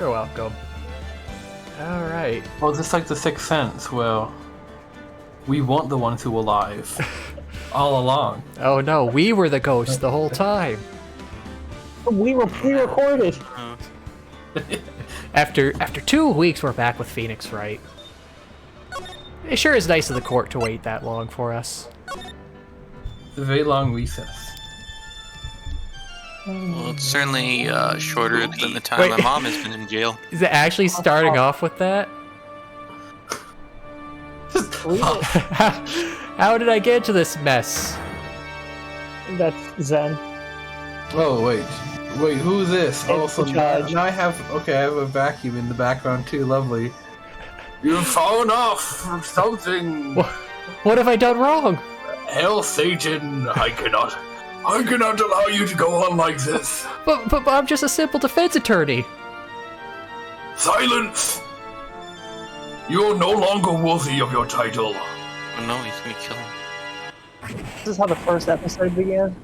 You're welcome. Alright. Well, just like the Sixth Sense, well, we weren't the ones who were alive all along. Oh no, we were the ghosts the whole time. We were pre-recorded. After 2 weeks, we're back with Phoenix Wright. It sure is nice of the court to wait that long for us. It's a very long recess. Well, it's certainly shorter than the time my mom has been in jail. Is it actually starting off with that? How did I get into this mess? That's Zen. Oh, wait, who's this? It's Also, the now judge. I have a vacuum in the background too, lovely. You've fallen off from something! What have I done wrong? Hell, Satan, I cannot allow you to go on like this. But I'm just a simple defense attorney. Silence! You're no longer worthy of your title. Oh no, he's gonna kill him. This is how the first episode began.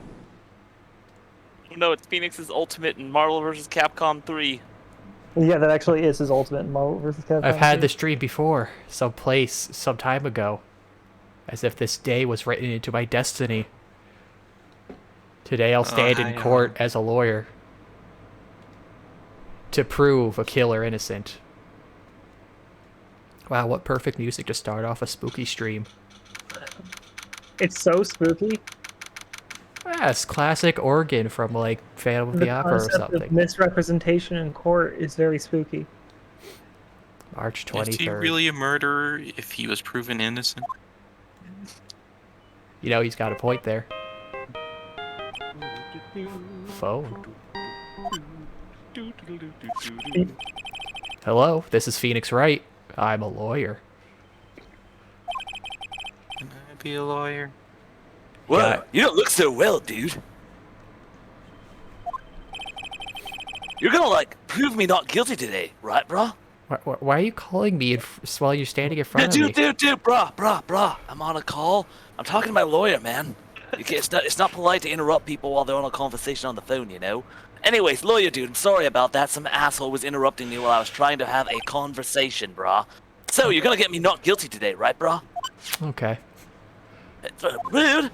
No, it's Phoenix's Ultimate in Marvel vs. Capcom 3. Yeah, that actually is his ultimate in Marvel vs. Capcom. I've had this dream before, someplace, some time ago. As if this day was written into my destiny. Today I'll stand in court as a lawyer. To prove a killer innocent. Wow, what perfect music to start off a spooky stream. It's so spooky. Yes, classic organ from like Phantom of the Opera or concept of something. misrepresentation in court is very spooky. March Is he 23rd. really a murderer if he was proven innocent? You know, he's got a point there. Phone. Hello, this is Phoenix Wright. I'm a lawyer. Can I be a lawyer? Whoa, Yeah. you don't look so well, dude. You're gonna, like, prove me not guilty today, right, brah? Why are you calling me while you're standing in front of me? Dude, brah. I'm on a call. I'm talking to my lawyer, man. It's not polite to interrupt people while they're on a conversation on the phone, you know? Anyways, lawyer dude, I'm sorry about that. Some asshole was interrupting me while I was trying to have a conversation, brah. So, you're gonna get me not guilty today, right, brah? Okay. Rude! You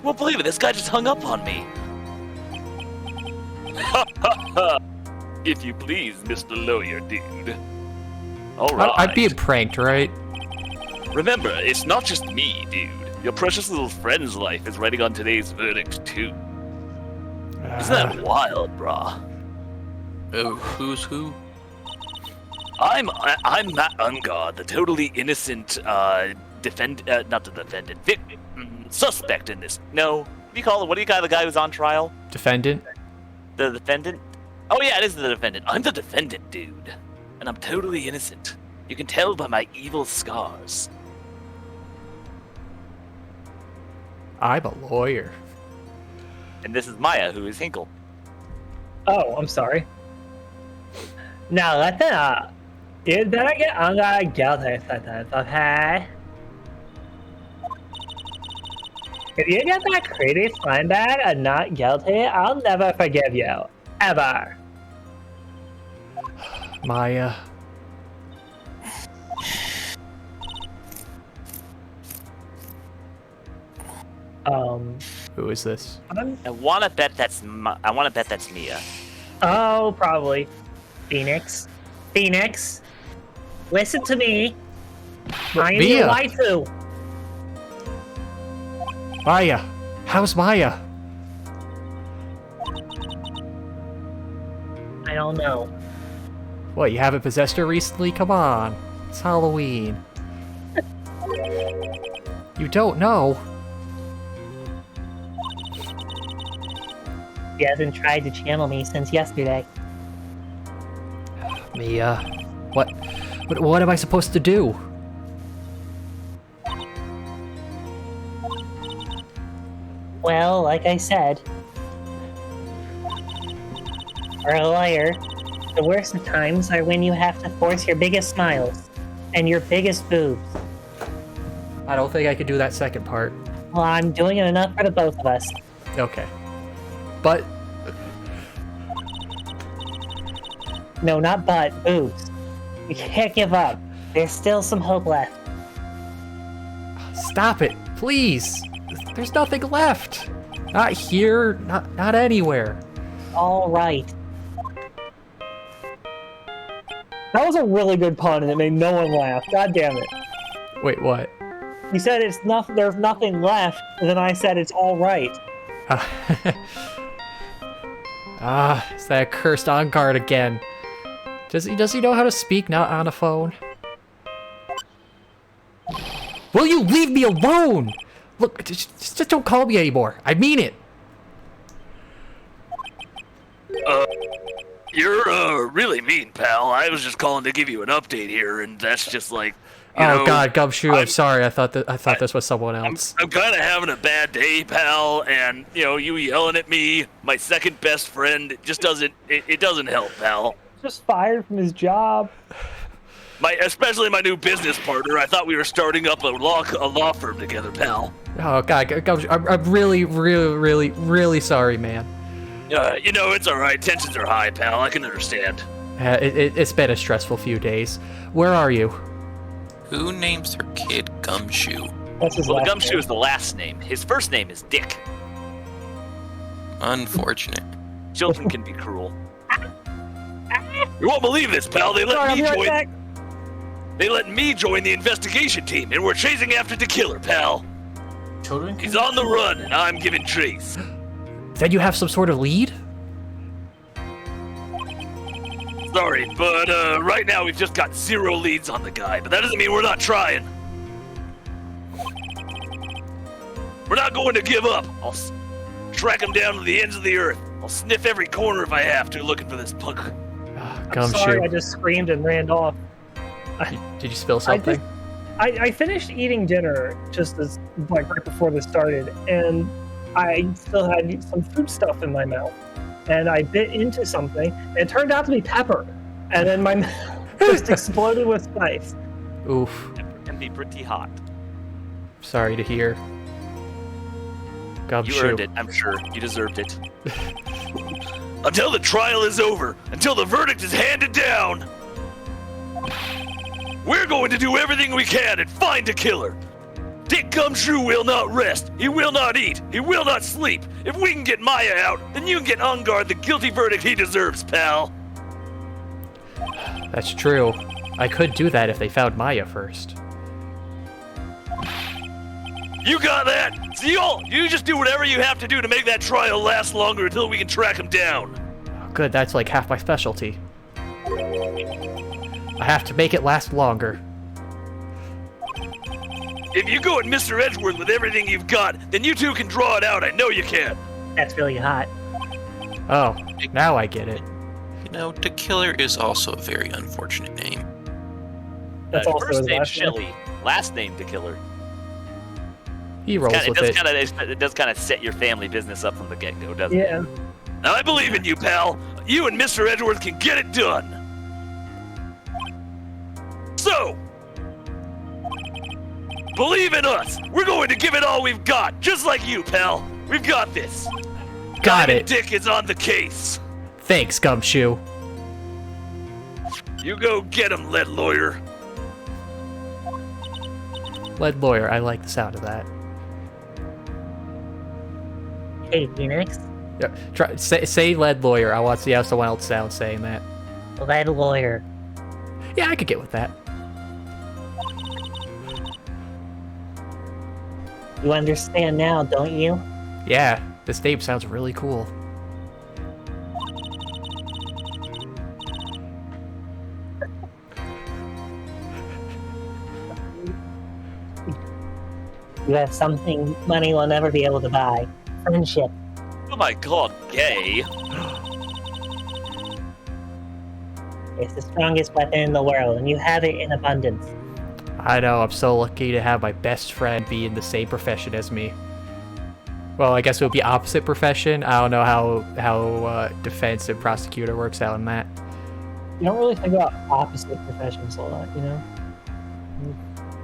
won't believe it, this guy just hung up on me. If you please, Mr. Lawyer dude. Alright. I'd be pranked, right? Remember, it's not just me, dude. Your precious little friend's life is riding on today's verdict, too. Isn't that wild, brah? Oh, who's who? I'm Matt Ungard, the totally innocent, not the defendant, suspect in this. No, what do you call it? What do you call the guy who's on trial? Defendant? The defendant? Oh yeah, it is the defendant. I'm the defendant, dude. And I'm totally innocent. You can tell by my evil scars. I'm a lawyer. And this is Maya, who is HInkle. Oh, I'm sorry. Now listen, you better get on that guilty sentence, okay? If you get that creepy slime bag and not guilty, I'll never forgive you. Ever. Maya. Who is this? I wanna bet that's Mia. Oh, probably. Phoenix. Phoenix. Listen to me. I am Mia. your waifu. Maya! How's Maya? I don't know. What, you haven't possessed her recently? Come on. It's Halloween. You don't know? He hasn't tried to channel me since yesterday. Mia. What am I supposed to do? Well, like I said, for a lawyer, the worst of times are when you have to force your biggest smiles and your biggest boobs. I don't think I can do that second part. Well, I'm doing it enough for the both of us. Okay. But No, not but, boost. You can't give up. There's still some hope left. Stop it, please. There's nothing left. Not here, not anywhere. All right. That was a really good pun, and it made no one laugh. God damn it. Wait, what? You said it's not. There's nothing left, and then I said it's all right. It's that cursed on guard again. Does he know how to speak not on a phone? Will you leave me alone? Look, just don't call me anymore. I mean it. You're really mean, pal. I was just calling to give you an update here, and that's just like, Oh God, Gumshoe, I'm sorry. I thought this was someone else. I'm kind of having a bad day, pal, and you yelling at me, my second best friend, it just doesn't help, pal. Just fired from his job. Especially my new business partner. I thought we were starting up a law firm together, pal. Oh God, Gumshoe, I'm really, really, really, really sorry, man. It's all right. Tensions are high, pal. I can understand. It's been a stressful few days. Where are you? Who names their kid Gumshoe? That's his Well, last Gumshoe name. is the last name. His first name is Dick. Unfortunate. Children can be cruel. You won't believe this, pal. They let me join the investigation team, and we're chasing after the killer, pal. Children? He's on the run, and I'm giving chase. Then you have some sort of lead? Sorry, but right now we've just got 0 leads on the guy, but that doesn't mean we're not trying. We're not going to give up. I'll track him down to the ends of the earth. I'll sniff every corner if I have to, looking for this punk. Gumshoe. Sorry, I just screamed and ran off. Did you spill something? I finished eating dinner just as right before this started, and I still had some food stuff in my mouth. And I bit into something, and it turned out to be pepper. And then my mouth just exploded with spice. Oof. Pepper can be pretty hot. Sorry to hear. Gumshoe. You earned it, I'm sure. You deserved it. Until the trial is over, until the verdict is handed down, we're going to do everything we can and find a killer. Dick Gumshoe will not rest. He will not eat. He will not sleep. If we can get Maya out, then you can get on guard the guilty verdict he deserves, pal. That's true. I could do that if they found Maya first. You got that? So you just do whatever you have to do to make that trial last longer until we can track him down. Oh, good, that's like half my specialty. I have to make it last longer. If you go at Mr. Edgeworth with everything you've got, then you two can draw it out. I know you can. That's really hot. Oh, now I get it. The killer is also a very unfortunate name. That's also first his name last name. Shelley, last name the killer. He rolls with it. It does kind of set your family business up from the get-go, doesn't it? Yeah. Now I believe in you, pal. You and Mr. Edgeworth can get it done. So, believe in us. We're going to give it all we've got, just like you, pal. We've got this. Got Diamond it. Dick is on the case. Thanks, Gumshoe. You go get him, lead lawyer. Lead lawyer, I like the sound of that. Hey, Phoenix. Yeah, say lead lawyer. I want to see how someone else sounds saying that. Lead lawyer. Yeah, I could get with that. You understand now, don't you? Yeah, this name sounds really cool. You have something money will never be able to buy. Friendship. Oh my god, gay. It's the strongest weapon in the world, and you have it in abundance. I know, I'm so lucky to have my best friend be in the same profession as me. Well, I guess it would be opposite profession. I don't know how defense and prosecutor works out in that. You don't really think about opposite professions a lot, you know?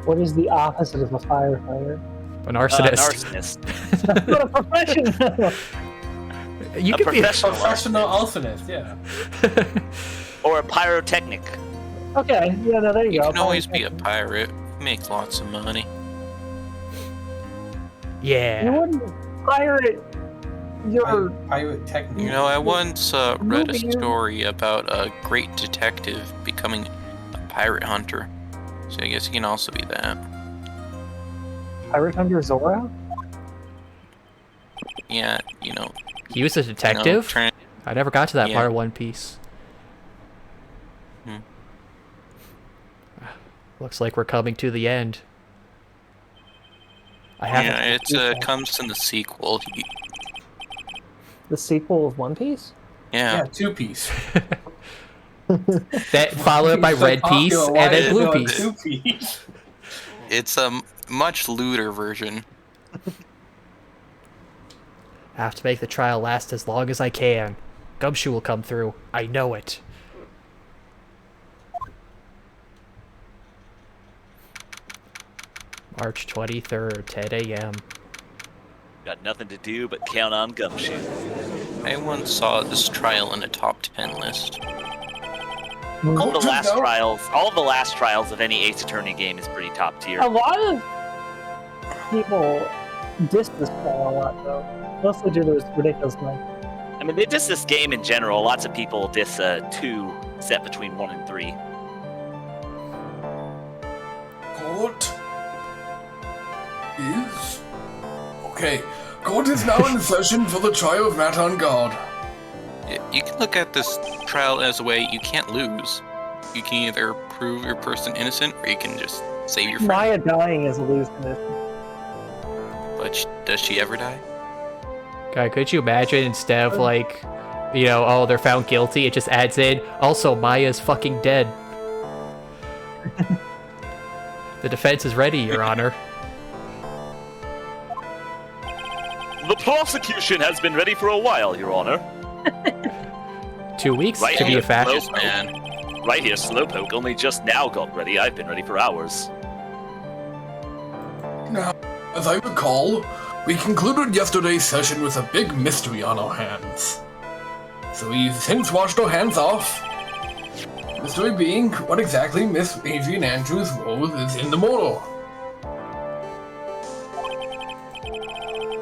What is the opposite of a firefighter? An arsonist. Arsonist. That's not a profession! You A could be professional Professional arsonist, yeah. Or a pyrotechnic. Okay, yeah, no, there you You go. can always be a pirate. Make lots of money. You Yeah. wouldn't pirate your. Pirate technique. You know, I once read a Movie. story about a great detective becoming a pirate hunter. So I guess you can also be that. Pirate Hunter Zora? Yeah, you know. He was a detective? trying- I never got to that Yeah. part of One Piece. Hmm. Looks like we're coming to the end. I haven't. Yeah, it comes in the sequel. The sequel of One Piece? Yeah, Yeah. 2-piece. That followed by Red Piece and then Blue Piece. 2-piece. It's a much looter version. I have to make the trial last as long as I can. Gumshoe will come through. I know it. March 23rd, 10 a.m. Got nothing to do but count on Gumshoe. I once saw this trial in a top 10 list. All the last trials of any Ace Attorney game is pretty top tier. A lot of people diss this trial a lot, though. Mostly due to its ridiculousness. I mean, they diss this game in general. Lots of people diss 2 set between 1 and 3. Court is... Okay. Court is now in session for the trial of Matt on Guard. You can look at this trial as a way you can't lose. You can either prove your person innocent, or you can just save your friend. Maya dying is a lose condition. But does she ever die? God, could you imagine instead of like, you know, oh, they're found guilty, it just adds in, also, Maya's fucking dead. The defense is ready, Your Honor. The prosecution has been ready for a while, Your Honor. 2 weeks Right to be here, a fashion. Yes, man. Right here, Slowpoke only just now got ready. I've been ready for hours. Now, as I recall, we concluded yesterday's session with a big mystery on our hands. So we've since washed our hands off. Mystery being what exactly Miss Adrian Andrews' role is in the murder.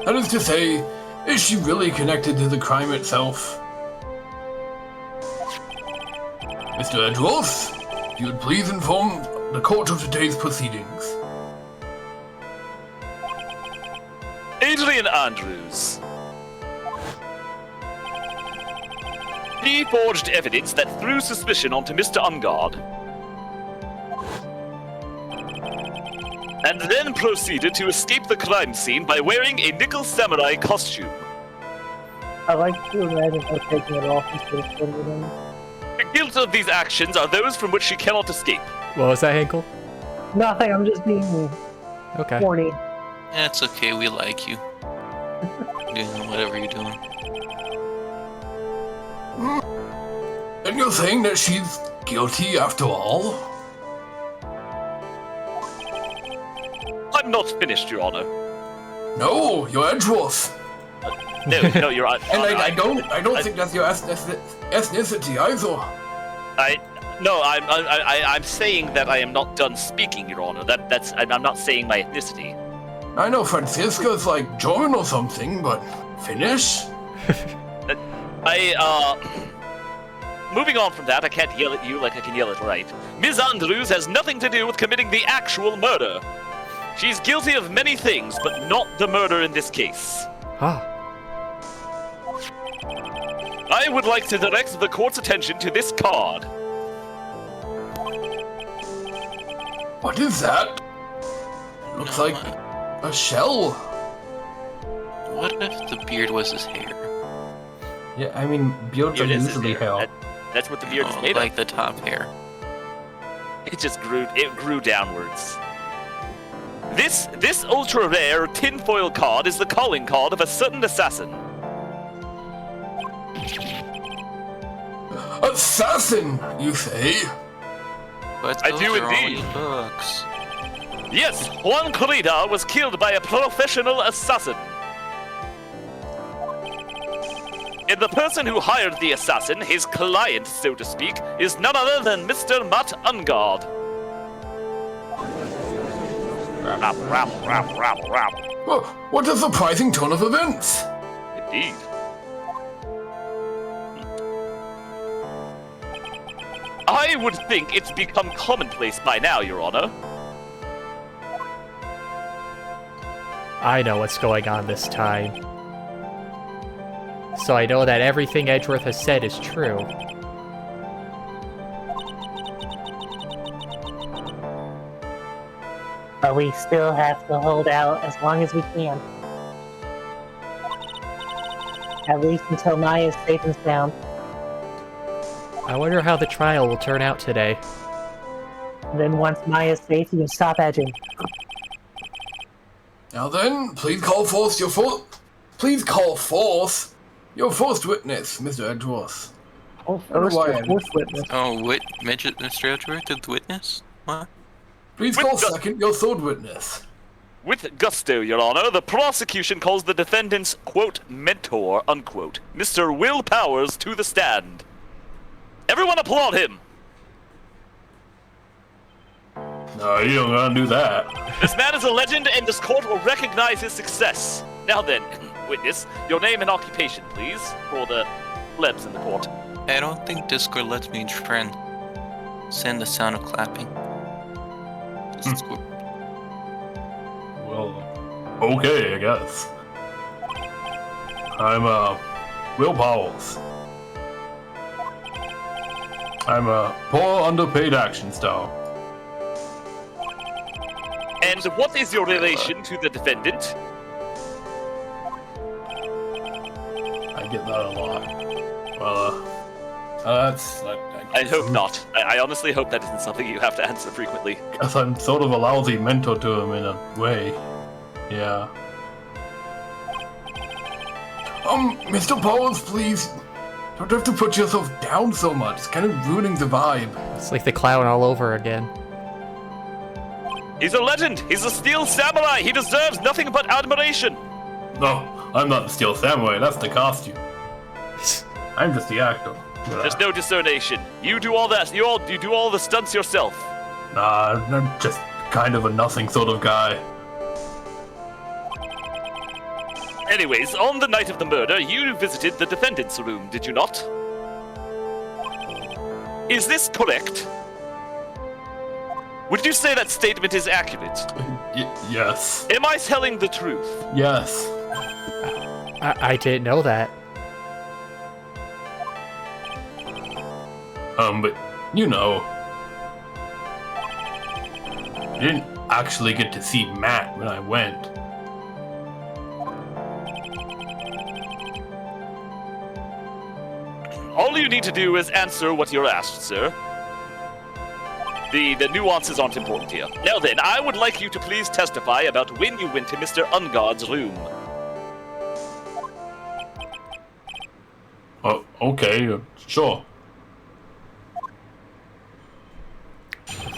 That is to say, is she really connected to the crime itself? Mr. Edgeworth, if you would please inform the court of today's proceedings. Adrian Andrews. He forged evidence that threw suspicion onto Mr. Ungard. And then proceeded to escape the crime scene by wearing a nickel samurai costume. I like to imagine her taking it off instead of putting it in. The guilt of these actions are those from which she cannot escape. What was that, Hinkle? Nothing, I'm just being Okay. horny. It's okay, we like you. Doing whatever you're doing. And you're saying that she's guilty after all? I'm not finished, Your Honor. No, you're Edgeworth. No, Your Honor. And I don't think that's your ethnicity either. I'm saying that I am not done speaking, Your Honor. I'm not saying my ethnicity. I know Francisca's like German or something, but Finnish? Moving on from that, I can't yell at you like I can yell at Wright. Ms. Andrews has nothing to do with committing the actual murder. She's guilty of many things, but not the murder in this case. Ah. I would like to direct the court's attention to this card. What is that? Looks like a shell. What if the beard was his hair? Yeah, I mean, beards are Beard is his usually hair. hair. That's what the beard is Oh, made like of. the top hair. It grew downwards. This ultra rare tinfoil card is the calling card of a certain assassin. Assassin, you say? But I those do are indeed. only books. Yes, Juan Corrida was killed by a professional assassin. And the person who hired the assassin, his client, so to speak, is none other than Mr. Matt Ungard. Rabble, rabble, rabble, rabble, rabble. Well, what a surprising turn of events! Indeed. I would think it's become commonplace by now, Your Honor. I know what's going on this time. So I know that everything Edgeworth has said is true. But we still have to hold out as long as we can. At least until Maya's safe and sound. I wonder how the trial will turn out today. Then once Maya's safe, you can stop edging. Now then, please call forth your first witness, Mr. Edgeworth. Oh, first or fourth witness. Oh, Mr. Edgeworth, the witness? What? Please call second your third witness. With gusto, Your Honor, the prosecution calls the defendant's, quote, mentor, unquote, Mr. Will Powers to the stand. Everyone applaud him! No, you don't gotta do that. This man is a legend, and this court will recognize his success. Now then, witness, your name and occupation, please, for the plebs in the court. I don't think Discord lets me send the sound of clapping. Discord. Well, okay, I guess. I'm, Will Powers. I'm a poor, underpaid action star. And what is your relation to the defendant? I get that a lot. Well, that's... I hope not. I honestly hope that isn't something you have to answer frequently. Guess I'm sort of a lousy mentor to him in a way. Yeah. Mr. Powers, please. Don't have to put yourself down so much. It's kind of ruining the vibe. It's like the clown all over again. He's a legend! He's a steel samurai! He deserves nothing but admiration! No, I'm not the Steel Samurai. That's the costume. I'm just the actor. There's no discernation. You do all that. You do all the stunts yourself. Nah, I'm just kind of a nothing sort of guy. Anyways, on the night of the murder, you visited the defendant's room, did you not? Is this correct? Would you say that statement is accurate? Yes. Am I telling the truth? Yes. I didn't know that. But, you know... I didn't actually get to see Matt when I went. All you need to do is answer what you're asked, sir. The nuances aren't important here. Now then, I would like you to please testify about when you went to Mr. Ungard's room. Okay, sure.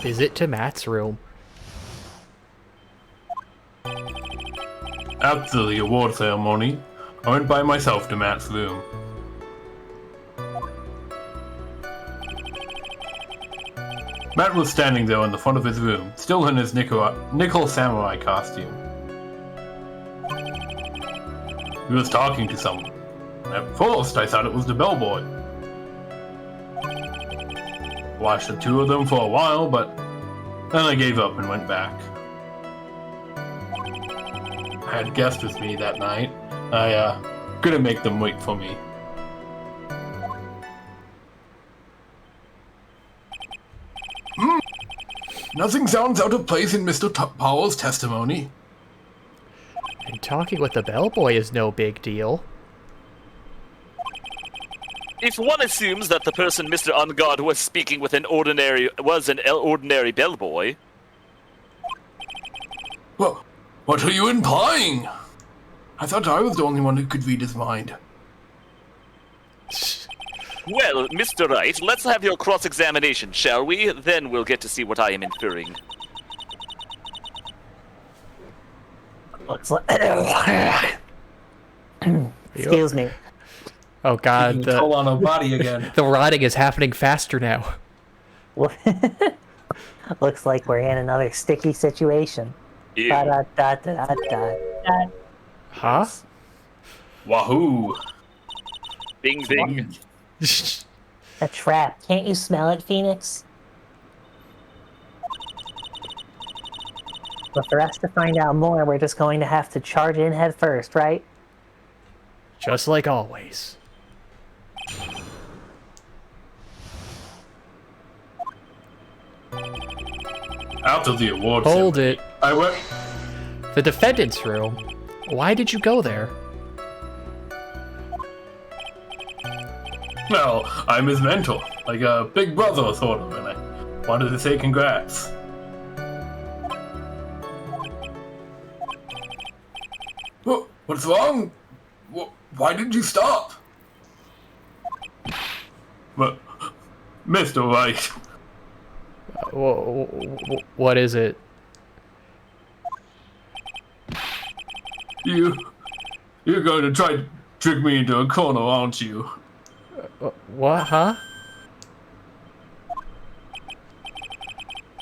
Visit to Matt's room. After the award ceremony, I went by myself to Matt's room. Matt was standing there in the front of his room, still in his nickel samurai costume. He was talking to someone. At first, I thought it was the bellboy. Watched the two of them for a while, but then I gave up and went back. I had guests with me that night. I couldn't make them wait for me. Nothing sounds out of place in Mr. Powell's testimony. And talking with the bellboy is no big deal. If one assumes that the person Mr. Ungard was speaking with was an ordinary bellboy... Well, what are you implying? I thought I was the only one who could read his mind. Well, Mr. Wright, let's have your cross-examination, shall we? Then we'll get to see what I am inferring. Looks like... Excuse me. Oh god, Taking a toll on our body again. the rotting is happening faster now. Looks like we're in another sticky situation. Ew. Da-da-da-da-da-da. Huh? Wahoo! Bing bing. A trap. Can't you smell it, Phoenix? But for us to find out more, we're just going to have to charge in head first, right? Just like always. After the awards. Hold it. I went. The defendant's room? Why did you go there? Well, I'm his mentor, like a big brother sort of, and I wanted to say congrats. What's wrong? Why did you stop? But, Mr. Wright. What is it? You're going to try to trick me into a corner, aren't you? What, huh?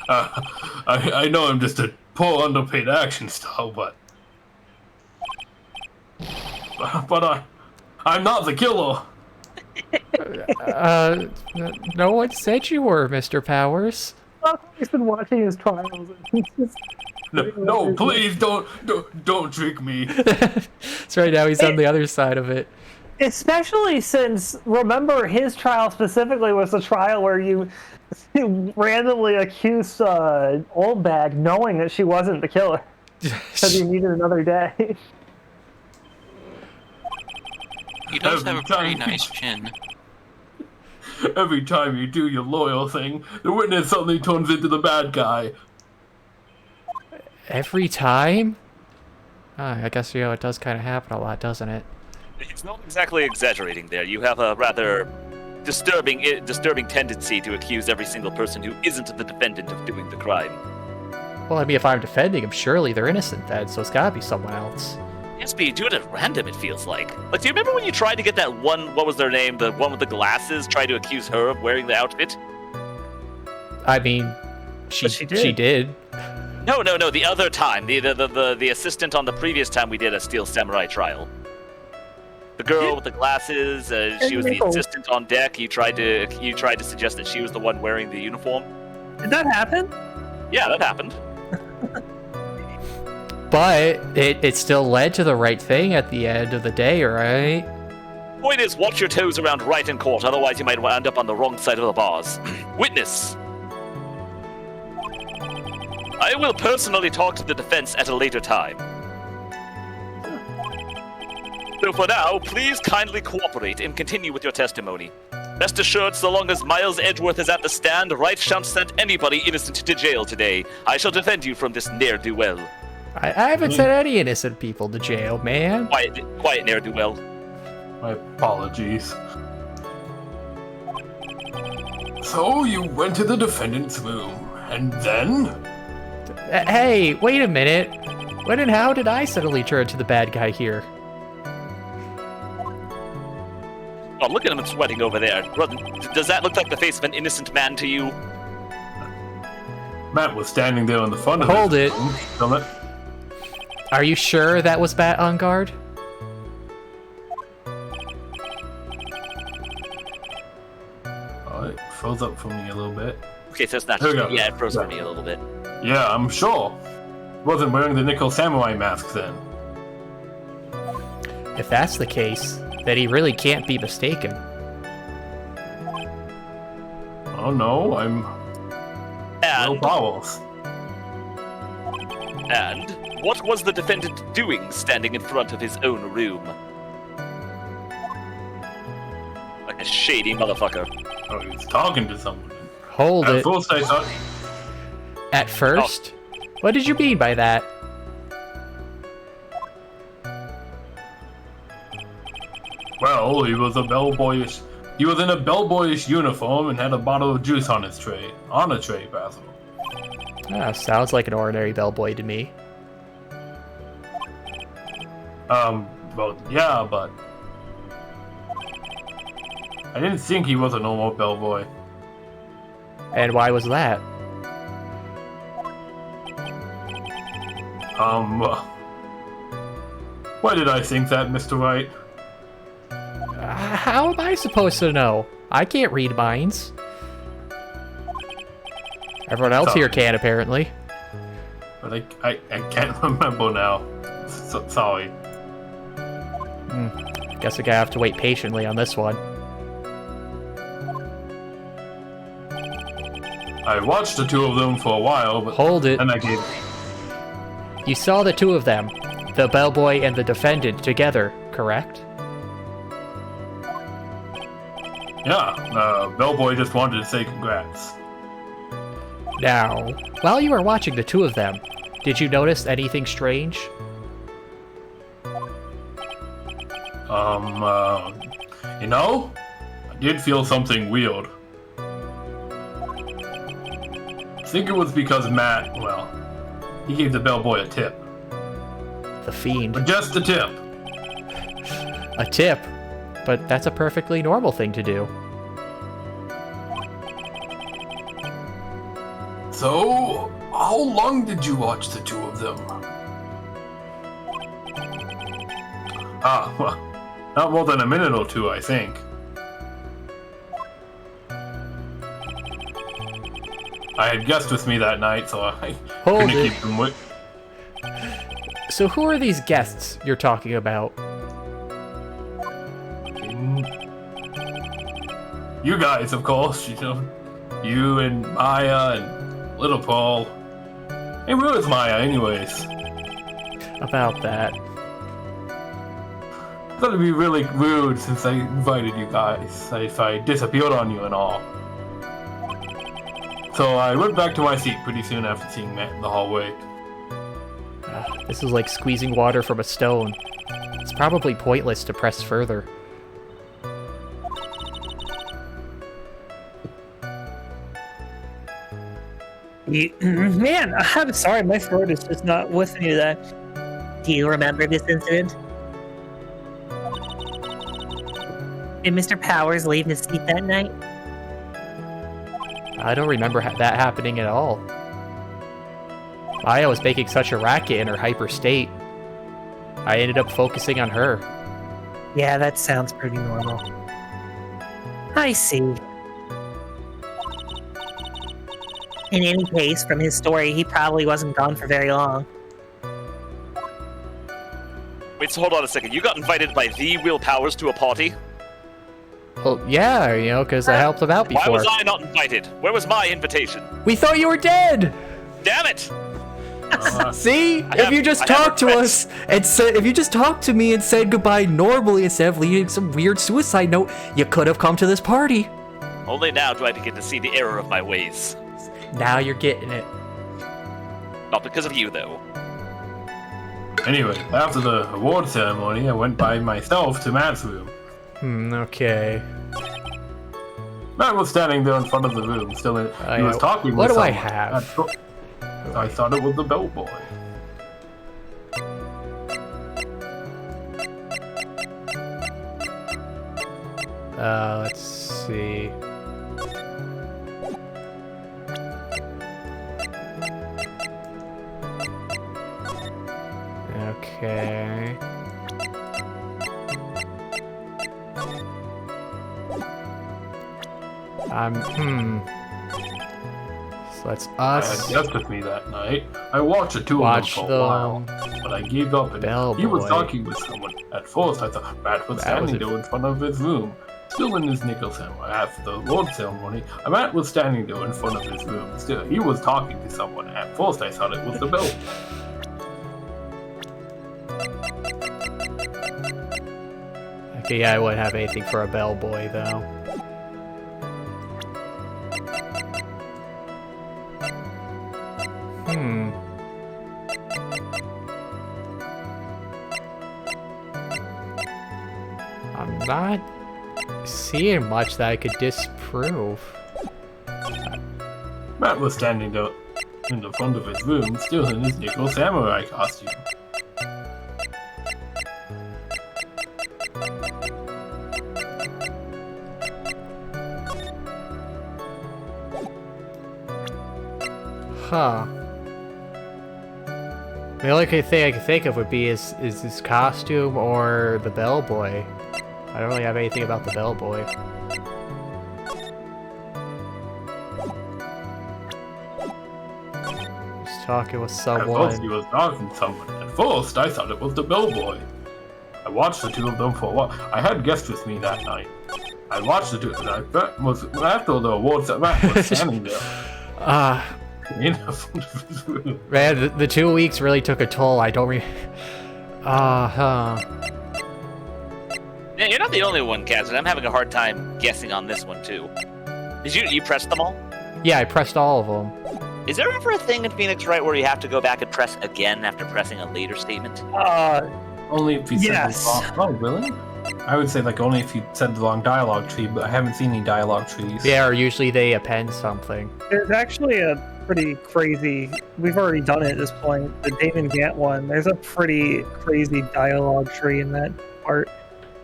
I know I'm just a poor underpaid action star, but I'm not the killer. No one said you were, Mr. Powers. He's been watching his trials. And he's just No, please don't trick me. So right now he's on the other side of it. Especially since, remember, his trial specifically was the trial where you randomly accused Old Bag knowing that she wasn't the killer because you needed another day. He does have a pretty nice chin. Every time you do your loyal thing, the witness suddenly turns into the bad guy. Every time? I guess, you know, it does kind of happen a lot, doesn't it? It's not exactly exaggerating there. You have a rather disturbing tendency to accuse every single person who isn't the defendant of doing the crime. Well, I mean, if I'm defending them, surely they're innocent then, so it's gotta be someone else. Yes, but you do it at random, it feels like. Like, do you remember when you tried to get that one, what was their name, the one with the glasses, tried to accuse her of wearing the outfit? I mean, she did. No, the other time. The assistant on the previous time we did a Steel Samurai trial. The girl with the glasses, she was the assistant on deck. You tried to suggest that she was the one wearing the uniform. Did that happen? Yeah, that happened. But it still led to the right thing at the end of the day, right? Point is, watch your toes around Wright in court, otherwise you might end up on the wrong side of the bars. Witness. I will personally talk to the defense at a later time. So for now, please kindly cooperate and continue with your testimony. Rest assured, so long as Miles Edgeworth is at the stand, Wright shan't send anybody innocent to jail today. I shall defend you from this ne'er-do-well. I haven't sent any innocent people to jail, man. Quiet ne'er-do-well. My apologies. So you went to the defendant's room, and then? Hey, wait a minute. When and how did I suddenly turn to the bad guy here? Oh, look at him sweating over there. Does that look like the face of an innocent man to you? Matt was standing there in the front of Hold it. Room. Are you sure that was Bat on guard? Oh, it froze up for me a little bit. Okay, so it's not Here we just, go. yeah, it froze for me a little bit. Yeah, I'm sure. Wasn't wearing the nickel samurai mask then. If that's the case, then he really can't be mistaken. Oh no, I'm no powers. And what was the defendant doing standing in front of his own room? Like a shady motherfucker. Oh, he was talking to someone. Hold At it. first I thought... At first? What did you mean by that? Well, he was He was in a bellboyish uniform and had a bottle of juice on his tray. On a tray, Basil. Ah, sounds like an ordinary bellboy to me. Well, yeah, but... I didn't think he was a normal bellboy. And why was that? Why did I think that, Mr. Wright? How am I supposed to know? I can't read minds. Everyone else here can, apparently. But I can't remember now. Sorry. Guess we're gonna have to wait patiently on this one. I watched the two of them for a while, but Hold it. then I gave. You saw the two of them, the bellboy and the defendant, together, correct? Yeah, bellboy just wanted to say congrats. Now, while you were watching the two of them, did you notice anything strange? You know, I did feel something weird. I think it was because Matt, well, he gave the bellboy a tip. The fiend. But just a tip. A tip. But that's a perfectly normal thing to do. So, how long did you watch the two of them? Well, not more than a minute or two, I think. I had guests with me that night, so I couldn't keep them with. So who are these guests you're talking about? You guys, of course, you know. You and Maya and little Paul. Hey, where is Maya, anyways? About that. I thought it'd be really rude since I invited you guys, if I disappeared on you and all. So I went back to my seat pretty soon after seeing Matt in the hallway. This is like squeezing water from a stone. It's probably pointless to press further. Man, I'm sorry, my throat is just not with me today. Do you remember this incident? Did Mr. Powers leave his seat that night? I don't remember that happening at all. Maya was making such a racket in her hyper state. I ended up focusing on her. Yeah, that sounds pretty normal. I see. In any case, from his story, he probably wasn't gone for very long. Wait, so hold on a second. You got invited by the Will Powers to a party? Well, yeah, you know, because I helped him out before. Why was I not invited? Where was my invitation? We thought you were dead! Damn it! See? If you just talked to us and said, if you just talked to me and said goodbye normally instead of leaving some weird suicide note, you could have come to this party. Only now do I begin to see the error of my ways. Now you're getting it. Not because of you, though. Anyway, after the award ceremony, I went by myself to Matt's room. Okay. Matt was standing there in front of the room, still in. He was talking what with do I someone. have? I thought it was the bellboy. Let's see. Okay. So that's us. I had guests with me that night. I watched the two of them for a while, but I gave up and he was talking with someone. At first, I thought Matt was standing there in front of his room, still in his nickel ceremony. After the award ceremony, Matt was standing there in front of his room. Still, he was talking to someone. At first, I thought it was the bell. Okay, yeah, I wouldn't have anything for a bellboy, though. I'm not seeing much that I could disprove. Matt was standing there in the front of his room, still in his nickel samurai costume. Huh. The only thing I can think of would be is his costume or the bellboy. I don't really have anything about the bellboy. Just talking with someone. At first he was talking to someone. At first, I thought it was the bellboy. I watched the two of them for a while. I had guests with me that night. I watched the two, and I bet was after the awards that Matt was standing there. Man, the 2 weeks really took a toll. I don't Yeah, you're not the only one, Khazard. I'm having a hard time guessing on this one too. Did you press them all? Yeah, I pressed all of them. Is there ever a thing in Phoenix Wright where you have to go back and press again after pressing a later statement? Only if you said Yes. the wrong. Oh, really? I would say like only if you said the wrong dialogue tree, but I haven't seen any dialogue trees. Yeah, or usually they append something. There's actually a pretty crazy. We've already done it at this point. The Damon Gant one. There's a pretty crazy dialogue tree in that part,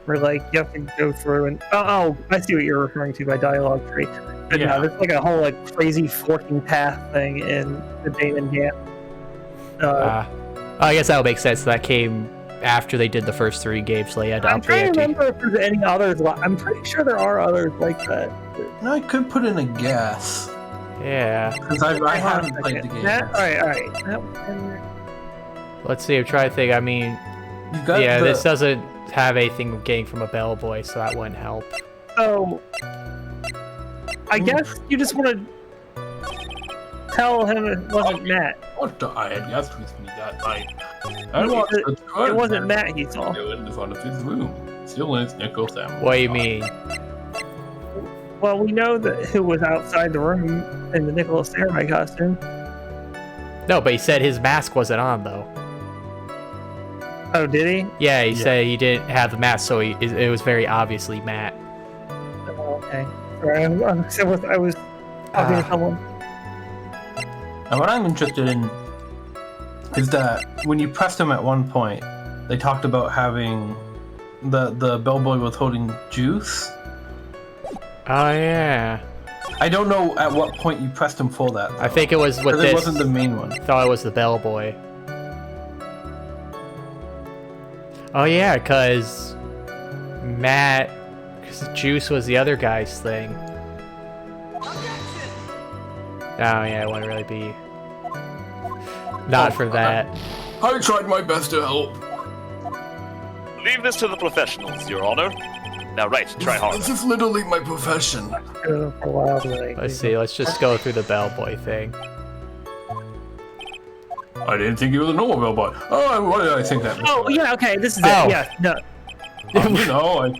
where like you have to go through and oh, I see what you're referring to by dialogue tree. But Yeah. no, there's like a whole like crazy forking path thing in the Damon Gant. I guess that would make sense. That came after they did the first 3 games, so they had to I'm trying update to it. remember if there's any others. I'm pretty sure there are others like that. No, I could put in a guess Yeah. because I haven't played the game. All right. Let's see. I'm trying to think. I mean, You got yeah, the, this doesn't have anything getting from a bellboy, so that wouldn't help. So, I guess you just want to tell him it wasn't Matt. What I had guessed with me that night. It wasn't Matt he saw. Still in the front of his room, still in his nickel sandwich. What do you mean? Well, we know that who was outside the room in the Nicholas Samurai costume. No, but he said his mask wasn't on, though. Oh, did he? Yeah, he said he didn't have the mask, so it was very obviously Matt. Oh, okay. Sorry, I was talking to someone. And what I'm interested in is that when you pressed him at one point, they talked about having the bellboy was holding juice. Oh, yeah. I don't know at what point you pressed him for that. I think it was with Because this. it wasn't the main one. Thought it was the bellboy. Oh, yeah, because Juice was the other guy's thing. Oh, yeah, it wouldn't really be. Not for that. I tried my best to help. Leave this to the professionals, Your Honor. Now, right, try hard. This is literally my profession. For a while, like, Let's see, let's just go through the bellboy thing. I didn't think he was a normal bellboy. Oh, what did I think that? Oh, yeah, okay, this is Oh. it. Yeah, no. You know,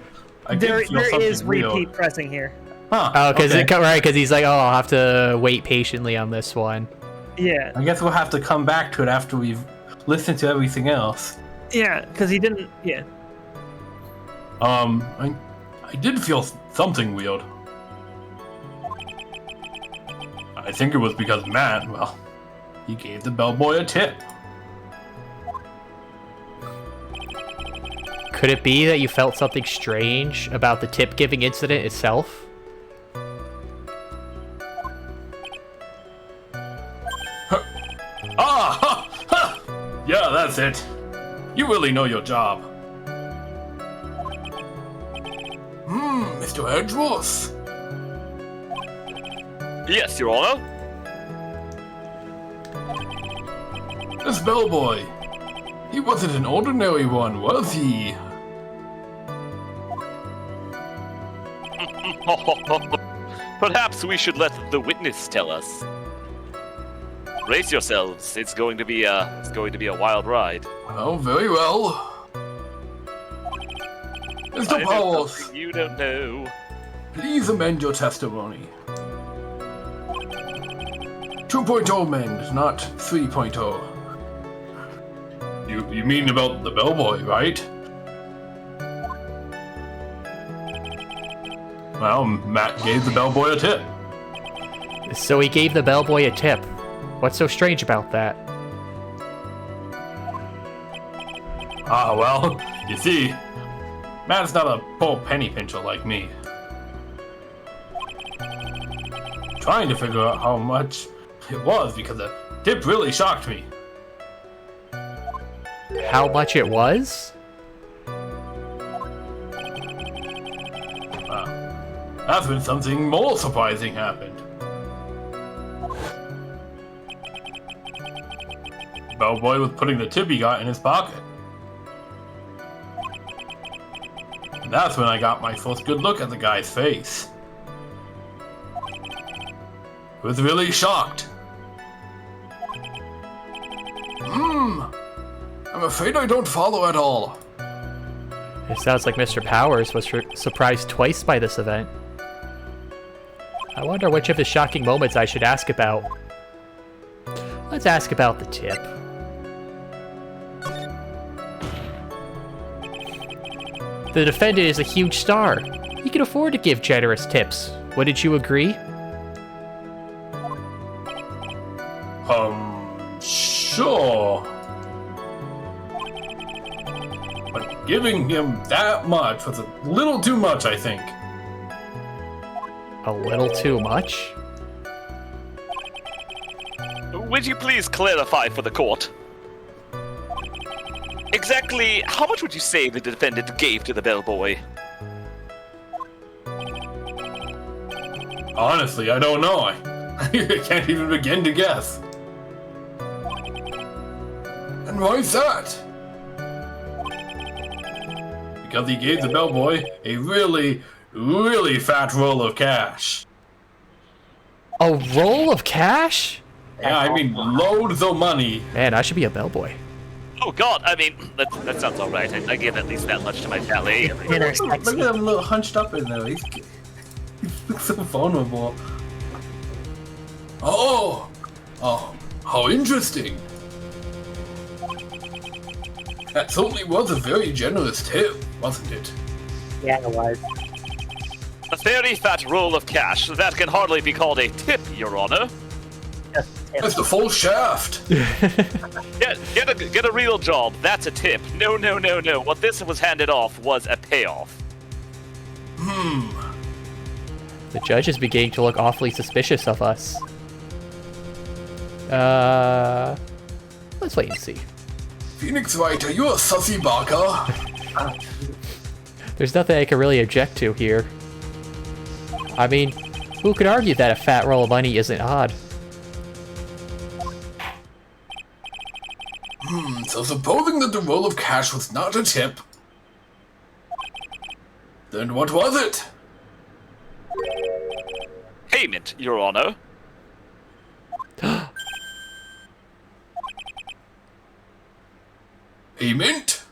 I did There feel something is real. repeat pressing here. Huh, Oh, because okay. he's like, oh, I'll have to wait patiently on this one. Yeah, I guess we'll have to come back to it after we've listened to everything else. yeah, because he didn't. Yeah, I did feel something weird. I think it was because Matt, well, he gave the bellboy a tip. Could it be that you felt something strange about the tip-giving incident itself? Ah, ha, ha! Yeah, that's it. You really know your job. Mr. Edgeworth. Yes, Your Honor. This bellboy. He wasn't an ordinary one, was he? Perhaps we should let the witness tell us. Brace yourselves. It's going to be a wild ride. Oh, very well. Mr. I know Powers, something you don't know. please amend your testimony. 2.0 amend, not 3.0. You mean about the bellboy, right? Well, Matt gave the bellboy a tip. So he gave the bellboy a tip. What's so strange about that? Ah, well, you see, Matt's not a poor penny pincher like me. Trying to figure out how much it was, because the tip really shocked me. How much it was? That's when something more surprising happened. Bellboy was putting the tip he got in his pocket. And that's when I got my first good look at the guy's face. He was really shocked. I'm afraid I don't follow at all. It sounds like Mr. Powers was surprised twice by this event. I wonder which of the shocking moments I should ask about. Let's ask about the tip. The defendant is a huge star. He can afford to give generous tips. Wouldn't you agree? Sure. But giving him that much was a little too much, I think. A little too much? Would you please clarify for the court? Exactly how much would you say the defendant gave to the bellboy? Honestly, I don't know. I can't even begin to guess. And why is that? Because he gave the bellboy a really, really fat roll of cash. A roll of cash? Yeah, I mean, loads of money. Man, I should be a bellboy. Oh god, I mean, that sounds alright. I give at least that much to my valet. Dinner Look sexy. at him a little hunched up in there. He looks so vulnerable. Oh, how interesting. That certainly was a very generous tip, wasn't it? Yeah, it was. A very fat roll of cash. That can hardly be called a tip, Your Honor. Just a tip. That's the full shaft. Get a real job. That's a tip. No. What this was handed off was a payoff. The judge is beginning to look awfully suspicious of us. Let's wait and see. Phoenix Wright, are you a sussy baka? There's nothing I can really object to here. I mean, who could argue that a fat roll of money isn't odd? So supposing that the roll of cash was not a tip, then what was it? Payment, Your Honor. Payment?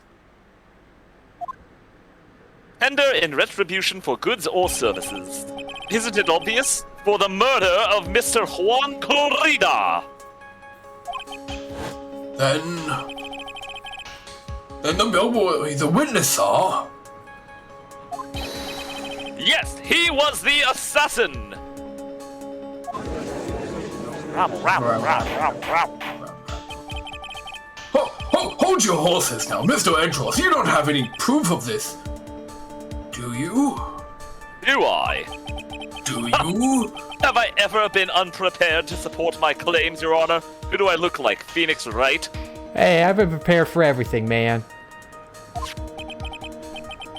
Tender in retribution for goods or services. Isn't it obvious? For the murder of Mr. Juan Corrida. Then the bellboy, the witness saw. Yes, he was the assassin. Hold your horses now, Mr. Edros. You don't have any proof of this. Do you? Do I? Do you? Have I ever been unprepared to support my claims, Your Honor? Who do I look like, Phoenix Wright? Hey, I've been prepared for everything, man.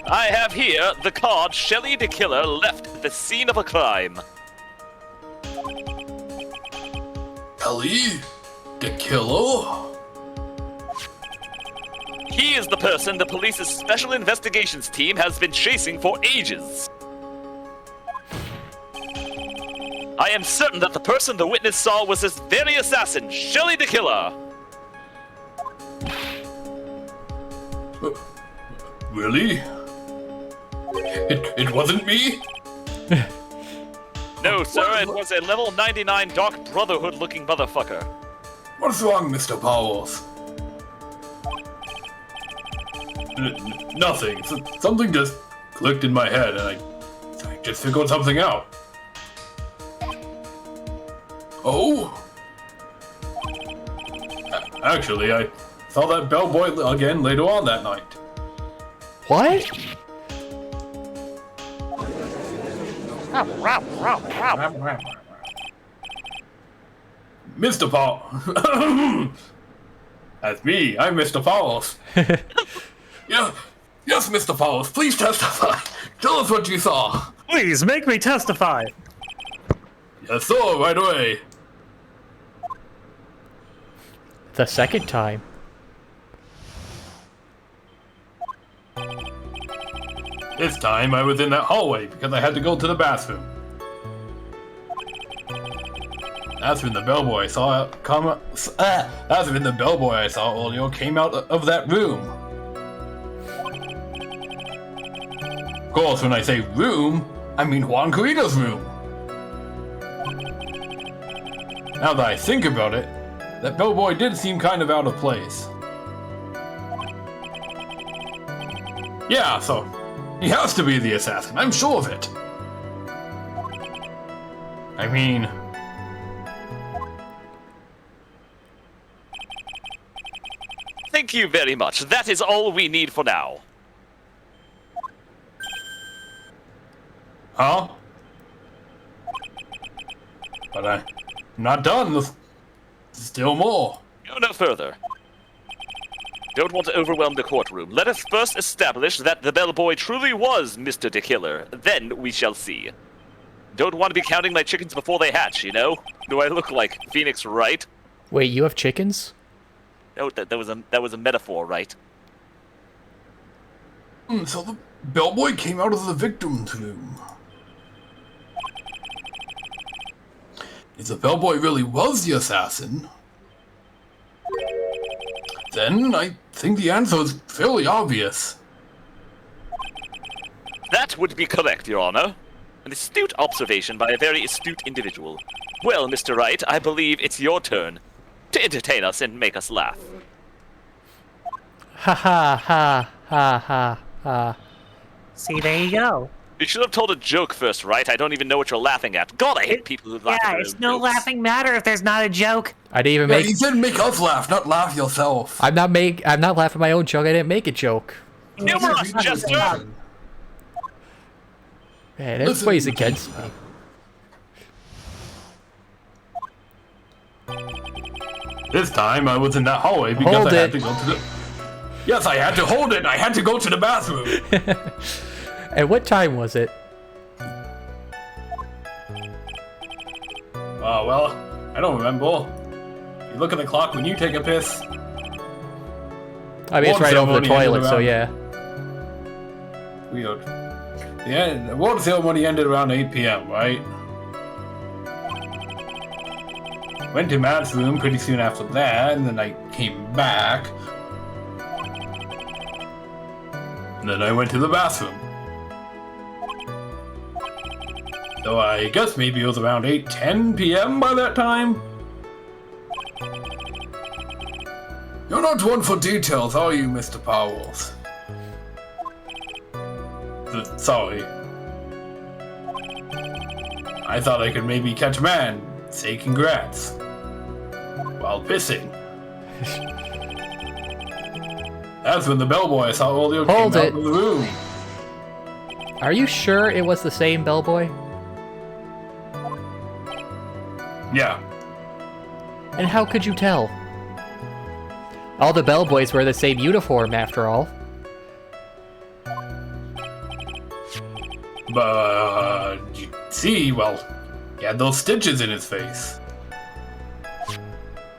I have here the card Shelley the Killer left at the scene of a crime. Ellie? The killer? He is the person the police's special investigations team has been chasing for ages. I am certain that the person the witness saw was this very assassin, Shelley the Killer. Really? It wasn't me? No, sir, it was a level 99 Dark Brotherhood looking motherfucker. What's wrong, Mr. Powers? Nothing. Something just clicked in my head and I just figured something out. Oh? Actually, I saw that bellboy again later on that night. What? Mr. Paul. That's me. I'm Mr. Powers. Yeah. Yes, Mr. Powers. Please testify. Tell us what you saw. Please make me testify. Yes, sir. Right away. The second time. This time I was in that hallway because I had to go to the bathroom. That's when the bellboy saw that's when the bellboy I saw earlier came out of that room. Of course, when I say room, I mean Juan Carito's room. Now that I think about it, that bellboy did seem kind of out of place. Yeah, so he has to be the assassin, I'm sure of it. I mean... Thank you very much. That is all we need for now. Huh? But I'm not done. There's still more. Go no further. Don't want to overwhelm the courtroom. Let us first establish that the bellboy truly was Mr. the Killer. Then we shall see. Don't want to be counting my chickens before they hatch, you know? Do I look like Phoenix Wright? Wait, you have chickens? No, that was a metaphor, right? So the bellboy came out of the victim's room. If the bellboy really was the assassin, then I think the answer is fairly obvious. That would be correct, Your Honor. An astute observation by a very astute individual. Well, Mr. Wright, I believe it's your turn to entertain us and make us laugh. Ha ha ha ha ha ha. See, there you go. You should have told a joke first, right? I don't even know what you're laughing at. God, I hate people who laugh at Yeah, their it's own no jokes. laughing matter if there's not a joke. I didn't even Yeah, make. you said make us laugh, not laugh yourself. I'm not laughing at my own joke. I didn't make a joke. Numerous, Jester! Man, that Listen. plays against me. This time I was in that hallway because Hold I had it. to go to the... Yes, I had to hold it. I had to go to the bathroom. And what time was it? Oh, well, I don't remember. You look at the clock when you take a piss. I mean, it's One right over the ceremony ended toilet, so around- yeah. Weird. The award ceremony ended around 8 p.m., right? Went to Matt's room pretty soon after that, and then I came back. And then I went to the bathroom. So I guess maybe it was around 8:10 p.m. by that time? You're not one for details, are you, Mr. Powers? Sorry. I thought I could maybe catch a man, say congrats, while pissing. That's when the bellboy I saw earlier came Hold out it. of the room. Are you sure it was the same bellboy? Yeah. And how could you tell? All the bellboys wear the same uniform, after all. But you see, well, he had those stitches in his face.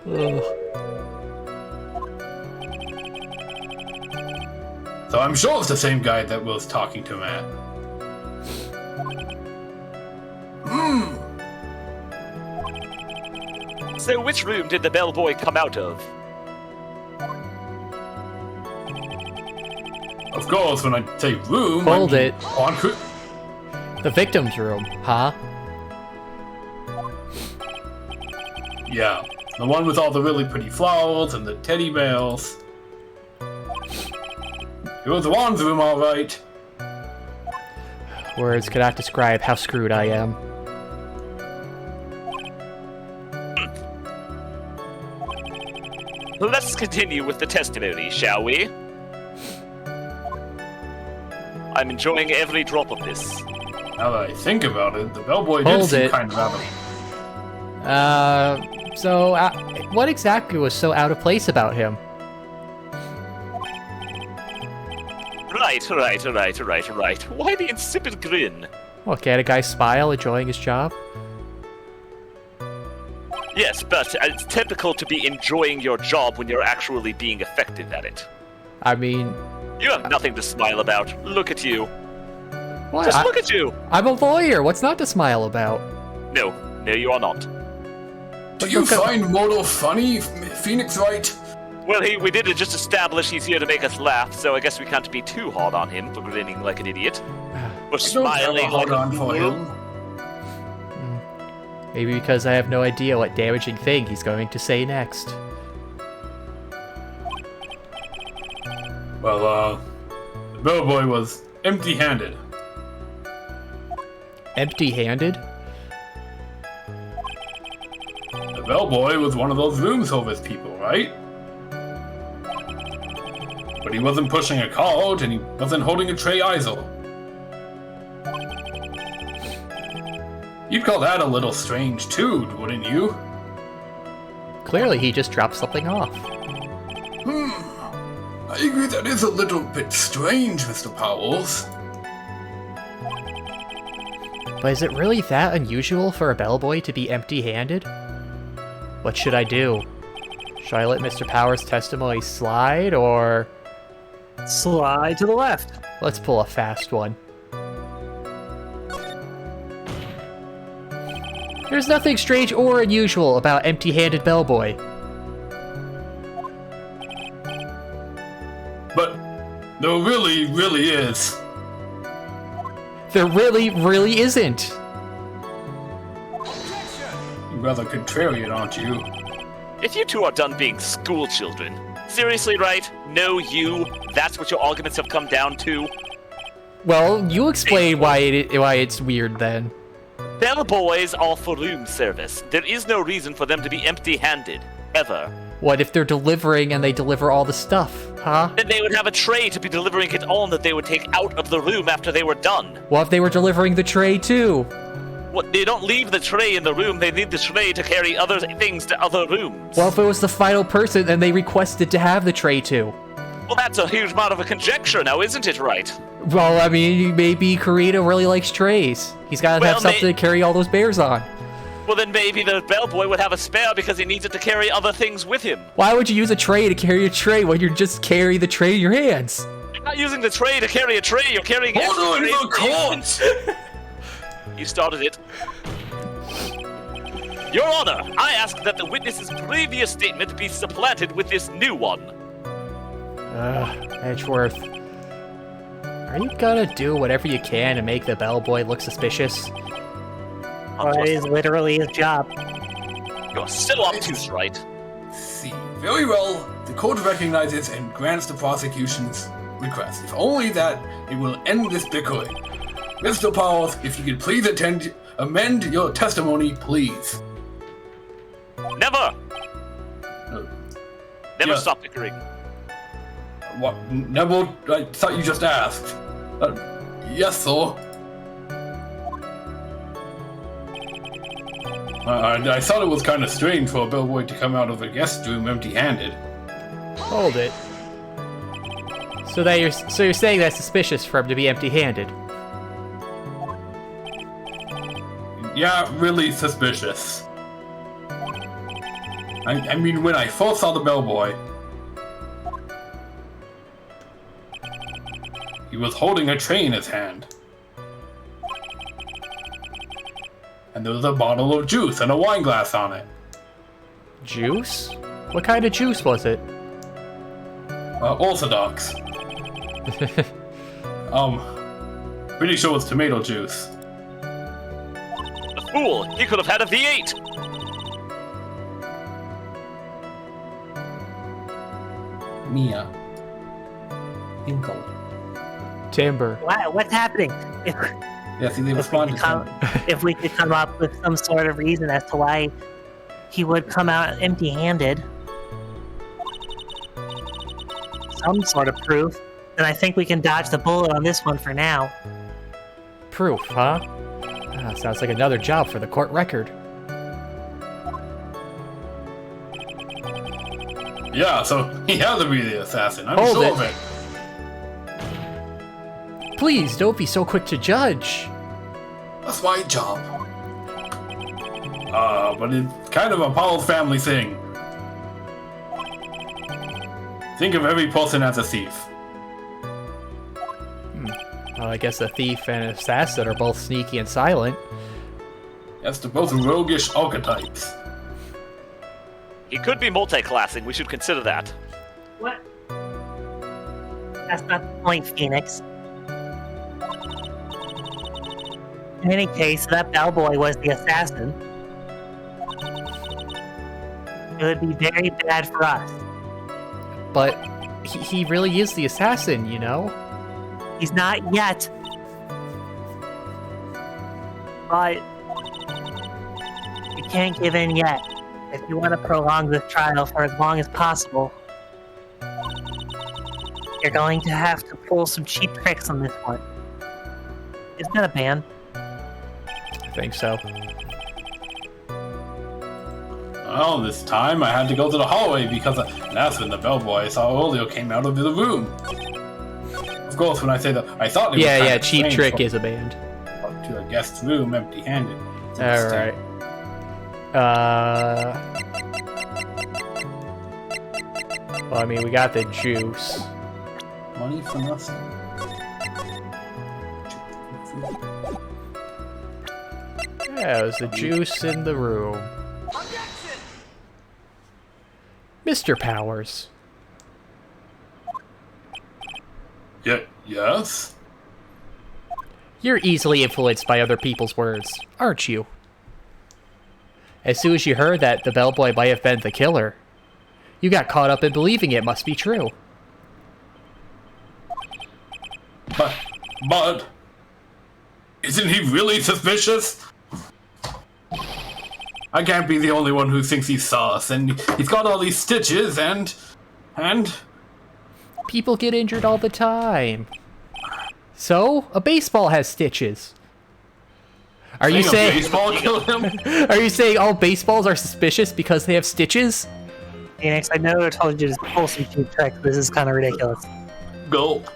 Ugh. So I'm sure it's the same guy that was talking to Matt. So which room did the bellboy come out of? Of course, when I say room, Hold I mean it. on The victim's room, huh? Yeah, the one with all the really pretty flowers and the teddy bears. It was Juan's room, all right. Words cannot describe how screwed I am. Let's continue with the testimony, shall we? I'm enjoying every drop of this. Now that I think about it, the bellboy Hold did seem it. kind of out of... So, what exactly was so out of place about him? Right. Why the insipid grin? Well, can't a guy smile enjoying his job? Yes, but it's typical to be enjoying your job when you're actually being effective at it. I mean... You have nothing to smile about. Look at you. What? Just look at you. I'm a lawyer. What's not to smile about? No, you are not. Do you find Moto funny, Phoenix Wright? Well, we did just establish he's here to make us laugh, so I guess we can't be too hard on him for grinning like an idiot. Or smiling like a fool. Maybe because I have no idea what damaging thing he's going to say next. Well, the bellboy was empty-handed. Empty-handed? The bellboy was one of those room service people, right? But he wasn't pushing a cart, and he wasn't holding a tray either. You'd call that a little strange too, wouldn't you? Clearly he just dropped something off. I agree that is a little bit strange, Mr. Powers. But is it really that unusual for a bellboy to be empty-handed? What should I do? Should I let Mr. Powers' testimony slide, or... Slide to the left. Let's pull a fast one. There's nothing strange or unusual about empty-handed bellboy. But there really is. There really isn't. You're rather contrarian, aren't you? If you two are done being school children, seriously, right? No, you. That's what your arguments have come down to. Well, you explain why it's weird then. Bellboys are for room service. There is no reason for them to be empty-handed, ever. What if they're delivering and they deliver all the stuff, huh? Then they would have a tray to be delivering it on that they would take out of the room after they were done. What if they were delivering the tray too? What, they don't leave the tray in the room, they need the tray to carry other things to other rooms. Well, if it was the final person and they requested to have the tray too? Well, that's a huge amount of a conjecture now, isn't it, right? Well, I mean, maybe Kurita really likes trays. He's gotta have something to carry all those bears on. Well, then maybe the bellboy would have a spare because he needs it to carry other things with him. Why would you use a tray to carry a tray when you're just carrying the tray in your hands? You're not using the tray to carry a tray, you're carrying Hold on, the court! You started it. Your Honor, I ask that the witness's previous statement be supplanted with this new one. Edgeworth. Are you gonna do whatever you can to make the bellboy look suspicious? Well, it is literally his job. You're still obtuse, right? See, very well. The court recognizes and grants the prosecution's request. If only that, it will end this bickering. Mr. Powers, if you could please amend your testimony, please. Never! Never yes. stop bickering. What? Never? I thought you just asked. Yes, sir. I thought it was kind of strange for a bellboy to come out of a guest room empty-handed. Hold it. So you're saying that's suspicious for him to be empty-handed? Yeah, really suspicious. I mean, when I first saw the bellboy, he was holding a tray in his hand. And there was a bottle of juice and a wine glass on it. Juice? What kind of juice was it? Orthodox. Pretty sure it's tomato juice. The fool! He could have had a V8! Mia. HInkle. Timber. Wow, what's happening? Yes, he responded to him. If we could come up with some sort of reason as to why he would come out empty-handed, some sort of proof, then I think we can dodge the bullet on this one for now. Proof, huh? Sounds like another job for the court record. Yeah, so he had to be the assassin. I'm Hold sure it. of it. Please, don't be so quick to judge. That's my job. But it's kind of a Powell family thing. Think of every person as a thief. Well, I guess a thief and an assassin are both sneaky and silent. Yes, they're both roguish archetypes. He could be multi-classing. We should consider that. What? That's not the point, Phoenix. In any case, that bellboy was the assassin. It would be very bad for us. But he really is the assassin, you know? He's not yet. But we can't give in yet. If you want to prolong this trial for as long as possible, you're going to have to pull some cheap tricks on this one. Isn't that a ban? I think so. Well, this time I had to go to the hallway because that's when the bellboy I saw earlier came out of the room. Of course, when I say that, I thought it was kind of cheap strange trick for- is a band. to a guest's room empty-handed. Alright. Well, I mean, we got the juice. Money for nothing. Yeah, it was the juice in the room. Mr. Powers. Yes? You're easily influenced by other people's words, aren't you? As soon as you heard that the bellboy might have been the killer, you got caught up in believing it must be true. But... Isn't he really suspicious? I can't be the only one who thinks he's sus, and he's got all these stitches, and... People get injured all the time. So, a baseball has stitches. Are you saying baseball killed him? Are you saying all baseballs are suspicious because they have stitches? Phoenix, I know I told you to pull some cheap tricks, but this is kind of ridiculous. Gulp.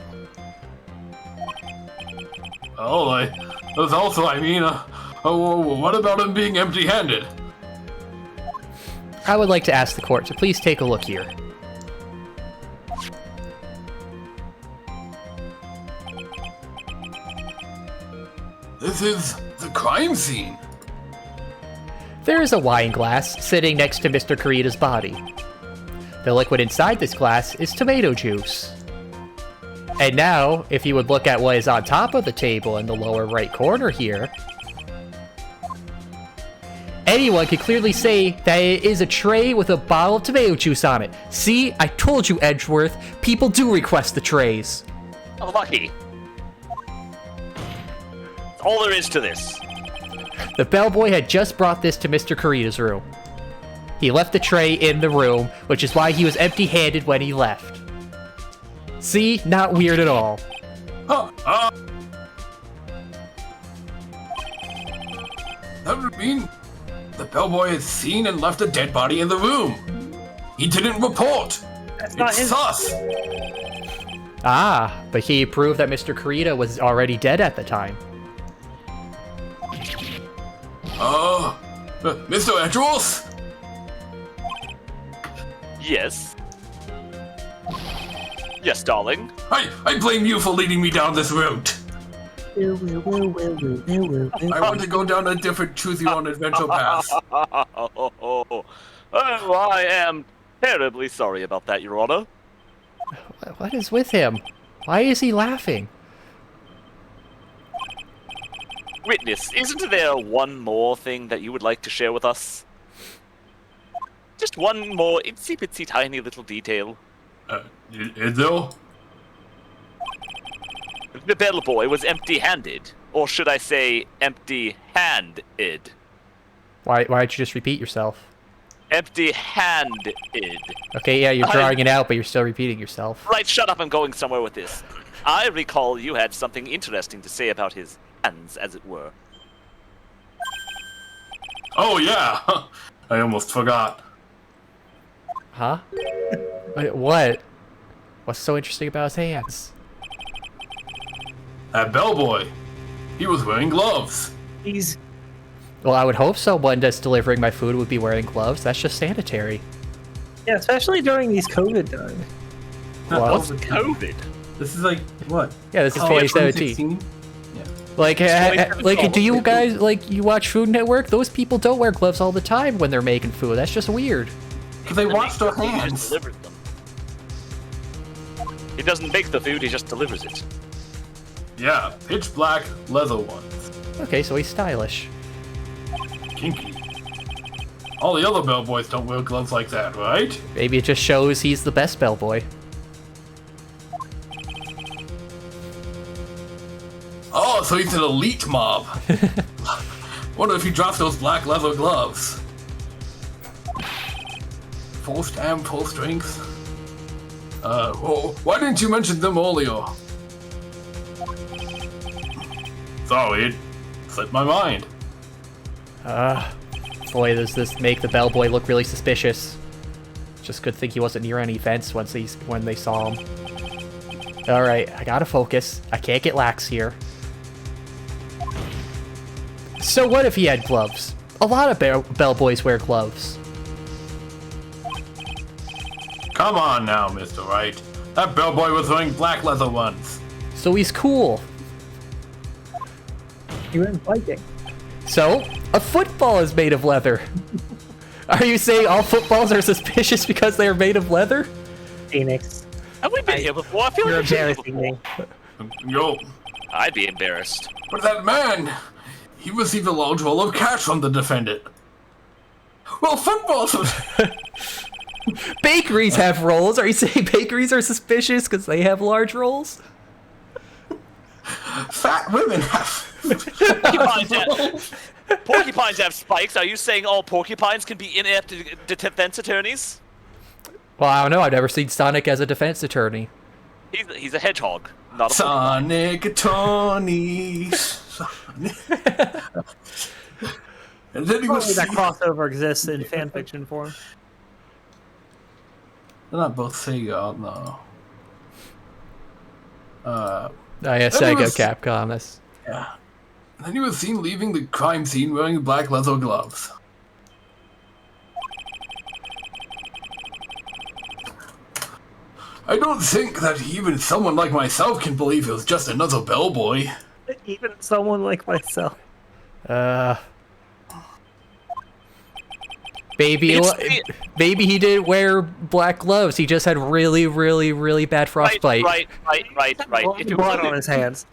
Oh, there's also, what about him being empty-handed? I would like to ask the court to please take a look here. This is the crime scene. There is a wine glass sitting next to Mr. Kurita's body. The liquid inside this glass is tomato juice. And now, if you would look at what is on top of the table in the lower right corner here, anyone can clearly say that it is a tray with a bottle of tomato juice on it. See, I told you, Edgeworth, people do request the trays. Oh, lucky. That's all there is to this. The bellboy had just brought this to Mr. Kurita's room. He left the tray in the room, which is why he was empty-handed when he left. See? Not weird at all. That would mean the bellboy has seen and left a dead body in the room. He didn't report. That's not It's his. sus. Ah, but he proved that Mr. Kurita was already dead at the time. Mr. Edgeworth? Yes. Yes, darling. I blame you for leading me down this route. I want to go down a different choose-your-own adventure path. Oh, I am terribly sorry about that, Your Honor. What is with him? Why is he laughing? Witness, isn't there one more thing that you would like to share with us? Just one more itsy-bitsy tiny little detail. Is there? The bellboy was empty-handed. Or should I say, empty-handed? Why'd you just repeat yourself? Empty-handed. Okay, yeah, you're drawing it out, but you're still repeating yourself. Right, shut up, I'm going somewhere with this. I recall you had something interesting to say about his hands, as it were. Oh, yeah. I almost forgot. Huh? Wait, what? What's so interesting about his hands? That bellboy. He was wearing gloves. He's Well, I would hope someone that's delivering my food would be wearing gloves. That's just sanitary. yeah, especially during these COVID times. Well, What's COVID. This is like what? yeah, this is Oh, 2017. 2016? Like, do you guys, like, you watch Food Network? Those people don't wear gloves all the time when they're making food. That's just weird. Because they washed their He just hands. delivers them. He doesn't make the food, he just delivers it. Yeah, pitch black leather ones. Okay, so he's stylish. Kinky. All the other bellboys don't wear gloves like that, right? Maybe it just shows he's the best bellboy. Oh, so he's an elite mob. Wonder if he drops those black leather gloves. Full stamp, full strength. Why didn't you mention them earlier? Sorry, it slipped my mind. Boy, does this make the bellboy look really suspicious. Just good thing he wasn't near any vents when they saw him. Alright, I gotta focus. I can't get lax here. So what if he had gloves? A lot of bellboys wear gloves. Come on now, Mr. Wright. That bellboy was wearing black leather ones. So he's cool. He went biking. So, a football is made of leather. Are you saying all footballs are suspicious because they are made of leather? Phoenix. Have we been here before? I feel You're like we've been here embarrassing before. me. Yo, I'd be embarrassed. but that man, he received a large roll of cash from the defendant. Well, footballs are... Bakeries have rolls. Are you saying bakeries are suspicious because they have large rolls? Fat women have... Porcupines have spikes. Are you saying all porcupines can be inept defense attorneys? Well, I don't know. I've never seen Sonic as a defense attorney. He's a hedgehog, not a Sonic attorney. And then he Probably was... that crossover exists in fan fiction form. They're not both Sega, no. Oh yeah, That Sega, was- Capcom. That's... Yeah. Then he was seen leaving the crime scene wearing black leather gloves. I don't think that even someone like myself can believe it was just another bellboy. Even someone like myself. Maybe, maybe he didn't wear black gloves. He just had really, really, really bad frostbite. Right. If it was Blood on only, his hands.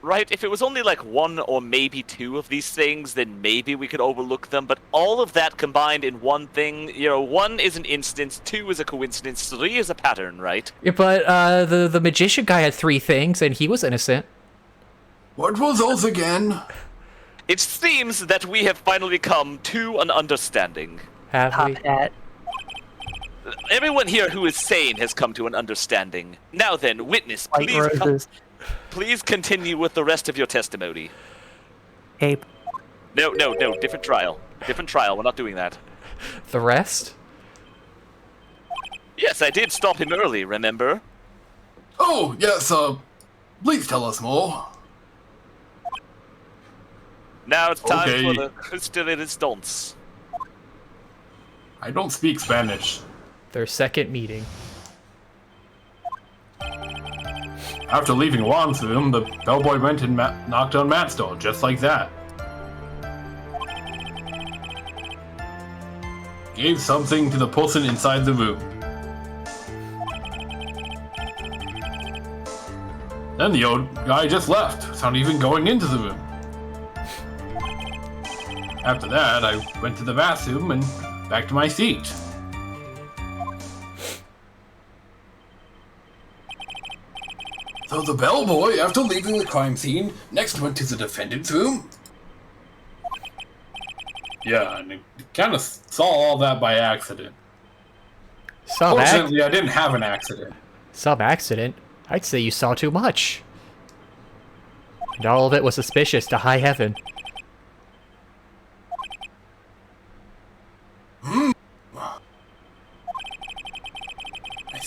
right, if it was only like one or maybe two of these things, then maybe we could overlook them. But all of that combined in one thing, you know, one is an instance, two is a coincidence, three is a pattern, right? Yeah, but the magician guy had 3 things, and he was innocent. What was those again? It seems that we have finally come to an understanding. Have Top we? hat. Everyone here who is sane has come to an understanding. Now then, witness, White roses. please continue with the rest of your testimony. Cape. No, different trial. Different trial, we're not doing that. The rest? Yes, I did stop him early, remember? Oh, yes, please tell us more. Now it's time Okay. for the hostilities dance. I don't speak Spanish. Their second meeting. After leaving Juan's room, the bellboy went and knocked on Matt's door, just like that. Gave something to the person inside the room. Then the old guy just left, without even going into the room. After that, I went to the bathroom and back to my seat. So the bellboy, after leaving the crime scene, next went to the defendant's room? Yeah, and kind of saw all that by accident. Fortunately, I didn't have an accident. Some accident? I'd say you saw too much. And all of it was suspicious to high heaven.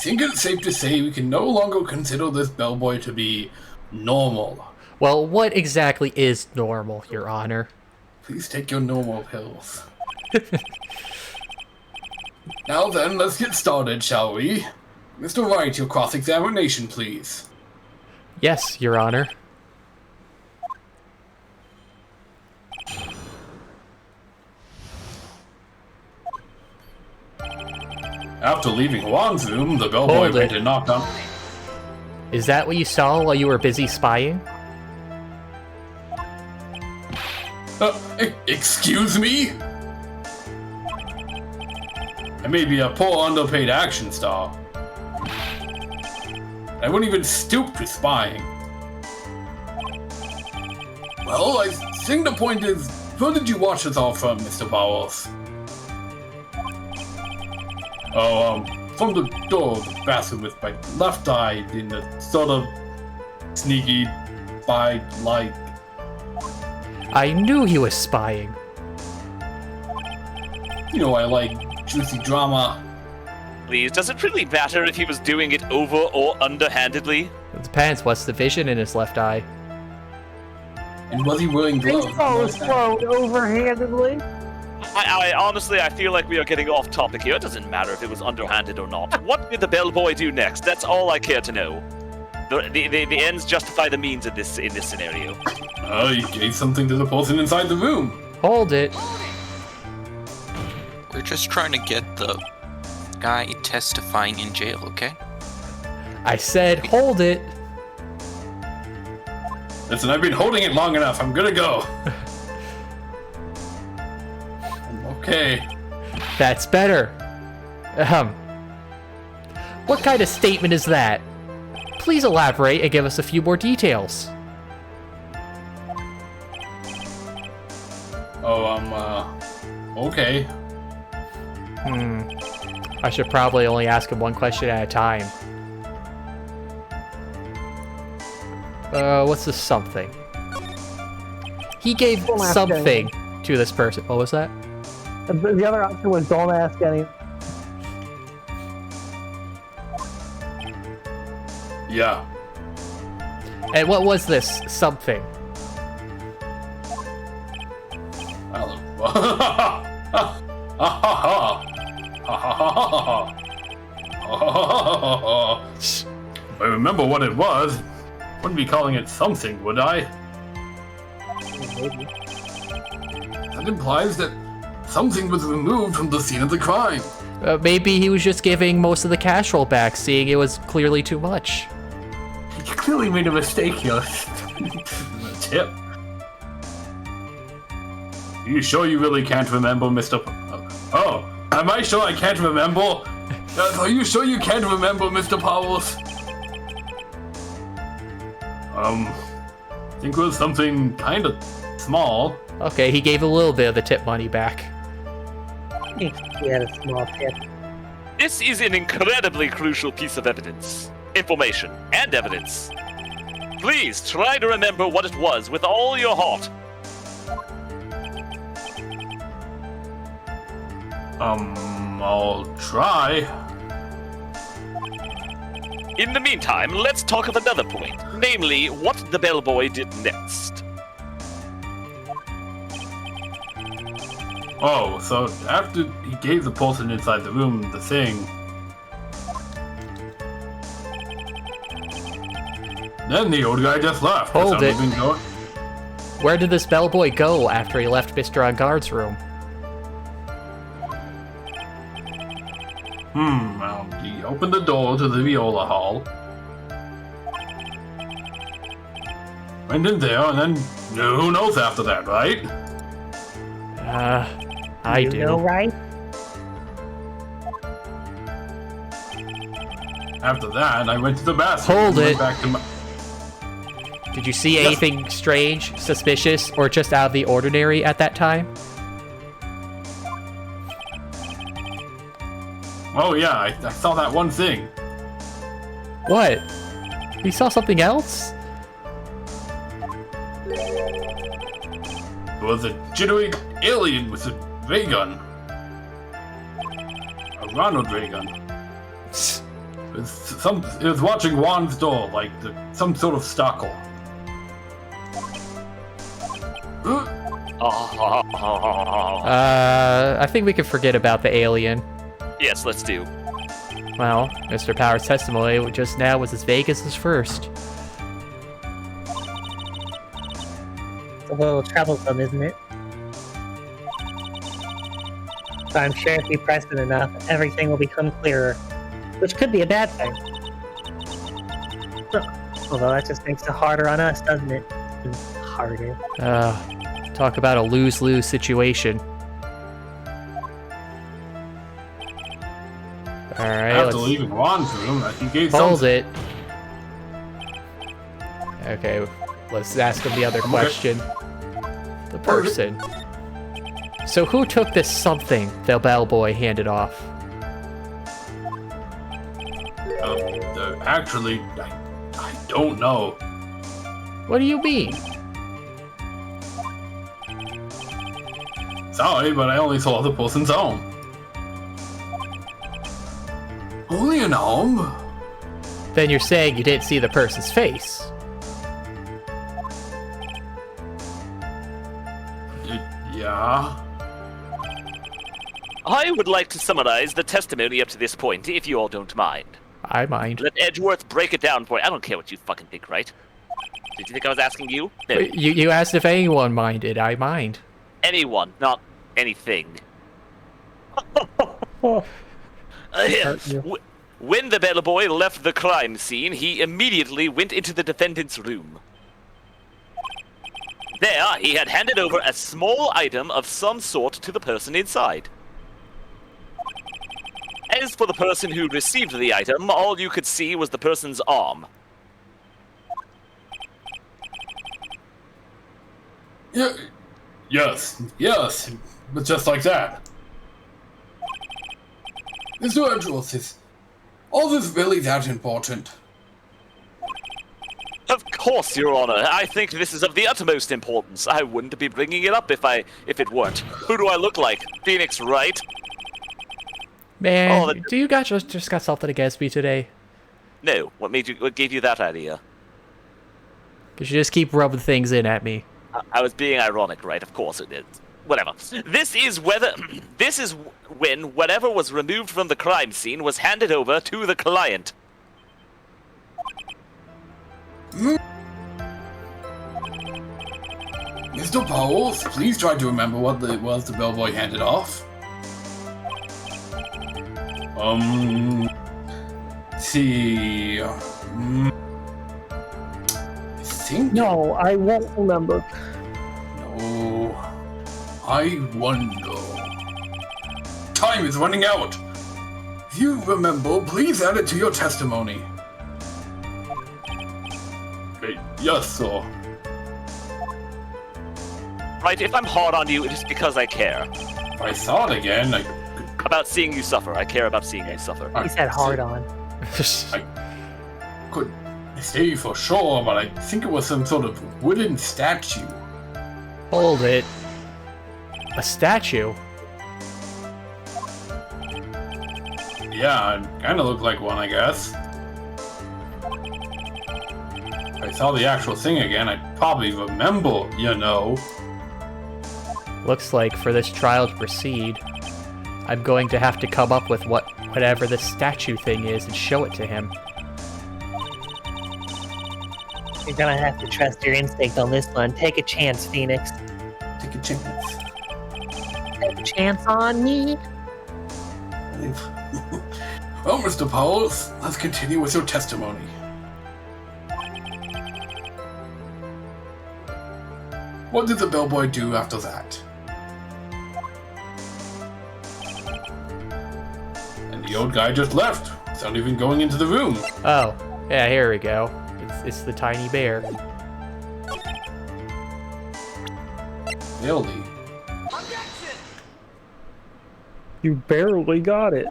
think it's safe to say we can no longer consider this bellboy to be normal. Well, what exactly is normal, Your Honor? Please take your normal pills. Now then, let's get started, shall we? Mr. Wright, your cross-examination, please. Yes, Your Honor. After leaving Juan's room, the bellboy Hold went it. and knocked on... Is that what you saw while you were busy spying? Excuse me? I may be a poor underpaid action star. I wouldn't even stoop to spying. Well, I think the point is, where did you watch this all from, Mr. Bowers? Oh, from the door of the bathroom with my left eye in a sort of sneaky, spy-like... I knew he was spying. You know, I like juicy drama. Please, does it really matter if he was doing it over or underhandedly? It depends. What's the vision in his left eye? And was he wearing gloves? Exposed overhandedly. I honestly, I feel like we are getting off topic here. It doesn't matter if it was underhanded or not. What did the bellboy do next? That's all I care to know. The ends justify the means in this scenario. He gave something to the person inside the room. Hold it. We're just trying to get the guy testifying in jail, okay? I said hold it. Listen, I've been holding it long enough. I'm gonna go. Okay. That's better. What kind of statement is that? Please elaborate and give us a few more details. Okay. I should probably only ask him one question at a time. What's this something? He gave Don't ask something to this person. What was that? The other option was don't ask any. Yeah. And what was this something? If I remember what it was, wouldn't be calling it something, would I? That implies that something was removed from the scene of the crime. Maybe he was just giving most of the cash roll back, seeing it was clearly too much. You clearly made a mistake here. Tip. Are you sure you really can't remember, Mr. Oh, am I sure I can't remember? Are you sure you can't remember, Mr. Powers? I think it was something kind of small. Okay, he gave a little bit of the tip money back. He had a small tip. This is an incredibly crucial piece of evidence, information, and evidence. Please try to remember what it was with all your heart. I'll try. In the meantime, let's talk of another point, namely, what the bellboy did next. Oh, so after he gave the person inside the room the thing, then the old guy just left. Hold it. Even going. Where did this bellboy go after he left Mr. On Guard's room? Well, he opened the door to the viola hall. Went in there, and then who knows after that, right? I do. You know, right? After that, I went to the bathroom. Hold and it. went back to my... Did you see anything strange, suspicious, or just out of the ordinary at that time? Oh yeah, I saw that one thing. What? You saw something else? It was a jittery alien with a ray gun. A Ronald ray gun. It was watching Juan's door, like some sort of stalker. I think we can forget about the alien. Yes, let's do. Well, Mr. Power's testimony just now was as vague as his first. It's a little troublesome, isn't it? But I'm sure if we press it enough, everything will become clearer. Which could be a bad thing. Although that just makes it harder on us, doesn't it? Harder. Talk about a lose-lose situation. Alright, After leaving Juan's room, I think he gave hold something. it. Okay, let's ask him the other question. The person. So who took this something the bellboy handed off? Actually, I don't know. What do you mean? Sorry, but I only saw the person's arm. Only an arm? Then you're saying you didn't see the person's face. Yeah. I would like to summarize the testimony up to this point, if you all don't mind. I mind. Let Edgeworth break it down for you. I don't care what you fucking think, right? Did you think I was asking you? No. You asked if anyone minded. I mind. Anyone, not anything. When the bellboy left the crime scene, he immediately went into the defendant's room. There, he had handed over a small item of some sort to the person inside. As for the person who received the item, all you could see was the person's arm. Yeah. Yes. But just like that. Mr. Edgeworth, is all this really that important? Of course, Your Honor. I think this is of the utmost importance. I wouldn't be bringing it up if it weren't. Who do I look like? Phoenix Wright? Man, do you guys just got something against me today? No. What gave you that idea? Because you just keep rubbing things in at me. I was being ironic, right? Of course it is. Whatever. This is when whatever was removed from the crime scene was handed over to the client. Mr. Powles, please try to remember what it was the bellboy handed off. See. I think. No, I won't remember. No. I wonder. Time is running out. If you remember, please add it to your testimony. Yes, sir. Right, if I'm hard on you, it is because I care. If I saw it again, I About seeing you suffer. I care about seeing you suffer. He said hard on. could say for sure, but I think it was some sort of wooden statue. Hold it. A statue? Yeah, it kind of looked like one, I guess. If I saw the actual thing again, I'd probably remember, you know. Looks like for this trial to proceed, I'm going to have to come up with whatever this statue thing is and show it to him. You're gonna have to trust your instinct on this one. Take a chance, Phoenix. Take a chance. Take a chance on me. Well, Mr. Powles, let's continue with your testimony. What did the bellboy do after that? And the old guy just left, without even going into the room. Oh, yeah, here we go. It's the tiny bear. Guilty. You barely got it.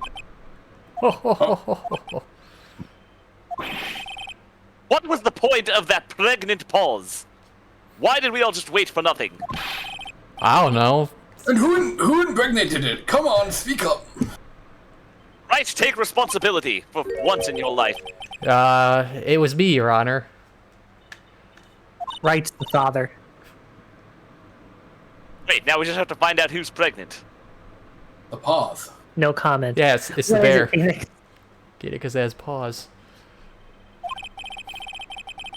What was the point of that pregnant pause? Why did we all just wait for nothing? I don't know. And who impregnated it? Come on, speak up. Right, take responsibility for once in your life. It was me, Your Honor. Wright's the father. Wait, now we just have to find out who's pregnant. The pause. No comment. Yeah, it's the What is it, bear. Phoenix? Get it because it has paws.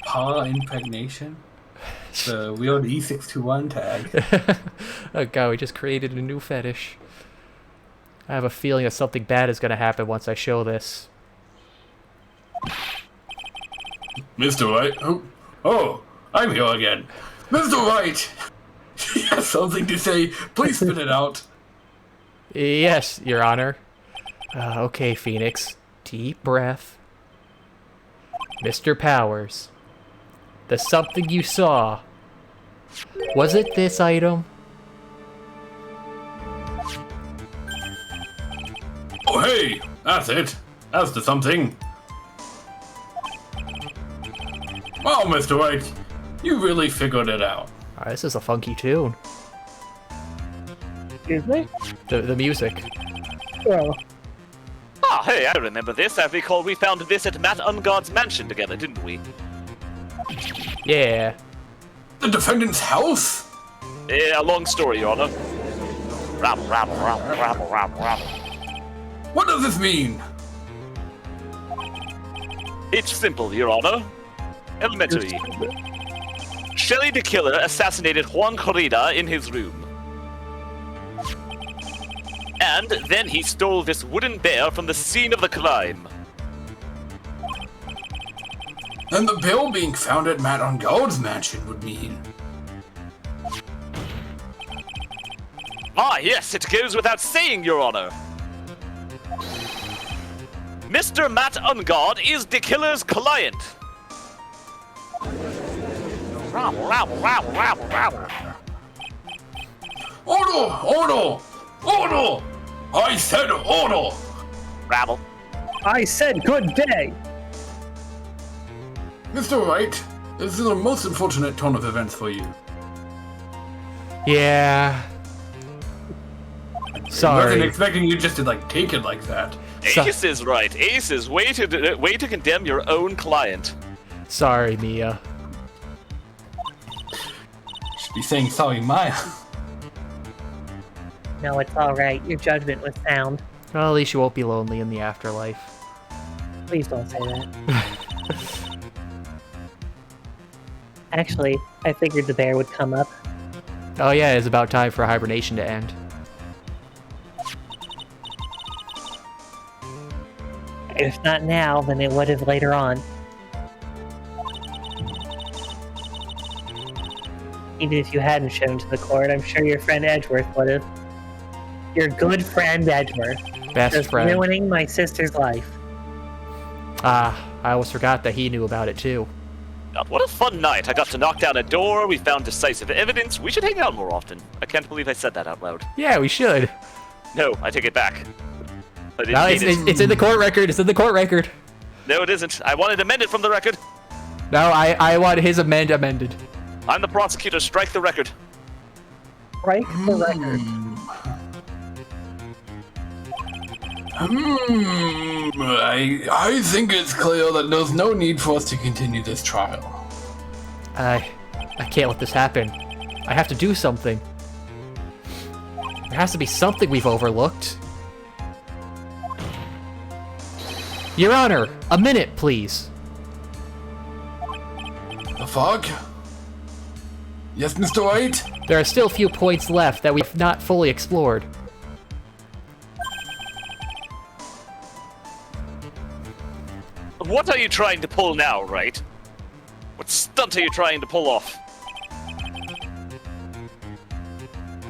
Paw impregnation. The weird E621 tag. Oh god, we just created a new fetish. I have a feeling that something bad is gonna happen once I show this. Mr. Wright? Oh, I'm here again. Mr. Wright! You have something to say. Please spit it out. Yes, Your Honor. Okay, Phoenix. Deep breath. Mr. Powers. The something you saw. Was it this item? Oh, hey! That's it. That's the something. Wow, Mr. Wright. You really figured it out. This is a funky tune. Excuse me? The music. Well, Ah, hey, I remember this. I recall we found this at Matt Ungod's mansion together, didn't we? Yeah. The defendant's house? A long story, Your Honor. Rabble, rabble, rabble, rabble, rabble, rabble. What does this mean? It's simple, Your Honor. Elementary. Shelley the Killer assassinated Juan Corrida in his room. And then he stole this wooden bear from the scene of the crime. Then the bill being found at Matt on God's mansion would mean. Ah, yes, it goes without saying, Your Honor. Mr. Matt Ungod is the killer's client. Rabble, rabble, rabble, rabble, rabble. Order! Order! Order! I said order! Rabble. I said good day. Mr. Wright, this is a most unfortunate turn of events for you. Yeah. Wasn't Sorry. expecting you just to take it like that. So- Ace is right. Ace is way to condemn your own client. Sorry, Mia. Should be saying sorry, Maya. No, it's all right. Your judgment was sound. Well, at least you won't be lonely in the afterlife. Please don't say that. Actually, I figured the bear would come up. Oh yeah, it's about time for hibernation to end. If not now, then it would have later on. Even if you hadn't shown to the court, I'm sure your friend Edgeworth would have. Your good friend Edgeworth. Best Just friend. ruining my sister's life. I almost forgot that he knew about it too. God, what a fun night. I got to knock down a door, we found decisive evidence. We should hang out more often. I can't believe I said that out loud. Yeah, we should. No, I take it back. I didn't No, mean it. it's in the court record. It's in the court record. No, it isn't. I wanted to amend it from the record. No, I want his amended. I'm the prosecutor. Strike the record. Right? The record. I think it's clear that there's no need for us to continue this trial. I can't let this happen. I have to do something. There has to be something we've overlooked. Your Honor, a minute, please. The fuck? Yes, Mr. Wright? There are still a few points left that we've not fully explored. What are you trying to pull now, Wright? What stunt are you trying to pull off?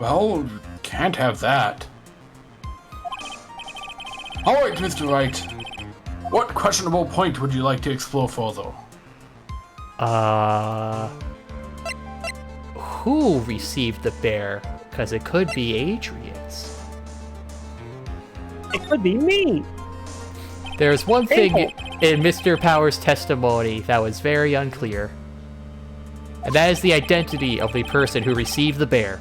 Well, can't have that. Alright, Mr. Wright. What questionable point would you like to explore further? Who received the bear? Because it could be Adrian's. It could be me. There's one thing HInkle. in Mr. Power's testimony that was very unclear. And that is the identity of the person who received the bear.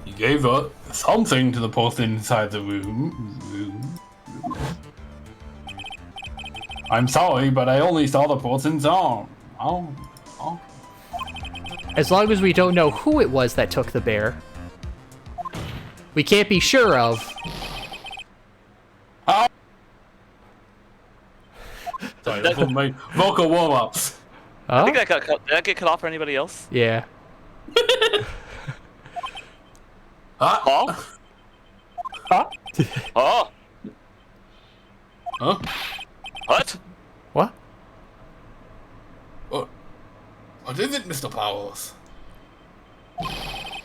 He gave up. something to the person inside the room. I'm sorry, but I only saw the person's arm. Oh. As long as we don't know who it was that took the bear. We can't be sure of. Sorry, that was my vocal warm-ups. Oh? I think I got cut. Did that get cut off for anybody else? Yeah. Oh? Huh? Oh? Huh? What? What? What is it, Mr. Powers? If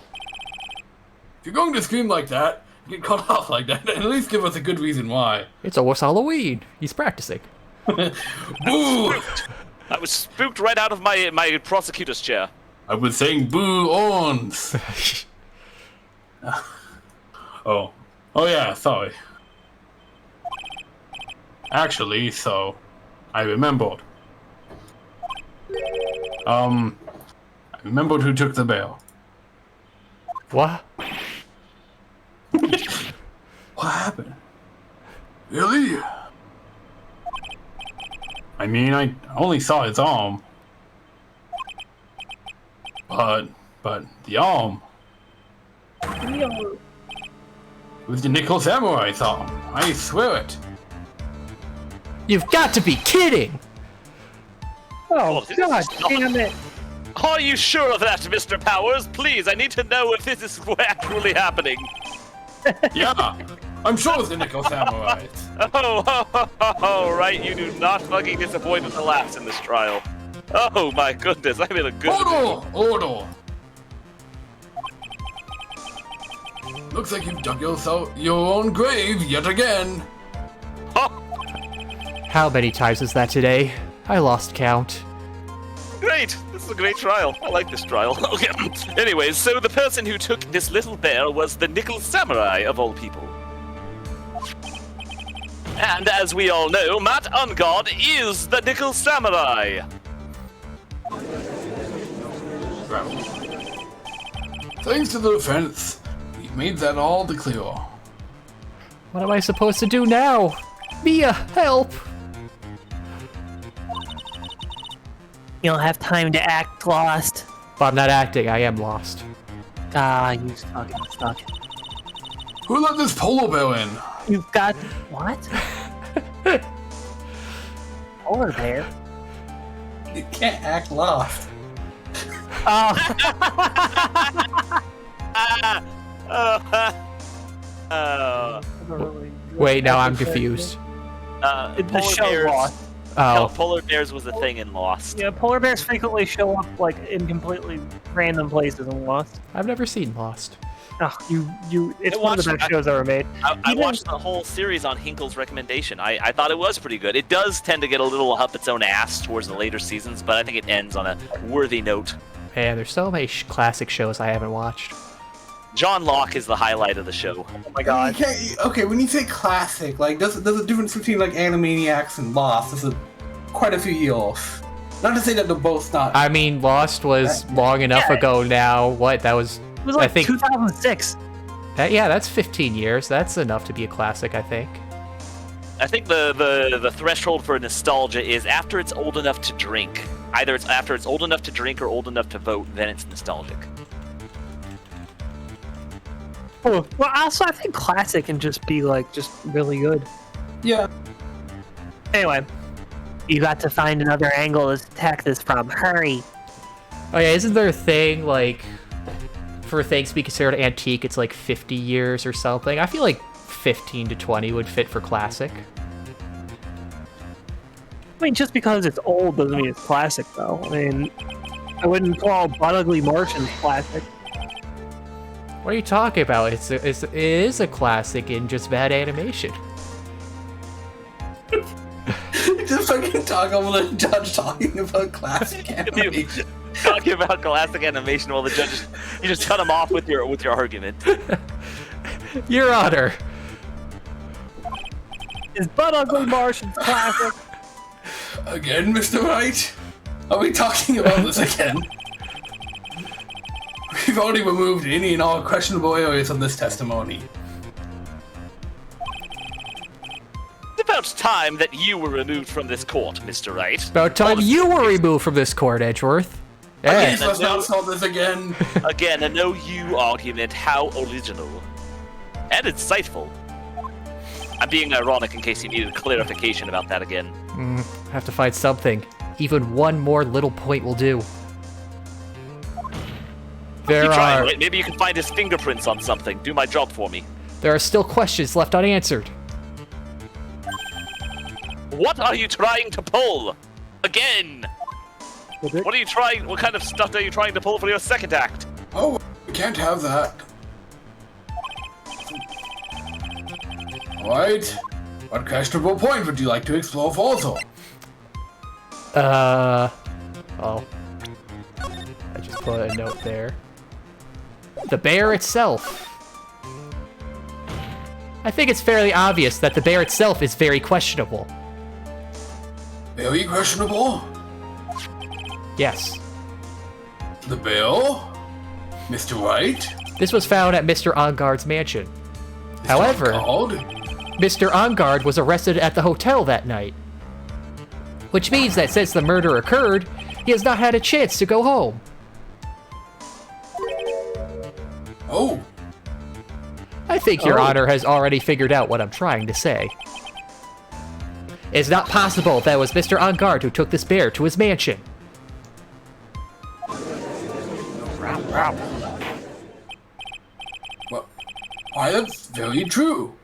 you're going to scream like that, get cut off like that, at least give us a good reason why. It's almost Halloween. He's practicing. Boo! I was spooked right out of my prosecutor's chair. I was saying boo ons. Oh yeah, sorry. Actually, so I remembered. I remembered who took the bail. What? What happened? Really? I mean, I only saw his arm. But the arm was the Nickel Samurai's arm. I swear it. You've got to be kidding! Oh, this God is not- damn it. Are you sure of that, Mr. Powers? Please, I need to know if this is actually happening. Yeah, I'm sure it's the Nickel Samurai's. Oh, right, you do not fucking disappoint with the laughs in this trial. Oh my goodness, I'm in a good mood. Order! Looks like you've dug yourself your own grave yet again. Oh, How many times is that today? I lost count. great! This is a great trial. I like this trial. Okay. Anyways, so the person who took this little bear was the Nickel Samurai of all people. And as we all know, Matt Ungod is the Nickel Samurai. Thanks to the defense, we've made that all the clearer. What am I supposed to do now? Mia, help! You don't have time to act lost. But I'm not acting, I am lost. Ah, you stuck. Who let this polar bear in? You've got what? Polar bear? You can't act lost. Oh, Wait, now I'm confused. the Polar show bears, Lost. Oh, Polar bears was a thing in Lost. Yeah, polar bears frequently show up like in completely random places in Lost. I've never seen Lost. Oh, it's I one of the watched- best shows ever made. I watched the whole series on Hinkle's recommendation. I thought it was pretty good. It does tend to get a little up its own ass towards the later seasons, but I think it ends on a worthy note. Man, there's so many classic shows I haven't watched. John Locke is the highlight of the show. Oh my god. You can't, okay, when you say classic, like there's a difference between like Animaniacs and Lost. There's quite a few years. Not to say that they're both not. I mean, Lost was long enough ago now. What? That was... It was like I think 2006. yeah, that's 15 years. That's enough to be a classic, I think. I think the threshold for nostalgia is after it's old enough to drink. Either it's after it's old enough to drink or old enough to vote, then it's nostalgic. Oh, well, also I think classic can just be like just really good. Yeah. Anyway, you got to find another angle to attack this from. Hurry. Oh yeah, isn't there a thing, like, for things to be considered antique, it's like 50 years or something? I feel like 15 to 20 would fit for classic. I mean, just because it's old doesn't mean it's classic, though. I mean, I wouldn't call But Ugly Martians classic. What are you talking about? It is a classic in just bad animation. Just fucking talk over the judge talking about classic animation. Talking about classic animation while the judges, you just cut him off with your argument. Your Honor. Is But Ugly Martians classic? Again, Mr. Wright? Are we talking about this again? We've already removed any and all questionable areas of this testimony. It's about time that you were removed from this court, Mr. Wright. About time you were removed from this court, Edgeworth. Yeah. Please, let's not solve this again. Again, a no-you argument. How original. And insightful. I'm being ironic in case you needed clarification about that again. I have to find something. Even one more little point will do. Keep trying, right? Maybe you can find his fingerprints on something. Do my job for me. There are still questions left unanswered. What are you trying to pull? Again! What are you trying? What kind of stuff are you trying to pull for your second act? Oh, we can't have that. Alright. What questionable point would you like to explore further? Oh. I just put a note there. The bear itself. I think it's fairly obvious that the bear itself is very questionable. Very questionable? Yes. The bear? Mr. Wright? This was found at Mr. Onguard's mansion. However, Mr. Onguard was arrested at the hotel that night. Which means that since the murder occurred, he has not had a chance to go home. Oh. I think Your Honor has already figured out what I'm trying to say. It's not possible that it was Mr. Onguard who took this bear to his mansion. Well, why, that's very true.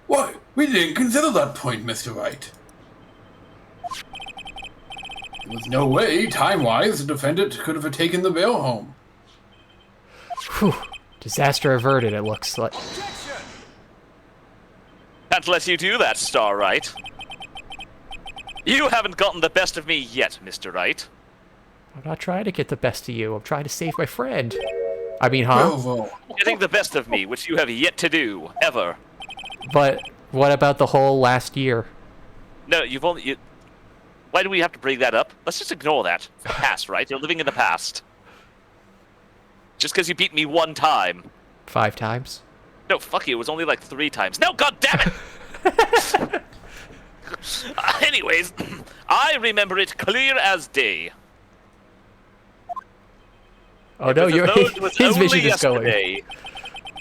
Why, we didn't consider that point, Mr. Wright. There was no way, time-wise, the defendant could have taken the bear home. Whew. Disaster averted, it looks like. Can't let you do that, Star Wright. You haven't gotten the best of me yet, Mr. Wright. I'm not trying to get the best of you. I'm trying to save my friend. I mean, huh? Getting the best of me, which you have yet to do, ever. But what about the whole last year? No, you've only... Why do we have to bring that up? Let's just ignore that. It's the past, right? You're living in the past. Just because you beat me one time. 5 times? No, fuck you. It was only like 3 times. No, god damn it! Anyways, I remember it clear as day. Oh no, his vision is going.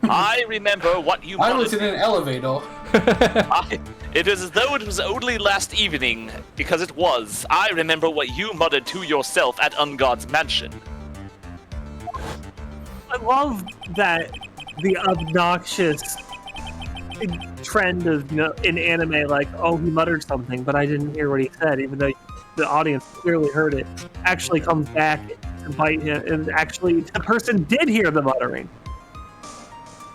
I remember what you... I was in an elevator. It is as though it was only last evening, because it was. I remember what you muttered to yourself at Ungod's mansion. I love that the obnoxious trend of, you know, in anime, like, oh, he muttered something, but I didn't hear what he said, even though the audience clearly heard it, actually comes back to bite him, and actually the person did hear the muttering.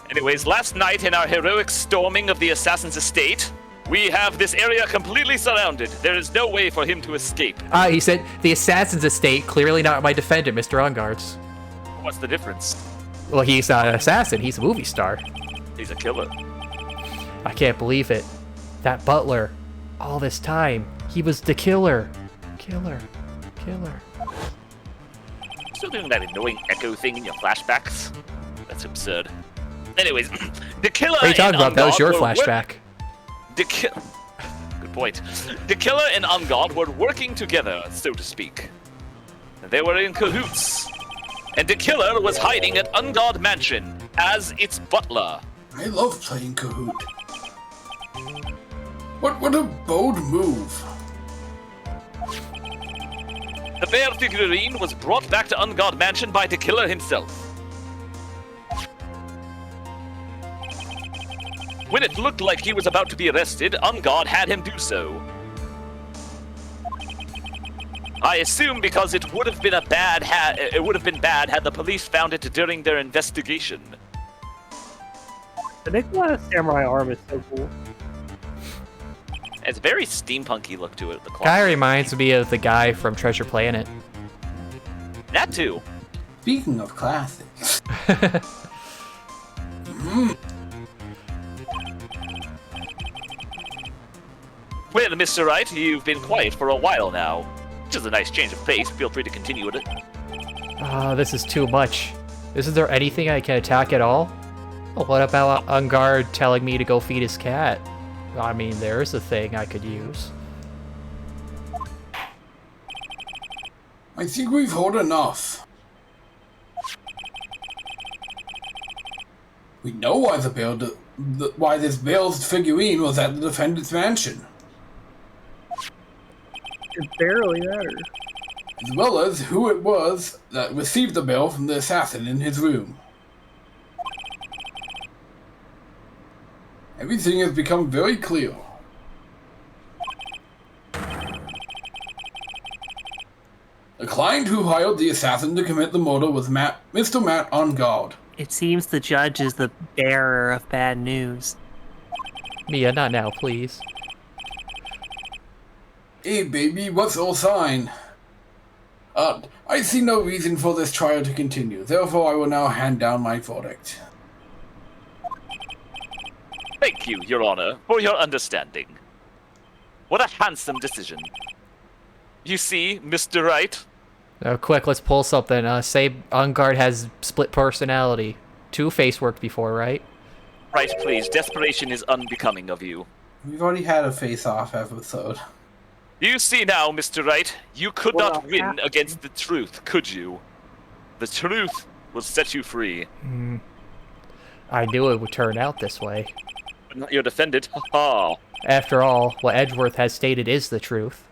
Anyways, last night in our heroic storming of the assassin's estate, we have this area completely surrounded. There is no way for him to escape. He said, the assassin's estate, clearly not my defendant, Mr. Onguard's. What's the difference? Well, he's not an assassin, he's a movie star. He's a killer. I can't believe it. That butler, all this time, he was the killer. Killer. Still doing that annoying echo thing in your flashbacks? That's absurd. Anyways, the killer... What are you talking about? That was your flashback. Good point. The killer and Ungod were working together, so to speak. They were in cahoots. And the killer was hiding at Ungod Mansion as its butler. I love playing Kahoot. What a bold move. The bear figurine was brought back to Ungod Mansion by the killer himself. When it looked like he was about to be arrested, Ungod had him do so. I assume because it would have been bad had the police found it during their investigation. The Nicola Samurai arm is so cool. It's a very steampunky look to it. The guy reminds me of the guy from Treasure Planet. That too. Speaking of classics. Well, Mr. Wright, you've been quiet for a while now. Which is a nice change of pace. Feel free to continue with it. This is too much. Isn't there anything I can attack at all? Well, what about Ungard telling me to go feed his cat? I mean, there's a thing I could use. I think we've heard enough. We know why why this Bale's figurine was at the defendant's mansion. It barely matters. As well as who it was that received the Bale from the assassin in his room. Everything has become very clear. The client who hired the assassin to commit the murder was Mr. Matt on guard. It seems the judge is the bearer of bad news. Mia, not now, please. Hey, baby, what's your sign? I see no reason for this trial to continue. Therefore, I will now hand down my verdict. Thank you, Your Honor, for your understanding. What a handsome decision. You see, Mr. Wright? Quick, let's pull something. Say Ungard has split personality. Two-Face worked before, right? Right, please. Desperation is unbecoming of you. We've already had a face-off episode. You see now, Mr. Wright, you could not win against the truth, could you? The truth will set you free. I knew it would turn out this way. But not your defendant, ha-ha. After all, what Edgeworth has stated is the truth.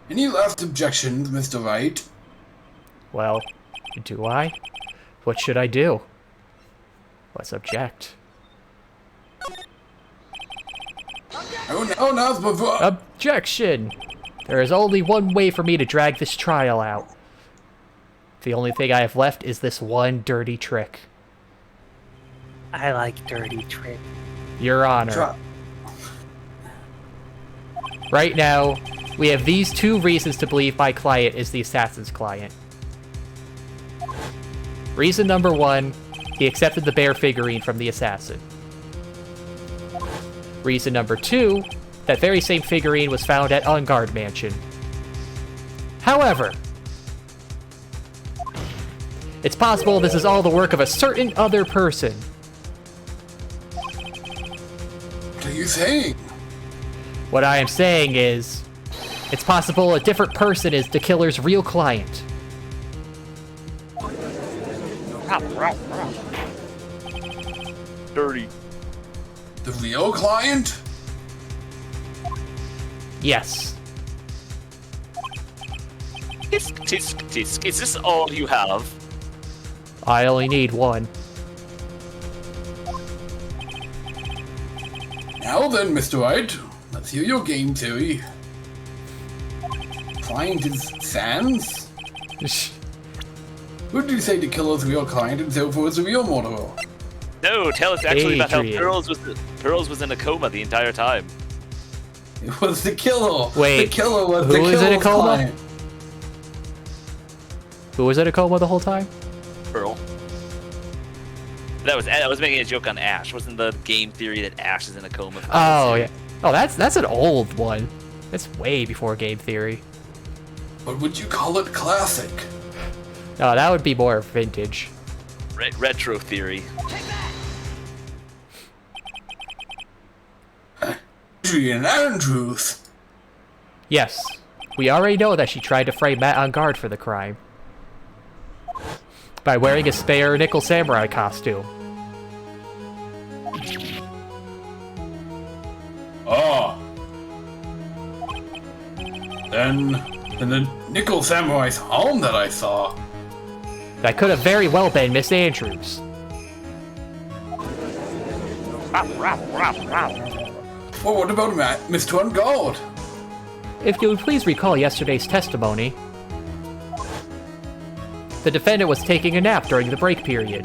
Any last objections, Mr. Wright? Well, do I? What should I do? Let's object. Oh, now's before. Objection! There is only one way for me to drag this trial out. The only thing I have left is this one dirty trick. I like dirty trick. Your Honor. Right now, we have these two reasons to believe my client is the assassin's client. Reason number one, he accepted the bear figurine from the assassin. Reason number two, that very same figurine was found at Ungard Mansion. However, it's possible this is all the work of a certain other person. What are you saying? What I am saying is, it's possible a different person is the killer's real client. Dirty. The real client? Yes. Tisk, tisk, tisk. Is this all you have? I only need one. Now then, Mr. Wright, let's hear your game theory. Client is Sans? Who did you say the killer's real client and therefore is the real murderer? No, tell us actually about how Adrian. Pearls was in a coma the entire time. It was the killer. Wait, the killer was who the was in a killer's coma? client. Who was in a coma the whole time? Pearl. I was making a joke on Ash. Wasn't the game theory that Ash is in a coma? Oh, yeah. Oh, that's an old one. That's way before game theory. But would you call it classic? No, that would be more vintage. Retro theory. Adrian Andrews. Yes, we already know that she tried to frame Matt on guard for the crime. By wearing a spare nickel samurai costume. Ah. Then the nickel samurai's helm that I saw. That could have very well been Miss Andrews. Well, what about Mr. Ungard? If you would please recall yesterday's testimony, the defendant was taking a nap during the break period.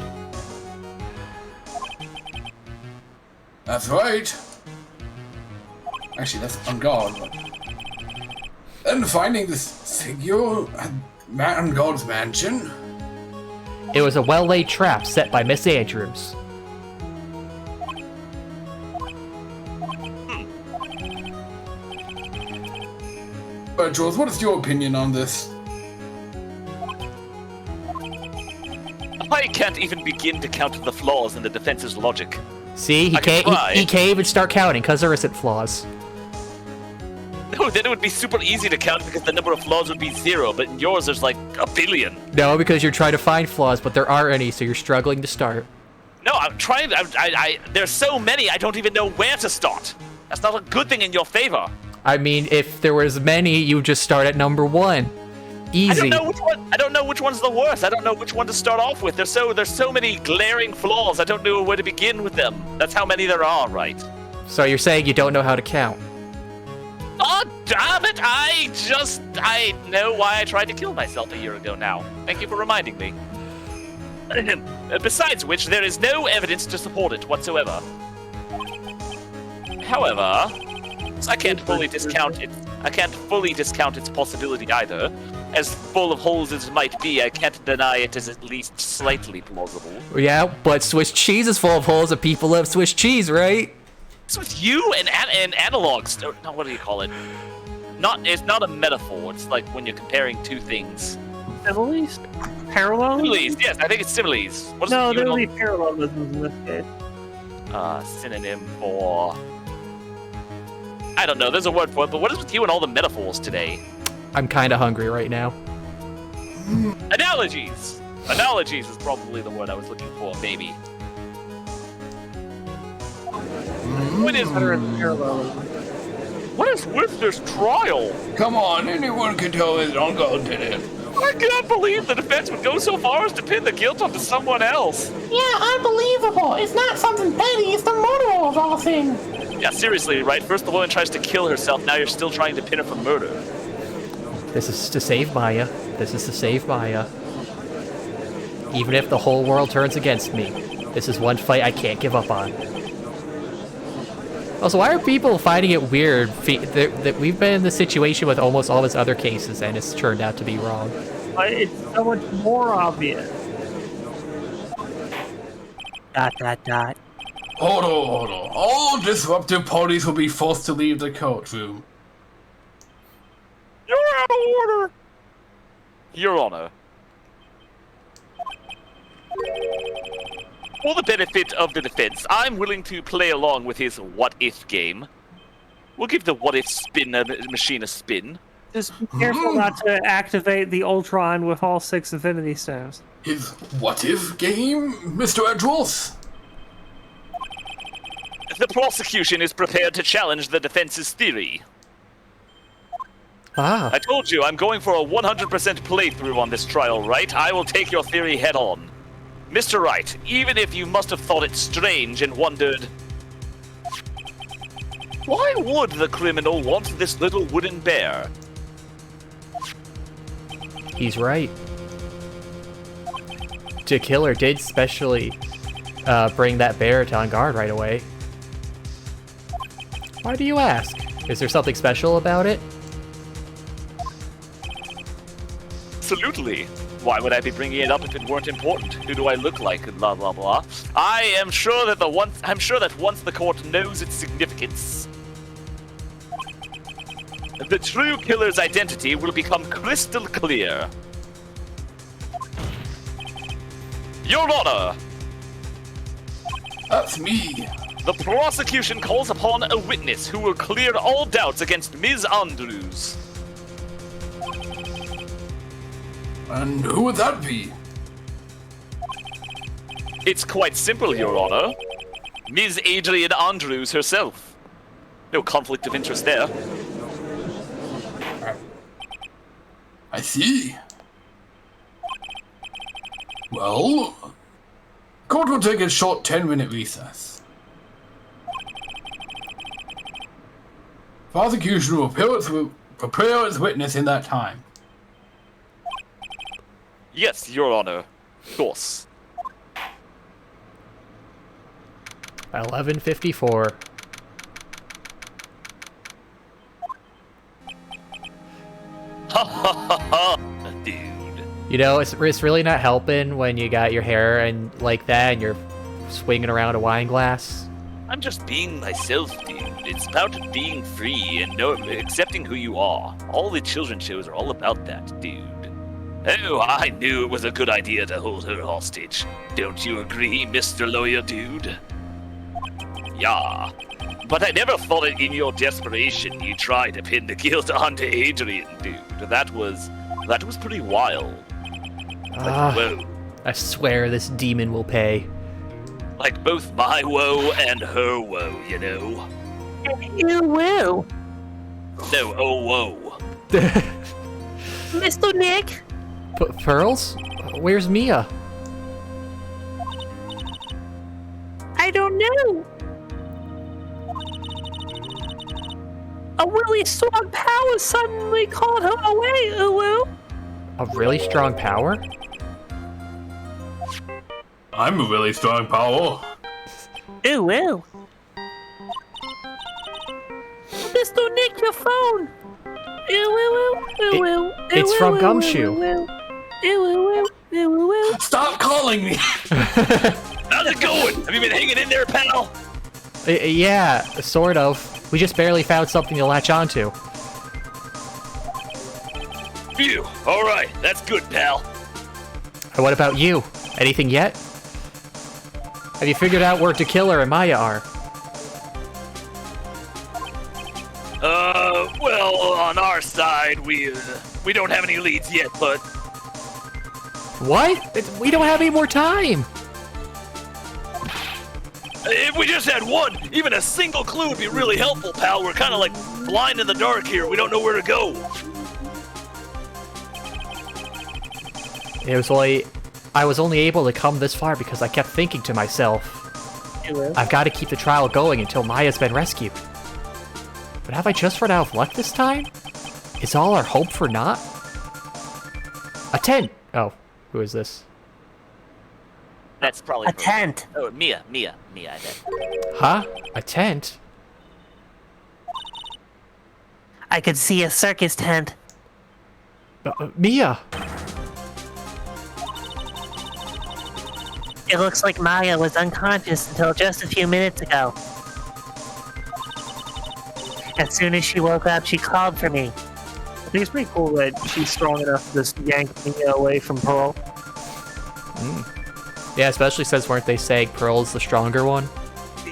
That's right. Actually, that's Ungard. Then finding this figure at Matt Ungard's mansion. It was a well-laid trap set by Miss Andrews. Jules, what is your opinion on this? I can't even begin to count the flaws in the defense's logic. See, he can't even start counting because there isn't flaws. No, then it would be super easy to count because the number of flaws would be 0, but in yours there's like a billion. No, because you're trying to find flaws, but there aren't any, so you're struggling to start. No, I'm trying. There's so many, I don't even know where to start. That's not a good thing in your favor. I mean, if there was many, you would just start at number 1. Easy. I don't know which one. I don't know which one's the worst. I don't know which one to start off with. There's so many glaring flaws. I don't know where to begin with them. That's how many there are, right? So you're saying you don't know how to count? Oh, damn it! I know why I tried to kill myself a year ago now. Thank you for reminding me. Besides which, there is no evidence to support it whatsoever. However, I can't fully discount its possibility either. As full of holes as it might be, I can't deny it is at least slightly plausible. Yeah, but Swiss cheese is full of holes and people love Swiss cheese, right? It's with you and analogs. No, what do you call it? It's not a metaphor. It's like when you're comparing two things. Similes? Parallels? Similes, yes, I think it's similes. No, there would be parallelisms in this case. Synonym for... I don't know, there's a word for it, but what is with you and all the metaphors today? I'm kind of hungry right now. Analogies! Analogies is probably the word I was looking for, maybe. What is parallelism? What is with this trial? Come on, anyone can tell his uncle did it. I can't believe the defense would go so far as to pin the guilt onto someone else. Yeah, unbelievable. It's not something petty, it's the murder of all things. Yeah, seriously, right? First the woman tries to kill herself, now you're still trying to pin her for murder. This is to save Maya. This is to save Maya. Even if the whole world turns against me, this is one fight I can't give up on. Also, why are people finding it weird that we've been in this situation with almost all his other cases and it's turned out to be wrong? It's so much more obvious. ... Hold on. All disruptive parties will be forced to leave the courtroom. You're out of order! Your Honor. For the benefit of the defense, I'm willing to play along with his what-if game. We'll give the what-if machine a spin. Just be careful not to activate the Ultron with all 6 Infinity Stones. His what-if game, Mr. Edgeworth? The prosecution is prepared to challenge the defense's theory. Ah. I told you, I'm going for a 100% playthrough on this trial, Wright. I will take your theory head-on. Mr. Wright, even if you must have thought it strange and wondered, why would the criminal want this little wooden bear? He's right. The killer did specially bring that bear to on guard right away. Why do you ask? Is there something special about it? Absolutely. Why would I be bringing it up if it weren't important? Who do I look like? Blah blah blah. I am sure that once the court knows its significance, the true killer's identity will become crystal clear. Your Honor! That's me. The prosecution calls upon a witness who will clear all doubts against Ms. Andrews. And who would that be? It's quite simple, Your Honor. Ms. Adrian Andrews herself. No conflict of interest there. I see. Well, court will take a short 10-minute recess. Prosecution will prepare its witness in that time. Yes, Your Honor. Of course. 11:54. Ha ha ha ha, dude. You know, it's really not helping when you got your hair and like that and you're swinging around a wine glass. I'm just being myself, dude. It's about being free and accepting who you are. All the children's shows are all about that, dude. Oh, I knew it was a good idea to hold her hostage. Don't you agree, Mr. Lawyer Dude? Yeah. But I never thought that in your desperation you tried to pin the guilt onto Adrian, dude. That was pretty wild. Whoa. I swear this demon will pay. Like both my woe and her woe, you know? You will. No, oh whoa. Mr. Nick? Pearls? Where's Mia? I don't know. A really strong power suddenly called her away, Uwu. A really strong power? I'm a really strong power. Uwu. Mr. Nick, your phone. It's from Gumshoe. Stop calling me! How's it going? Have you been hanging in there, pal? Yeah, sort of. We just barely found something to latch onto. Phew. Alright, that's good, pal. What about you? Anything yet? Have you figured out where Killer and Maya are? Well, on our side, we don't have any leads yet, but... What? We don't have any more time! If we just had one, even a single clue would be really helpful, pal. We're kind of like blind in the dark here. We don't know where to go. It was like, I was only able to come this far because I kept thinking to myself, I've got to keep the trial going until Maya's been rescued. But have I just run out of luck this time? Is all our hope for naught? A tent! Oh, who is this? That's probably... A tent. Oh, Mia, I bet. Huh? A tent? I could see a circus tent. Mia! It looks like Maya was unconscious until just a few minutes ago. As soon as she woke up, she called for me. I think it's pretty cool that she's strong enough to just yank Mia away from Pearl. Yeah, especially since weren't they saying Pearl's the stronger one?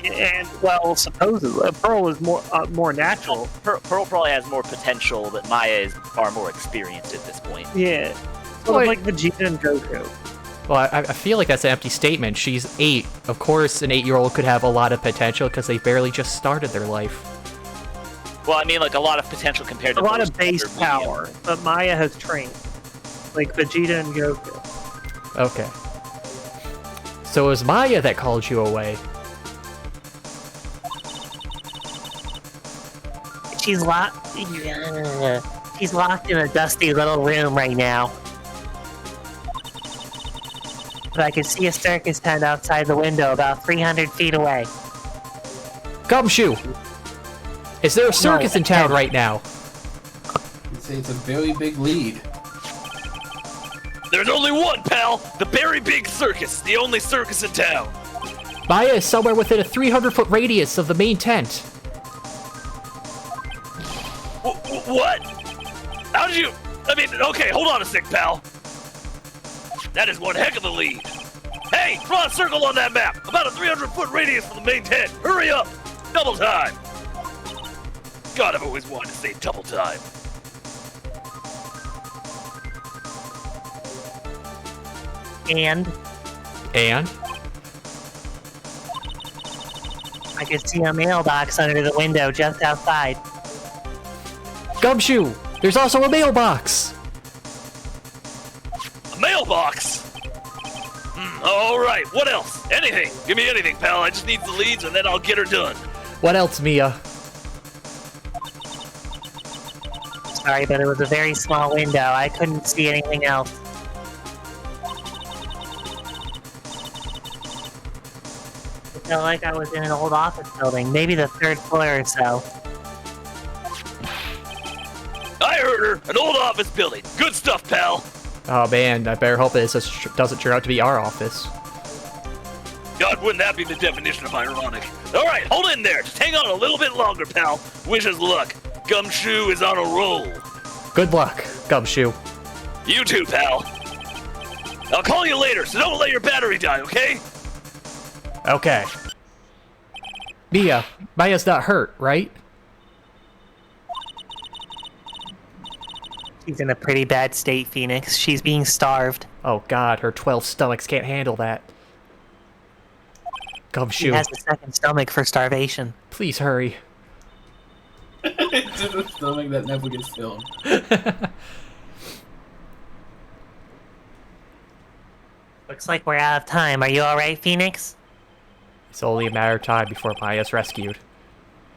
And, well, supposedly, Pearl is more natural. Pearl probably has more potential, but Maya is far more experienced at this point. Yeah. Sort of like Vegeta and Goku. Well, I feel like that's an empty statement. She's 8. Of course, an 8-year-old could have a lot of potential because they barely just started their life. Well, I mean, like, a lot of potential compared to... A lot of base power, but Maya has trained. Like Vegeta and Goku. Okay. So it was Maya that called you away. She's locked in a dusty little room right now. But I can see a circus tent outside the window about 300 feet away. Gumshoe! Is there a circus in town right now? You'd say it's a very big lead. There's only one, pal! The Very Big Circus, the only circus in town. Maya is somewhere within a 300-foot radius of the main tent. What? How did you... I mean, okay, hold on a sec, pal. That is one heck of a lead. Hey, draw a circle on that map. About a 300-foot radius from the main tent. Hurry up. Double time. God, I've always wanted to say double time. And I can see a mailbox under the window just outside. Gumshoe! There's also a mailbox! A mailbox? Alright, what else? Anything. Give me anything, pal. I just need the leads and then I'll get her done. What else, Mia? Sorry, but it was a very small window. I couldn't see anything else. It felt like I was in an old office building, maybe the 3rd floor or so. I heard her. An old office building. Good stuff, pal. Oh man, I better hope this doesn't turn out to be our office. God, wouldn't that be the definition of ironic? Alright, hold in there. Just hang on a little bit longer, pal. Wish us luck. Gumshoe is on a roll. Good luck, Gumshoe. You too, pal. I'll call you later, so don't let your battery die, okay? Okay. Maya's not hurt, right? She's in a pretty bad state, Phoenix. She's being starved. Oh god, her 12 stomachs can't handle that. She Gumshoe, has a second stomach for starvation. please hurry. It's in a stomach that never gets filled. Looks like we're out of time. Are you alright, Phoenix? It's only a matter of time before Maya's rescued.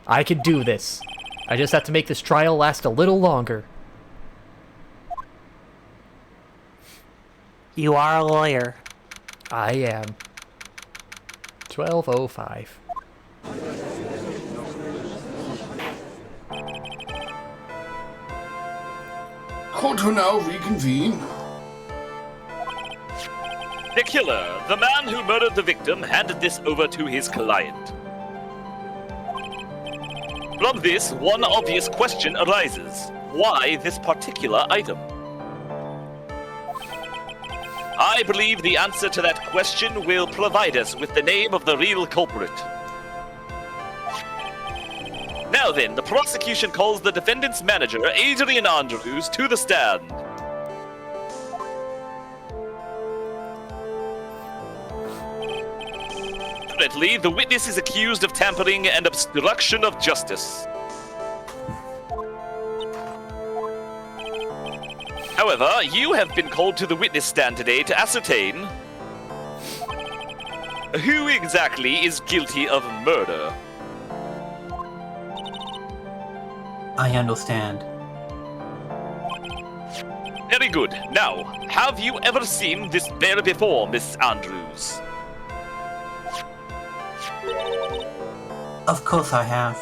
I can do this. I just have to make this trial last a little longer. You are a lawyer. I am. 12:05. Court will now reconvene. The killer, the man who murdered the victim, handed this over to his client. From this, one obvious question arises. Why this particular item? I believe the answer to that question will provide us with the name of the real culprit. Now then, the prosecution calls the defendant's manager, Adrian Andrews, to the stand. Currently, the witness is accused of tampering and obstruction of justice. However, you have been called to the witness stand today to ascertain who exactly is guilty of murder. I understand. Very good. Now, have you ever seen this bear before, Miss Andrews? Of course I have.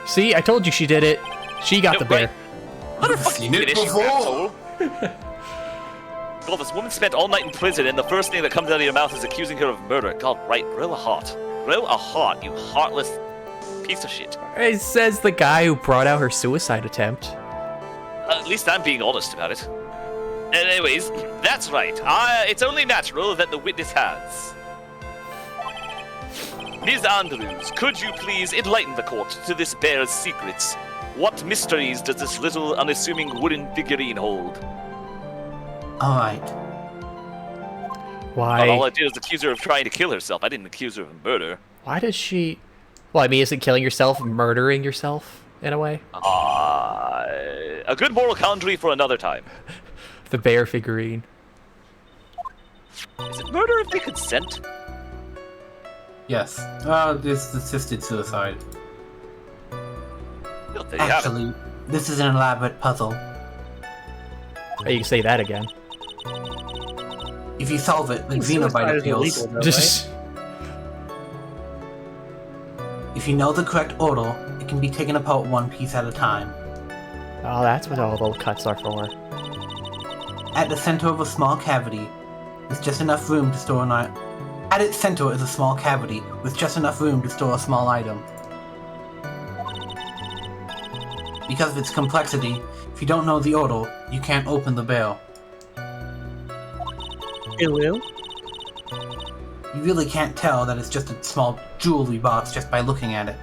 See, I told you she did it. She got the bear. Let her fucking Seen it finish, you before. asshole. God, this woman spent all night in prison, and the first thing that comes out of your mouth is accusing her of murder. God, right, real hot. Real hot, you heartless piece of shit. It says the guy who brought out her suicide attempt. At least I'm being honest about it. Anyways, that's right. It's only natural that the witness has. Ms. Andrews, could you please enlighten the court to this bear's secrets? What mysteries does this little unassuming wooden figurine hold? Alright. Why? All I did was accuse her of trying to kill herself. I didn't accuse her of murder. Why does she... Well, I mean, isn't killing yourself murdering yourself, in a way? A good moral quandary for another time. The bear figurine. Is it murder if they consent? Yes. It's assisted suicide. Well, there you have it. Actually, this is an elaborate puzzle. Hey, you can say that again. If you solve it, like Suicide Xenobite is appeals, illegal, though, Just... if you know the correct order, it can be taken apart one piece at a time. Oh, that's what all those cuts are for. At the center of a small cavity, with just enough room to store an item. At its center is a small cavity with just enough room to store a small item. Because of its complexity, if you don't know the order, you can't open the barrel. Ulu? You really can't tell that it's just a small jewelry box just by looking at it.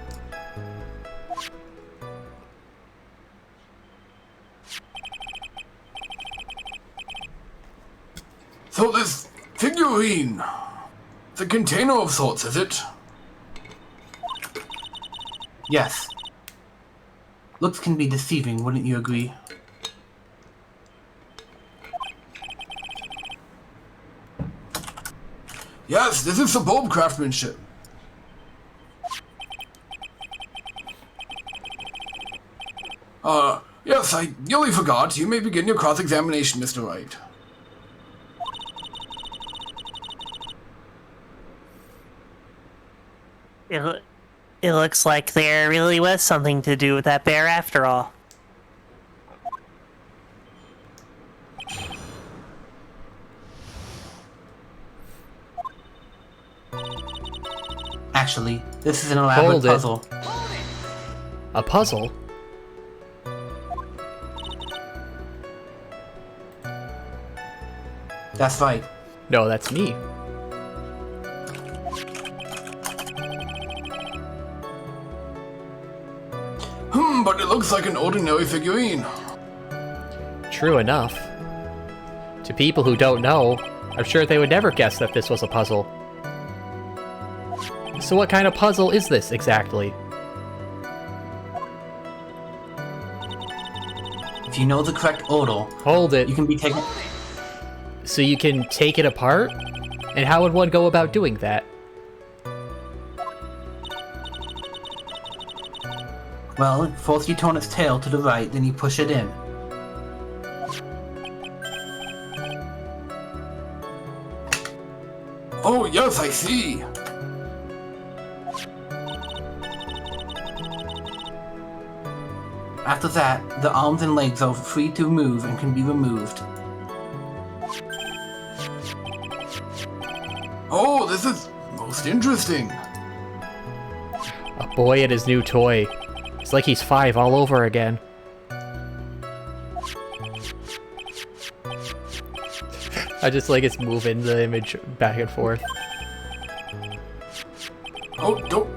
So this figurine, it's a container of sorts, is it? Yes. Looks can be deceiving, wouldn't you agree? Yes, this is superb craftsmanship. Yes, I nearly forgot. You may begin your cross-examination, Mr. Wright. It looks like there really was something to do with that bear after all. Actually, this is an elaborate Hold it. puzzle. A puzzle? That's right. No, that's me. But it looks like an ordinary figurine. True enough. To people who don't know, I'm sure they would never guess that this was a puzzle. So what kind of puzzle is this exactly? If you know the correct order, Hold it. you can be taken. So you can take it apart? And how would one go about doing that? Well, first you turn its tail to the right, then you push it in. Oh, yes, I see. After that, the arms and legs are free to move and can be removed. Oh, this is most interesting. A boy and his new toy. It's like he's 5 all over again. I just like it's moving the image back and forth. Oh, don't...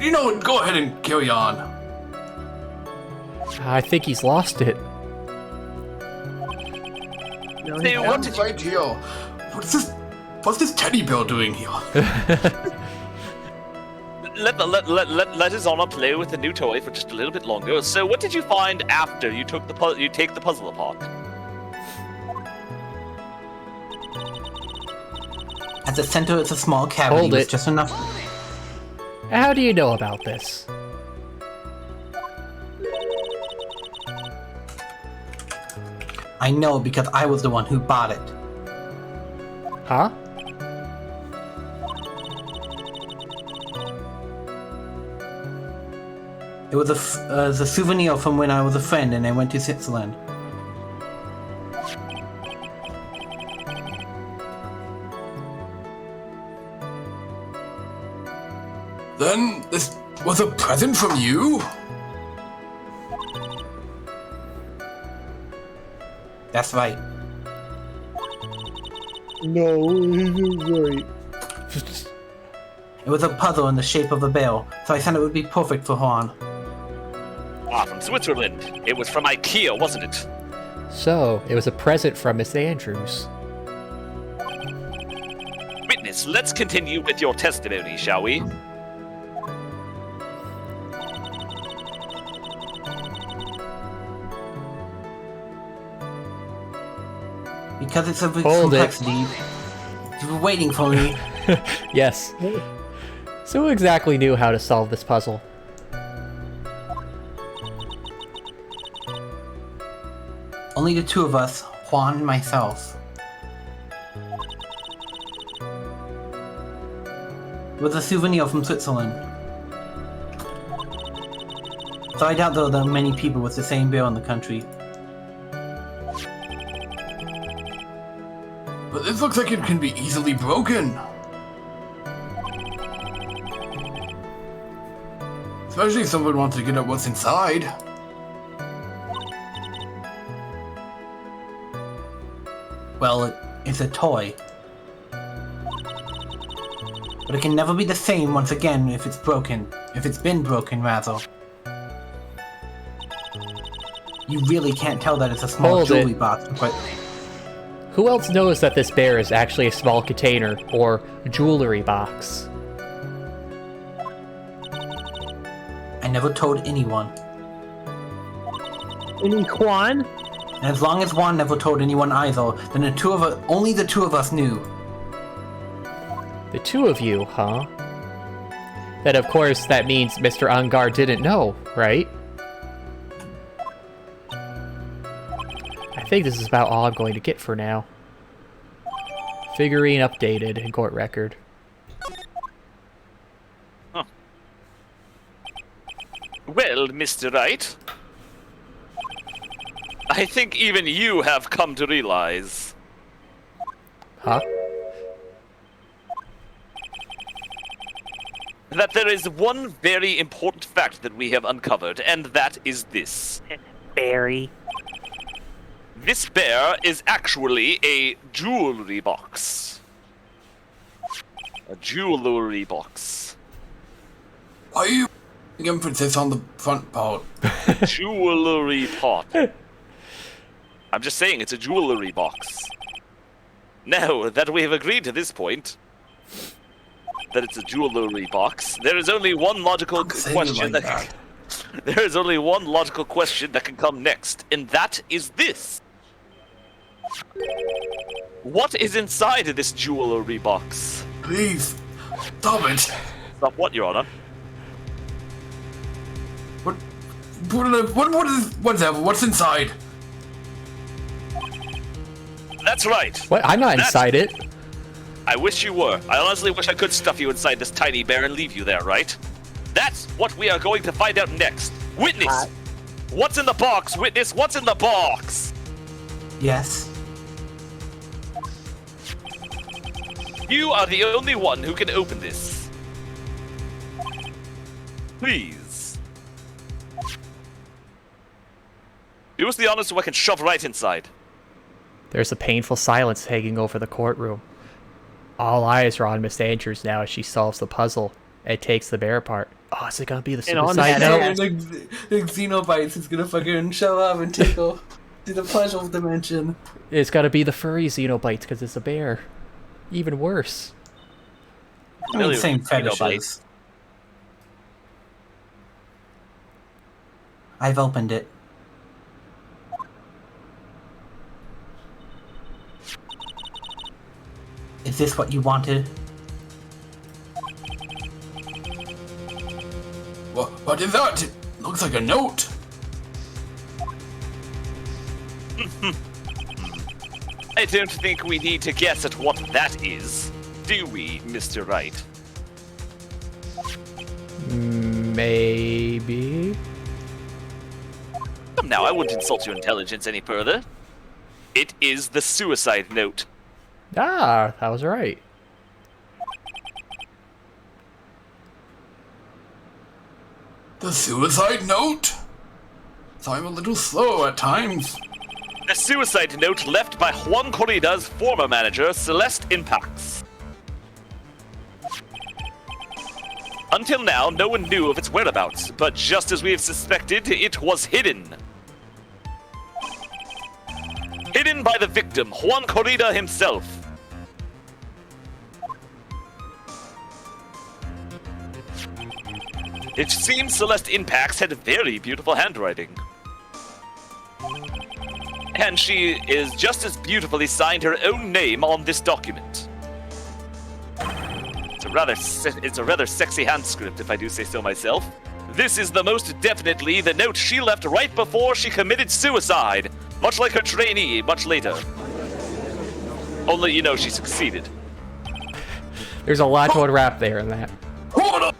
you know what, go ahead and carry on. I think he's lost it. Say, what did you... Right here. What's this teddy bear doing here? Let us honor play with the new toy for just a little bit longer. So, what did you find after you took you take the puzzle apart? At the center is a small cavity Hold with it. just enough. How do you know about this? I know because I was the one who bought it. Huh? It was a souvenir from when I was a friend and I went to Switzerland. Then this was a present from you? That's right. No, it isn't right. It was a puzzle in the shape of a bell, so I said it would be perfect for Juan. Ah, from Switzerland. It was from IKEA, wasn't it? So, it was a present from Miss Andrews. Witness, let's continue with your testimony, shall we? Because it's a Hold it. complexity. You were waiting for me. Yes. So who exactly knew how to solve this puzzle? Only the two of us, Juan and myself. It was a souvenir from Switzerland. So I doubt there are many people with the same bear in the country. But this looks like it can be easily broken. Especially if someone wants to get at what's inside. Well, it's a toy. But it can never be the same once again if it's broken. If it's been broken, rather. You really can't tell that it's a small Hold jewelry it. box, but Who else knows that this bear is actually a small container or jewelry box? I never told anyone. Any Quan? And as long as Juan never told anyone either, then only the two of us knew. The two of you, huh? Then of course that means Mr. Angar didn't know, right? I think this is about all I'm going to get for now. Figurine updated in court record. Huh. Well, Mr. Wright, I think even you have come to realize Huh? that there is one very important fact that we have uncovered, and that is this. Barry. This bear is actually a jewelry box. A jewelry box. Why are you putting emphasis on the front part? Jewelry pot. I'm just saying it's a jewelry box. Now that we have agreed to this point, that it's a jewelry box, there is only one logical question there is only one logical question that can come next, and that is this. What is inside of this jewelry box? Please, stop it. Stop what, Your Honor? What's inside? That's right. What? I'm not inside it. I wish you were. I honestly wish I could stuff you inside this tiny bear and leave you there, right? That's what we are going to find out next. Witness! What's in the box? Witness, what's in the box? Yes. You are the only one who can open this. Please. Do us the honor so I can shove right inside. There's a painful silence hanging over the courtroom. All eyes are on Miss Andrews now as she solves the puzzle and takes the bear apart. Oh, is it gonna be the suicide note? Like Xenobites is gonna fucking show up and tickle to the pleasure dimension. It's gotta be the furry Xenobites because it's a bear. Even worse. I mean, same fetishes. I've opened it. Is this what you wanted? What is that? It looks like a note. I don't think we need to guess at what that is, do we, Mr. Wright? Maybe. Come now, I wouldn't insult your intelligence any further. It is the suicide note. Ah, that was right. The suicide note? So I'm a little slow at times. The suicide note left by Juan Corrida's former manager, Celeste Impax. Until now, no one knew of its whereabouts, but just as we have suspected, it was hidden. Hidden by the victim, Juan Corrida himself. It seems Celeste Impax had very beautiful handwriting. And she is just as beautifully signed her own name on this document. It's a rather sexy hand script, if I do say so myself. This is the most definitely the note she left right before she committed suicide, much like her trainee much later. Only, you know, she succeeded. There's a lot to unwrap there in that. Hold on!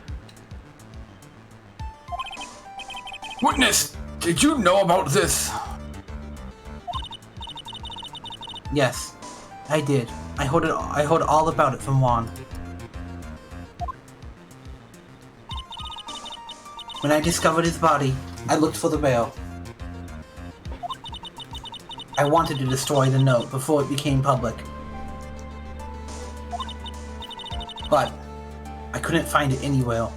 Witness, did you know about this? Yes, I did. I heard all about it from Juan. When I discovered his body, I looked for the veil. I wanted to destroy the note before it became public. But I couldn't find it anywhere.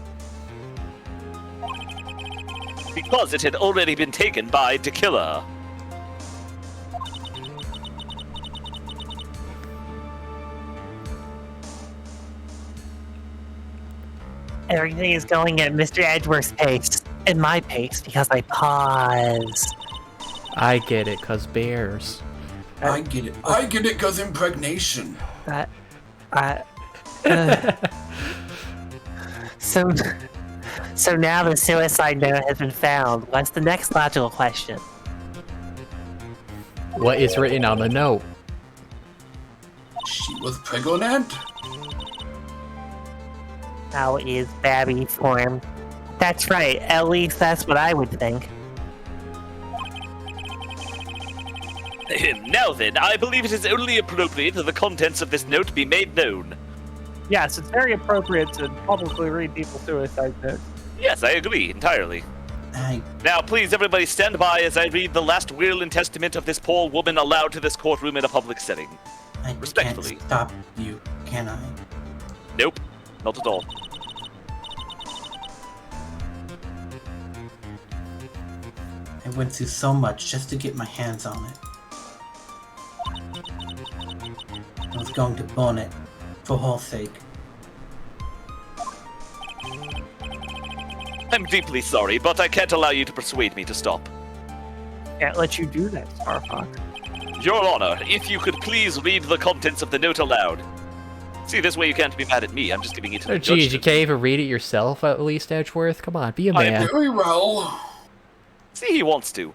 Because it had already been taken by Tequila. Everything is going at Mr. Edgeworth's pace. And my pace, because I pause. I get it, cause bears. I get it. I get it, cause impregnation. So now the suicide note has been found. What's the next logical question? What is written on the note? She was pregnant? How is Babby formed? That's right, at least that's what I would think. Now then, I believe it is only appropriate that the contents of this note be made known. Yes, it's very appropriate to publicly read people's suicide notes. Yes, I agree entirely. Now, please, everybody, stand by as I read the last will and testament of this poor woman aloud to this courtroom in a public setting. I Respectfully. can't stop you, can I? Nope, not at all. I went through so much just to get my hands on it. I was going to burn it, for her sake. I'm deeply sorry, but I can't allow you to persuade me to stop. Can't let you do that, Starfox. Your Honor, if you could please read the contents of the note aloud. See, this way you can't be mad at me. I'm just giving it to the judge. Geez, you can't even read it yourself, at least, Edgeworth. Come on, be a man. Very well. See, he wants to.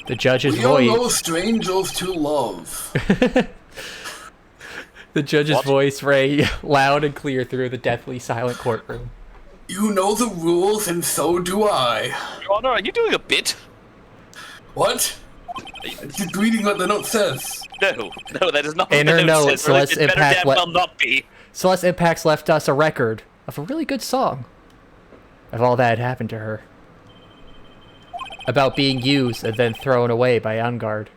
The judge's We are voice. no strangers to love. The judge's What? voice rang loud and clear through the deathly silent courtroom. You know the rules, and so do I. Your Honor, are you doing a bit? What? I'm just reading what the note says. No, that is not In what her the note notes, says, or Celeste it better Impact damn well not be. Celeste Impact's left us a record of a really good song of all that had happened to her. About being used and then thrown away by Ungard.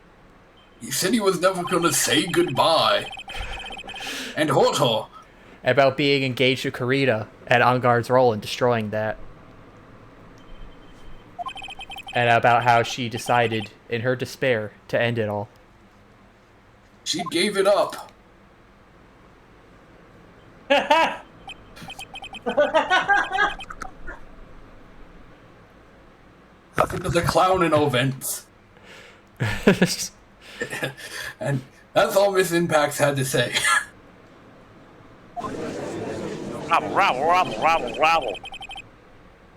He said he was never gonna say goodbye. And hurt her. About being engaged to Karita and Ungard's role in destroying that. And about how she decided, in her despair, to end it all. She gave it up. The clown in events. And that's all Miss Impacts had to say. Rabble.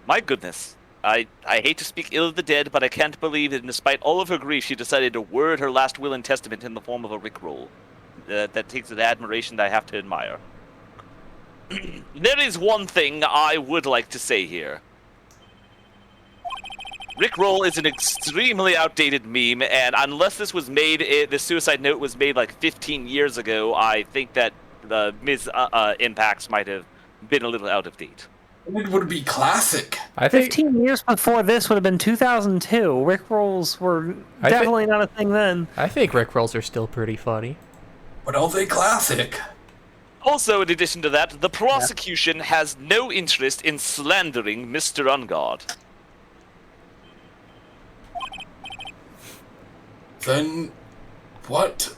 My goodness. I hate to speak ill of the dead, but I can't believe that despite all of her grief, she decided to word her last will and testament in the form of a rickroll. That takes an admiration that I have to admire. There is one thing I would like to say here. Rickroll is an extremely outdated meme, and unless this was made, the suicide note was made like 15 years ago, I think that the Ms. Impacts might have been a little out of date. It would be classic. I think 15 years before this would have been 2002. Rickrolls were definitely not a thing then. I think Rickrolls are still pretty funny. But are they classic? Also, in addition to that, the prosecution has no interest in slandering Mr. Ungard. Then, what?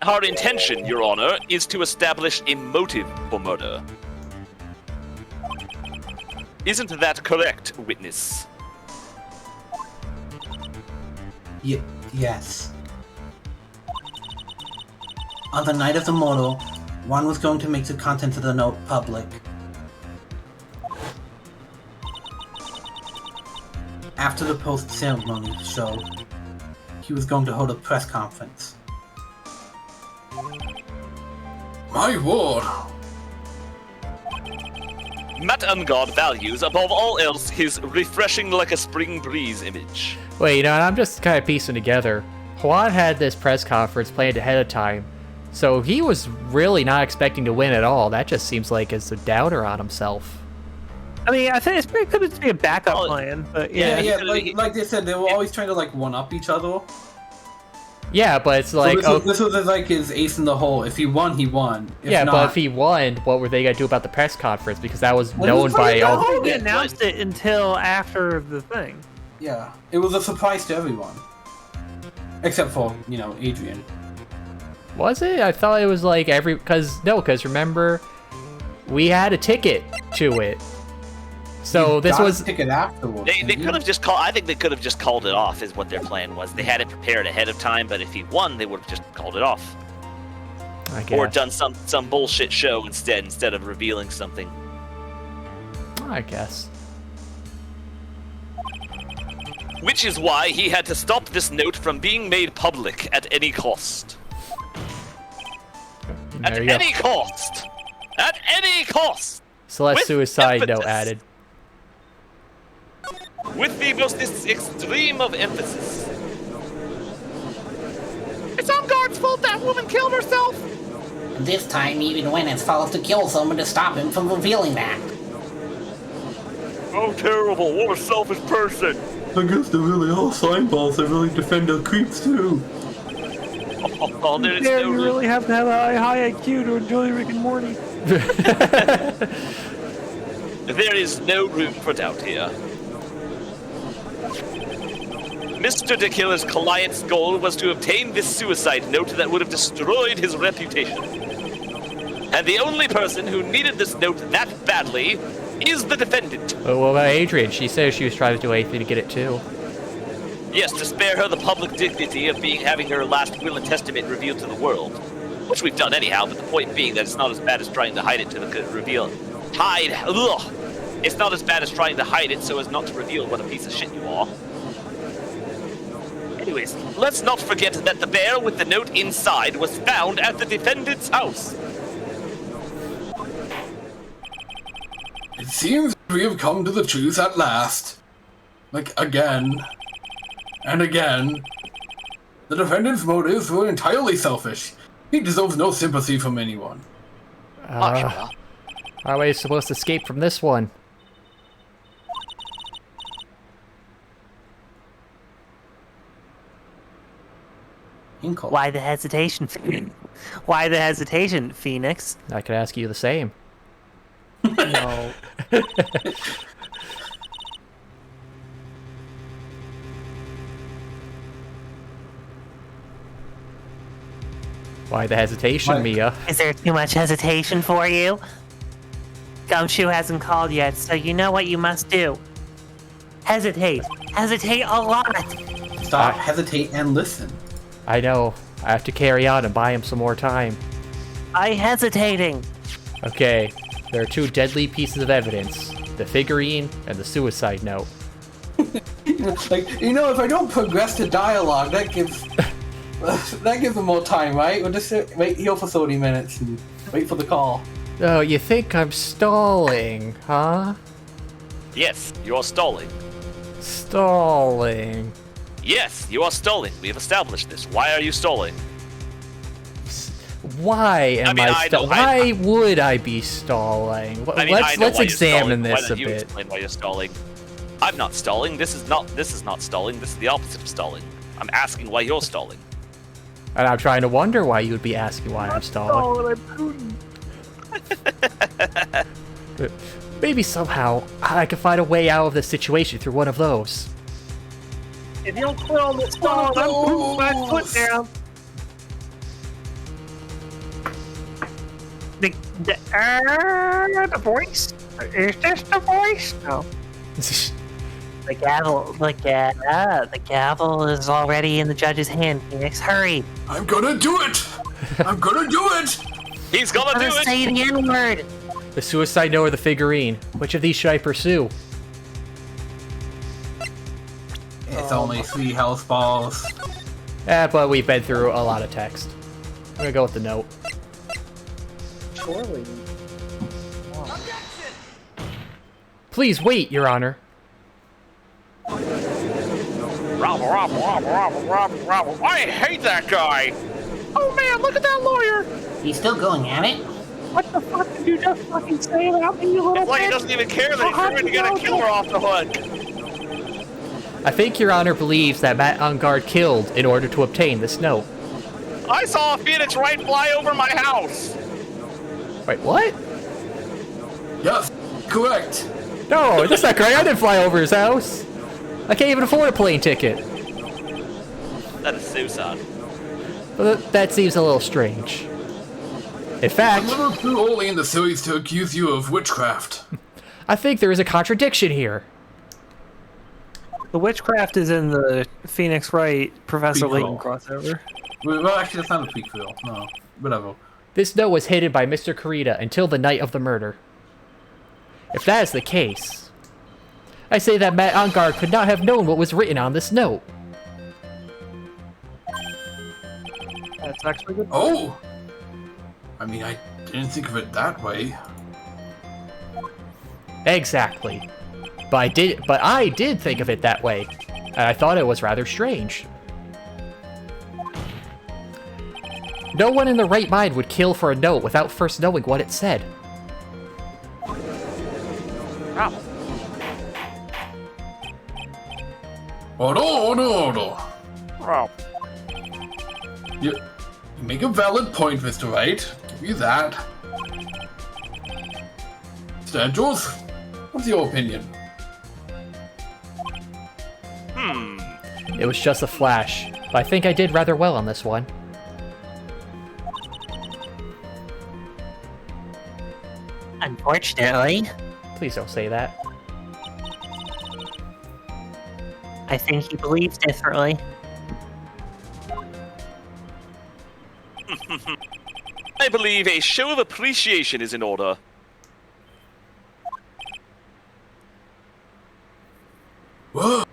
Our intention, Your Honor, is to establish a motive for murder. Isn't that correct, witness? Yes. On the night of the murder, one was going to make the contents of the note public. After the post-ceremony show, he was going to hold a press conference. My word. Matt Ungard values, above all else, his refreshing like a spring breeze image. Wait, you know, I'm just kind of piecing together. Juan had this press conference planned ahead of time, so he was really not expecting to win at all. That just seems like it's a doubter on himself. I mean, I think it could be a backup plan, but Yeah, like they said, they were always trying to like one up each other. Yeah, but it's like So this was like his ace in the hole. If he won, he won. If yeah, not, but if he won, what were they gonna do about the press conference? Because that was known by all. They didn't announce it until after the thing. yeah, it was a surprise to everyone, except for Adrian. Was it? I thought it was like because remember, we had a ticket to it. So this Got was a ticket afterwards. They could have just called. I think they could have just called it off. Is what their plan was. They had it prepared ahead of time, but if he won, they would have just called it off, I guess. or done some bullshit show instead of revealing something. I guess. Which is why he had to stop this note from being made public at any cost. At There you go. any cost. At any cost. Celeste with suicide note emphasis. added. With the most extreme of emphasis. It's Ungard's fault that woman killed herself. This time, he even went as far as to kill someone to stop him from revealing that. Oh, terrible! What a selfish person! I guess they're really all sign balls that really defend the creeps too. Oh, there's Yeah, no you really have to have a high IQ to enjoy Rick and Morty. There is no room for doubt here. Mr. DeKiller's client's goal was to obtain this suicide note that would have destroyed his reputation. And the only person who needed this note that badly is the defendant. Well, what about Adrian? She says she was trying to do anything to get it too. Yes, to spare her the public dignity of having her last will and testament revealed to the world. Which we've done anyhow, but the point being that it's not as bad as trying to hide it to the reveal. Ugh! It's not as bad as trying to hide it so as not to reveal what a piece of shit you are. Anyways, let's not forget that the bear with the note inside was found at the defendant's house. It seems we have come to the truth at last. Like, again. And again. The defendant's motives were entirely selfish. He deserves no sympathy from anyone. How are we supposed to escape from this one? HInkle. Why the hesitation? Why the hesitation, Phoenix? I could ask you the same. No. Why the hesitation, Mike. Mia? Is there too much hesitation for you? Gumshoe hasn't called yet, so you know what you must do. Hesitate. Hesitate a lot. Stop, hesitate, and listen. I know. I have to carry on and buy him some more time. I hesitating. Okay, there are two deadly pieces of evidence. The figurine and the suicide note. Like, you know, if I don't progress the dialogue, that gives them more time, right? We'll just wait here for 30 minutes and wait for the call. Oh, you think I'm stalling, huh? Yes, you are stalling. Stalling. Yes, you are stalling. We have established this. Why are you stalling? Why am Why would I be stalling? Let's examine this a Why don't you bit. explain why you're stalling? I'm not stalling. This is not stalling. This is the opposite of stalling. I'm asking why you're stalling. And I'm trying to wonder why you would be asking why I'm stalling. Maybe somehow I could find a way out of this situation through one of those. If you don't quit on this stall, I'm putting my foot down. The voice? Is this the voice? No. The gavel is already in the judge's hand, Phoenix. Hurry. I'm gonna do it! I'm gonna do it! He's gonna do it! Say the N-word. The suicide note or the figurine? Which of these should I pursue? It's only 3 health balls. But we've been through a lot of text. I'm gonna go with the note. Surely. Please wait, Your Honor. Robble. I hate that guy! Oh man, look at that lawyer! He's still going at it? What the fuck did you just fucking say about me, you little It's like he bitch? doesn't even care that he's trying to get a killer off the hook. I think Your Honor believes that Matt Ungard killed in order to obtain this note. I saw a Phoenix Wright fly over my house! Wait, what? Yes, correct. No, that's not correct. I didn't fly over his house. I can't even afford a plane ticket. That is so sad. But that seems a little strange. In fact, A little too early in the series to accuse you of witchcraft. I think there is a contradiction here. The witchcraft is in the Phoenix Wright Professor Prequel. Layton crossover. Well, actually, that's not a prequel. No, whatever. This note was hidden by Mr. Kurita until the night of the murder. If that is the case, I say that Matt Ungard could not have known what was written on this note. That's actually good. Oh! I mean, I didn't think of it that way. Exactly. But I did think of it that way, and I thought it was rather strange. No one in their right mind would kill for a note without first knowing what it said. Wow. Hold on. Wow. You make a valid point, Mr. Wright. Give you that. Mr. Andrews, what's your opinion? It was just a flash, but I think I did rather well on this one. Unfortunately, Please don't say that. I think he believes differently. I believe a show of appreciation is in order. Whoa.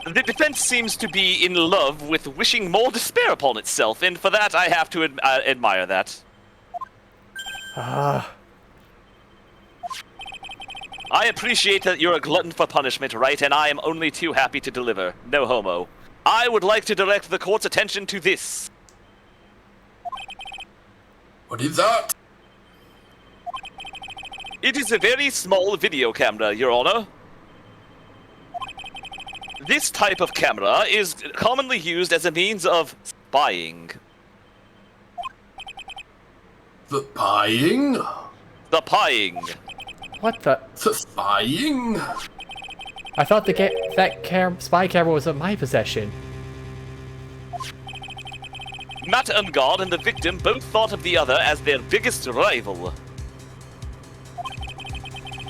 The defense seems to be in love with wishing more despair upon itself, and for that I have to admire that. Ah, I appreciate that you're a glutton for punishment, Wright, and I am only too happy to deliver. No homo. I would like to direct the court's attention to this. What is that? It is a very small video camera, Your Honor. This type of camera is commonly used as a means of spying. The spying? The pieing. what the? The spying? I thought that spy camera was in my possession. Matt Ungard and the victim both thought of the other as their biggest rival.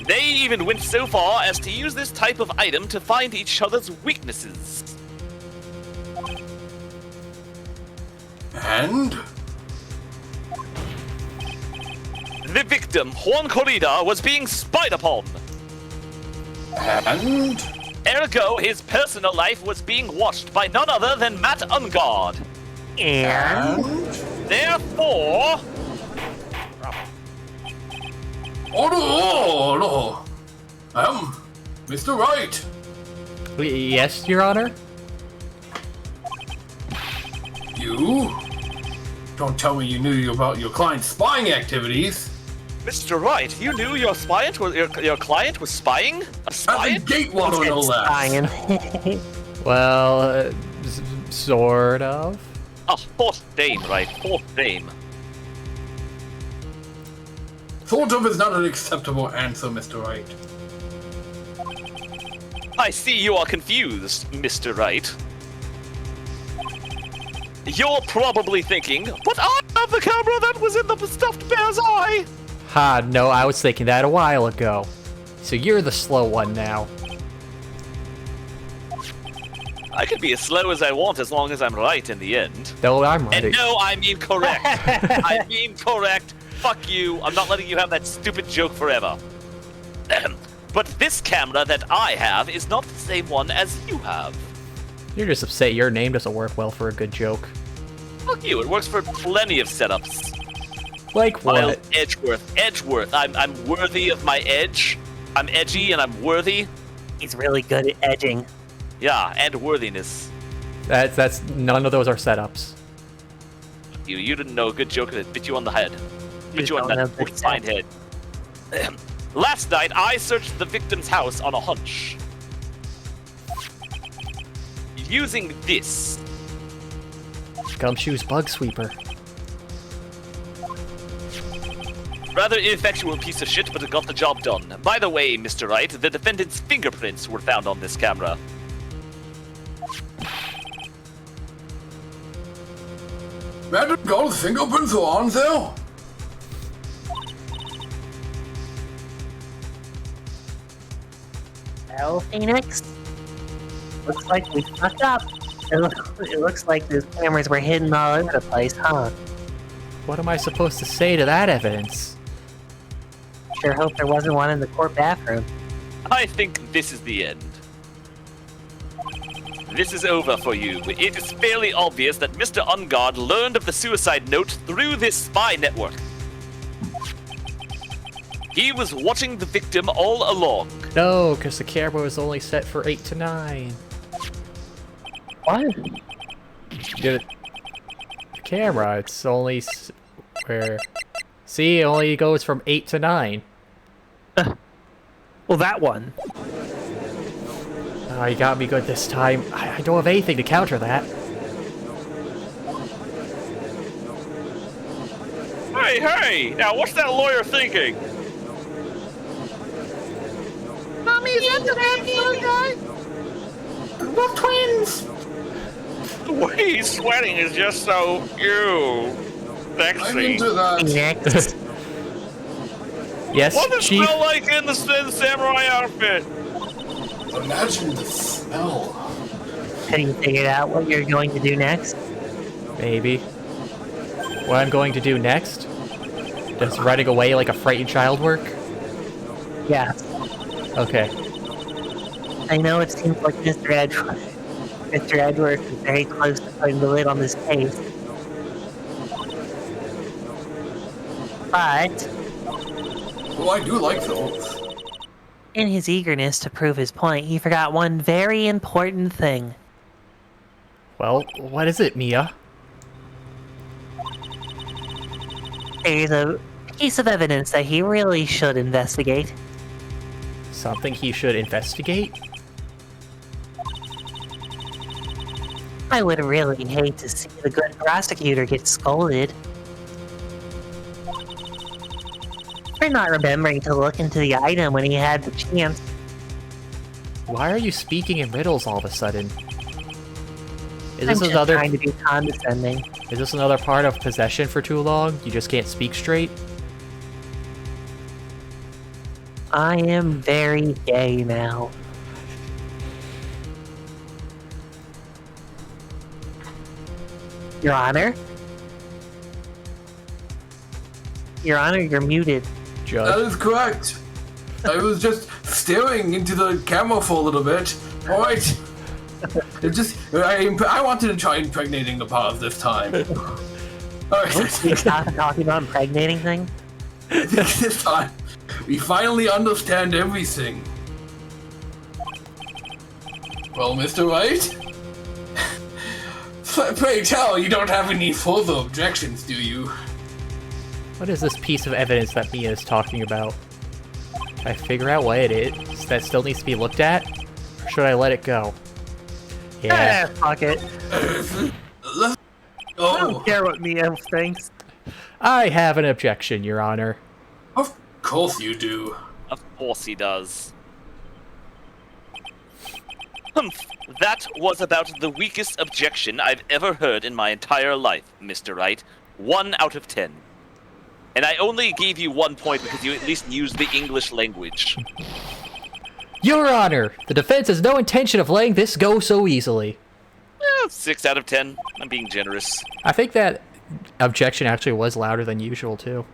They even went so far as to use this type of item to find each other's weaknesses. And? The victim, Juan Corrida, was being spied upon. And? Ergo, his personal life was being watched by none other than Matt Ungard. And Therefore, Oh no! Mr. Wright! Yes, Your Honor? You? Don't tell me you knew about your client's spying activities. Mr. Wright, you knew your client was spying? A As a spy? gatewater, no less. Ryan. Well, sort of. A fourth dame, right? Fourth dame. Sort of is not an acceptable answer, Mr. Wright. I see you are confused, Mr. Wright. You're probably thinking, but I have the camera that was in the stuffed bear's eye! Ha, no, I was thinking that a while ago. So you're the slow one now. I could be as slow as I want as long as I'm right in the end. No, I'm right. And no, I mean correct. I mean correct. Fuck you. I'm not letting you have that stupid joke forever. But this camera that I have is not the same one as you have. You're just upset your name doesn't work well for a good joke. Fuck you. It works for plenty of setups. Like what? Well, Edgeworth. I'm worthy of my edge. I'm edgy and I'm worthy. He's really good at edging. Yeah, and worthiness. That's none of those are setups. You didn't know a good joke that bit you on the head. Bit you on don't know that good fine head. Last night, I searched the victim's house on a hunch. Using this. Gumshoe's bug sweeper. Rather ineffectual piece of shit, but it got the job done. By the way, Mr. Wright, the defendant's fingerprints were found on this camera. Madam Gold's fingerprints are on there? Well, Phoenix, looks like we fucked up. It looks like those cameras were hidden all over the place, huh? What am I supposed to say to that evidence? Sure hope there wasn't one in the court bathroom. I think this is the end. This is over for you. It is fairly obvious that Mr. Ungard learned of the suicide note through this spy network. He was watching the victim all along. No, because the camera was only set for 8 to 9. What? camera. It's only where... See, it only goes from 8 to 9. Well, that one. Oh, you got me good this time. I don't have anything to counter that. Hey! Now, what's that lawyer thinking? Mommy, is that the guy? We're twins. The way he's sweating is just so I'm sexy. into that. Next. Yes, What does it Chief? smell like in the samurai outfit? Imagine the smell. Have you figured out what you're going to do next? Maybe. What I'm going to do next? Does running away like a frightened child work? Yeah. Okay. I know it seems like Mr. Edgeworth is very close to putting the lid on this case. But, Oh, I do like those. in his eagerness to prove his point, he forgot one very important thing. Well, what is it, Mia? There's a piece of evidence that he really should investigate. Something he should investigate? I would really hate to see the good prosecutor get scolded for not remembering to look into the item when he had the chance. Why are you speaking in riddles all of a sudden? Is I'm this just another? trying to be condescending. Is this another part of possession for too long? You just can't speak straight? I am very gay now. Your Honor? Your Honor, you're muted. That Judge? is correct. I was just staring into the camera for a little bit. All right. It just I wanted to try impregnating the pause this time. All right. Can you stop talking about impregnating things? This time we finally understand everything. Well, Mr. Wright, pray tell, you don't have any further objections, do you? What is this piece of evidence that Mia is talking about? Can I figure out what it is that still needs to be looked at? Or should I let it go? Yeah. Fuck it. I Oh, don't care what Mia thinks. I have an objection, Your Honor. of course you do. Of course he does. That was about the weakest objection I've ever heard in my entire life, Mr. Wright. 1 out of 10. And I only gave you 1 point because you at least used the English language. Your Honor, the defense has no intention of letting this go so easily. 6 out of 10. I'm being generous. I think that objection actually was louder than usual, too.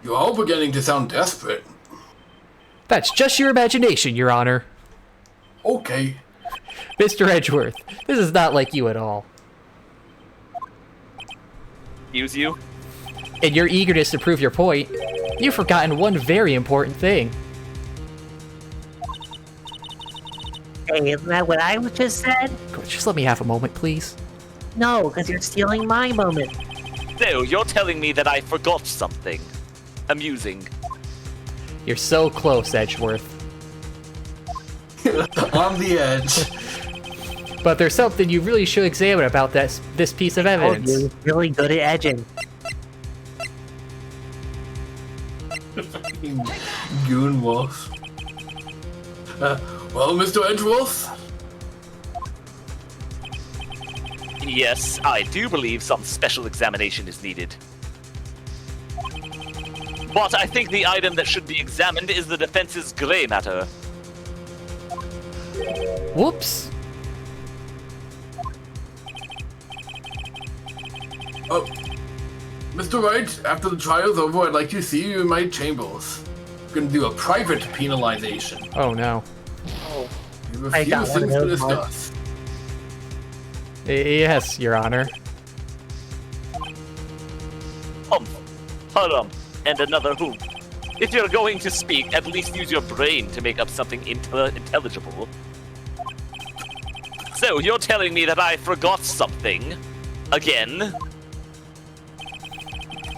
You are beginning to sound desperate. That's just your imagination, Your Honor. Okay. Mr. Edgeworth, this is not like you at all. Excuse you? In your eagerness to prove your point, you've forgotten one very important thing. Hey, isn't that what I just said? Just let me have a moment, please. No, because you're stealing my moment. So, you're telling me that I forgot something. Amusing. You're so close, Edgeworth. On the edge. But there's something you really should examine about this piece of Oh, evidence. you're really good at edging. Goon wolf. Well, Mr. Edgeworth, Yes, I do believe some special examination is needed. But I think the item that should be examined is the defense's gray matter. Whoops. oh, Mr. Wright, after the trial's over, I'd like to see you in my chambers. We're gonna do a private penalization. Oh no. We have I a few got one of things to those, Mark. discuss. Yes, Your Honor. Hurum, and another whom. If you're going to speak, at least use your brain to make up something intelligible. So, you're telling me that I forgot something? Again.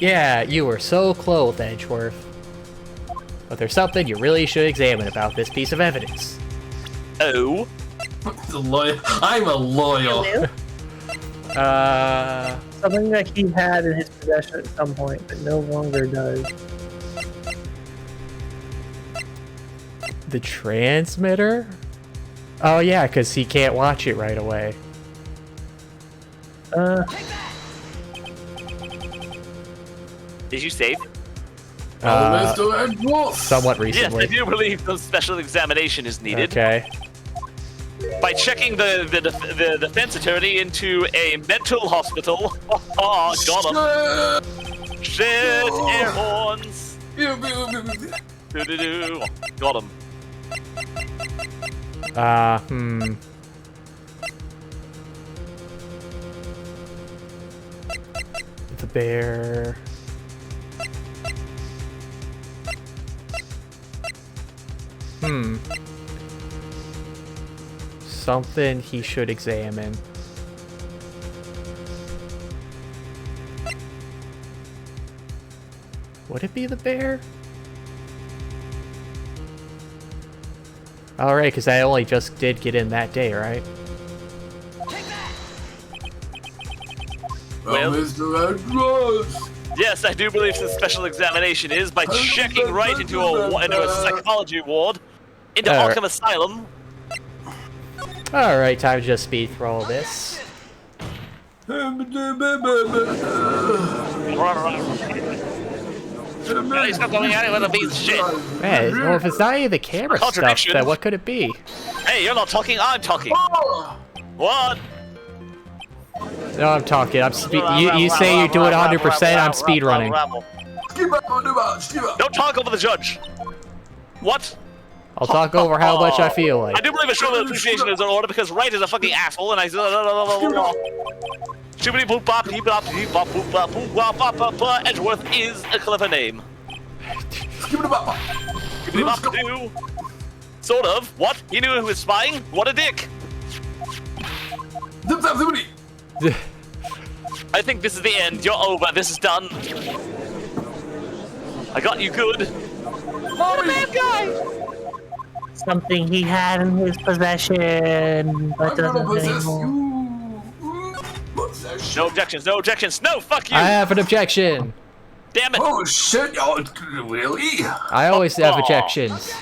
Yeah, you were so close, Edgeworth. But there's something you really should examine about this piece of evidence. Oh? I'm a loyal. Something that he had in his possession at some point, but no longer does. The transmitter? Oh yeah, because he can't watch it right away. Did you save? Mr. Edgeworth. Somewhat Yes, recently. I do believe the special examination is needed. Okay. By checking the defense attorney into a mental hospital. Oh, got him. Shit, air horns. Do-do-do. Got him. The bear. Something he should examine. Would it be the bear? Alright, because I only just did get in that day, right? Well, Mr. Edgeworth. yes, I do believe the special examination is by checking right into a psychology ward, into Alright. Arkham Asylum. Alright, time to just speed through all this. He's not going anywhere to beat shit. Man, well, if it's not any of the camera stuff, Contradiction. then what could it be? Hey, you're not talking, I'm talking. What? No, I'm talking. I'm speed. You say you do it 100%. I'm speed running. Don't talk over the judge. What? I'll talk over how much I feel like. I do believe a show of appreciation is in order because Wright is a fucking asshole, and I. Shibbity boop bop beep bop beep bop boop bop boop bop bop bop bop. Edgeworth is a clever name. Shibbity bop doo. Sort of. What? He knew who was spying? What a dick. I think this is the end. You're over. This is done. I got you good. What a bad guy. Something he had in his possession, but doesn't anymore. No objections. No objections. No. Fuck you. I have an objection. Damn it. Oh shit, y'all really? I always have objections.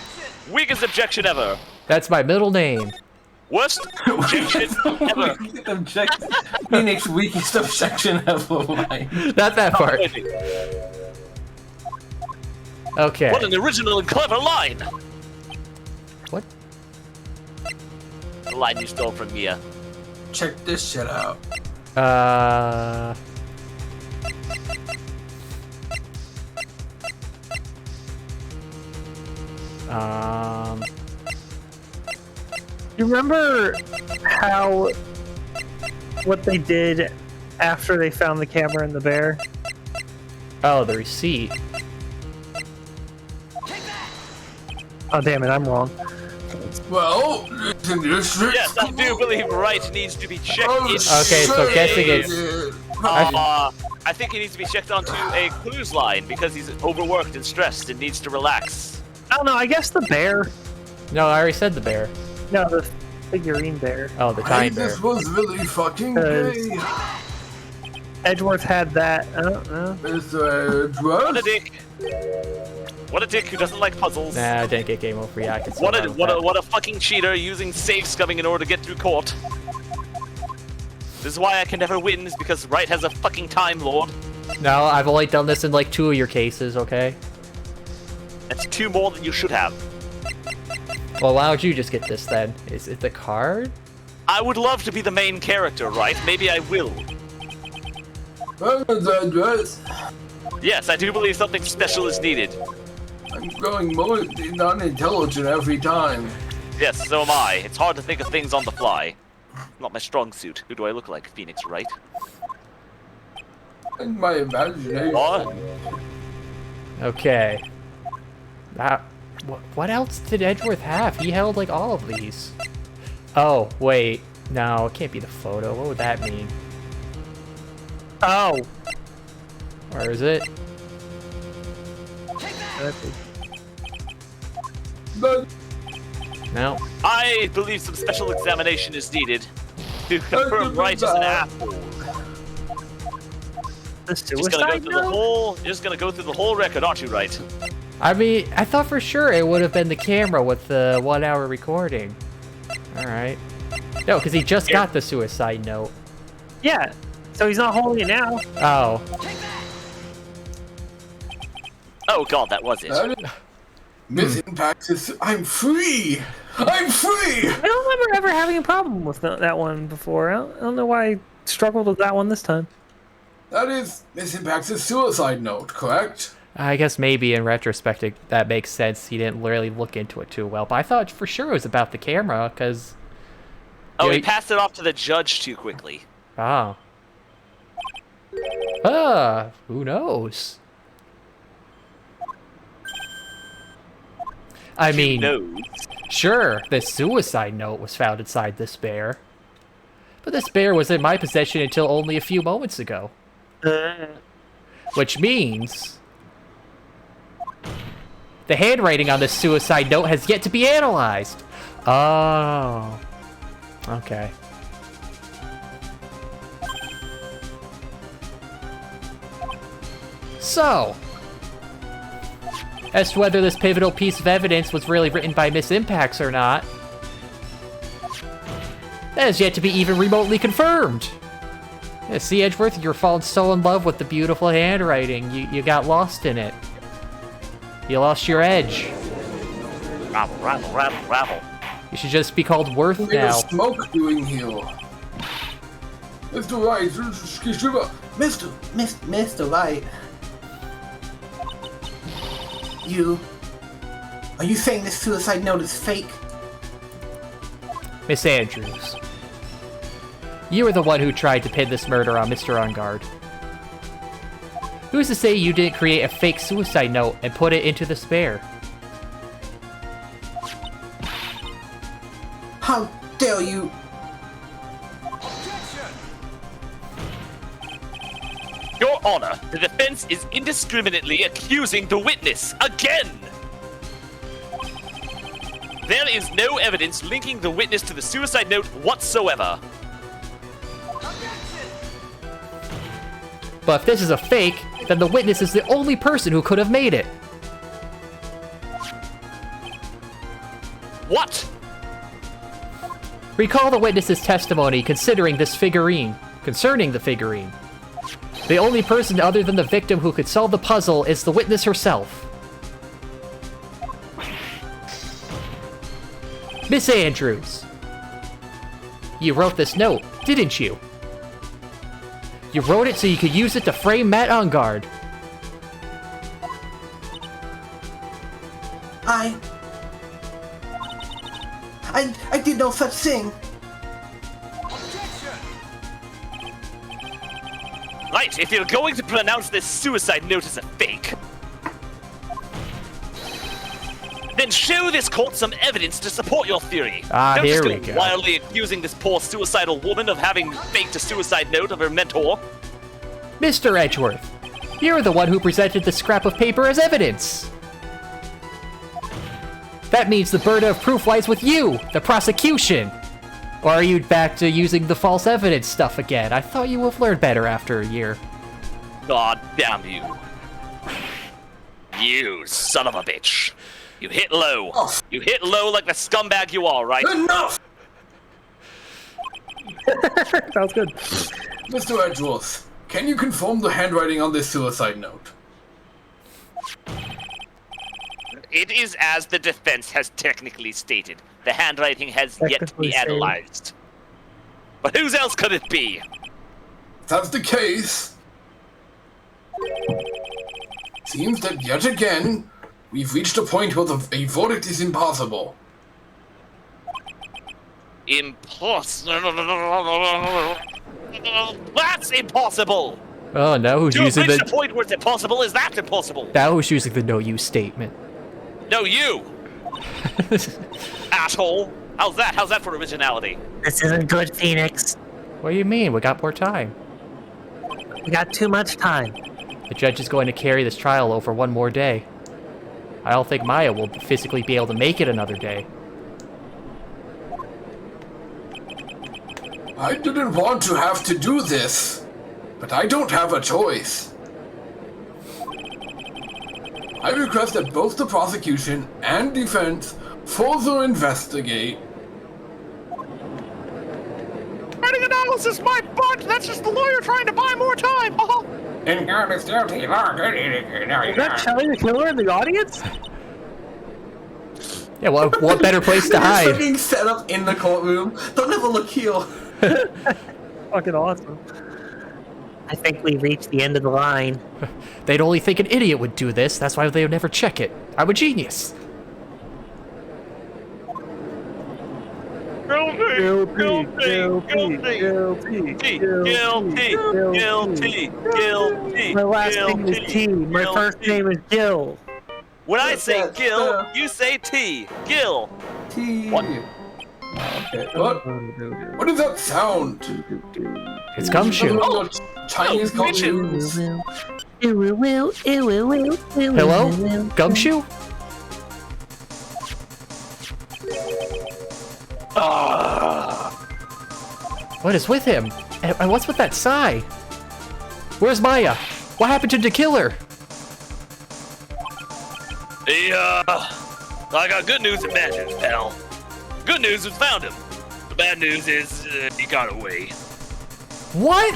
Weakest objection ever. That's my middle name. Worst objection ever. Phoenix weakest objection ever. Right? Not that part. Okay. What an original and clever line. What? The line you stole from Mia. Check this shit out. You remember how what they did after they found the camera in the bear? Oh, the receipt. Oh damn it, I'm wrong. Well, Yes, I do believe Wright needs to be checked into. Okay, so guessing it's. I think he needs to be checked onto a cruise line because he's overworked and stressed and needs to relax. I don't know, I guess the bear. No, I already said the bear. No, the figurine bear. Oh, the tiny bear. This was really fucking gay. Edgeworth had that. I don't know. Mr. What a Edgeworth? dick. What a dick who doesn't like puzzles. Nah, I didn't get game over. Yeah, I can still run with that. What a fucking cheater using safe scumming in order to get through court. This is why I can never win, is because Wright has a fucking Time Lord. No, I've only done this in like 2 of your cases, okay? That's 2 more than you should have. Well, why don't you just get this then? Is it the card? I would love to be the main character, right? Maybe I will. Mr. Edgeworth? Yes, I do believe something special is needed. I'm growing more unintelligent every time. Yes, so am I. It's hard to think of things on the fly. Not my strong suit. Who do I look like? Phoenix, right? In my imagination. What? Okay. What else did Edgeworth have? He held like all of these. Oh, wait. No, it can't be the photo. What would that mean? Oh. Where is it? But No. I believe some special examination is needed to confirm Wright is an asshole. The Just gonna go through the whole. You're just gonna go through the whole record, aren't you, Wright? I mean, I thought for sure it would have been the camera with the 1 hour recording. Alright. No, because he just got the suicide note. Yeah. So he's not holding it now. Oh. Oh god, that was it. Miss Impact is. I'm free! I'm free! I don't remember ever having a problem with that one before. I don't know why I struggled with that one this time. That is Miss Impact's suicide note, correct? I guess maybe in retrospect that makes sense. He didn't really look into it too well. But I thought for sure it was about the camera, because... Oh, he passed it off to the judge too quickly. Oh. Who knows? I mean, sure, the suicide note was found inside this bear. But this bear was in my possession until only a few moments ago. Which means... the handwriting on this suicide note has yet to be analyzed. Oh. Okay. So, as to whether this pivotal piece of evidence was really written by Miss Impacts or not, that is yet to be even remotely confirmed. Yeah, see, Edgeworth, you're falling so in love with the beautiful handwriting, you got lost in it. You lost your edge. Ravel, ravel, ravel, ravel. You should just be called Worth What now. is smoke doing here? Mr. Wright, Shima. Mr. Wright. Are you saying this suicide note is fake? Miss Andrews, you were the one who tried to pin this murder on Mr. Ungard. Who's to say you didn't create a fake suicide note and put it into the spare? How dare you? Your Honor, the defense is indiscriminately accusing the witness again! There is no evidence linking the witness to the suicide note whatsoever. But if this is a fake, then the witness is the only person who could have made it. What? Recall the witness's testimony concerning the figurine. The only person other than the victim who could solve the puzzle is the witness herself. Miss Andrews, you wrote this note, didn't you? You wrote it so you could use it to frame Matt Ungard. I did no such thing. Right, if you're going to pronounce this suicide note as a fake, then show this court some evidence to support your theory. Don't here just we go go. wildly accusing this poor suicidal woman of having faked a suicide note of her mentor. Mr. Edgeworth, you're the one who presented the scrap of paper as evidence. That means the burden of proof lies with you, the prosecution. Or are you back to using the false evidence stuff again? I thought you would have learned better after a year. God damn you. You son of a bitch. You hit low. Enough. You hit low like the scumbag you are, right? Enough! Sounds good. Mr. Edgeworth, can you confirm the handwriting on this suicide note? It is as the defense has technically stated. The handwriting has yet to Technically be stated. analyzed. But whose else could it be? If that's the case, seems that yet again, we've reached a point where a verdict is impossible. Impossible. That's impossible! Oh, now who's To have using reached the... a point where it's impossible is that impossible? Now who's using the no-use statement? No, you! Asshole! How's that? How's that for originality? This isn't good, Phoenix. What do you mean? We got more time. We got too much time. The judge is going to carry this trial over one more day. I don't think Maya will physically be able to make it another day. I didn't want to have to do this, but I don't have a choice. I request that both the prosecution and defense further investigate. Writing analysis, my butt! That's just the lawyer trying to buy more time! Is that Shelly the killer in the audience? Yeah, well, what better place to hide? You're being set up in the courtroom. Don't ever look here. Fucking awesome. I think we reached the end of the line. They'd only think an idiot would do this. That's why they would never check it. I'm a genius. Guilty. My last name is T. My first name is Jill. When I say Gil, you say T. Gil. T. What? Okay. What is that sound? It's Gumshoe. Oh, Chinese cartoons. Hello? Gumshoe? What is with him? And what's with that sigh? Where's Maya? What happened to the killer? I got good news and bad news, pal. Good news is found him. The bad news is he got away. What?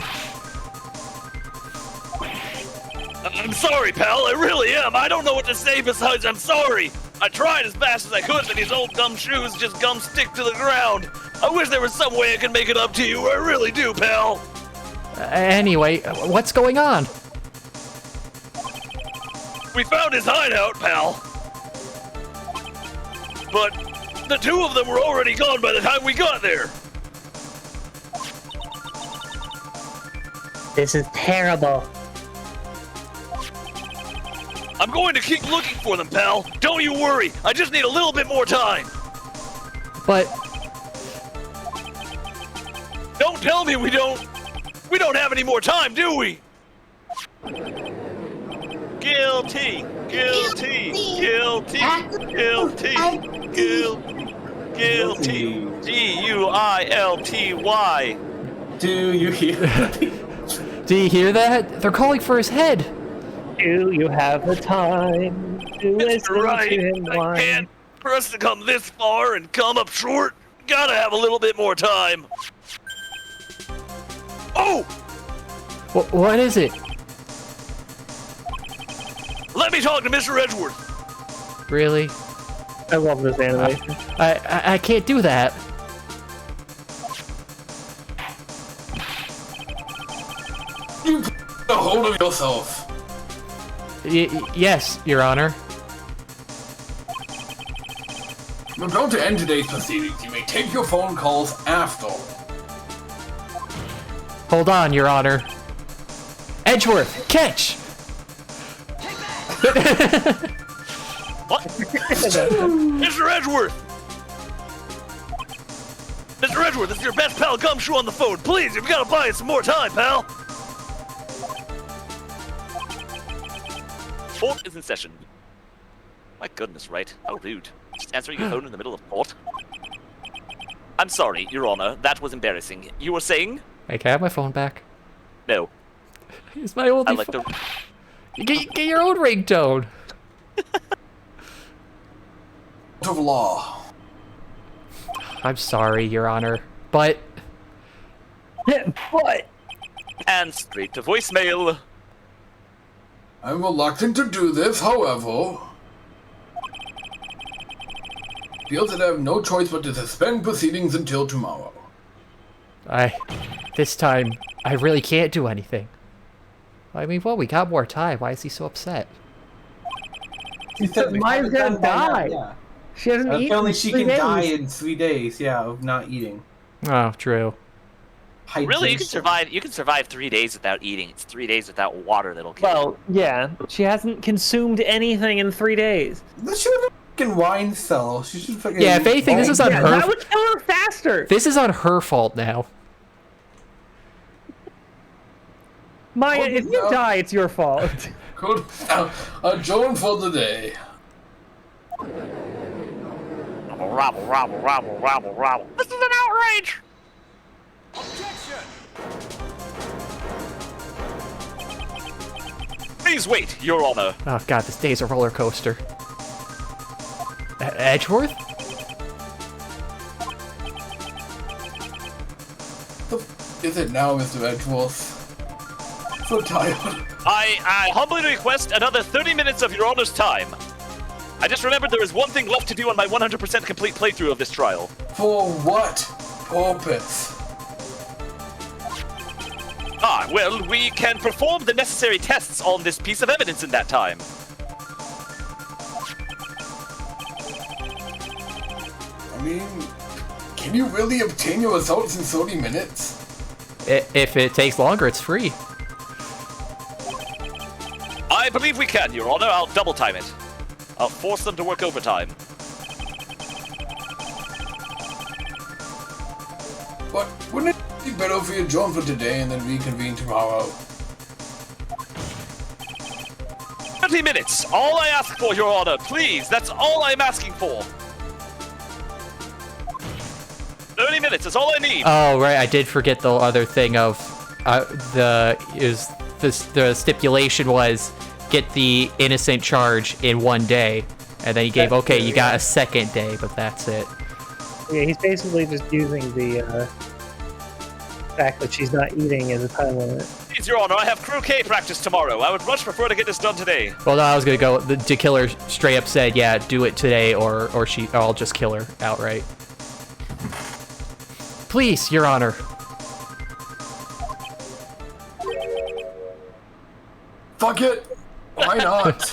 I'm sorry, pal. I really am. I don't know what to say besides I'm sorry. I tried as fast as I could, but these old gum shoes just gum stick to the ground. I wish there was some way I could make it up to you. I really do, pal. Anyway, what's going on? We found his hideout, pal. But the two of them were already gone by the time we got there. This is terrible. I'm going to keep looking for them, pal. Don't you worry. I just need a little bit more time. But don't tell me we don't have any more time, do we? Guilty. Guilty. Guilty. Guilty. Guilty. Guilty. Do you hear that? do you hear that? They're calling for his head. Do you have the time to listen Right. to him I whine? can't. For us to come this far and come up short, gotta have a little bit more time. Oh! What is it? Let me talk to Mr. Edgeworth. Really? I love this animation. I can't do that. You get a hold of yourself. Yes, Your Honor. We're going to end today's proceedings. You may take your phone calls after. Hold on, Your Honor. Edgeworth, catch! What? Mr. Edgeworth! Mr. Edgeworth, this is your best pal Gumshoe on the phone. Please, you've got to buy us some more time, pal. Court is in session. My goodness, Wright. How rude. Just answering your phone in the middle of court. I'm sorry, Your Honor. That was embarrassing. You were saying? Hey, can I have my phone back? No. It's my only I like phone. the... Get your own ringtone. Of law. I'm sorry, Your Honor, but... What? And straight to voicemail. I'm reluctant to do this, however. Feel that I have no choice but to suspend proceedings until tomorrow. This time, I really can't do anything. I mean, well, we got more time. Why is he so upset? She said Maya's gonna die. Yeah. She hasn't eaten Apparently in she 3 can days. die in 3 days, yeah, of not eating. Oh, true. Really, you can Hydration. survive. You can survive 3 days without eating. It's 3 days without water that'll kill you. Well, yeah. She hasn't consumed anything in 3 days. She was a fucking wine cellar. She should fucking. Yeah, if anything, this is on Yeah, her. that would kill her faster. This is on her fault now. Maya, if you die, it's your fault. Good. Adjourn for the day. Rabble, rabble, rabble, rabble, rabble. This is an outrage! Please wait, Your Honor. Oh god, this day's a roller coaster. Edgeworth? Is it now, Mr. Edgeworth? So tired. I humbly request another 30 minutes of Your Honor's time. I just remembered there is one thing left to do on my 100% complete playthrough of this trial. For what purpose? Well, we can perform the necessary tests on this piece of evidence in that time. I mean, can you really obtain your results in 30 minutes? If it takes longer, it's free. I believe we can, Your Honor. I'll double time it. I'll force them to work overtime. But wouldn't it be better if we adjourn for today and then reconvene tomorrow? 30 minutes! All I ask for, Your Honor. Please, that's all I'm asking for. 30 minutes, that's all I need. Oh, right, I did forget the other thing of the stipulation was get the innocent charge in 1 day. And then he gave, okay, you got a second day, but that's it. Yeah, he's basically just using the fact that she's not eating as a time limit. Please, Your Honor, I have croquet practice tomorrow. I would much prefer to get this done today. Well, no, I was gonna go. The killer straight up said, "Yeah, do it today, or I'll just kill her outright." Please, Your Honor. Fuck it. Why not?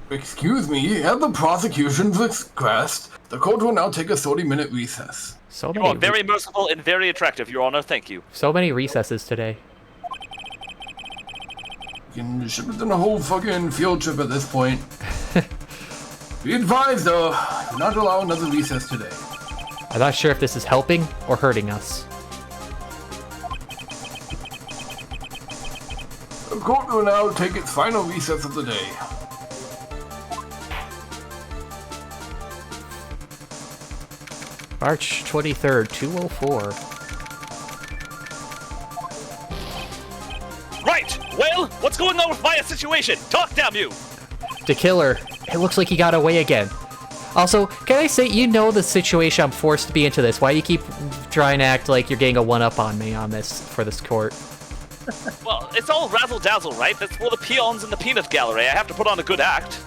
Excuse me, at the prosecution's request, the court will now take a 30-minute recess. So You many. are very merciful and very attractive, Your Honor. Thank you. So many recesses today. You should have done a whole fucking field trip at this point. Be advised, though, do not allow another recess today. I'm not sure if this is helping or hurting us. The court will now take its final recess of the day. March 23rd, 2:04. Right! Well, what's going on with Maya's situation? Talk, damn you! The killer. It looks like he got away again. Also, can I say, you know the situation I'm forced to be into this. Why do you keep trying to act like you're getting a one-up on me on this, for this court? Well, it's all razzle-dazzle, right? That's for the peons in the peanut gallery. I have to put on a good act.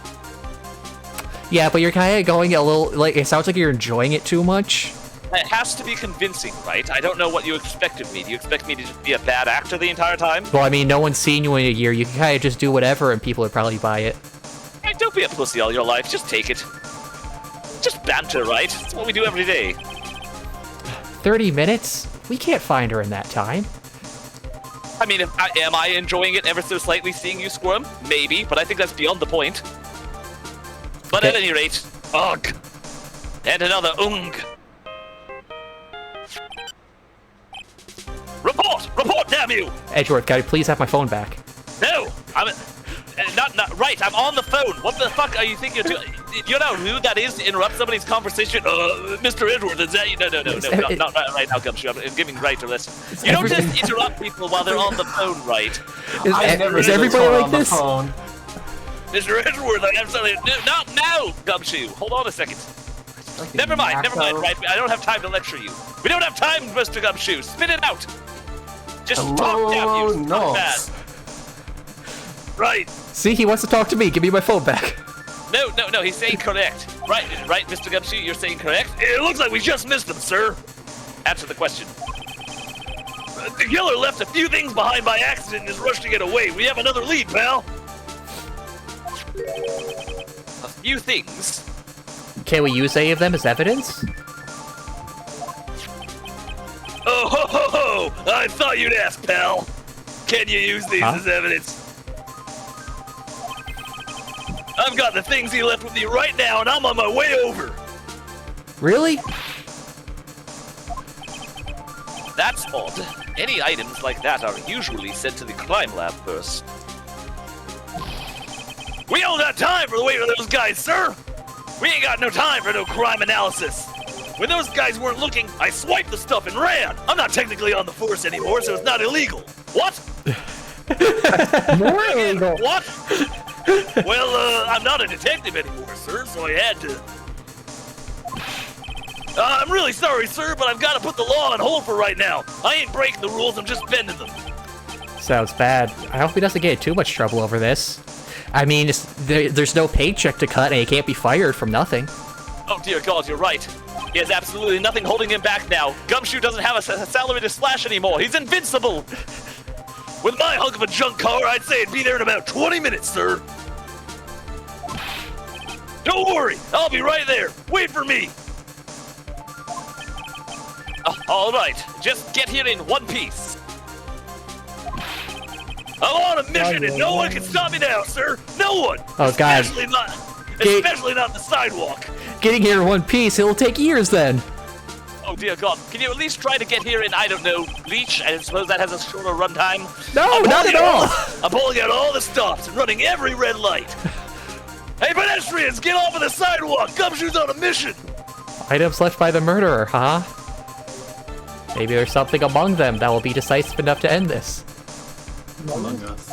Yeah, but you're kind of going a little, like, it sounds like you're enjoying it too much. It has to be convincing, right? I don't know what you expect of me. Do you expect me to just be a bad actor the entire time? Well, I mean, no one's seen you in a year. You can kind of just do whatever and people would probably buy it. Hey, don't be a pussy all your life. Just take it. Just banter, right? That's what we do every day. 30 minutes? We can't find her in that time. I mean, am I enjoying it ever so slightly seeing you squirm? Maybe, but I think that's beyond the point. But at any rate, ugh. And another ung. Report! Report, damn you! Edgeworth, can I please have my phone back? No! I'm not right, I'm on the phone. What the fuck are you thinking you're doing? You know how rude that is to interrupt somebody's conversation? Mr. Edgeworth, is that you? No, not right now, Gumshoe. I'm giving Right to listen. You don't just interrupt people while they're on the phone, right? Is everybody like this? Mr. Edgeworth, I have something. Not now, Gumshoe. Hold on a second. Never mind, Right? I don't have time to lecture you. We don't have time, Mr. Gumshoe. Spit it out. Just talk down, you. No. Bad. Right. See, he wants to talk to me. Give me my phone back. No, he's saying correct. Right, Mr. Gumshoe, you're saying correct? It looks like we just missed him, sir. Answer the question. The killer left a few things behind by accident in his rush to get away. We have another lead, pal. A few things. Can we use any of them as evidence? Oh, ho, ho, ho! I thought you'd ask, pal. Can you use these as evidence? I've got the things he left with me right now, and I'm on my way over. Really? That's odd. Any items like that are usually sent to the crime lab first. We don't got time for the weight of those guys, sir! We ain't got no time for no crime analysis. When those guys weren't looking, I swiped the stuff and ran. I'm not technically on the force anymore, so it's not illegal. What? More illegal. What? Well, I'm not a detective anymore, sir, so I had to. I'm really sorry, sir, but I've got to put the law on hold for right now. I ain't breaking the rules, I'm just bending them. Sounds bad. I hope he doesn't get in too much trouble over this. I mean, there's no paycheck to cut, and he can't be fired from nothing. Oh, dear God, you're right. He has absolutely nothing holding him back now. Gumshoe doesn't have a salary to slash anymore. He's invincible. With my hunk of a junk car, I'd say it'd be there in about 20 minutes, sir. Don't worry, I'll be right there. Wait for me. All right, just get here in one piece. I'm on a mission, and no one can stop me now, sir. No one. Oh, God. Especially not the sidewalk. Getting here in one piece, it'll take years then. Oh, dear God. Can you at least try to get here in, I don't know, Bleach? I suppose that has a shorter runtime? No, not at all. I'm pulling out all the stops and running every red light. Hey, pedestrians, get off of the sidewalk. Gumshoe's on a mission. Items left by the murderer, huh? Maybe there's something among them that will be decisive enough to end this. Among Us.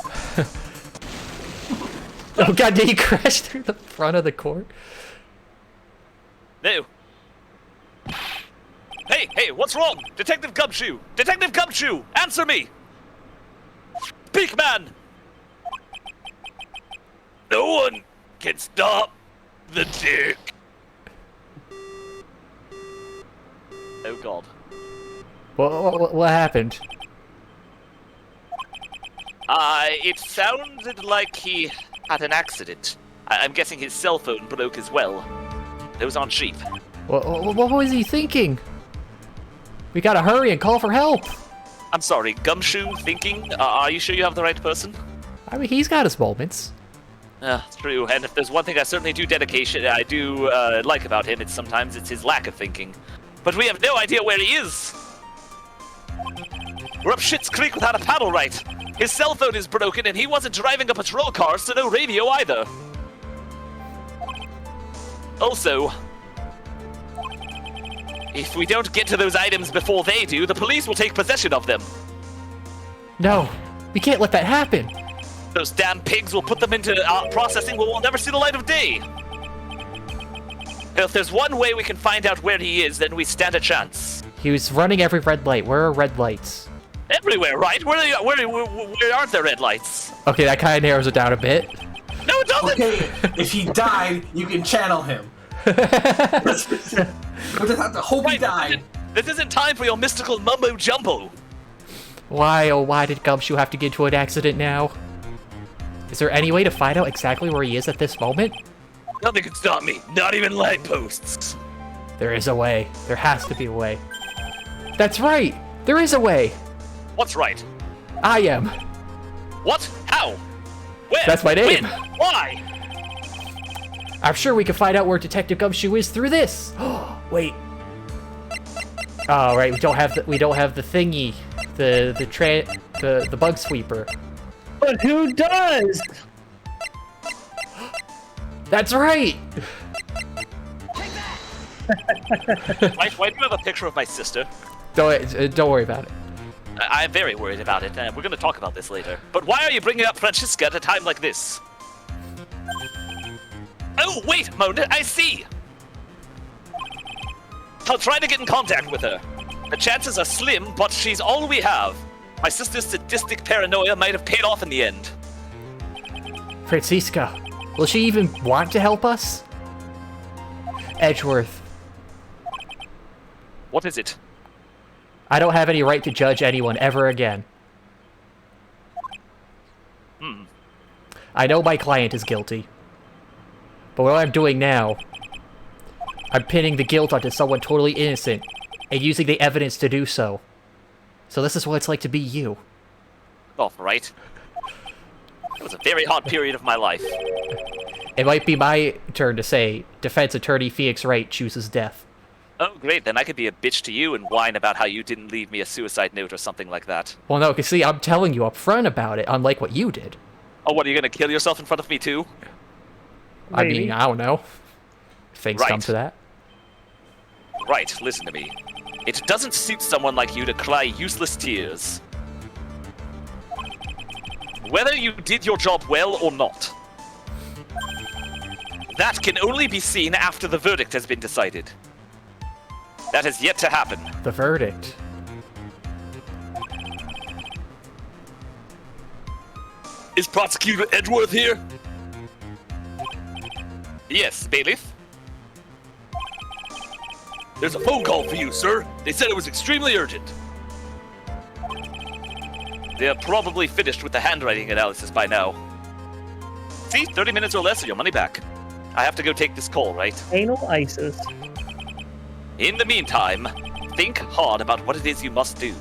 Oh God, did he crash through the front of the court? No. Hey, what's wrong? Detective Gumshoe! Detective Gumshoe! Answer me! Speak, man! No one can stop the dick. Oh God. What happened? It sounded like he had an accident. I'm guessing his cell phone broke as well. It was on cheap. What was he thinking? We gotta hurry and call for help. I'm sorry, Gumshoe thinking? Are you sure you have the right person? I mean, he's got his moments. True, and if there's one thing I certainly do like about him, sometimes it's his lack of thinking. But we have no idea where he is. We're up Schitt's Creek without a paddle, right? His cell phone is broken, and he wasn't driving a patrol car, so no radio either. Also, if we don't get to those items before they do, the police will take possession of them. No, we can't let that happen. Those damn pigs will put them into processing where we'll never see the light of day. If there's one way we can find out where he is, then we stand a chance. He was running every red light. Where are red lights? Everywhere, right? Where aren't there red lights? Okay, that kind of narrows it down a bit. No, it doesn't! Okay, if he died, you can channel him. We'll just have to hope he died. This isn't time for your mystical mumbo-jumbo. Why, oh why did Gumshoe have to get into an accident now? Is there any way to find out exactly where he is at this moment? Nothing can stop me, not even light posts. There is a way. There has to be a way. That's right! There is a way! What's right? I am. What? How? Where? That's my name. When? Why? I'm sure we can find out where Detective Gumshoe is through this. Wait. Oh right, we don't have the thingy, the bug sweeper. But who does? That's right. Why do you have a picture of my sister? Don't worry about it. I'm very worried about it, and we're going to talk about this later. But why are you bringing up Francisca at a time like this? Oh, wait, Mona, I see! I'll try to get in contact with her. The chances are slim, but she's all we have. My sister's sadistic paranoia might have paid off in the end. Francisca, will she even want to help us? Edgeworth. What is it? I don't have any right to judge anyone ever again. I know my client is guilty. But what I'm doing now, I'm pinning the guilt onto someone totally innocent and using the evidence to do so. So this is what it's like to be you. Oh, right. It was a very hard period of my life. it might be my turn to say defense attorney Phoenix Wright chooses death. Oh, great. Then I could be a bitch to you and whine about how you didn't leave me a suicide note or something like that. Well, no, because see, I'm telling you up front about it, unlike what you did. Oh, what, are you going to kill yourself in front of me too? I mean, I don't know. If things come to that. Right, listen to me. It doesn't suit someone like you to cry useless tears. Whether you did your job well or not, that can only be seen after the verdict has been decided. That has yet to happen. The verdict. Is Prosecutor Edgeworth here? Yes, bailiff. There's a phone call for you, sir. They said it was extremely urgent. They're probably finished with the handwriting analysis by now. See, 30 minutes or less or your money back. I have to go take this call, right? Anal ISIS. In the meantime, think hard about what it is you must do.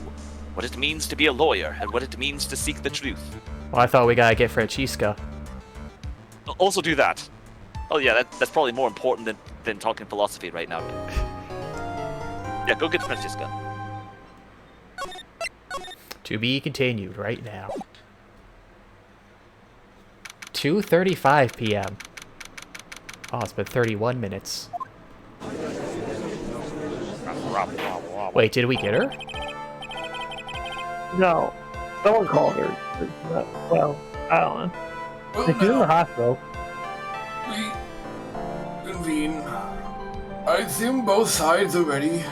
What it means to be a lawyer, and what it means to seek the truth. Well, I thought we gotta get Francesca. Also do that. Oh yeah, that's probably more important than talking philosophy right now. Yeah, go get Francesca. To be continued right now. 2:35 p.m. Oh, it's been 31 minutes. Wait, did we get her? No. Someone called her. Well, I don't know. Well, She's in the hospital. We convene. I assume both sides are ready.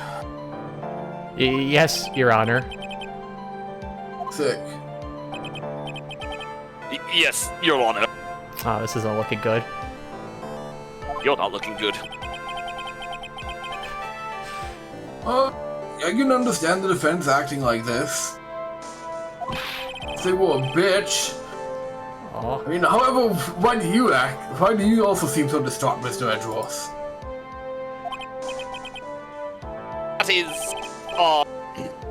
Yes, Your Honor. Sick. Yes, Your Honor. Oh, this isn't looking good. You're not looking good. I can understand the defense acting like this. If they were a bitch. Oh. I mean, however, why do you act? Why do you also seem so distraught, Mr. Edgeworth? That is,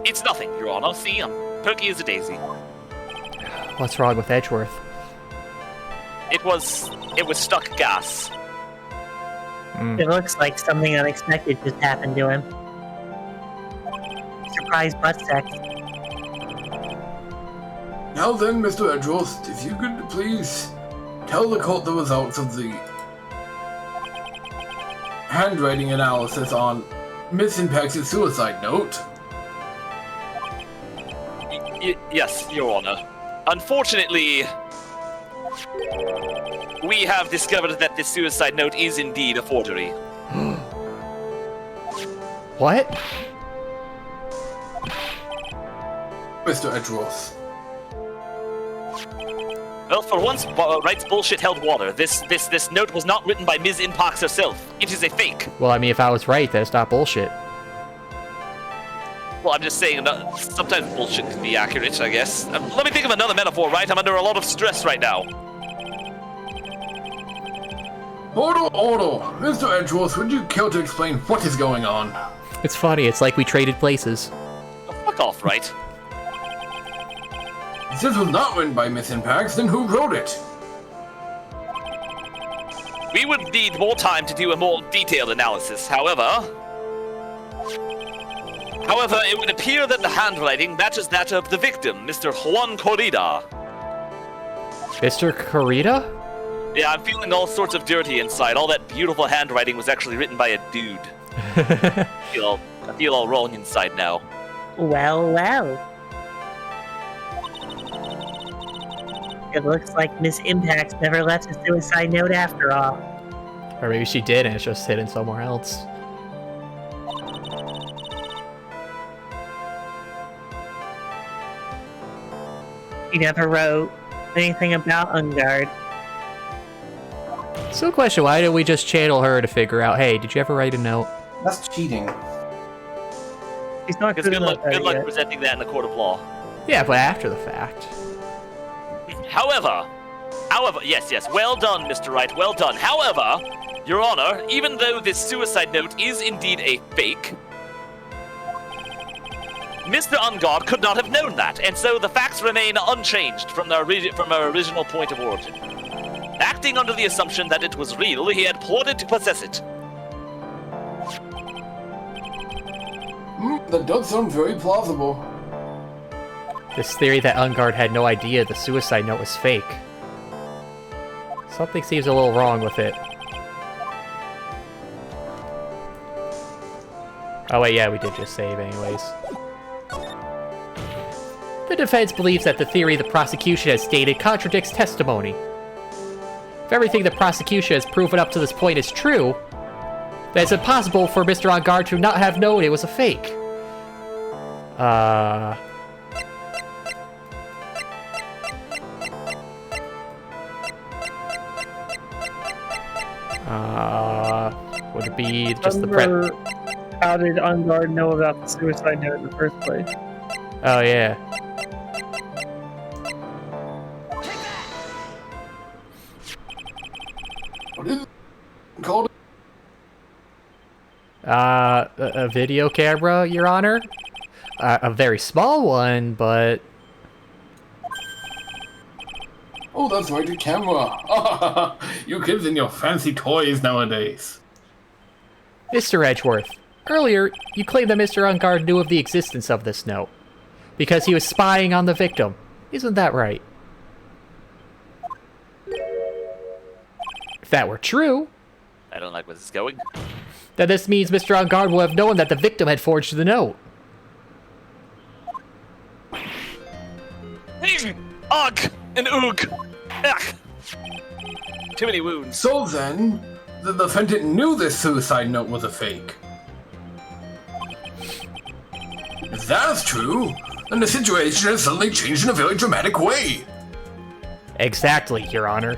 it's nothing, Your Honor. See, I'm perky as a daisy. What's wrong with Edgeworth? It was stuck gas. It looks like something unexpected just happened to him. Surprise butt sex. Now then, Mr. Edgeworth, if you could please tell the court the results of the handwriting analysis on Miss Impex's suicide note. Yes, Your Honor. Unfortunately, we have discovered that this suicide note is indeed a forgery. What? Mr. Edgeworth. Well, for once, Wright's bullshit held water. This note was not written by Ms. Inpox herself. It is a fake. Well, I mean, if I was right, that's not bullshit. Well, I'm just saying, sometimes bullshit can be accurate, I guess. Let me think of another metaphor, right? I'm under a lot of stress right now. Order! Mr. Edgeworth, would you care to explain what is going on? It's funny, it's like we traded places. Oh, fuck off, right? If this was not written by Miss Impax, then who wrote it? We would need more time to do a more detailed analysis. However, it would appear that the handwriting matches that of the victim, Mr. Juan Corrida. Mr. Corrida? Yeah, I'm feeling all sorts of dirty inside. All that beautiful handwriting was actually written by a dude. I feel all wrong inside now. Well. It looks like Miss Impact never left a suicide note after all. Or maybe she did and it's just hidden somewhere else. She never wrote anything about Ungard. So the question, why didn't we just channel her to figure out, hey, did you ever write a note? That's cheating. He's not Because good luck yet. presenting that in the court of law. Yeah, but after the fact. However, yes, well done, Mr. Wright, well done. However, Your Honor, even though this suicide note is indeed a fake, Mr. Ungard could not have known that, and so the facts remain unchanged from our original point of origin. Acting under the assumption that it was real, he had plotted to possess it. That does sound very plausible. This theory that Ungard had no idea the suicide note was fake. Something seems a little wrong with it. Oh wait, yeah, we did just save anyways. The defense believes that the theory the prosecution has stated contradicts testimony. If everything the prosecution has proven up to this point is true, then it's impossible for Mr. Ungard to not have known it was a fake. Would it be just the How did Ungard know about the suicide note in the first place? Oh, yeah. What is it called? A video camera, Your Honor? A very small one, but... Oh, that's right, a camera. You kids and your fancy toys nowadays. Mr. Edgeworth, earlier, you claimed that Mr. Ungard knew of the existence of this note, because he was spying on the victim. Isn't that right? If that were true... I don't like where this is going. Then this means Mr. Ungard will have known that the victim had forged the note. Ugh! And oog! Ugh! Too many wounds. So then, the defendant knew this suicide note was a fake. If that is true, then the situation has suddenly changed in a very dramatic way. Exactly, Your Honor.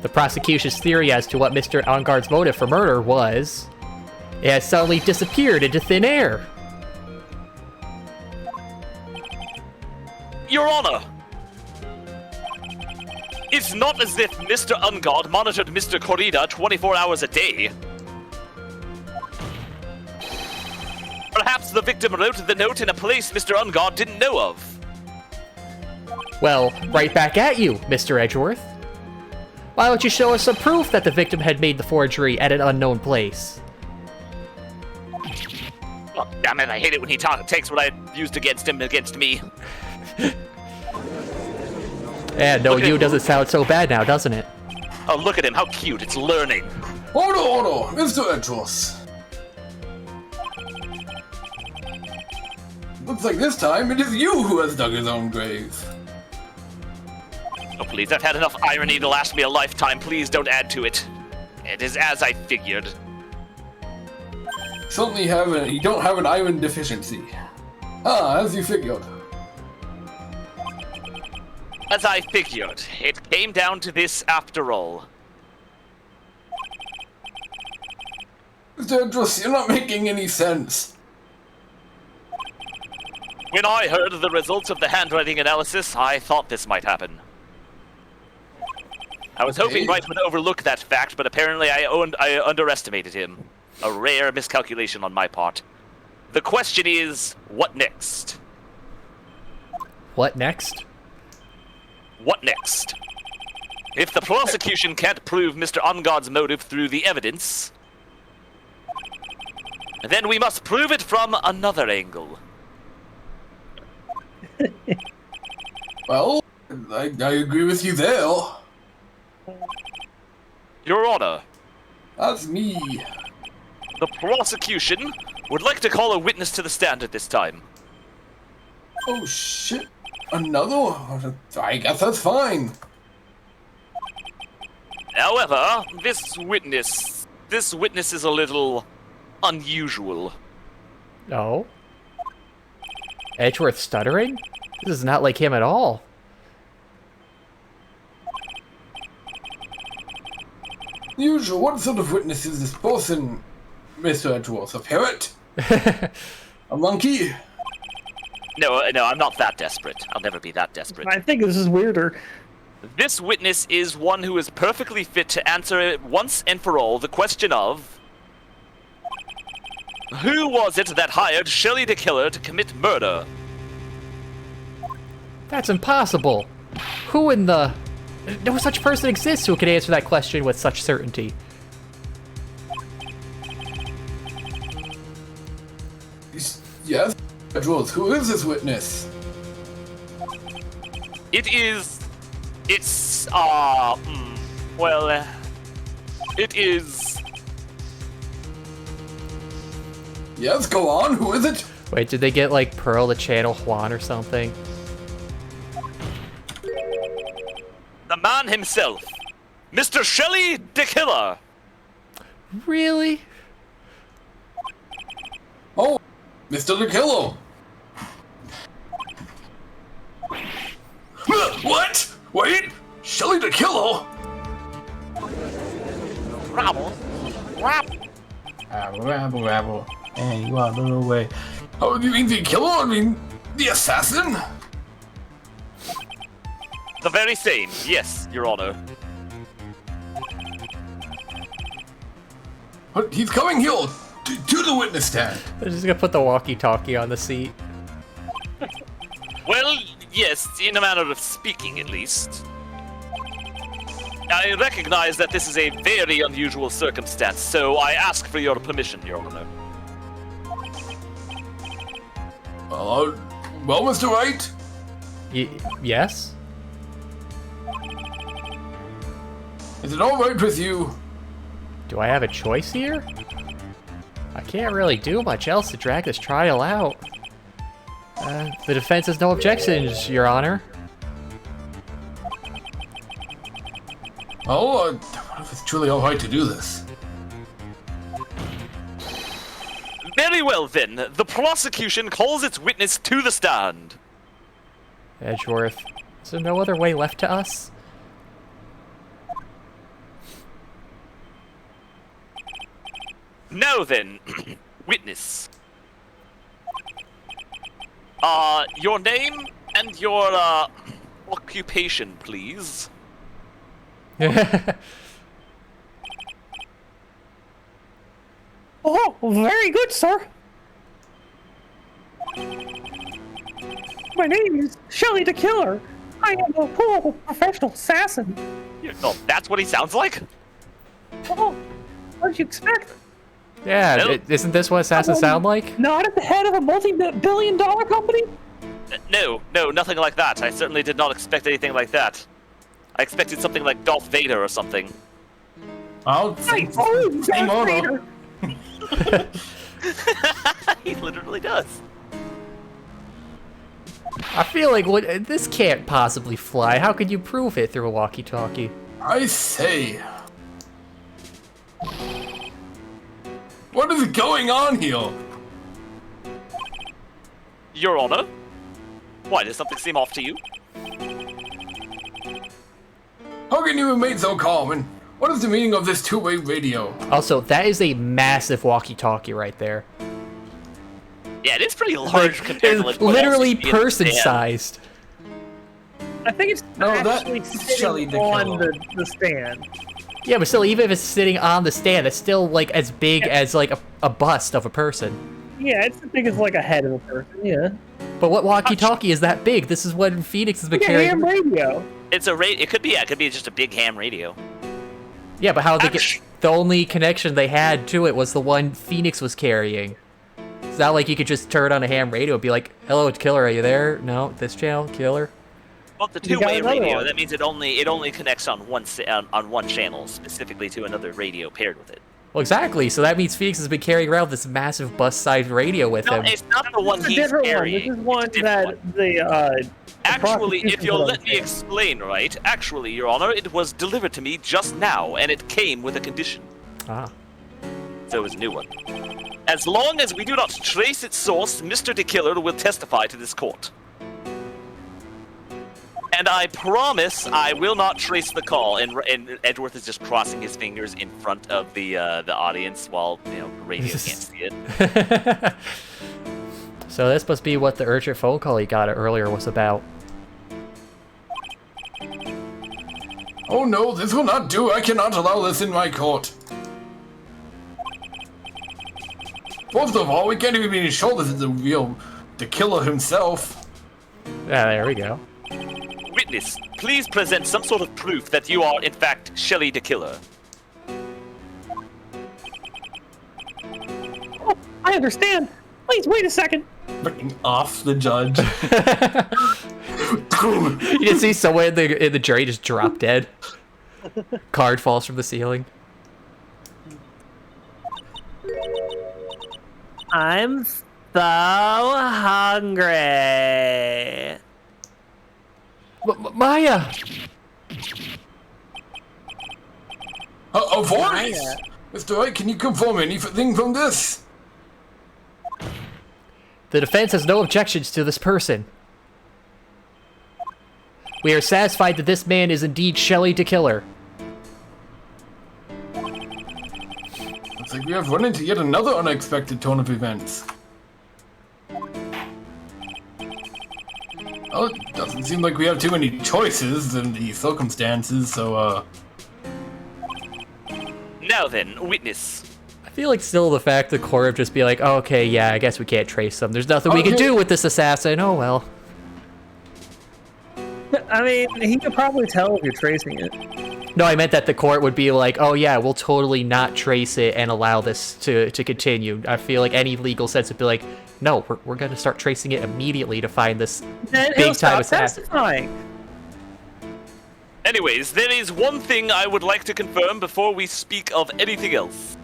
The prosecution's theory as to what Mr. Ungard's motive for murder was... it has suddenly disappeared into thin air. Your Honor! It's not as if Mr. Ungard monitored Mr. Corrida 24 hours a day. Perhaps the victim wrote the note in a place Mr. Ungard didn't know of. Well, right back at you, Mr. Edgeworth. Why don't you show us some proof that the victim had made the forgery at an unknown place? Oh, damn it, I hate it when he takes what I used against him against me. Yeah, no, you doesn't sound so bad now, doesn't it? Oh, look at him, how cute, it's learning. Order, Mr. Edgeworth. Looks like this time it is you who has dug his own grave. Oh, please, I've had enough irony to last me a lifetime. Please don't add to it. It is as I figured. You don't have an iron deficiency. As you figured. As I figured. It came down to this after all. Mr. Edgeworth, you're not making any sense. When I heard the results of the handwriting analysis, I thought this might happen. I was hoping Wright would overlook that fact, but apparently I underestimated him. A rare miscalculation on my part. The question is, what next? What next? What next? If the prosecution can't prove Mr. Ungard's motive through the evidence, then we must prove it from another angle. Well, I agree with you there. Your Honor. That's me. The prosecution would like to call a witness to the stand at this time. Oh shit. Another one? I guess that's fine. However, this witness is a little unusual. No. Edgeworth stuttering? This is not like him at all. Usual, what sort of witness is this person, Mr. Edgeworth? A parrot? A monkey? No, I'm not that desperate. I'll never be that desperate. I think this is weirder. This witness is one who is perfectly fit to answer once and for all the question of... who was it that hired Shelley the Killer to commit murder? That's impossible. Who in the... No such person exists who can answer that question with such certainty. Yes? Jules, who is this witness? It is... Yes, go on, who is it? Wait, did they get, like, Pearl to channel Juan or something? the man himself, Mr. Shelley the Killer. Really? Oh, Mr. the Killer. What? Wait, Shelley the Killer? Rabble. Rabble. Hey, you are a little way. Oh, you mean the killer? I mean, the assassin? The very same, yes, Your Honor. But he's coming here to the witness stand. They're just gonna put the walkie-talkie on the seat. Well, yes, in a manner of speaking, at least. I recognize that this is a very unusual circumstance, so I ask for your permission, Your Honor. Well, Mr. Wright? Yes? Is it alright with you? Do I have a choice here? I can't really do much else to drag this trial out. The defense has no objections, Your Honor. Oh, what if it's truly alright to do this? Very well, then. The prosecution calls its witness to the stand. Edgeworth, is there no other way left to us? Now then, witness. Your name and your, occupation, please. Oh, very good, sir. My name is Shelley the Killer. I am a poor professional assassin. Oh, that's what he sounds like? Oh, what did you expect? Yeah, Nope. isn't this what assassins sound like? Not at the head of a multi-billion-dollar company? No, nothing like that. I certainly did not expect anything like that. I expected something like Darth Vader or something. I'll Right, same Darth order. Vader. He literally does. I feel like this can't possibly fly. How could you prove it through a walkie-talkie? I say. What is going on here? Your Honor? Why, does something seem off to you? How can you remain so calm? And what is the meaning of this two-way radio? Also, that is a massive walkie-talkie right there. Yeah, it is pretty large compared to like It's what else literally would be in the stand. person-sized. I think it's No, actually that's Shelley sitting the on Killer. the stand. Yeah, but still, even if it's sitting on the stand, it's still like as big as like a bust of a person. Yeah, it's as big as like a head of a person, yeah. But what walkie-talkie is that big? This is what Phoenix has been Like a carrying. ham radio. It's a it could be just a big ham radio. Yeah, but how they get the only connection they had to it was the one Phoenix was carrying. It's not like you could just turn on a ham radio and be like, "Hello, Killer, are you there?" No, this channel, Killer. Well, the You got two-way another radio, one. that means it only connects on one channel, specifically to another radio paired with it. Well, exactly. So that means Phoenix has been carrying around this massive bus-sized radio with No, him. it's not the one This is a he's different one. carrying. This is one It's a different that the Actually, if prosecution you'll put on let me tape. explain, right? Actually, Your Honor, it was delivered to me just now, and it came with a condition. Ah. So it was a new one. As long as we do not trace its source, Mr. the Killer will testify to this court. And I promise I will not trace the call. And Edgeworth is just crossing his fingers in front of the audience while the radio can't see it. So this must be what the urgent phone call he got earlier was about. Oh no, this will not do. I cannot allow this in my court. First of all, we can't even be sure this is the killer himself. Yeah, there we go. witness, please present some sort of proof that you are, in fact, Shelley the Killer. Oh, I understand. Please wait a second. Fucking off the judge. You can see someone in the jury just drop dead. Card falls from the ceiling. I'm so hungry. Maya! A voice! Mr. Wright, can you confirm anything from this? The defense has no objections to this person. We are satisfied that this man is indeed Shelley the Killer. Looks like we have run into yet another unexpected turn of events. Well, it doesn't seem like we have too many choices in the circumstances, so, Now then, witness. I feel like still the fact the court would just be like, oh, okay, yeah, I guess we can't trace them. There's nothing we can do with this assassin. Oh, well. I mean, he could probably tell if you're tracing it. No, I meant that the court would be like, oh, yeah, we'll totally not trace it and allow this to continue. I feel like any legal sense would be like, no, we're going to start tracing it immediately to find this big-time assassin. Testifying. Anyways, there is one thing I would like to confirm before we speak of anything else.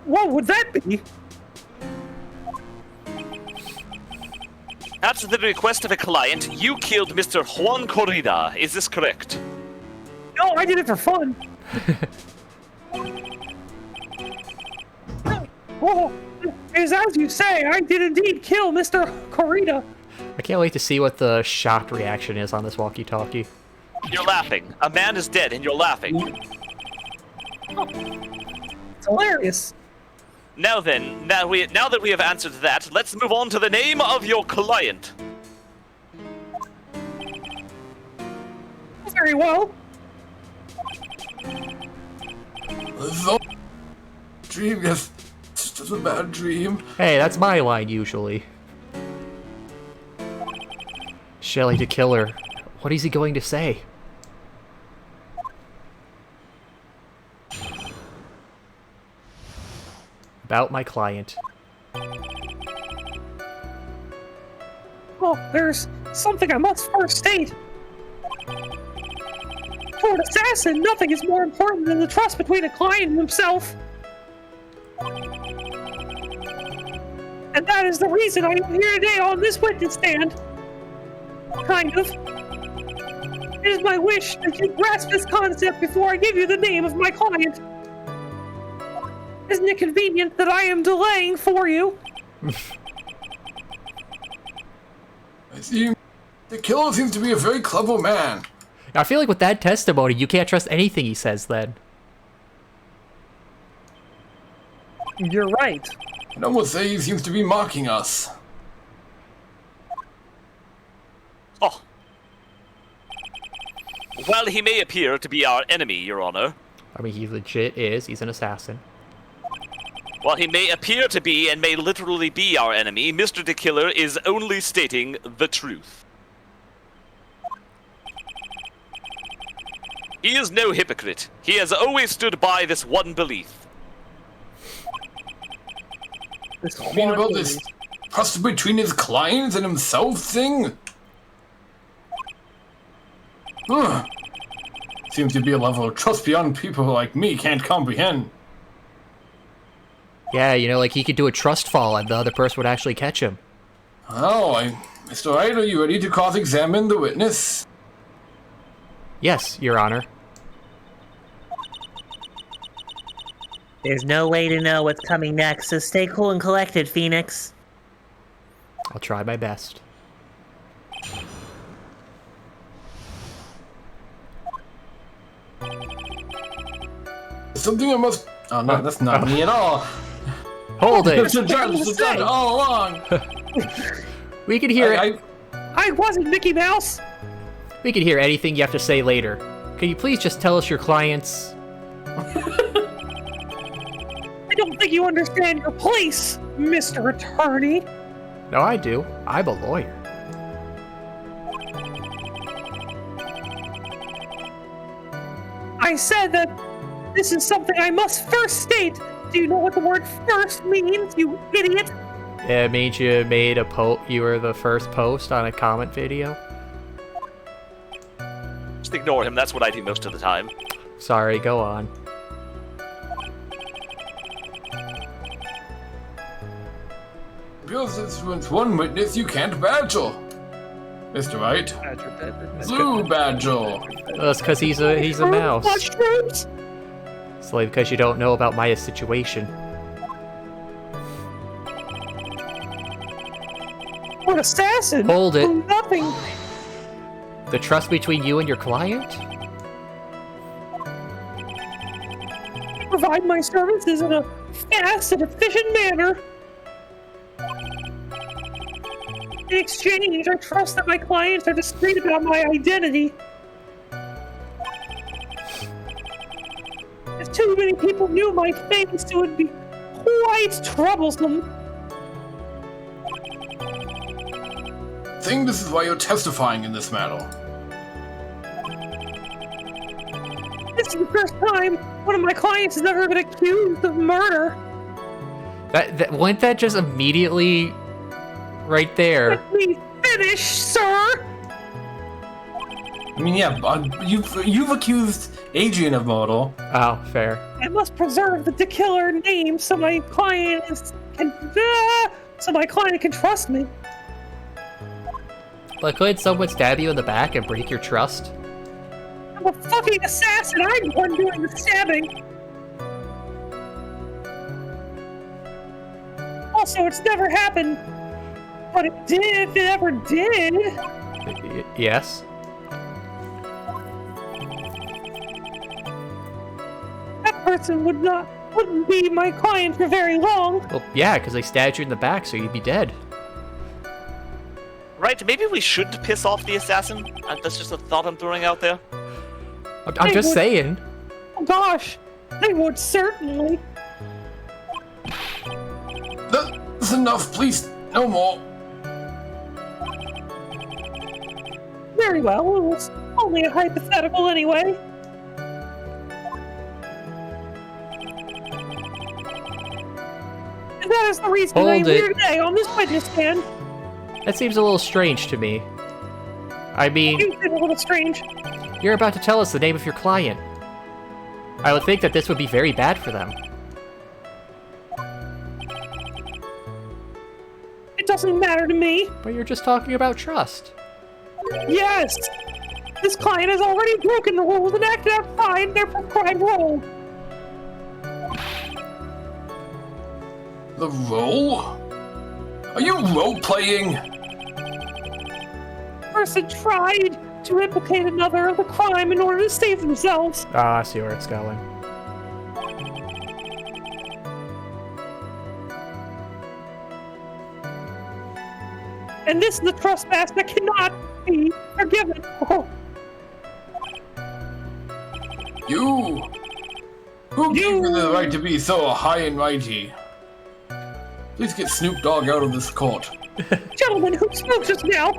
What would that be? At the request of a client, you killed Mr. Juan Corrida. Is this correct? No, I did it for fun. Oh, as you say, I did indeed kill Mr. Corrida. I can't wait to see what the shocked reaction is on this walkie-talkie. You're laughing. A man is dead and you're laughing. It's hilarious. Now then, now that we have answered that, let's move on to the name of your client. Very well. Dream, yes. It's just a bad dream. Hey, that's my line, usually. Shelley the Killer. What is he going to say? About my client. Oh, there's something I must first state. To an assassin, nothing is more important than the trust between a client and himself. And that is the reason I am here today on this witness stand. Kind of. It is my wish that you grasp this concept before I give you the name of my client. Isn't it convenient that I am delaying for you? I see. The killer seems to be a very clever man. I feel like with that testimony, you can't trust anything he says then. You're right. I'd almost say he seems to be mocking us. Oh. While he may appear to be our enemy, Your Honor. I mean, he legit is. He's an assassin. While he may appear to be and may literally be our enemy, Mr. the Killer is only stating the truth. He is no hypocrite. He has always stood by this one belief. You mean about this trust between his clients and himself thing? Seems to be a level of trust beyond people like me can't comprehend. Yeah, you know, like he could do a trust fall and the other person would actually catch him. Oh, Mr. Wright, are you ready to cross-examine the witness? Yes, Your Honor. There's no way to know what's coming next, so stay cool and collected, Phoenix. I'll try my best. Something I must... Oh, no, that's not me at all. Hold it! It's the judge all along. We can hear I wasn't Mickey Mouse. We can hear anything you have to say later. Can you please just tell us your clients? I don't think you understand your place, Mr. Attorney. No, I do. I'm a lawyer. I said that this is something I must first state. Do you know what the word first means, you idiot? It means you made a you were the first post on a comment video. Just ignore him, that's what I do most of the time. Sorry, go on. Because it's one witness you can't badger. Mr. Wright. Blue badger. That's because he's a mouse. Mushrooms? It's like because you don't know about Maya's situation. What assassin? Hold it. Nothing. The trust between you and your client? Provide my services in a fast and efficient manner. In exchange, I trust that my clients are discreet about my identity. If too many people knew my face, it would be quite troublesome. I think this is why you're testifying in this matter. This is the first time one of my clients has ever been accused of murder. Wouldn't that just immediately right there? Let me finish, sir! I mean, yeah, you've accused Adrian of murder. Oh, fair. I must preserve the killer name so my client can trust me. But could someone stab you in the back and break your trust? I'm a fucking assassin. I'm the one doing the stabbing. Also, it's never happened. But it did, if it ever did. Yes. That person wouldn't be my client for very long. Well, yeah, because they stabbed you in the back, so you'd be dead. Right, maybe we should piss off the assassin? That's just a thought I'm throwing out there. I'm just saying. Oh gosh, they would certainly. That's enough, please. No more. Very well, it was only a hypothetical anyway. And that is the reason I'm here today on this witness stand. That seems a little strange to me. I mean... You seem a little strange. You're about to tell us the name of your client. I would think that this would be very bad for them. It doesn't matter to me. But you're just talking about trust. Yes! This client has already broken the rules and acted outside their prescribed role. The role? Are you role-playing? Person tried to implicate another of the crime in order to save themselves. Ah, I see where it's going. And this is the trespass that cannot be forgiven. Oh. You! Who gave you the right to be so high and mighty? Please get Snoop Dogg out of this court. Gentlemen, who spoke just now?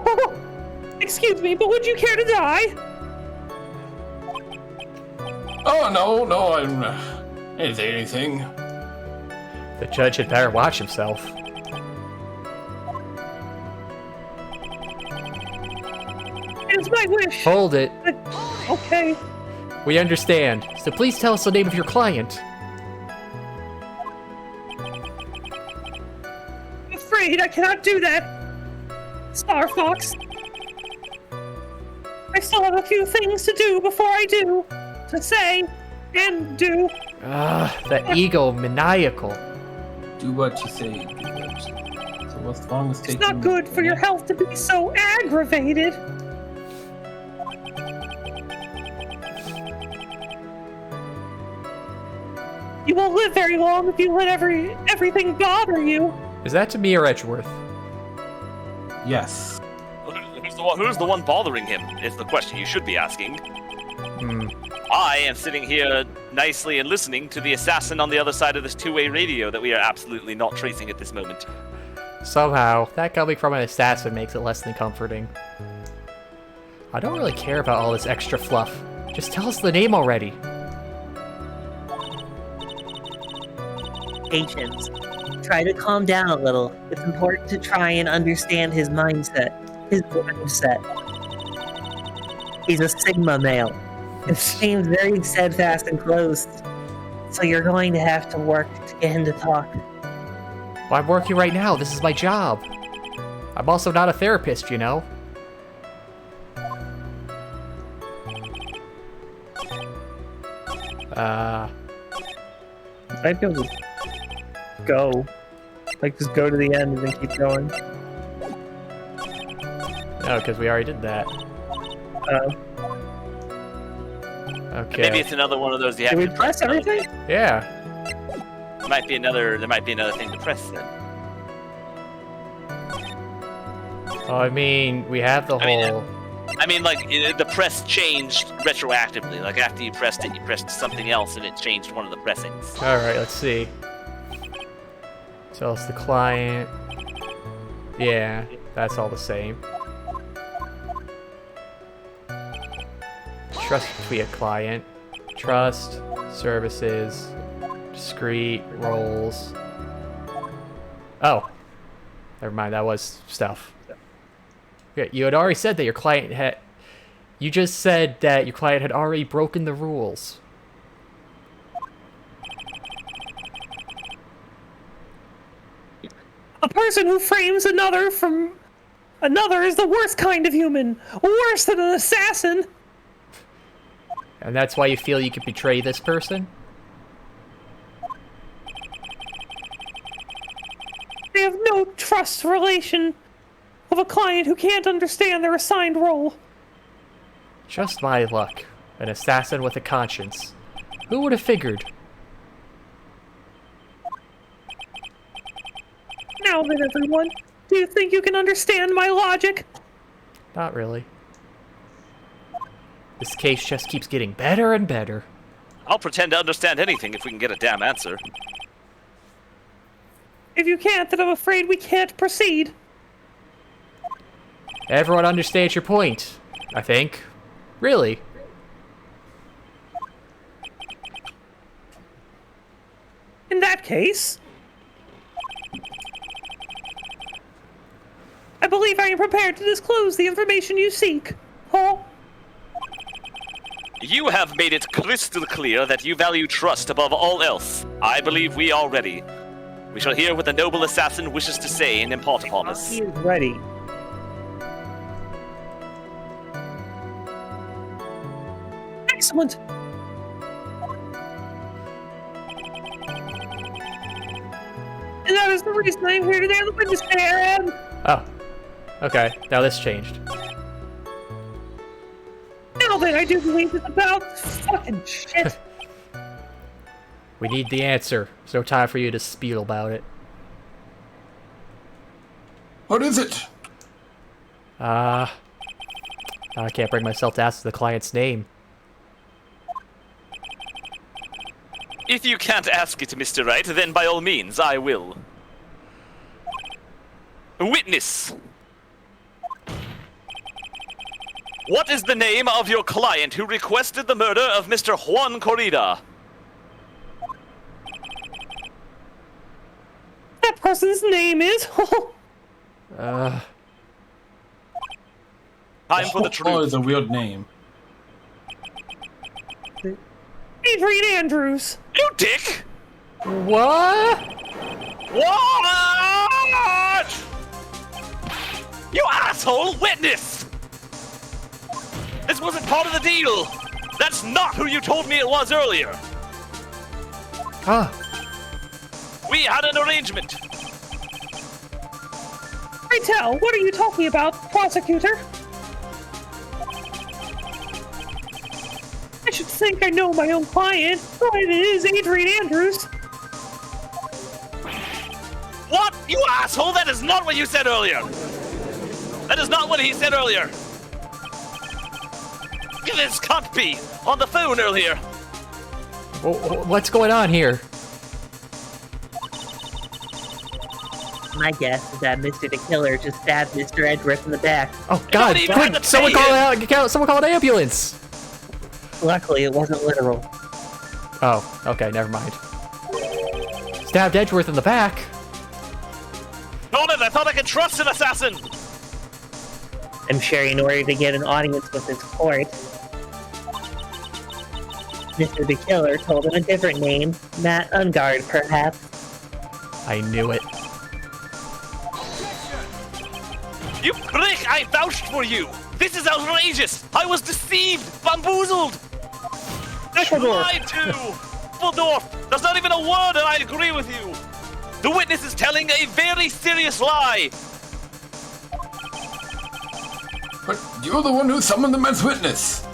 Excuse me, but would you care to die? Oh, no, I didn't say anything. The judge had better watch himself. It is my wish. Hold it. Okay. We understand. So please tell us the name of your client. I'm afraid I cannot do that. Star Fox. I still have a few things to do before I do. To say and do. The egomaniacal. Do what you say. Do what you say. So what's wrong with taking... It's not good for your health to be so aggravated. You won't live very long if you let everything bother you. Is that to me or Edgeworth? Yes. Who's the one bothering him? Is the question you should be asking. I am sitting here nicely and listening to the assassin on the other side of this two-way radio that we are absolutely not tracing at this moment. Somehow, that coming from an assassin makes it less than comforting. I don't really care about all this extra fluff. Just tell us the name already. Patience. Try to calm down a little. It's important to try and understand his mindset. His mindset. He's a Sigma male. It seems very steadfast and closed. So you're going to have to work to get him to talk. Well, I'm working right now. This is my job. I'm also not a therapist, you know? Might be able to go. Like, just go to the end and then keep going. No, because we already did that. Okay. Maybe it's another one of those you have Did to we press everything? Yeah. There might be another thing to press then. Oh, I mean, we have the whole... I mean, like, the press changed retroactively. Like, after you pressed it, you pressed something else, and it changed one of the pressings. Alright, let's see. So it's the client. Yeah, that's all the same. Trust between a client. Trust, services, discrete, roles. Oh. Never mind, that was stuff. Yeah, you had already said that your client had... You just said that your client had already broken the rules. A person who frames another from another is the worst kind of human. Worse than an assassin. And that's why you feel you could betray this person? They have no trust relation of a client who can't understand their assigned role. Just my luck. An assassin with a conscience. Who would have figured? Now then, everyone, do you think you can understand my logic? Not really. This case just keeps getting better and better. I'll pretend to understand anything if we can get a damn answer. If you can't, then I'm afraid we can't proceed. Everyone understands your point, I think. Really. In that case, I believe I am prepared to disclose the information you seek. Huh? You have made it crystal clear that you value trust above all else. I believe we are ready. We shall hear what the noble assassin wishes to say and impart upon us. He is ready. Excellent. And that is the reason I'm here today on the witness stand. Oh. Okay, now this changed. Now then, I do believe it's about fucking shit. We need the answer. There's no time for you to spiel about it. What is it? I can't bring myself to ask the client's name. If you can't ask it, Mr. Wright, then by all means, I will. Witness! What is the name of your client who requested the murder of Mr. Juan Corrida? That person's name is... Time for the Oh, truth. is a weird name. Adrian Andrews. You dick! What? What? You asshole! Witness! This wasn't part of the deal! That's not who you told me it was earlier! Huh. We had an arrangement! Tell, what are you talking about, prosecutor? I should think I know my own client, but it is Adrian Andrews. What? You asshole! That is not what you said earlier! That is not what he said earlier! This can't be! On the phone earlier! What's going on here? My guess is that Mr. the Killer just stabbed Mr. Edgeworth in the back. Oh God! Quick! Someone call an ambulance! Luckily, it wasn't literal. Oh, okay, never mind. Stabbed Edgeworth in the back. Hold it! I thought I could trust an assassin. I'm sure in order to get an audience with his court, Mr. the Killer told him a different name, Matt Ungard, perhaps. I knew it. You prick! I vouched for you! This is outrageous! I was deceived! Bamboozled! Lied to! Fuldorf! There's not even a word and I agree with you! The witness is telling a very serious lie! But you're the one who summoned them as witness.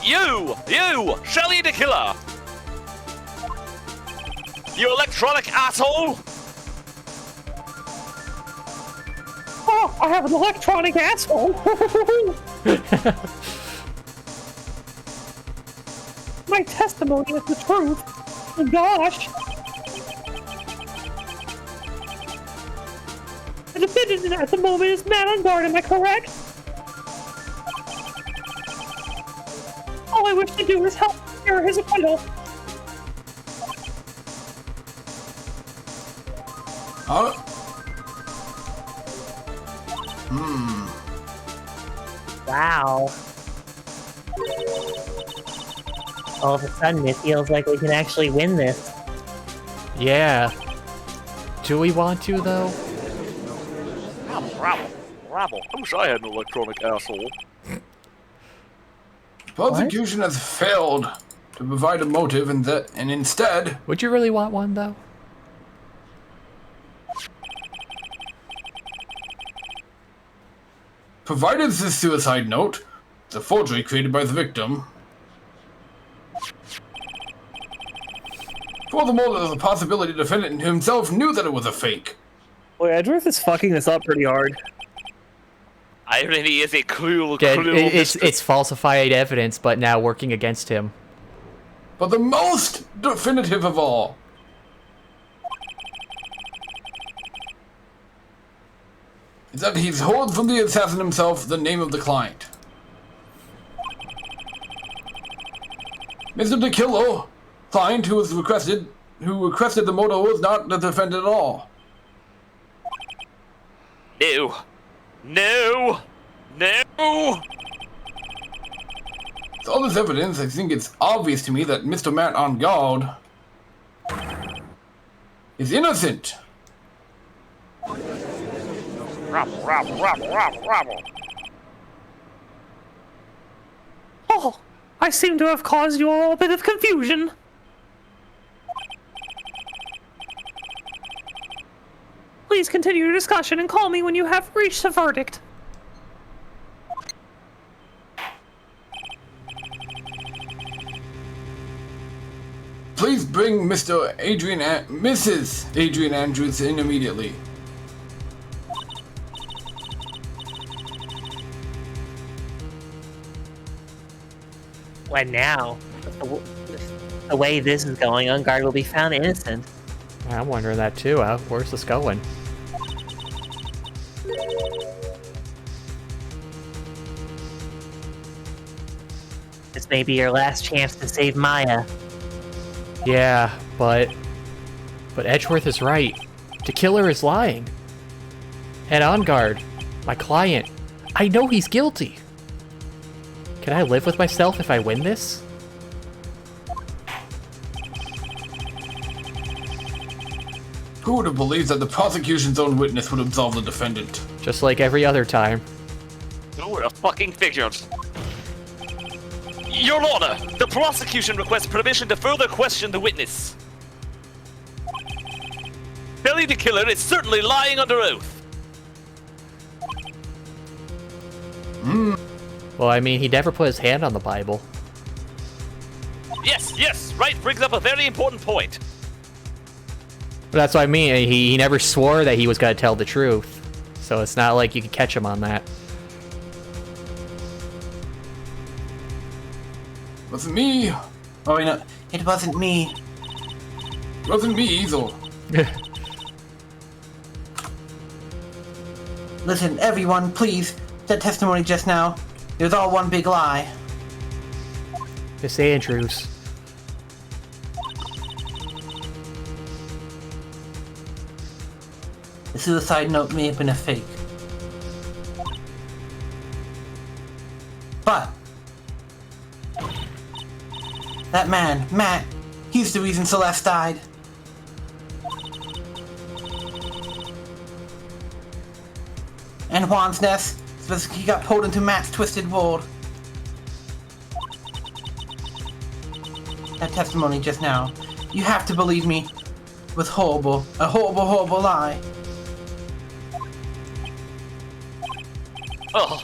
You! Shelly the Killer! You electronic asshole! Oh, I have an electronic asshole. My testimony is the truth. Oh, gosh. The defendant at the moment is Matt Ungard, am I correct? All I wish to do is help secure his acquittal. Wow. All of a sudden, it feels like we can actually win this. Yeah. Do we want to, though? Rabble. I wish I had an electronic asshole. Prosecution has failed to provide a motive, and instead... Would you really want one, though? Provided this suicide note, the forgery created by the victim. Furthermore, there's a possibility the defendant himself knew that it was a fake. Boy, Edgeworth is fucking this up pretty hard. Irony is a cruel It's falsified evidence, but now working against him. But the most definitive of all. Is that he's heard from the assassin himself the name of the client. Mr. the Killer, client who requested the moto was not the defendant at all. No. With all this evidence, I think it's obvious to me that Mr. Matt Ungard is innocent. Rabble. Oh, I seem to have caused you all a bit of confusion. Please continue your discussion and call me when you have reached a verdict. Please bring Mrs. Adrian Andrews in immediately. What now? The way this is going, Ungard will be found innocent. I'm wondering that too. Where's this going? This may be your last chance to save Maya. Yeah, but Edgeworth is right. The killer is lying. And Ungard, my client, I know he's guilty. Can I live with myself if I win this? Who would have believed that the prosecution's own witness would absolve the defendant? Just like every other time. Who would have fucking figured? Your Honor, the prosecution requests permission to further question the witness. Billy the Killer is certainly lying under oath. Well, I mean, he never put his hand on the Bible. Yes, Wright brings up a very important point. But that's what I mean. He never swore that he was going to tell the truth. So it's not like you could catch him on that. Wasn't me. Oh, no, it wasn't me. Wasn't me either. Listen, everyone, please. That testimony just now, it was all one big lie. Miss Andrews. The suicide note may have been a fake. But that man, Matt, he's the reason Celeste died. And Juan's nest, because he got pulled into Matt's twisted world. That testimony just now, you have to believe me, was horrible. A horrible, horrible lie. Oh.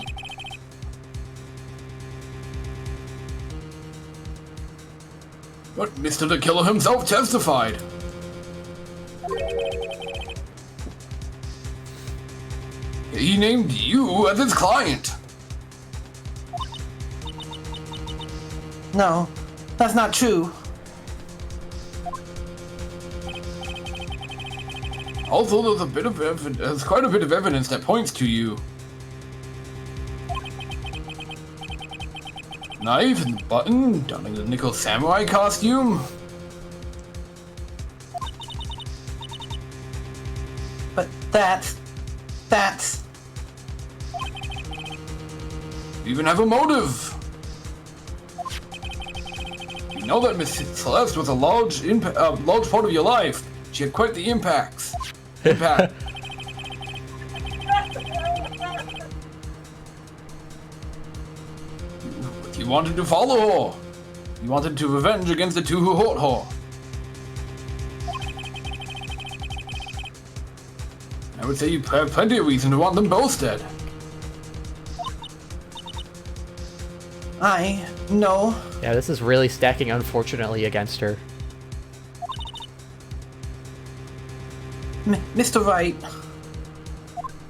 But Mr. the Killer himself testified. He named you as his client. No, that's not true. Also, there's quite a bit of evidence that points to you. Knife and button, donning the nickel samurai costume. But that's... You even have a motive. You know that Miss Celeste was a large part of your life. She had quite the impact. You wanted to follow her. You wanted to revenge against the two who hurt her. I would say you have plenty of reason to want them both dead. No. Yeah, this is really stacking unfortunately against her. Mr. Wright.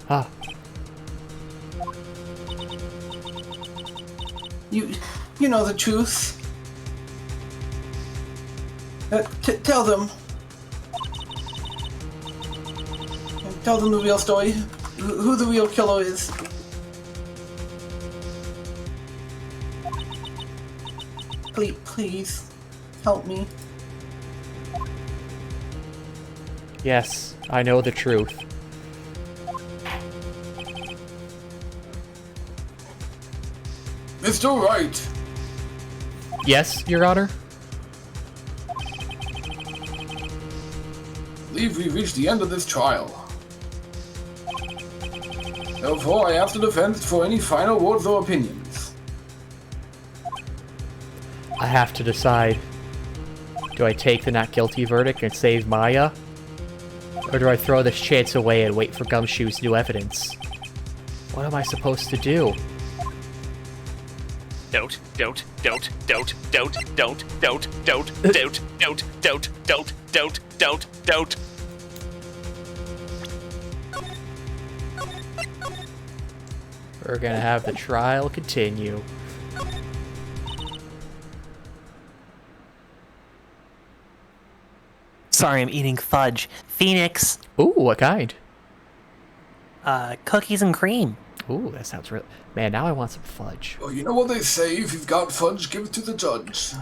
Ah. You know the truth. Tell them. Tell them the real story. Who the real killer is. Please, help me. Yes, I know the truth. Mr. Wright. Yes, Your Honor? I believe we've reached the end of this trial. Therefore, I ask the defense for any final words or opinions. I have to decide. Do I take the not guilty verdict and save Maya? Or do I throw this chance away and wait for Gumshoe's new evidence? What am I supposed to do? Don't. We're gonna have the trial continue. Sorry, I'm eating fudge. Phoenix. Ooh, what kind? Cookies and cream. Ooh, that sounds real. Man, now I want some fudge. Well, you know what they say, if you've got fudge, give it to the judge.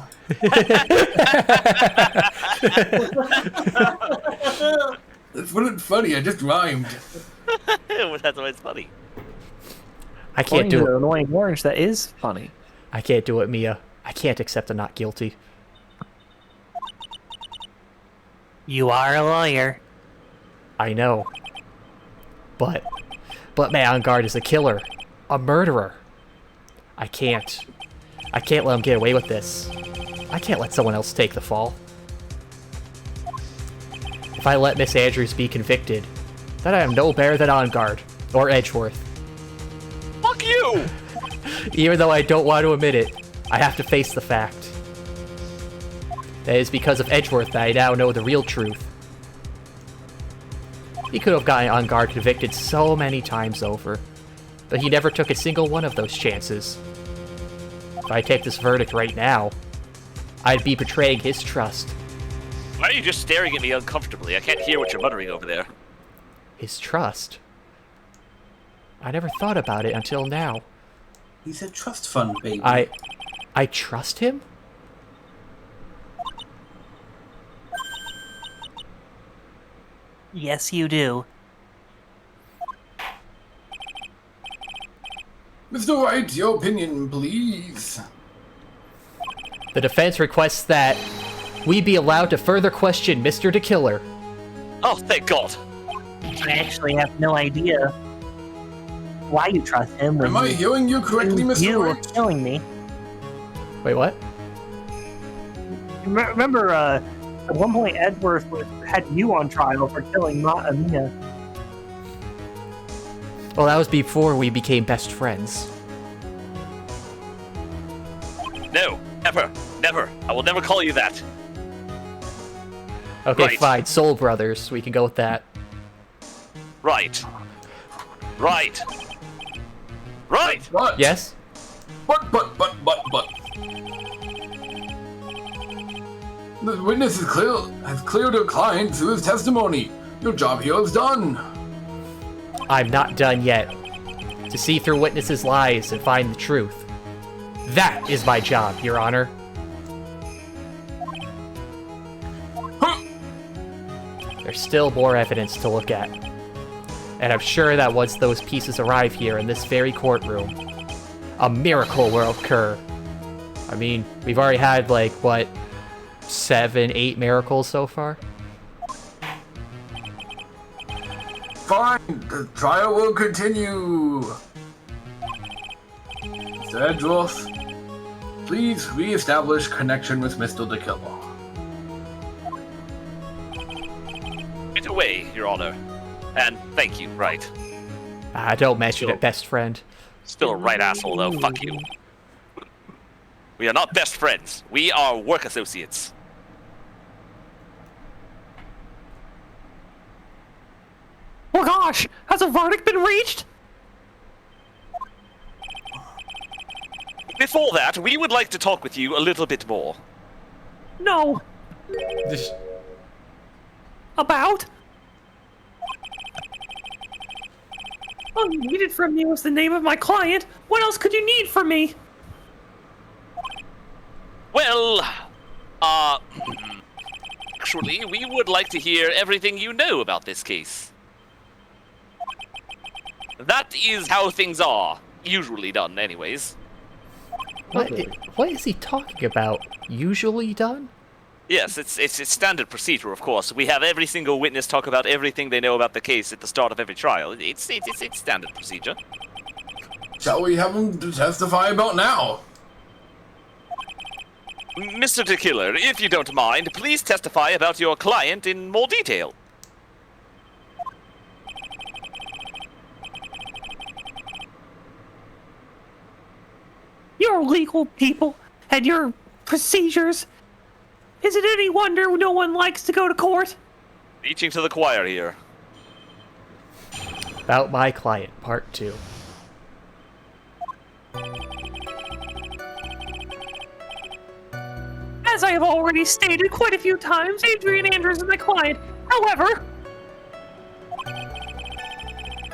That's wasn't funny, I just rhymed. That's always funny. I can't do it. Annoying orange, that is funny. I can't do it, Mia. I can't accept a not guilty. You are a lawyer. I know. But man on guard is a killer. A murderer. I can't let him get away with this. I can't let someone else take the fall. If I let Miss Andrews be convicted, then I am no better than On Guard or Edgeworth. Fuck you! Even though I don't want to admit it, I have to face the fact. That is because of Edgeworth that I now know the real truth. He could have gotten On Guard convicted so many times over, but he never took a single one of those chances. If I take this verdict right now, I'd be betraying his trust. Why are you just staring at me uncomfortably? I can't hear what you're muttering over there. His trust? I never thought about it until now. He's a trust fund, baby. I trust him? Yes, you do. Mr. Wright, your opinion, please. The defense requests that we be allowed to further question Mr. DeKiller. Oh, thank God. I actually have no idea why you trust him when Am I hearing you correctly, Mr. you were Wright? killing me. Wait, what? Remember, at one point, Edgeworth had you on trial for killing Amina. Well, that was before we became best friends. No, never, never. I will never call you that. Okay, Right. fine. Soul Brothers. We can go with that. Right. Right. Right. But, Yes? but. The witness has cleared her client through his testimony. Your job here is done. I'm not done yet. To see through witnesses' lies and find the truth. That is my job, Your Honor. There's still more evidence to look at. And I'm sure that once those pieces arrive here in this very courtroom, a miracle will occur. I mean, we've already had, like, what, 7, 8 miracles so far? Fine, the trial will continue. Mr. Edgeworth, please re-establish connection with Mr. DeKiller. Get away, Your Honor. And thank you, Right. Don't mention it, best friend. Still a right asshole, though. Fuck you. We are not best friends. We are work associates. Oh gosh, has a verdict been reached? Before that, we would like to talk with you a little bit more. No. About? All you needed from me was the name of my client. What else could you need from me? Well, actually, we would like to hear everything you know about this case. That is how things are usually done, anyways. What is he talking about? Usually done? Yes, it's standard procedure, of course. We have every single witness talk about everything they know about the case at the start of every trial. It's standard procedure. Shall we have him to testify about now? Mr. DeKiller, if you don't mind, please testify about your client in more detail. Your legal people and your procedures. Is it any wonder no one likes to go to court? Preaching to the choir here. About my client, part 2. As I have already stated quite a few times, Adrian Andrews is my client. However,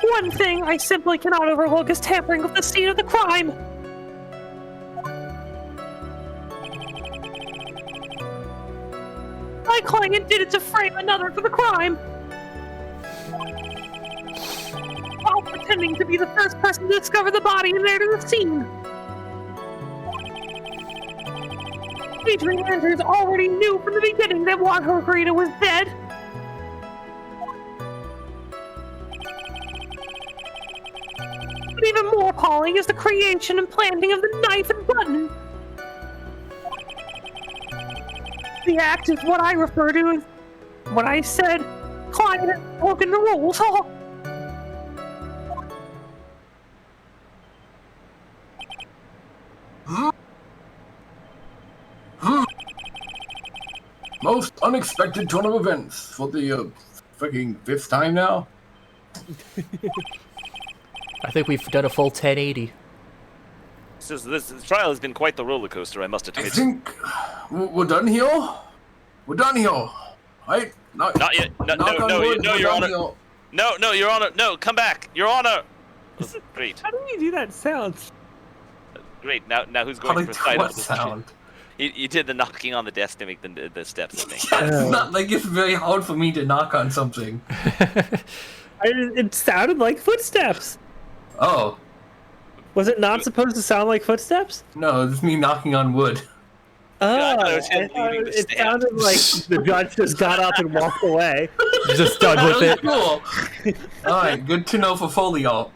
one thing I simply cannot overlook is tampering with the scene of the crime. My client did it to frame another for the crime, while pretending to be the first person to discover the body and enter the scene. Adrian Andrews already knew from the beginning that Juan Greta was dead. But even more appalling is the creation and planting of the knife and button. The act is what I refer to as what I said. Client has broken the rules. Most unexpected turn of events for the freaking 5th time now. I think we've done a full 1080. This trial has been quite the roller coaster, I must I admit. think we're done here. We're done here. Right? Not yet. No, knock on wood, we're Your done Honor. here. No, Your Honor. No, come back, Your Honor. Great. How do you do that sound? Great. Now who's going for sight What of this? sound? You did the knocking on the desk to make the steps. I think. It's not like it's very hard for me to knock on something. It sounded like footsteps. Oh. Was it not supposed to sound like footsteps? No, it's me knocking on wood. Oh, I thought I thought leaving the it sounded like the judge just got up and walked away. Just done with it. Cool. Alright, good to know for Folio.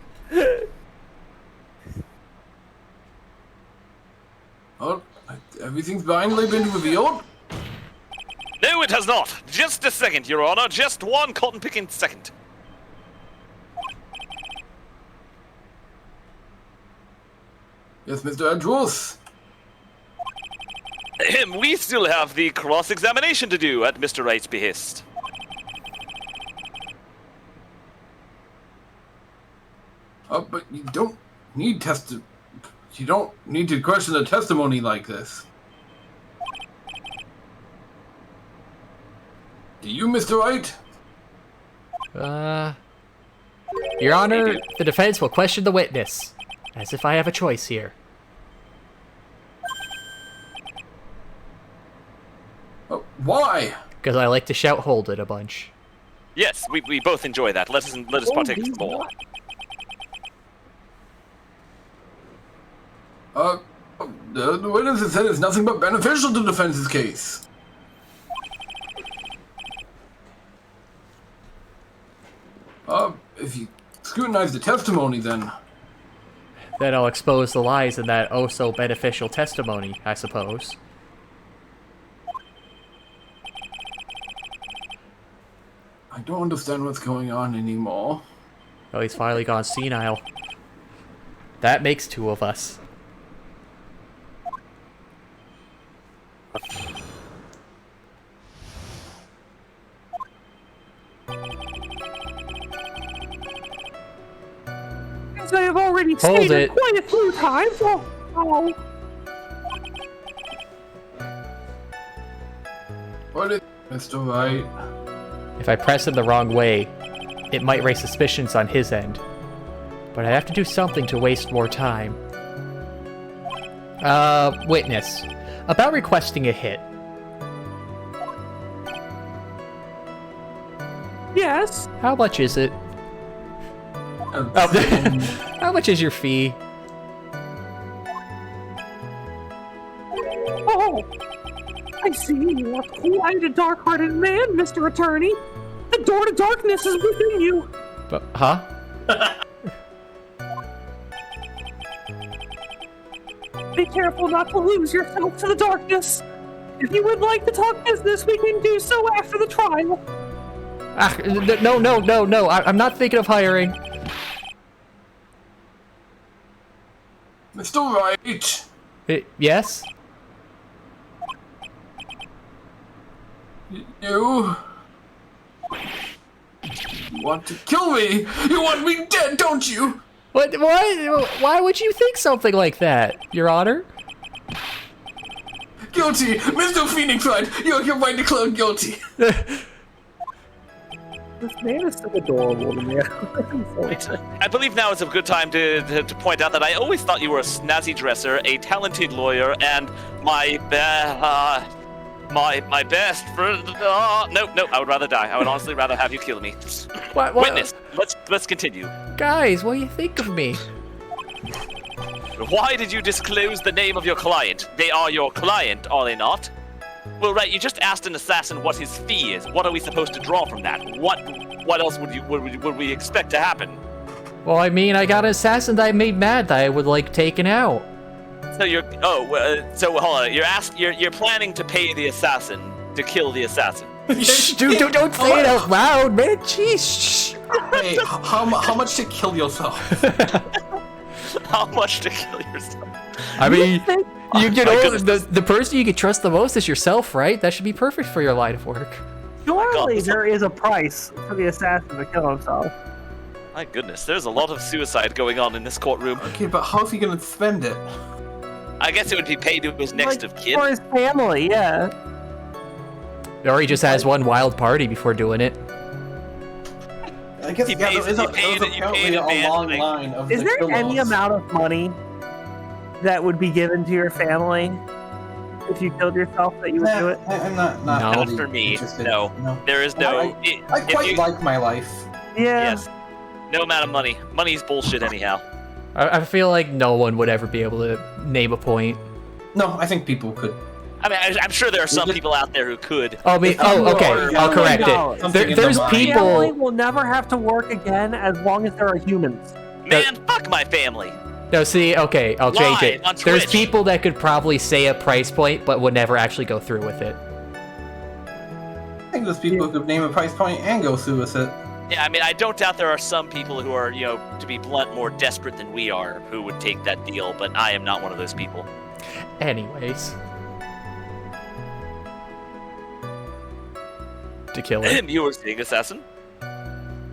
Oh, everything's finally been revealed? No, it has not. Just a second, Your Honor. Just one cotton-picking second. Yes, Mr. Andrews. We still have the cross-examination to do at Mr. Wright's behest. But you don't need you don't need to question the testimony like this. Do you, Mr. Wright? Your Honor, the defense will question the witness, as if I have a choice here. Why? Because I like to shout "hold it" a bunch. Yes, we both enjoy that. Let us partake of some more. The witness has said it's nothing but beneficial to defense's case. If you scrutinize the testimony, then I'll expose the lies in that oh-so-beneficial testimony, I suppose. I don't understand what's going on anymore. Oh, he's finally gone senile. That makes two of us. As I have already Hold stated it. quite a few times. Oh. What is Mr. Wright? If I press him the wrong way, it might raise suspicions on his end. But I have to do something to waste more time. Witness. About requesting a hit. Yes. How much is it? How much is your fee? Oh. I see you are quite a dark-hearted man, Mr. Attorney. The door to darkness is within you. But, huh? Be careful not to lose yourself to the darkness. If you would like to talk business, we can do so after the trial. Ah, no. I'm not thinking of hiring. Mr. Wright! Yes? You want to kill me? You want me dead, don't you? What? Why would you think something like that, Your Honor? Guilty! Mr. Phoenix Wright, you're right to declare guilty. This man is so adorable to me. I believe now is a good time to point out that I always thought you were a snazzy dresser, a talented lawyer, and my best friend. No, I would rather die. I would honestly rather have you kill me. What? Witness, let's continue. Guys, what do you think of me? Why did you disclose the name of your client? They are your client, are they not? Well, right, you just asked an assassin what his fee is. What are we supposed to draw from that? What else would we expect to happen? Well, I mean, I got an assassin that I made mad that I would like taken out. So so hold on. You're planning to pay the assassin to kill the assassin. Shh, dude, don't say it out loud, man. Jeez. Hey, how much to kill yourself? How much to kill yourself? I mean, the person you can trust the most is yourself, right? That should be perfect for your line of work. Surely there is a price for the assassin to kill himself. My goodness, there's a lot of suicide going on in this courtroom. Okay, but how's he gonna spend it? I guess it would be paid to his next of kin. For his family, yeah. Or he just has one wild party before doing it. I guess He yeah, pays- there is he a, paid- there's he apparently paid in a advance, long like- line of Is the there kill-offs. any amount of money that would be given to your family if you killed yourself that you would do it? I'm not No. Not really for me. interested. No. There is no. I if quite you- like my life. Yeah. Yes. No amount of money. Money's bullshit anyhow. I feel like no one would ever be able to name a point. No, I think people could. I mean, I'm sure there are some people out there who could. Oh, okay. I'll correct it. Something There's in the mind. Family people. will never have to work again as long as there are humans. Man, fuck my family. No, see, okay, I'll change Live it. on There's Twitch. people that could probably say a price point, but would never actually go through with it. I think there's people who could name a price point and go through with it. Yeah, I mean, I don't doubt there are some people who are, to be blunt, more desperate than we are, who would take that deal, but I am not one of those people. Anyways. To kill it. And you were seeing Assassin?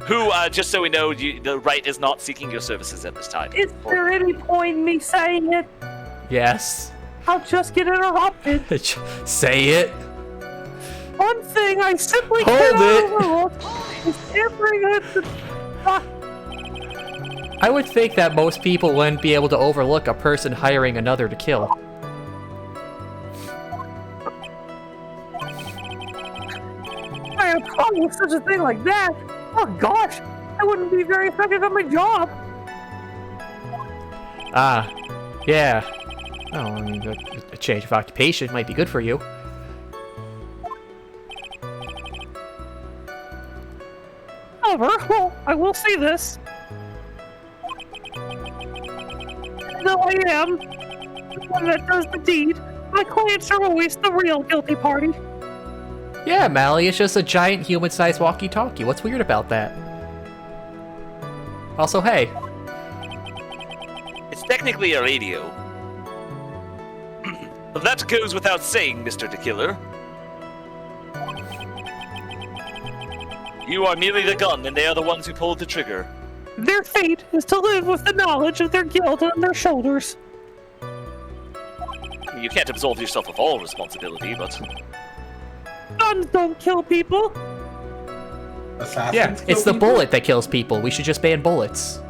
Who, just so we know, the Wright is not seeking your services at this time. Is there any point in me saying it? Yes. I'll just get interrupted. Say it. One thing I simply Hold cannot it. overlook is tampering with the... I would think that most people wouldn't be able to overlook a person hiring another to kill. I have problem with such a thing like that. Oh gosh, I wouldn't be very effective at my job. Ah, yeah. Oh, I mean, a change of occupation might be good for you. However, well, I will say this. Though I am the one that does the deed, my clients are always the real guilty party. Yeah, Mally, it's just a giant human-sized walkie-talkie. What's weird about that? Also, hey. It's technically a radio. But that goes without saying, Mr. DeKiller. You are merely the gun, and they are the ones who pulled the trigger. Their fate is to live with the knowledge of their guilt on their shoulders. I mean, you can't absolve yourself of all responsibility, but... Guns don't kill people. Assassins Yeah, kill it's the people? bullet that kills people. We should just ban bullets.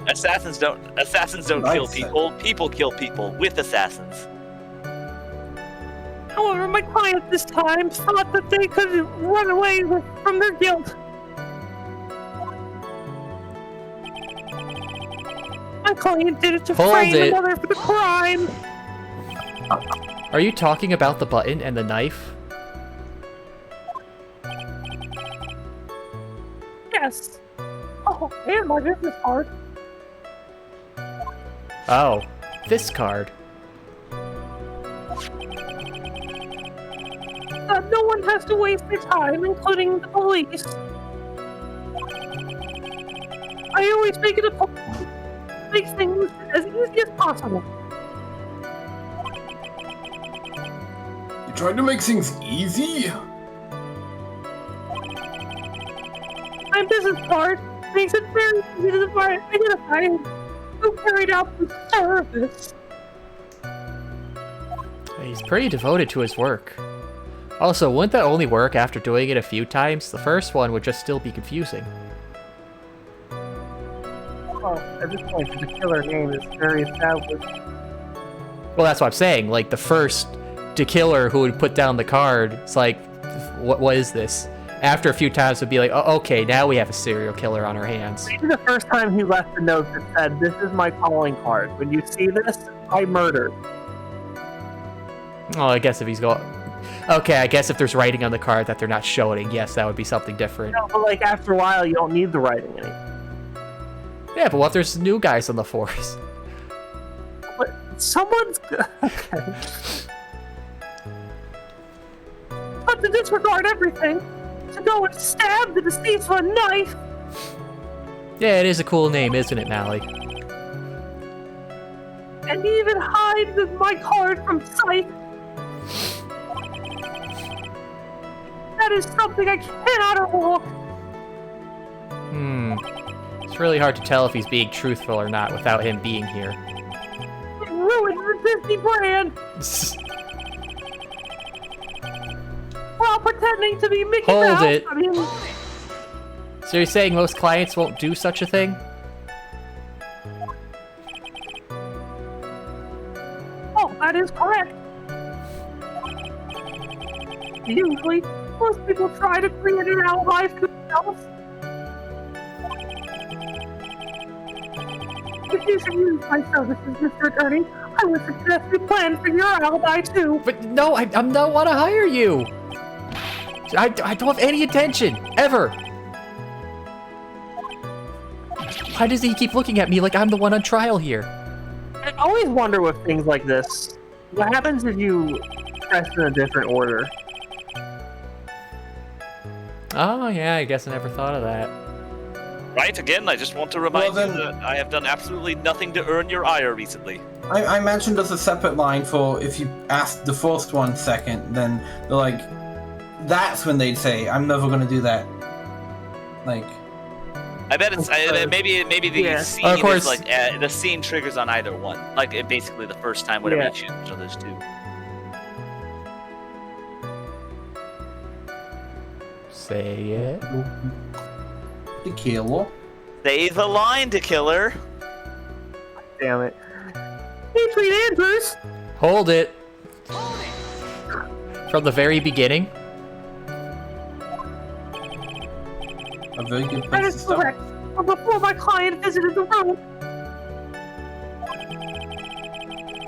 Assassins don't Right, kill sir. people. People kill people with assassins. However, my client this time thought that they could run away from their guilt. My client did it to Hold frame it. another for the crime. Are you talking about the button and the knife? Yes. Oh, and my business card. Oh, this card. No one has to waste their time, including the police. I always make it a point to make things as easy as possible. You trying to make things easy? My business card makes it very easy to identify who carried out the service. He's pretty devoted to his work. Also, wouldn't that only work after doing it a few times? The first one would just still be confusing. Well, at this point, the killer name is very established. Well, that's what I'm saying. Like, the first killer who would put down the card, it's like, what is this? After a few times, would be like, oh, okay, now we have a serial killer on our hands. Maybe the first time he left a note that said, "This is my calling card. When you see this, I murdered." Oh, I guess if he's got... Okay, I guess if there's writing on the card that they're not showing, yes, that would be something different. No, but like after a while, you don't need the writing anymore. Yeah, but what if there's new guys on the force? But someone's okay. But to disregard everything, to go and stab the deceased with a knife, Yeah, it is a cool name, isn't it, Mally? and even hide my card from sight. That is something I cannot overlook. It's It's really hard to tell if he's being truthful or not without him being here. It ruined the Disney brand while pretending to be Mickey Hold Mouse. it. I mean, So you're saying most clients won't do such a thing? oh, that is correct. Usually, most people try to create an alibi for themselves. If you should use my services, Mr. Attorney, I would suggest you plan for your alibi too. But no, I don't want to hire you. I don't have any intention, ever. Why does he keep looking at me like I'm the one on trial here? I always wonder with things like this, what happens if you press in a different order? Oh, yeah, I guess I never thought of that. Right, again, I just want to remind Well, you then- that I have done absolutely nothing to earn your ire recently. I mentioned there's a separate line for if you ask the first one second, then they're like, that's when they'd say, I'm never gonna do that. Like, I bet it's maybe the Yeah. scene Of course. is like the scene triggers on either one. Like basically the first time whenever Yeah. you choose each other's two. Say it. the killer. Say the line to killer. Damn it. Adrian Andrews, Hold it. From the very beginning? A very good that place to is start. correct. But before my client visited the room,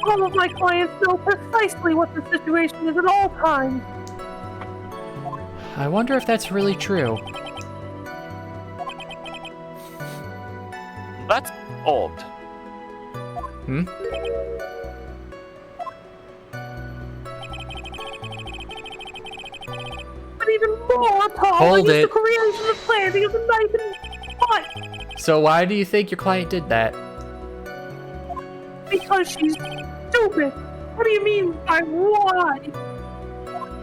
all of my clients know precisely what the situation is at all times. I wonder if that's really true. That's odd. Hmm? But even more appalling Hold is the it. creation of planting of the knife and butt, So why do you think your client did that? because she's stupid. What do you mean by why?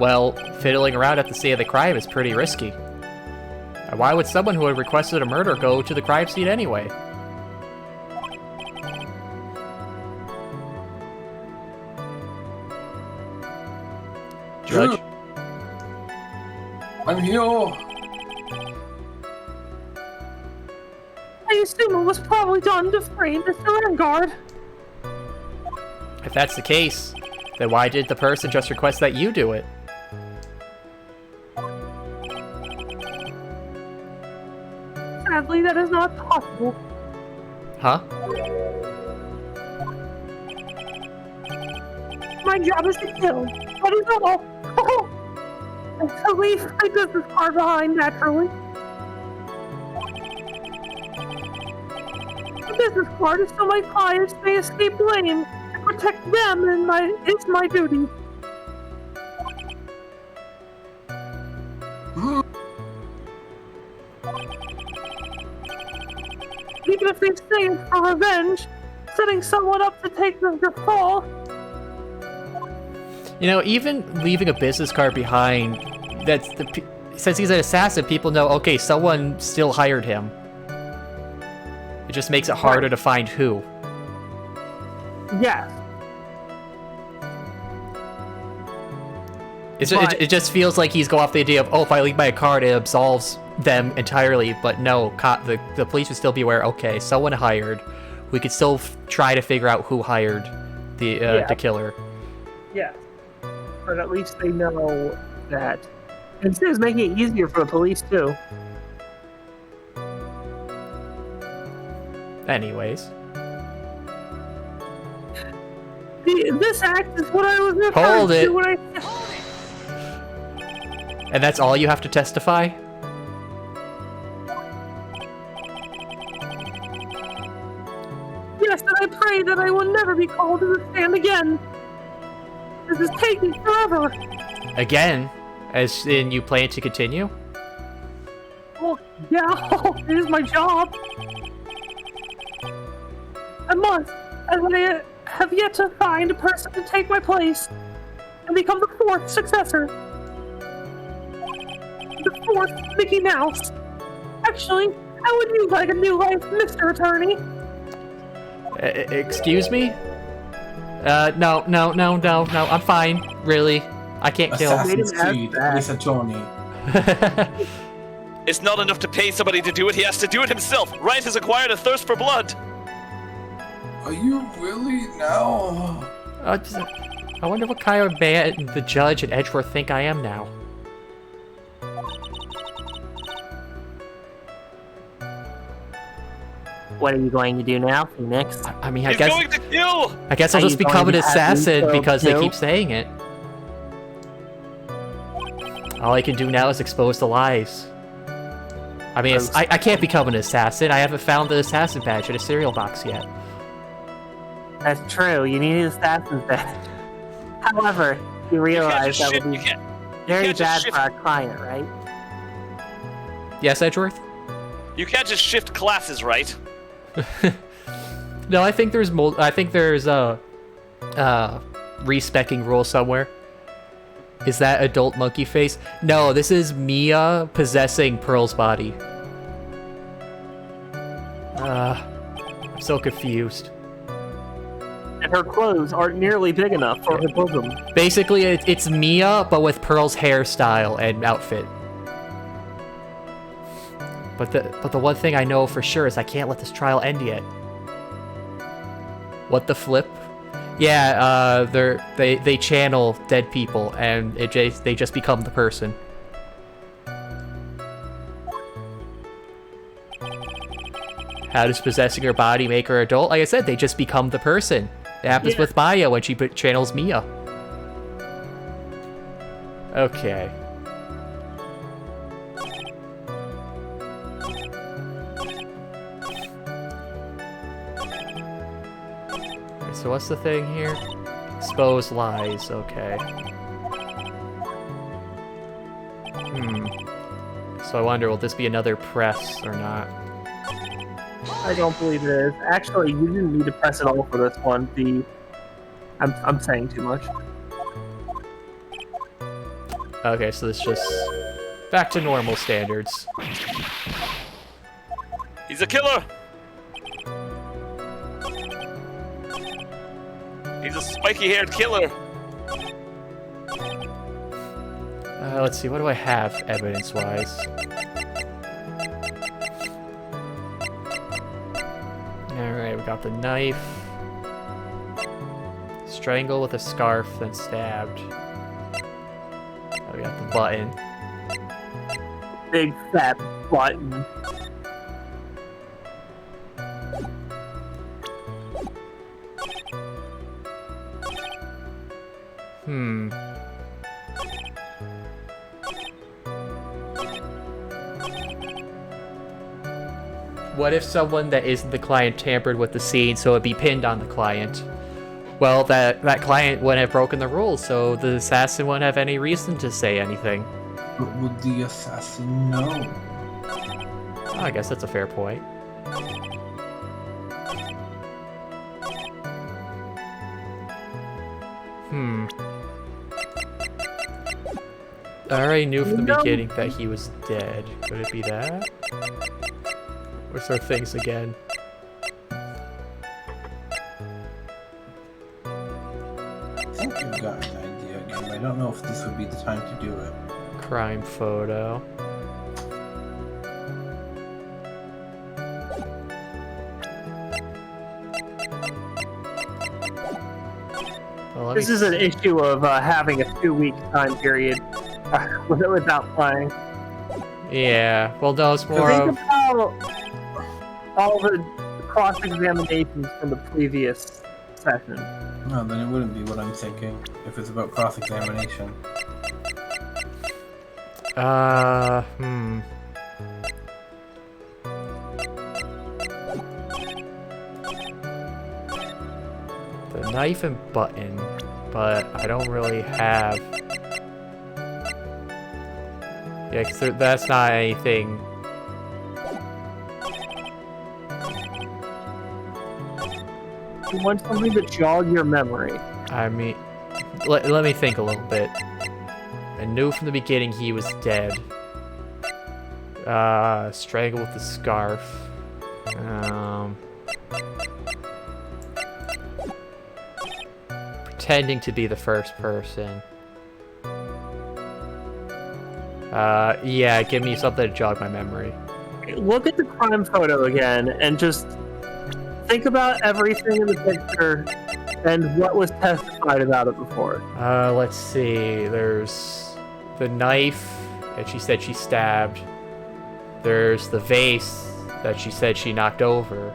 Well, fiddling around at the scene of the crime is pretty risky. And why would someone who had requested a murder go to the crime scene anyway? Judge? I'm here. I assume it was probably done to frame Mr. Engard. If that's the case, then why did the person just request that you do it? Sadly, that is not possible. Huh? My job is to kill. That is all. And to leave my business card behind, naturally. The business card is so my clients may escape blame. To protect them is my duty. Even if they say it's for revenge, setting someone up to take their fall. You know, even leaving a business card behind, since he's an assassin, people know, okay, someone still hired him. It just makes it harder to find who. Yes. It just feels like he's going off the idea of, oh, if I leave my card, it absolves them entirely. But no, the police would still be aware, okay, someone hired. We could still try to figure out who hired the killer. Yeah. But at least they know that. And this is making it easier for the police, too. Anyways. This act is what I was referring Hold to it. when I... And that's all you have to testify? Yes, and I pray that I will never be called to the stand again. This is taking forever. Again? As in you plan to continue? Well, yeah, it is my job. I must, as I have yet to find a person to take my place and become the fourth successor. The fourth Mickey Mouse. Actually, How would you like a new life, Mr. Attorney? Excuse me? No, I'm fine, really. I can't kill. Assassin's Creed, Ace Attorney. It's not enough to pay somebody to do it, he has to do it himself. Wright has acquired a thirst for blood. Are you really now? I wonder what kind of man the judge and Edgeworth think I am now. What are you going to do now, Phoenix? I mean, I He's guess going to kill! I guess I'll Are just you going become an to have assassin Nico because they kill? keep saying it. All I can do now is expose the lies. I mean, I can't become an assassin. I haven't found the assassin badge in a cereal box yet. That's true. You need an assassin's badge. However, you realize that would be very bad for our client, right? Yes, Edgeworth? You can't just shift classes, right? No, I think there's a respecking rule somewhere. Is that adult monkey face? No, this is Mia possessing Pearl's body. I'm so confused. And her clothes aren't nearly big enough for her bosom. Basically, it's Mia, but with Pearl's hairstyle and outfit. But the one thing I know for sure is I can't let this trial end yet. What the flip? Yeah, they channel dead people, and they just become the person. How does possessing her body make her adult? Like I said, they just become the person. It happens with Maya when she channels Mia. Okay. So what's the thing here? Expose lies, okay. So I wonder, will this be another press or not? I don't believe it is. Actually, you didn't need to press it all for this one. I'm saying too much. Okay, so this just back to normal standards. He's a killer! He's a spiky-haired killer. Let's see, what do I have evidence-wise? Alright, we got the knife. Strangle with a scarf, then stabbed. We got the button. Big fat button. What if someone that isn't the client tampered with the scene so it'd be pinned on the client? Well, that client wouldn't have broken the rules, so the assassin wouldn't have any reason to say anything. But would the assassin know? Oh, I guess that's a fair point. I already knew from the beginning that he was dead. Could it be that? What's our things again? I think I've got an idea again, but I don't know if this would be the time to do it. Crime photo. Well, This is an issue of having a 2-week time period without playing. Yeah, well, no, it's more Think of... about all the cross-examinations from the previous session. No, then it wouldn't be what I'm thinking, if it's about cross-examination. The knife and button, but I don't really have... Yeah, 'cause that's not anything... You want something to jog your memory. I mean, let me think a little bit. I knew from the beginning he was dead. Strangle with the scarf. Pretending to be the first person. Yeah, give me something to jog my memory. Look at the crime photo again and just think about everything in the picture and what was testified about it before. Let's see. There's the knife that she said she stabbed. There's the vase that she said she knocked over.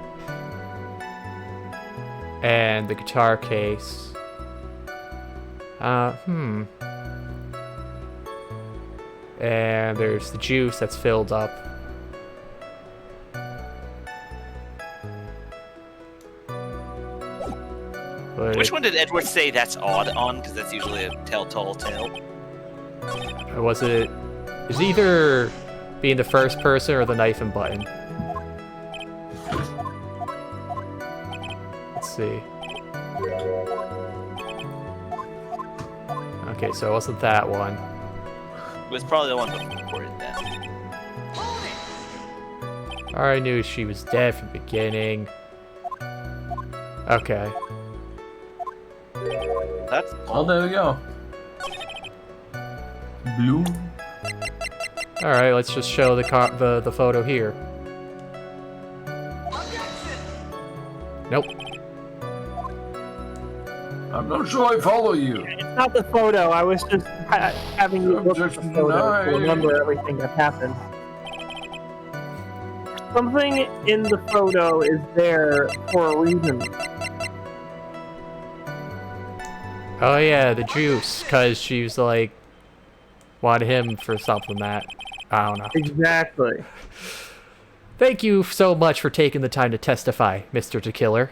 And the guitar case. And there's the juice that's filled up. But Which one did Edward say that's odd on? Because that's usually a tell-tall tale. was it? It's either being the first person or the knife and button. Let's see. Okay, so it wasn't that one. It was probably the one before it then. I already knew she was dead from the beginning. Okay. That's Well, there we go. Blue. All right, let's just show the photo here. Nope. I'm not sure I follow you. It's not the photo. I was just having you look at the photo to remember everything that happened. Something in the photo is there for a reason. Oh yeah, the juice, cause she was like, wanted him for something that, I don't know. Exactly. Thank you so much for taking the time to testify, Mr. DeKiller.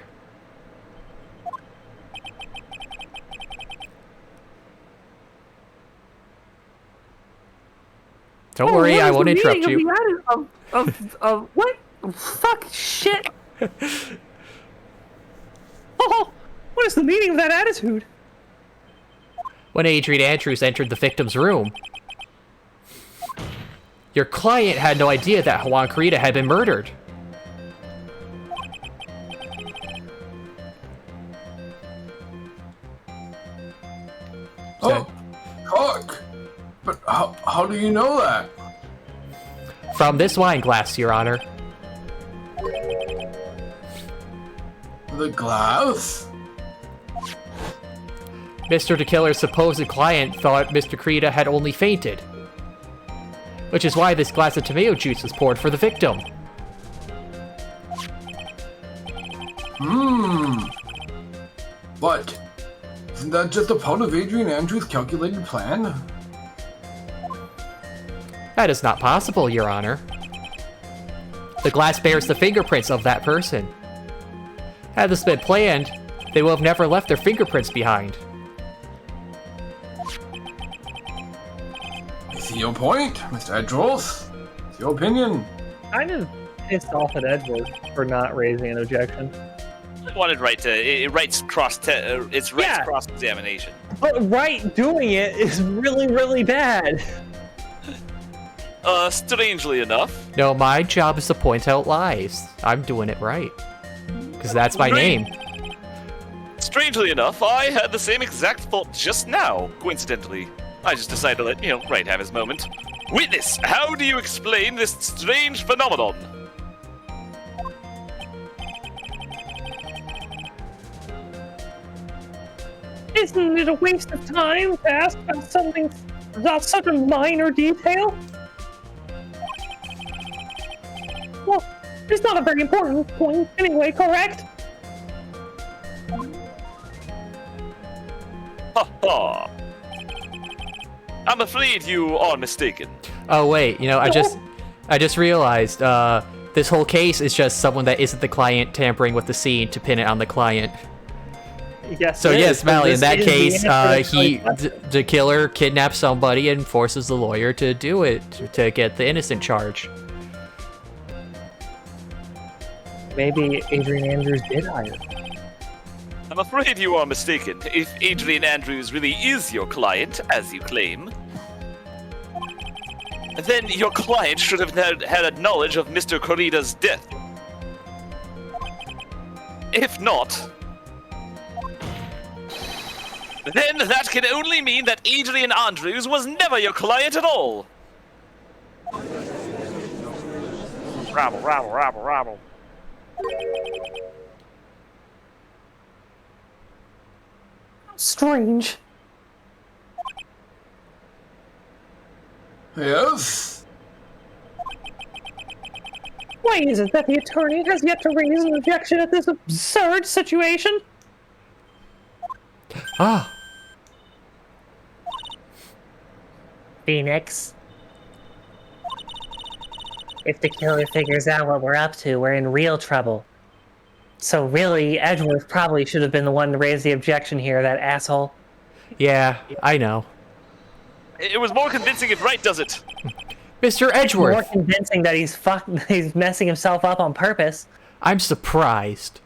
Don't worry, I won't interrupt you. What? Fuck shit. Oh, what is the meaning of that attitude? When Adrian Andrews entered the victim's room, your client had no idea that Juan Carita had been murdered. Oh, fuck! But how do you know that? From this wine glass, Your Honor. The glass? Mr. DeKiller's supposed client thought Mr. Carita had only fainted, which is why this glass of tomato juice was poured for the victim. But isn't that just a part of Adrian Andrews' calculated plan? That is not possible, Your Honor. The glass bears the fingerprints of that person. Had this been planned, they would have never left their fingerprints behind. I see your point, Mr. Edros. It's your opinion. Kind of pissed off at Edward for not raising an objection. I wanted Wright to. Wright's it's Wright's cross-examination. But Wright doing it is really, really bad. Strangely enough. No, my job is to point out lies. I'm doing it right. Because that's my name. Strangely enough, I had the same exact thought just now, coincidentally. I just decided to let, Wright have his moment. Witness, how do you explain this strange phenomenon? Isn't it a waste of time to ask about something about such a minor detail? Well, it's not a very important point anyway, correct? Ha ha! I'm afraid you are mistaken. Oh wait, I just realized this whole case is just someone that isn't the client tampering with the scene to pin it on the client. Yes. So yes, Mally, in that is case, the the killer kidnaps somebody and forces the lawyer to do it to get the innocent charge. Maybe Adrian Andrews did hire. I'm afraid you are mistaken. If Adrian Andrews really is your client, as you claim, then your client should have had a knowledge of Mr. Corrida's death. If not, then that can only mean that Adrian Andrews was never your client at all. Rabble, rabble, rabble, rabble. Strange. Yes? Why is it that the attorney has yet to raise an objection at this absurd situation? Ah, Phoenix. If the killer figures out what we're up to, we're in real trouble. So really, Edgeworth probably should have been the one to raise the objection here, that asshole. yeah, I know. It was more convincing if Wright does it. Mr. More Edgeworth, convincing that he's messing himself up on purpose. I'm surprised.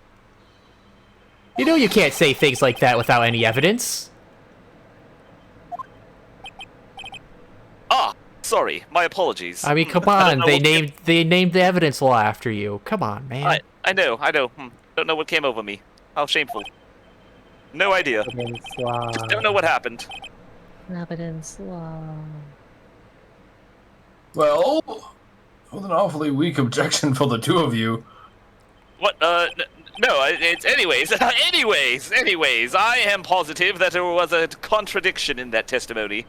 You know you can't say things like that without any evidence. Ah, sorry, my apologies. I mean, come I on, don't know they named the evidence law after you. Come on, man. I know. Don't know what came over me. How shameful. No idea. Evidence law. Just don't know what happened. Evidence law. Well, that was an awfully weak objection for the two of you. What, no, it's anyways, anyways, I am positive that there was a contradiction in that testimony.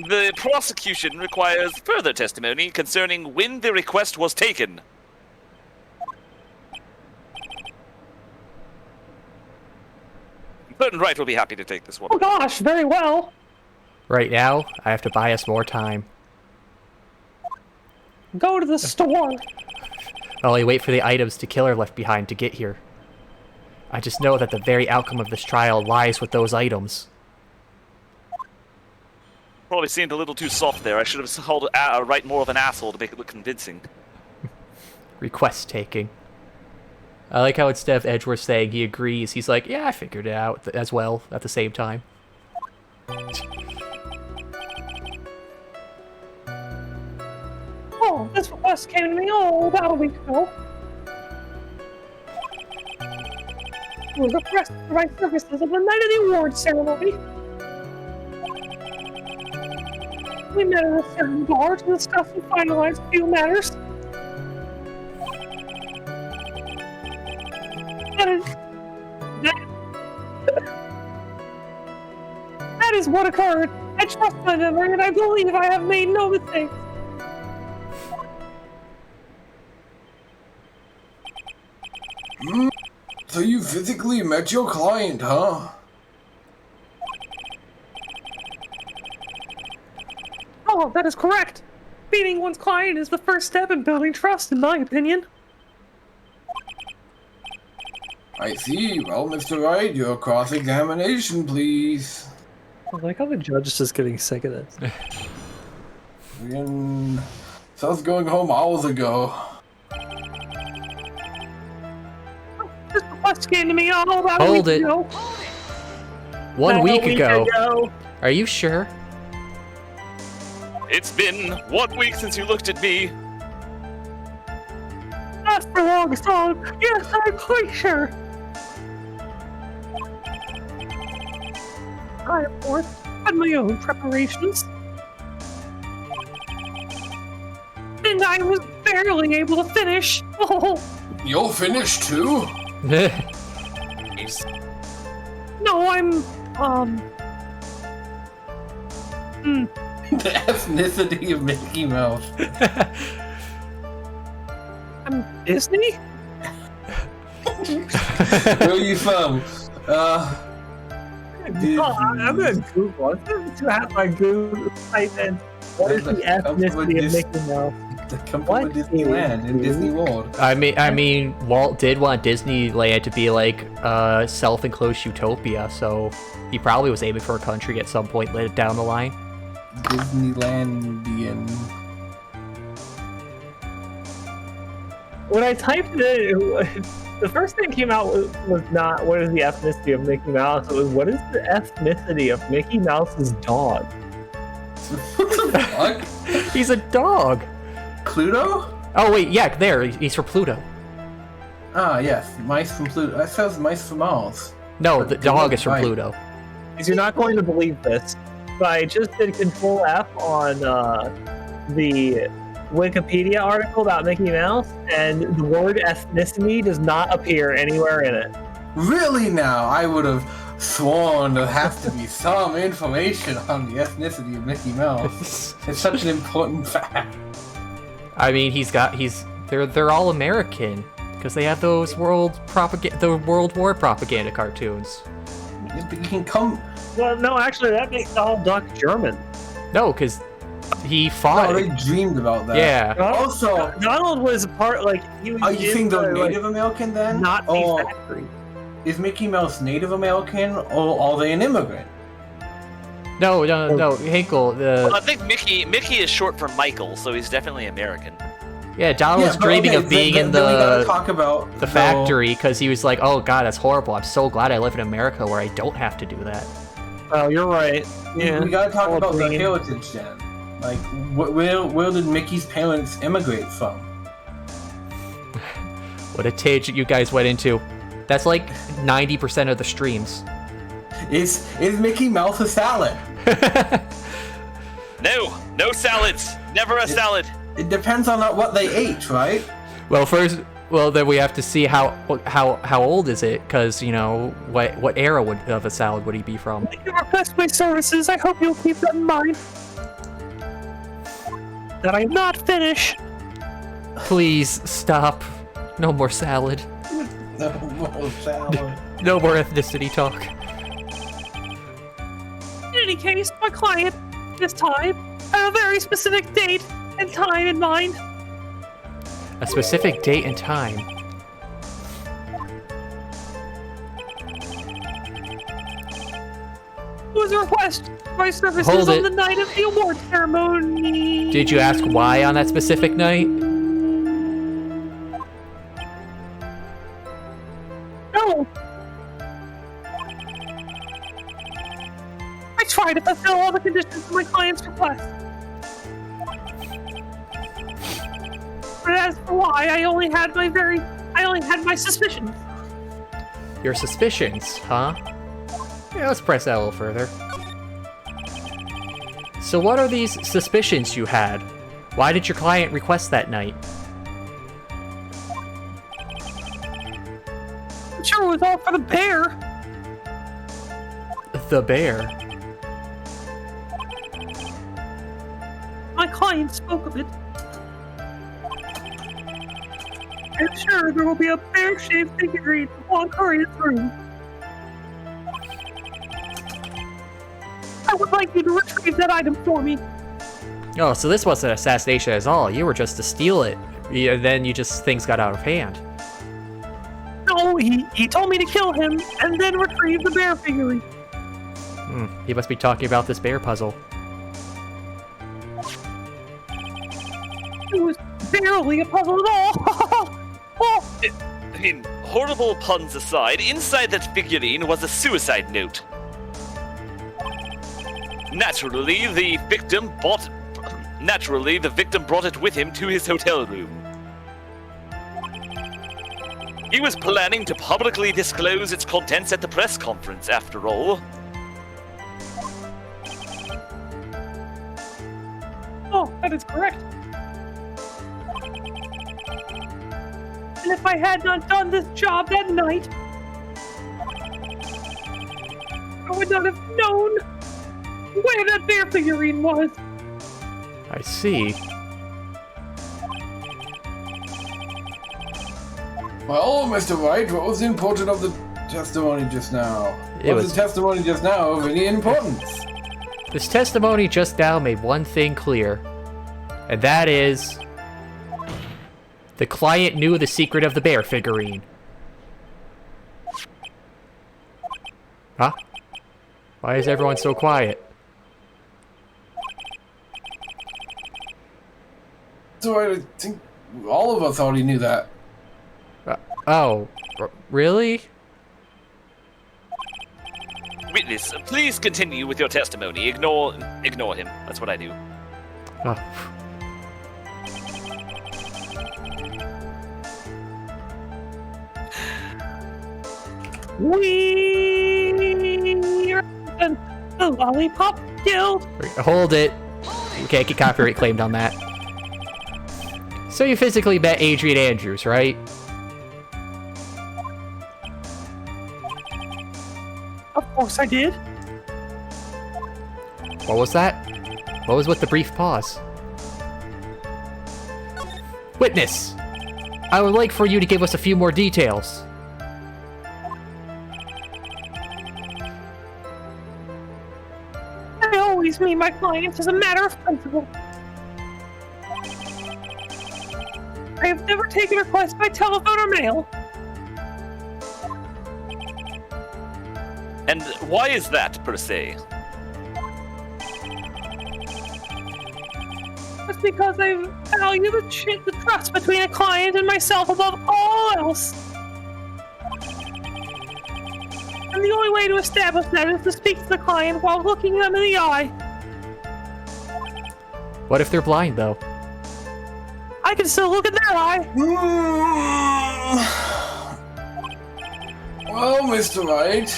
The prosecution requires further testimony concerning when the request was taken. Burton Wright will be happy to take this one. Oh gosh, very well. Right now, I have to buy us more time. Go to the store. While I wait for the items the killer left behind to get here. I just know that the very outcome of this trial lies with those items. Probably seemed a little too soft there. I should have called Wright more of an asshole to make it look convincing. Request taking. I like how instead of Edgeworth saying he agrees, he's like, yeah, I figured it out as well at the same time. Oh, this request came to me about a week ago. It was a request to provide services of the night of the awards ceremony. We met at a certain bar to discuss and finalize a few matters. That is what occurred. I trust my memory, and I believe I have made no mistakes. So you physically met your client, huh? Oh, that is correct. Meeting one's client is the first step in building trust, in my opinion. I see. Well, Mr. Wright, your cross-examination, please. I like how the judge is just getting sick of this. So I was going home hours ago. This request came to me all about Hold a week it. ago. 1 week ago. Are you sure? It's been 1 week since you looked at me. That's the wrong song. Yes, I'm quite sure. I, of course, had my own preparations. And I was barely able to finish. Oh, You'll finish too? no, I'm, The ethnicity of Mickey Mouse. I'm Disney? Where are you from? I'm gonna Google. I'm gonna have my Google type in. What is the ethnicity of Mickey Mouse? They come What from Disneyland in Disney World. I mean, Walt did want Disneyland to be like a self-enclosed utopia, so he probably was aiming for a country at some point later down the line. Disneylandian. When I typed it in, the first thing that came out was not what is the ethnicity of Mickey Mouse. It was what is the ethnicity of Mickey Mouse's dog. What the fuck? He's a dog. Pluto? Oh wait, yeah, there. He's for Pluto. Ah, yes. Mice from Pluto. That says mice from Mars. No, But the they dog look is from right. Pluto. You're not going to believe this, but I just did Control F on the Wikipedia article about Mickey Mouse, and the word ethnicity does not appear anywhere in it. Really now? I would have sworn there has to be some information on the ethnicity of Mickey Mouse. It's such an important fact. I mean, they're all American because they have those World War propaganda cartoons. You can come. Well, no, actually, that makes Donald Duck German. No, because he fought. Oh, they dreamed about that. Yeah. Also, Donald was part, like, he was are you in think they're the, Native American then? Nazi Or factory. is Mickey Mouse Native American or are they an immigrant? No, HInkle. Well, I think Mickey is short for Michael, so he's definitely American. Yeah, Donald was but dreaming okay, of being then in we gotta the talk about factory because he was like, "Oh God, that's horrible. I'm so glad I live in America where I don't have to do that." Oh, you're right. Yeah. We gotta talk All about the green. heritage then. Like, where did Mickey's parents immigrate from? What a tangent you guys went into. That's like 90% of the streams. Is Mickey Mouse a salad? No salads. Never a salad. It depends on what they ate, right? Well, then we have to see how old is it? Because what era of a salad would he be from? You request my services. I hope you'll keep that in mind. That I'm not finished. Please stop. No more salad. No more salad. No more ethnicity talk. In any case, my client, this time, had a very specific date and time in mind. A specific date and time. It was a request for my services Hold it. on the night of the award ceremony. Did you ask why on that specific night? No. I try to fulfill all the conditions of my client's request. But as for why, I only had my suspicions. Your suspicions, huh? Yeah, let's press that a little further. So what are these suspicions you had? Why did your client request that night? I'm sure it was all for the bear. The bear. My client spoke of it. I'm sure there will be a bear-shaped figurine on Courier's room. I would like you to retrieve that item for me. Oh, so this wasn't assassination at all. You were just to steal it. Then things got out of hand. No, he told me to kill him and then retrieve the bear figurine. He must be talking about this bear puzzle. It was barely a puzzle at all. I mean, horrible puns aside, inside that figurine was a suicide note. Naturally, the victim brought it with him to his hotel room. He was planning to publicly disclose its contents at the press conference, after all. Oh, that is correct. And if I had not done this job that night, I would not have known where that bear figurine was. I see. Well, Mr. Wright, what was the importance of the testimony just now? Was the testimony just now of any importance? This testimony just now made one thing clear, and that is the client knew the secret of the bear figurine. Huh? Why is everyone so quiet? So I think all of us already knew that. Oh, really? Witness, please continue with your testimony. Ignore him. That's what I do. Oh. We're the Lollipop Guild. Hold it. You can't get copyright claimed on that. So you physically met Adrian Andrews, right? Of course I did. What was that? What was with the brief pause? Witness! I would like for you to give us a few more details. I always meet my clients as a matter of principle. I have never taken requests by telephone or mail. And why is that, per se? That's because I value the trust between a client and myself above all else. And the only way to establish that is to speak to the client while looking them in the eye. What if they're blind, though? I can still look in their eye. Well, Mr. Wright,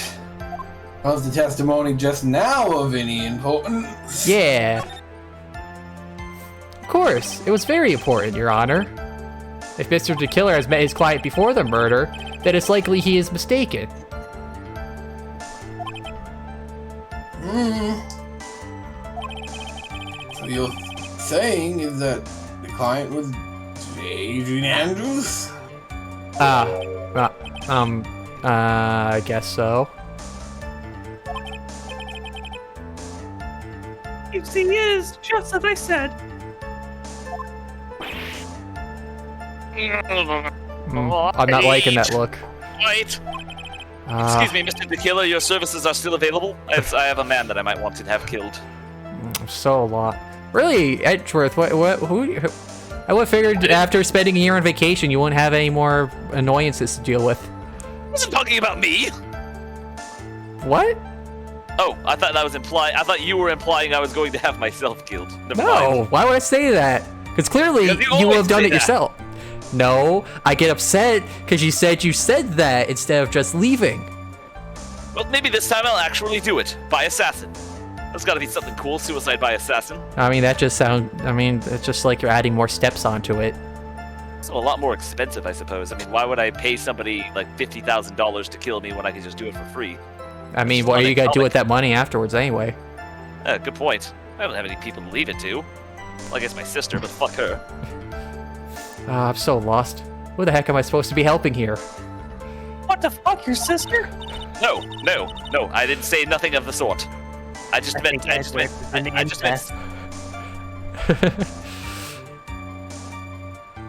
was the testimony just now of any importance? Yeah. Of course, it was very important, Your Honor. If Mr. the Killer has met his client before the murder, then it's likely he is mistaken. So you're saying is that the client was Adrian Andrews? I guess so. You see, he is, just as I said. I'm not liking that look. Wait. Excuse me, Mr. Tequila, your services are still available? I have a man that I might want to have killed. So a lot. Really, Edgeworth, who I would have figured after spending a year on vacation, you wouldn't have any more annoyances to deal with. I wasn't talking about me! What? Oh, I thought that was I thought you were implying I was going to have myself killed. Never No, mind. why would I say that? Because clearly Because you would have done say it that. yourself. No, I get upset because you said that instead of just leaving. Well, maybe this time I'll actually do it. By assassin. That's gotta be something cool, suicide by assassin. It's just like you're adding more steps onto it. So a lot more expensive, I suppose. I mean, why would I pay somebody like $50,000 to kill me when I can just do it for free? I mean, what are you gonna do with that money afterwards anyway? Good point. I don't have any people to leave it to. Well, I guess my sister, but fuck her. I'm so lost. Who the heck am I supposed to be helping here? What the fuck, your sister? No, I didn't say nothing of the sort. I just meant.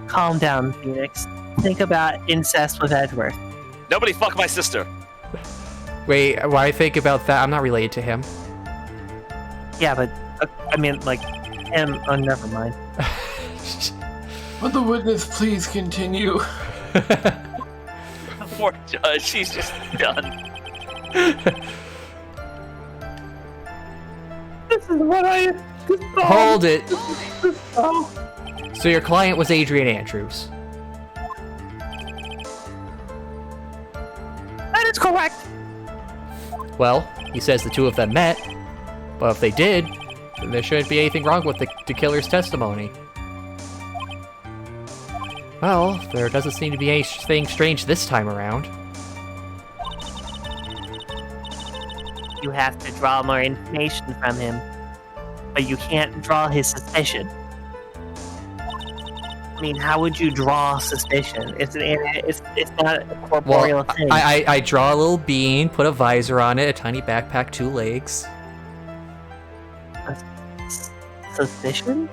Calm down, Phoenix. Think about incest with Edgeworth. Nobody fuck my sister. Wait, why think about that? I'm not related to him. Yeah, but him. Oh, never mind. Would the witness please continue? Poor judge, she's just done. This is what I... Hold it. Oh, So your client was Adrian Andrews. that is correct. Well, he says the two of them met, but if they did, then there shouldn't be anything wrong with the killer's testimony. Well, there doesn't seem to be anything strange this time around. You have to draw more information from him, but you can't draw his suspicion. I mean, how would you draw suspicion? It's not a corporeal Well, thing. I draw a little bean, put a visor on it, a tiny backpack, 2 legs. Suspicion?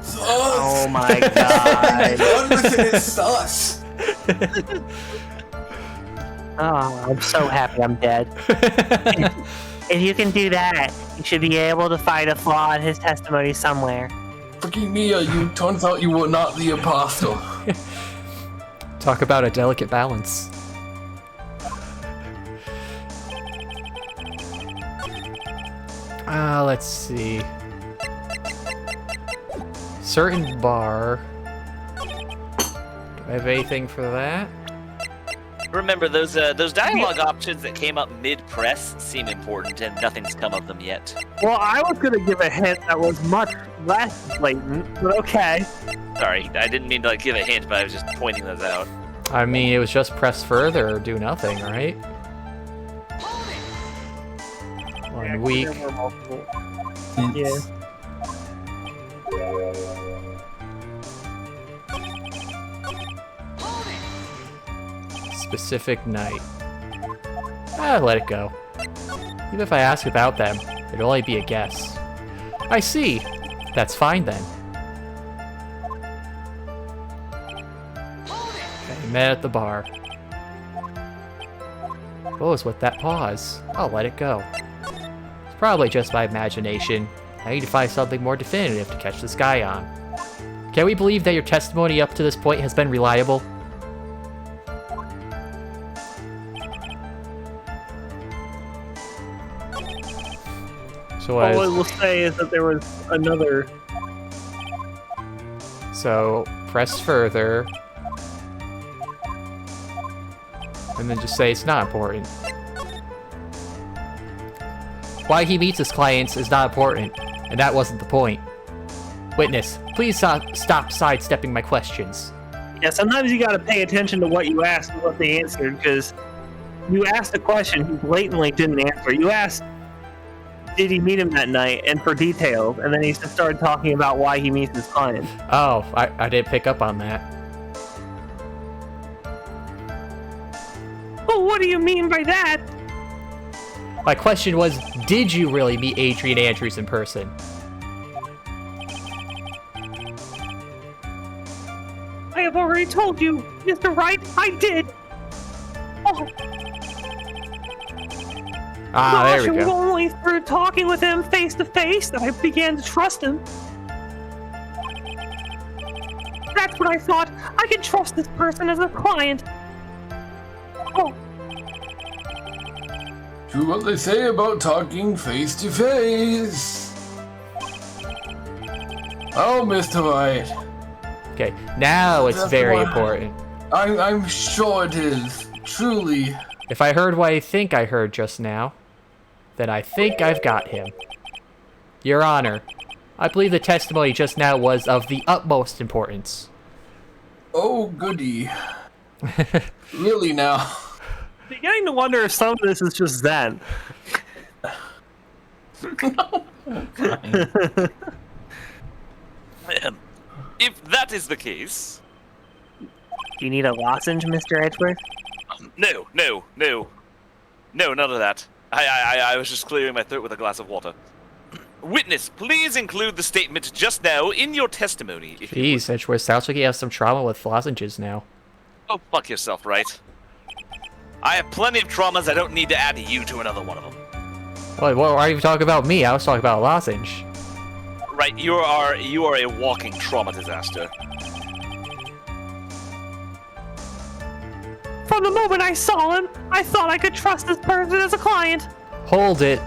Sus! Oh my god. It's sus! Oh, I'm so happy I'm dead. If you can do that, you should be able to find a flaw in his testimony somewhere. Freaking Mia, turns out you were not the apostle. Talk about a delicate balance. Let's see. Certain bar. Do I have anything for that? Remember, those dialogue options that came up mid-press seem important, and nothing's come of them yet. Well, I was gonna give a hint that was much less blatant, but okay. Sorry, I didn't mean to like give a hint, but I was just pointing those out. I mean, it was just press further or do nothing, right? One week. There were multiple. Yeah. Specific night. Let it go. Even if I ask about them, it'd only be a guess. I see. That's fine then. Okay, met at the bar. What was with that pause? I'll let it go. It's probably just my imagination. I need to find something more definitive to catch this guy on. Can we believe that your testimony up to this point has been reliable? So All I will say is that there was another. So press further, and then just say it's not important. Why he meets his clients is not important, and that wasn't the point. Witness, please stop sidestepping my questions. Yeah, sometimes you gotta pay attention to what you asked and what they answered, because you asked a question he blatantly didn't answer. You asked, did he meet him that night, and for details, and then he just started talking about why he meets his clients. Oh, I didn't pick up on that. Oh, what do you mean by that? My question was, did you really meet Adrian Andrews in person? I have already told you, Mr. Wright, I did. Oh, Ah, there gosh, we it was go. only through talking with him face to face that I began to trust him. That's what I thought. I can trust this person as a client. Oh, True what they say about talking face to face. Oh, Mr. Wright. Okay, now it's That's very why- important. I'm sure it is. Truly. If I heard what I think I heard just now, then I think I've got him. Your Honor, I believe the testimony just now was of the utmost importance. Oh, goody. Really now. Beginning to wonder if some of this is just Zen. If that is the case, Do you need a lozenge, Mr. Edgeworth? no, none of that. I was just clearing my throat with a glass of water. Witness, please include the statement just now in your testimony. If you Jeez, Edgeworth sounds like he has some trauma with lozenges now. would. Oh, fuck yourself, right? I have plenty of traumas. I don't need to add you to another one of them. Wait, why are you talking about me? I was talking about a lozenge. Right, you are a walking trauma disaster. from the moment I saw him, I thought I could trust this person as a client. Hold it.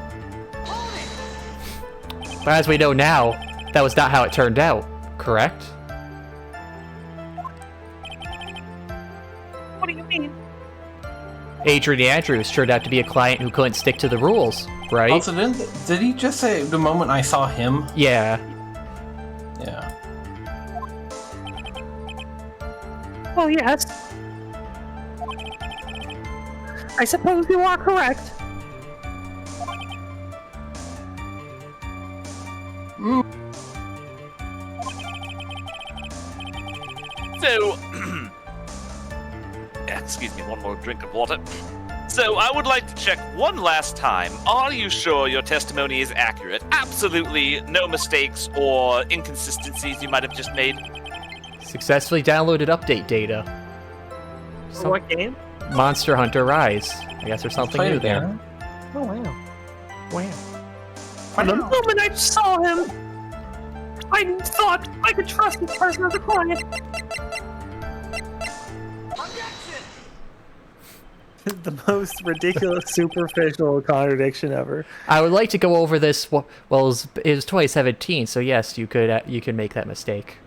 But as we know now, that was not how it turned out, correct? What do you mean? Adrian Andrews turned out to be a client who couldn't stick to the rules, right? Also, did he just say the moment I saw him? Yeah. Yeah. Well, yes. I suppose you are correct. So, excuse me, one more drink of water. So, I would like to check one last time. Are you sure your testimony is accurate? Absolutely no mistakes or inconsistencies you might have just made? Successfully downloaded update data. For what game? Monster Hunter Rise. I guess there's something Play new it there. again. Oh, wow. Wow. From the moment I saw him, I thought I could trust this person as a client. The most ridiculous, superficial contradiction ever. I would like to go over this. Well, it was 2017, so yes, you could make that mistake.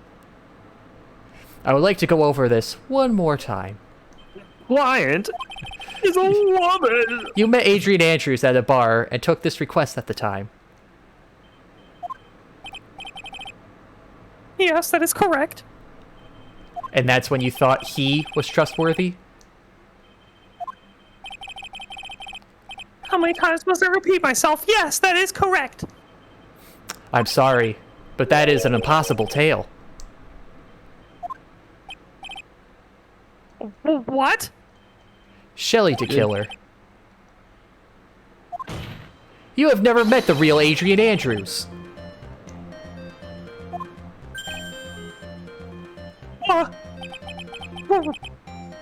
I would like to go over this one more time. Client is a woman. You met Adrian Andrews at a bar and took this request at the time. Yes, that is correct. And that's when you thought he was trustworthy? How many times must I repeat myself? Yes, that is correct. I'm sorry, but that is an impossible tale. What? Shelley the Killer. You have never met the real Adrian Andrews.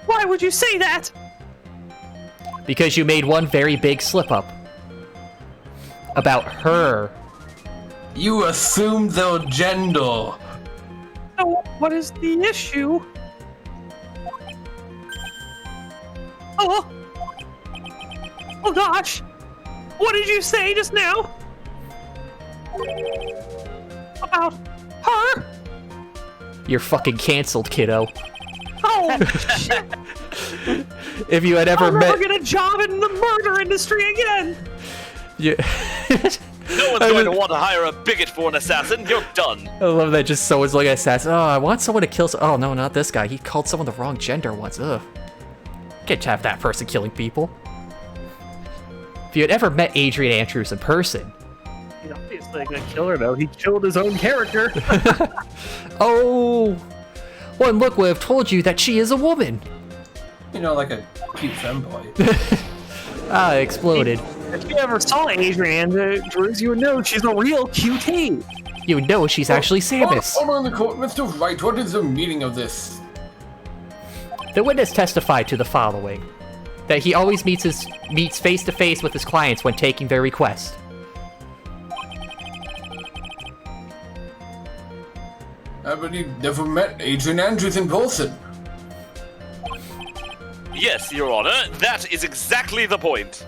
Why would you say that? Because you made one very big slip-up. About her. You assumed their gender. So, what is the issue? Oh! Oh gosh! What did you say just now? About her? You're fucking canceled, kiddo. Oh, shit! If you had ever I'll met... never get a job in the murder industry again! You... No one's going to want to hire a bigot for an assassin. You're done. I love that just someone's looking at assassin. Oh, I want someone to kill... Oh, no, not this guy. He called someone the wrong gender once. Ugh. Can't have that person killing people. If you had ever met Adrian Andrews in person... He's obviously a good killer, though. He killed his own character. Oh! One look would have told you that she is a woman. You know, like a cute femboy. Ah, exploded. If you ever saw Adrian Andrews, you would know she's a real QT. You know she's actually Samus. Hold on the court, Mr. Wright. What is the meaning of this? The witness testified to the following. That he always meets face-to-face with his clients when taking their request. But he never met Adrian Andrews in person. Yes, Your Honor, that is exactly the point.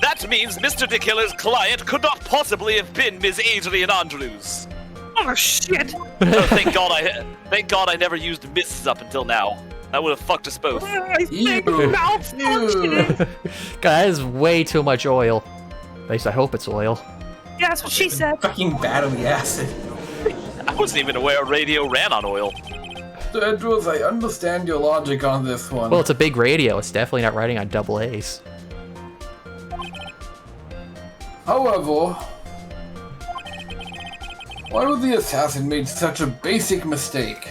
That means Mr. De Killer's client could not possibly have been Ms. Adrian Andrews. Oh, shit! Oh, thank God I never used Miss up until now. That would have fucked us both. I think malfunctioning! God, that is way too much oil. At least I hope it's oil. Yeah, that's what she said. Fucking battery acid. I wasn't even aware radio ran on oil. Mr. Andrews, I understand your logic on this one. Well, it's a big radio. It's definitely not riding on double A's. However, why would the assassin make such a basic mistake?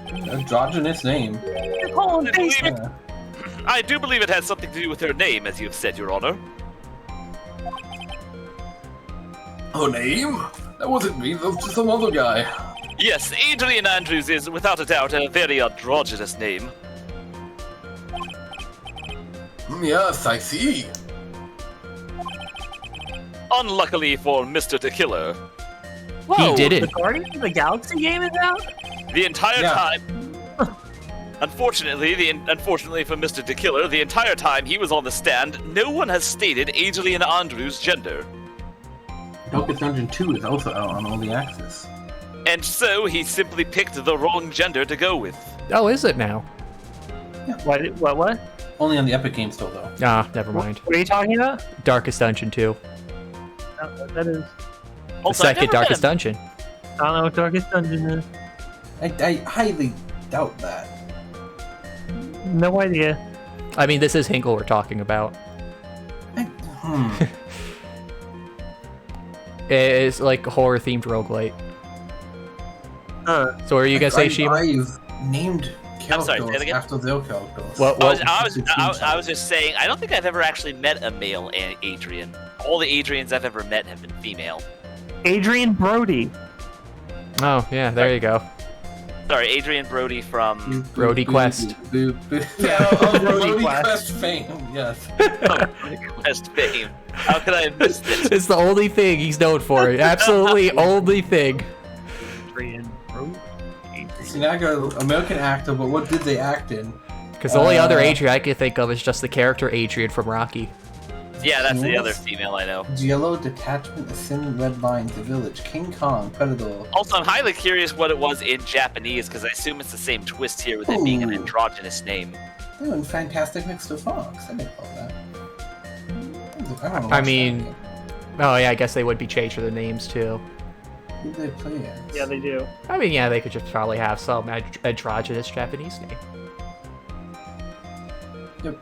Androgynous name. You're calling basic. I do believe it has something to do with her name, as you've said, Your Honor. Her name? That wasn't me, that was just some other guy. Yes, Adrian Andrews is, without a doubt, a very androgynous name. Yes, I see. Unluckily for Mr. De Killer, He didn't. The Guardians of the Galaxy game is out? the entire time... Unfortunately for Mr. De Killer, the entire time he was on the stand, no one has stated Adrian Andrews' gender. Darkest Dungeon 2 is also out on all the Axis. And so he simply picked the wrong gender to go with. Oh, is it now? What? Only on the Epic Game Store, though. Ah, never mind. What are you talking about? Darkest Dungeon 2. That is... The Also, I've second never Darkest met Dungeon. I don't know what Darkest Dungeon is. I highly doubt that. No idea. I mean, this is HInkle we're talking about. It's like a horror-themed roguelite. So what are you gonna say, Shima? I've named I'm sorry, say that characters again? after their characters. What? I was just saying, I don't think I've ever actually met a male Adrian. All the Adrians I've ever met have been female. Adrian Brody. Oh, yeah, there you go. Sorry, Adrian Brody from... Brody Quest. Yeah, of Brody Quest fame, yes. Quest fame. How could I have missed it? It's the only thing he's known for. Absolutely only thing. Adrian See, now I got American actor, but what did they act in? Because the only other Adrian I can think of is just the character Adrian from Rocky. Yeah, that's the other female I know. Yellow Detachment, Ascend, Red Lines, The Village, King Kong, Predator. Also, I'm highly curious what it was in Japanese, because I assume it's the same twist here with it being an androgynous name. Oh, and Fantastic Mr. Fox. I didn't call that. I mean, oh yeah, I guess they would be changing their names too. Who do they play as? Yeah, they do. I mean, yeah, they could just probably have some androgynous Japanese name. Yep.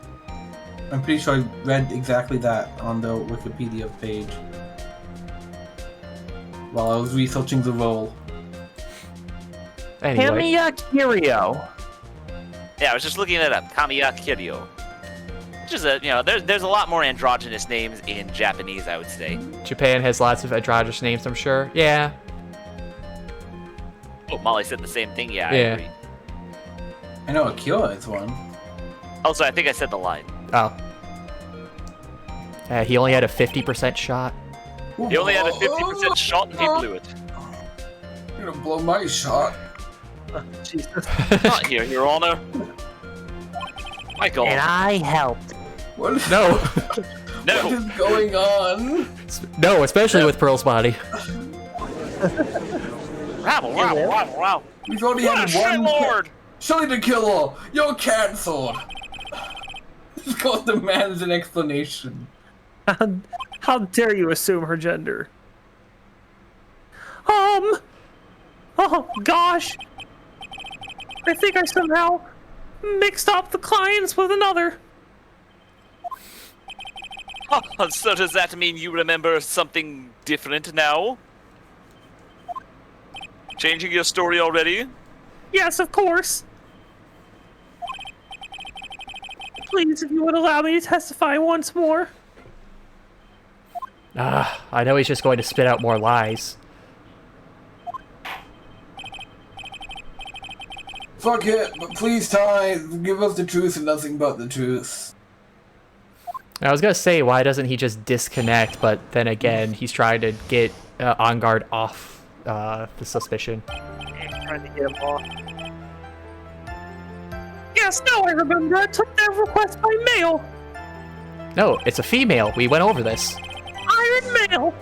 I'm pretty sure I read exactly that on the Wikipedia page while I was researching the role. Anyway. Kamiya Kiryu. Yeah, I was just looking it up. Kamiya Kiryu. Which is there's a lot more androgynous names in Japanese, I would say. Japan has lots of androgynous names, I'm sure. Yeah. Oh, Molly said the same thing. Yeah, I Yeah. agree. I know Akira is one. Also, I think I said the line. Oh. He only had a 50% shot. He only had a 50% shot and he blew it. You're gonna blow my shot. Jesus. Not here, Your Honor. Michael. And I helped. What is, No. No. what is going on? No, especially with Pearl's body. Rabble, rabble, rabble, rabble. We've only What a had shit one. lord! Show me the killer. You're cancelled. This court demands an explanation. How dare you assume her gender? Oh gosh. I think I somehow mixed up the clients with another. Oh, so does that mean you remember something different now? Changing your story already? Yes, of course. Please, if you would allow me to testify once more. I know he's just going to spit out more lies. Fuck it, but please, Ty, give us the truth and nothing but the truth. I was gonna say, why doesn't he just disconnect? But then again, he's trying to get On Guard off the suspicion. Trying to get him off. Yes, now I remember. I took that request by mail. No, it's a female. We went over this. Iron mail.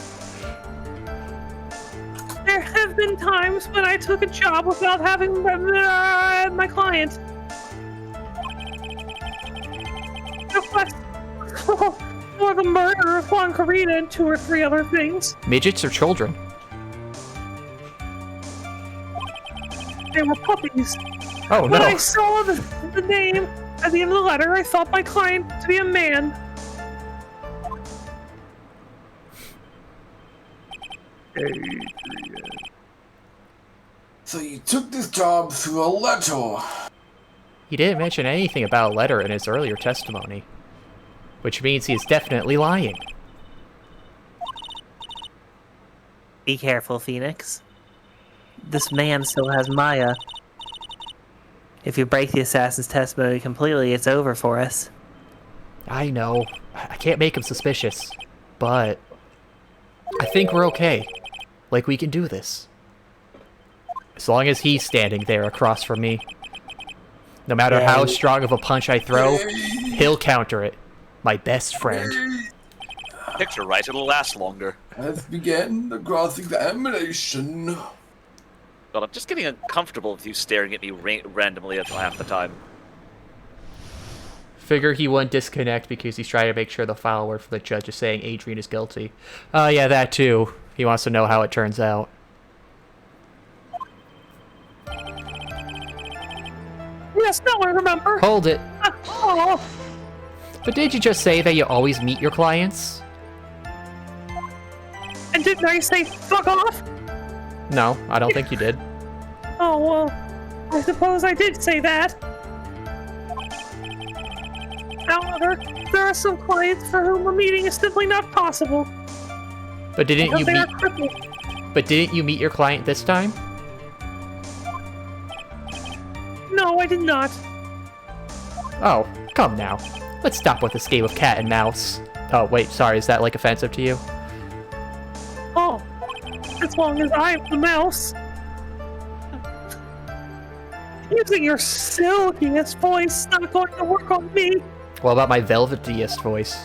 There have been times when I took a job without having my client. Request for the murder of Juan Carita and 2 or 3 other things. Midgets or children? They were puppies. Oh, When no. I saw the name at the end of the letter, I thought my client to be a man. So you took this job through a letter. He didn't mention anything about a letter in his earlier testimony. Which means he is definitely lying. Be careful, Phoenix. This man still has Maya. If you break the assassin's testimony completely, it's over for us. I know. I can't make him suspicious. But I think we're okay. Like, we can do this. As long as he's standing there across from me. No matter how strong of a punch I throw, he'll counter it. My best friend. Picture right, it'll last longer. Let's begin the cross-examination. God, I'm just getting uncomfortable with you staring at me randomly at half the time. Figure he wouldn't disconnect because he's trying to make sure the final word for the judge is saying Adrian is guilty. Yeah, that too. He wants to know how it turns out. Yes, now I remember. Hold it. Oh, But did you just say that you always meet your clients? and didn't I say fuck off? No, I don't think you did. Oh, well, I suppose I did say that. However, there are some clients for whom a meeting is simply not possible. But didn't Because you they are meet? crippled. But didn't you meet your client this time? No, I did not. Oh, come now. Let's stop with this game of cat and mouse. Oh, wait, sorry, is that, like, offensive to you? Oh, as long as I'm the mouse. Using your silkiest voice is not going to work on me. What about my velvetiest voice?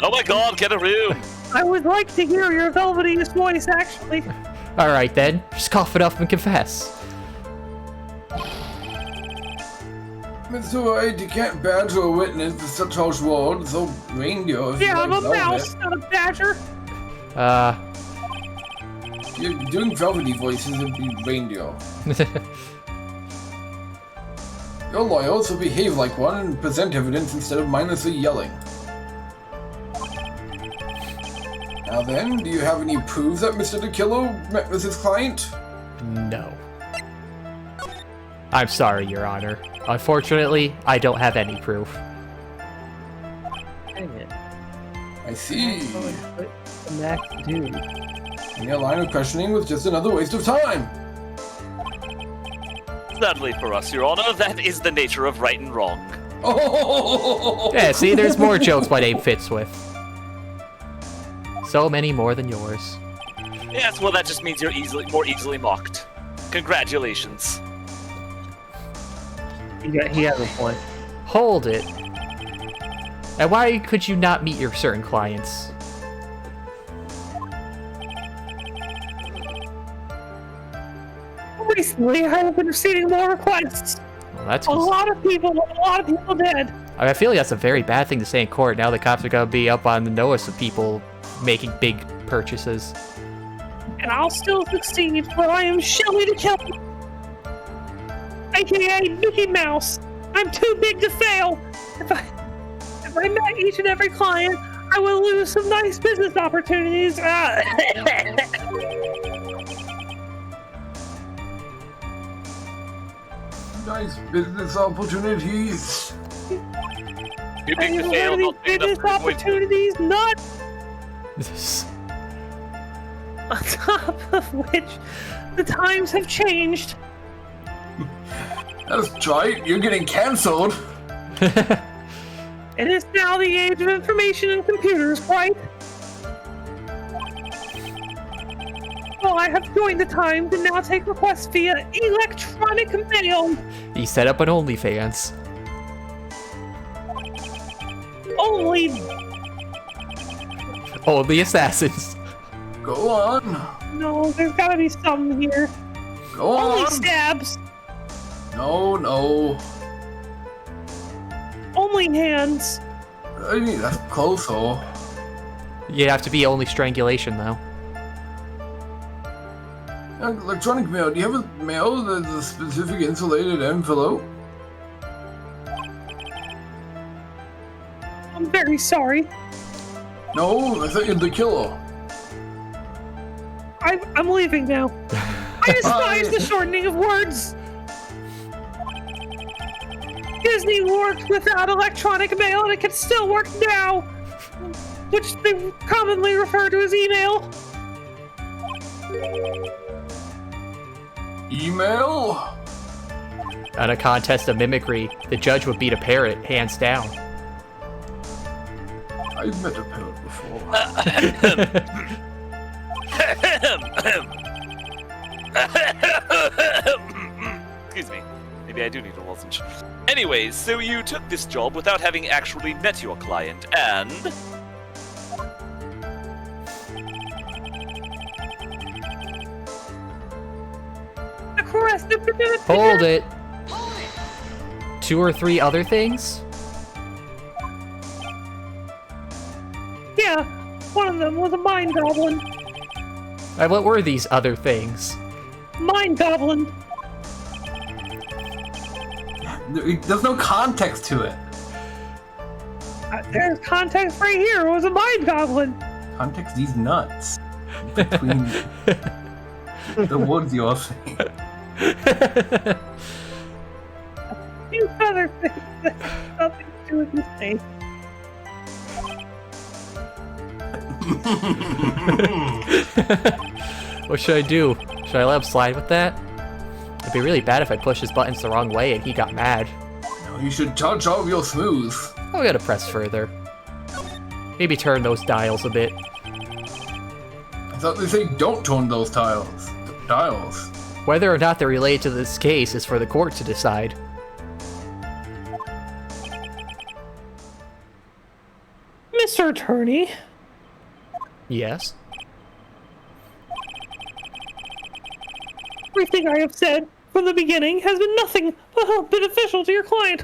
Oh my god, get a room! I would like to hear your velvetiest voice, actually. Alright then, just cough it up and confess. Mr. Wright, you can't badger a witness for such harsh words, so reindeer. If Yeah, you I'm a like mouse, not a badger. You're doing velvety voices would be reindeer. You're loyal, so behave like one and present evidence instead of mindlessly yelling. Now then, do you have any proof that Mr. DeKillo met with his client? No. I'm sorry, Your Honor. Unfortunately, I don't have any proof. Dang it. I see. What the Mac do? And your line of questioning was just another waste of time. Sadly for us, Your Honor, that is the nature of right and wrong. Oh! Yeah, see, there's more jokes my name fits with. So many more than yours. Yes, well, that just means you're more easily mocked. Congratulations. He has a point. Hold it. And why could you not meet your certain clients? Recently, I have been receiving more requests. Well, that's A lot of people dead. I feel like that's a very bad thing to say in court. Now the cops are gonna be up on the notice of people making big purchases. And I'll still succeed, for I am Shelly the Killer. AKA Mickey Mouse. I'm too big to fail. If I met each and every client, I would lose some nice business opportunities. Nice business opportunities. Too big to fail, these not big enough business for avoid- opportunities, not on top of which the times have changed. That's right, you're getting cancelled. It is now the age of information and computers, right? Well, I have joined the Times and now take requests via electronic mail. He set up an OnlyFans. Only assassins. Go on. No, there's gotta be some here. Go Only on. stabs. No. Only hands. I mean, that's close, though. You have to be only strangulation, though. Electronic mail. Do you have a mail that's a specific insulated envelope? I'm very sorry. No, I thought you're the killer. I'm leaving now. I despise the shortening of words. Disney worked without electronic mail, and it can still work now, which they commonly refer to as email. Email? At a contest of mimicry, the judge would beat a parrot, hands down. I've met a parrot before. Excuse me. Maybe I do need a lozenge. Anyways, so you took this job without having actually met your client, and... Hold it. 2 or 3 other things? Yeah, one of them was a mind goblin. What were these other things? Mind goblin. There's no context to it. There's context right here. It was a mind goblin. Context these nuts. Between the words you're saying. Few other things that have nothing to do with this thing. What should I do? Should I let him slide with that? It'd be really bad if I pushed his buttons the wrong way and he got mad. No, you should touch all real smooth. I gotta press further. Maybe turn those dials a bit. I thought they say don't turn those dials. Whether or not they're related to this case is for the court to decide. Mr. Attorney, Yes? everything I have said from the beginning has been nothing but beneficial to your client.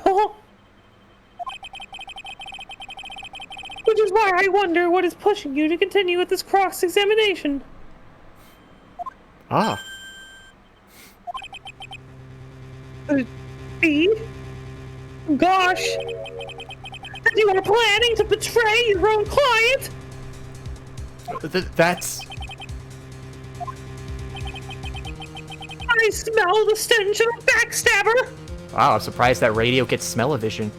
Which is why I wonder what is pushing you to continue with this cross-examination. Ah. Speed? Gosh! And you are planning to betray your own client? That's... I smell the stench of a backstabber! Wow, I'm surprised that radio gets smell-o-vision.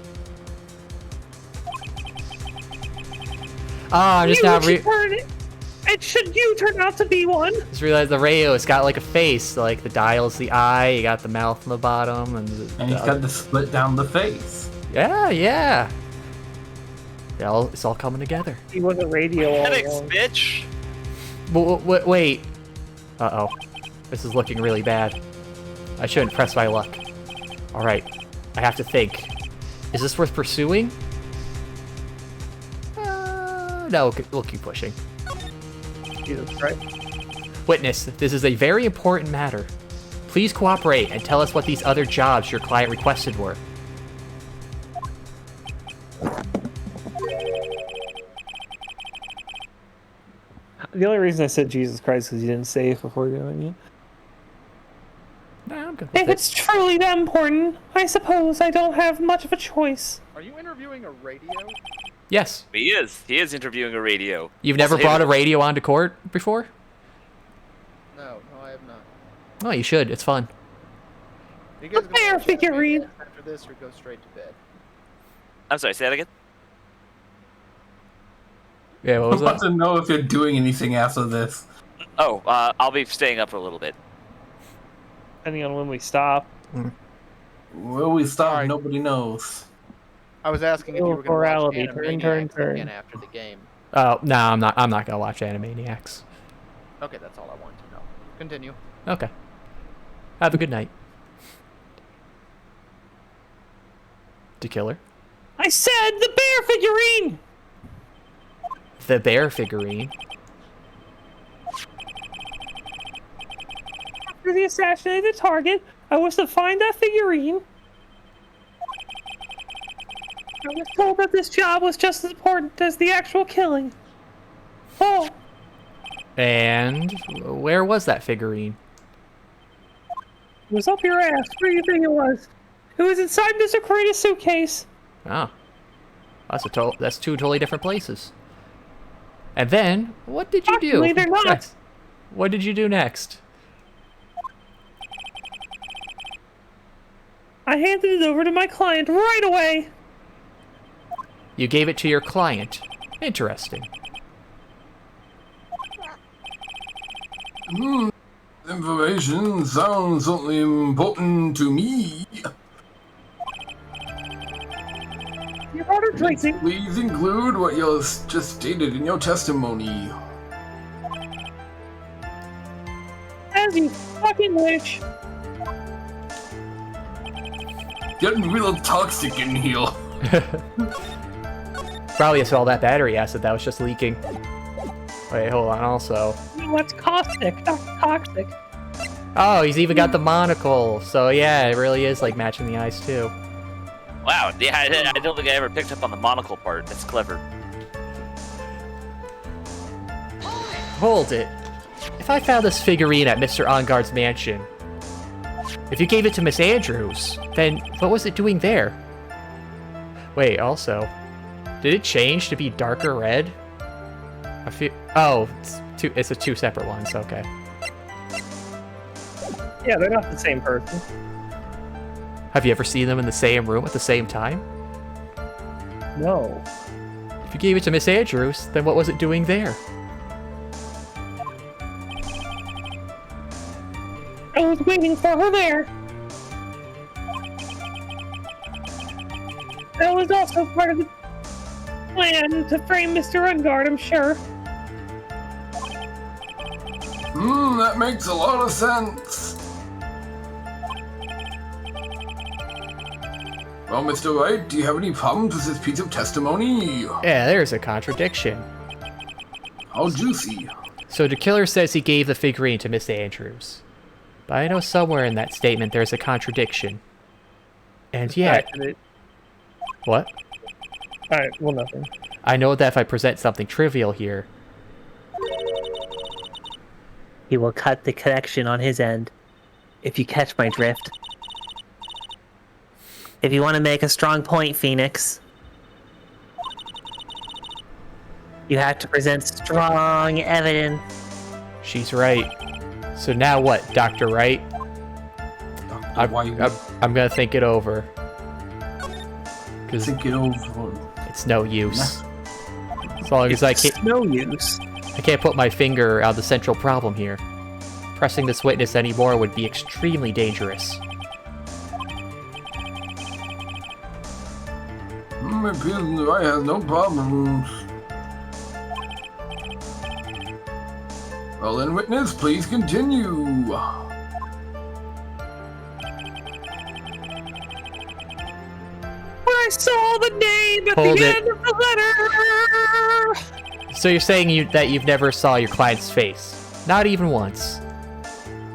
Ah, I'm just And should you turn out to be one? Just realized the radio, it's got like a face. Like the dial's the eye, you got the mouth on the bottom, and he's got the split down the face. Yeah, yeah. It's all coming together. He was a radio all Thanks, along. bitch. Wait. Uh-oh. This is looking really bad. I shouldn't press my luck. Alright. I have to think. Is this worth pursuing? No, we'll keep pushing. Jesus Christ. Witness, this is a very important matter. Please cooperate and tell us what these other jobs your client requested were. The only reason I said Jesus Christ is you didn't say it before doing it. Nah, I'm good. If it's truly that important, I suppose I don't have much of a choice. Are you interviewing a radio? Yes. He is interviewing a radio. You've never brought a radio onto court before? No, I have not. Oh, you should. It's fun. You guys gonna Fair watch anime figurine. after this, or go straight to bed? I'm sorry, say that again? Yeah, what was I want that? to know if you're doing anything after this. Oh, I'll be staying up for a little bit. Depending on when we stop. Where we stop, Alright. nobody knows. I was asking if you were going to watch Morality, turn. again after the game. Oh, no, I'm not gonna watch Animaniacs. Okay, that's all I wanted to know. Continue. Okay. Have a good night. To Killer. I said the bear figurine! The bear figurine. After the assassinated target, I was to find that figurine. I was told that this job was just as important as the actual killing. Oh, And where was that figurine? it was up your ass. Where do you think it was? It was inside Mr. Karita's suitcase. Oh. That's two totally different places. And then, what did you do? Actually, they're not. Next? What did you do next? I handed it over to my client right away. You gave it to your client. Interesting. Information sounds only important to me. Your order, Tracy. Please include what you just stated in your testimony. As you fucking wish. Getting real toxic in here. Probably it's all that battery acid that was just leaking. Wait, hold on, also. No, that's caustic, not toxic. Oh, he's even got the monocle. So yeah, it really is like matching the eyes too. Wow, yeah, I don't think I ever picked up on the monocle part. That's clever. Hold it. If I found this figurine at Mr. Onguard's mansion, if you gave it to Miss Andrews, then what was it doing there? Wait, also, did it change to be darker red? I feel. Oh, it's a two separate ones. Okay. Yeah, they're not the same person. Have you ever seen them in the same room at the same time? No. If you gave it to Miss Andrews, then what was it doing there? I was waiting for her there. That was also part of the plan to frame Mr. Ungard, I'm sure. That makes a lot of sense. Well, Mr. Wright, do you have any problems with this piece of testimony? Yeah, there's a contradiction. How juicy. So the killer says he gave the figurine to Miss Andrews. But I know somewhere in that statement there's a contradiction. And yet... What? Alright, well, nothing. I know that if I present something trivial here... He will cut the connection on his end, if you catch my drift. If you want to make a strong point, Phoenix, you have to present strong evidence. She's right. So now what, Dr. Wright? I'm gonna think it over. Think it over. It's no use. As long as I can't... no use. I can't put my finger on the central problem here. Pressing this witness anymore would be extremely dangerous. It appears the Wright has no problems. Well then, witness, please continue. I saw the name at Hold the it. end of the letter. So you're saying that you've never saw your client's face? Not even once?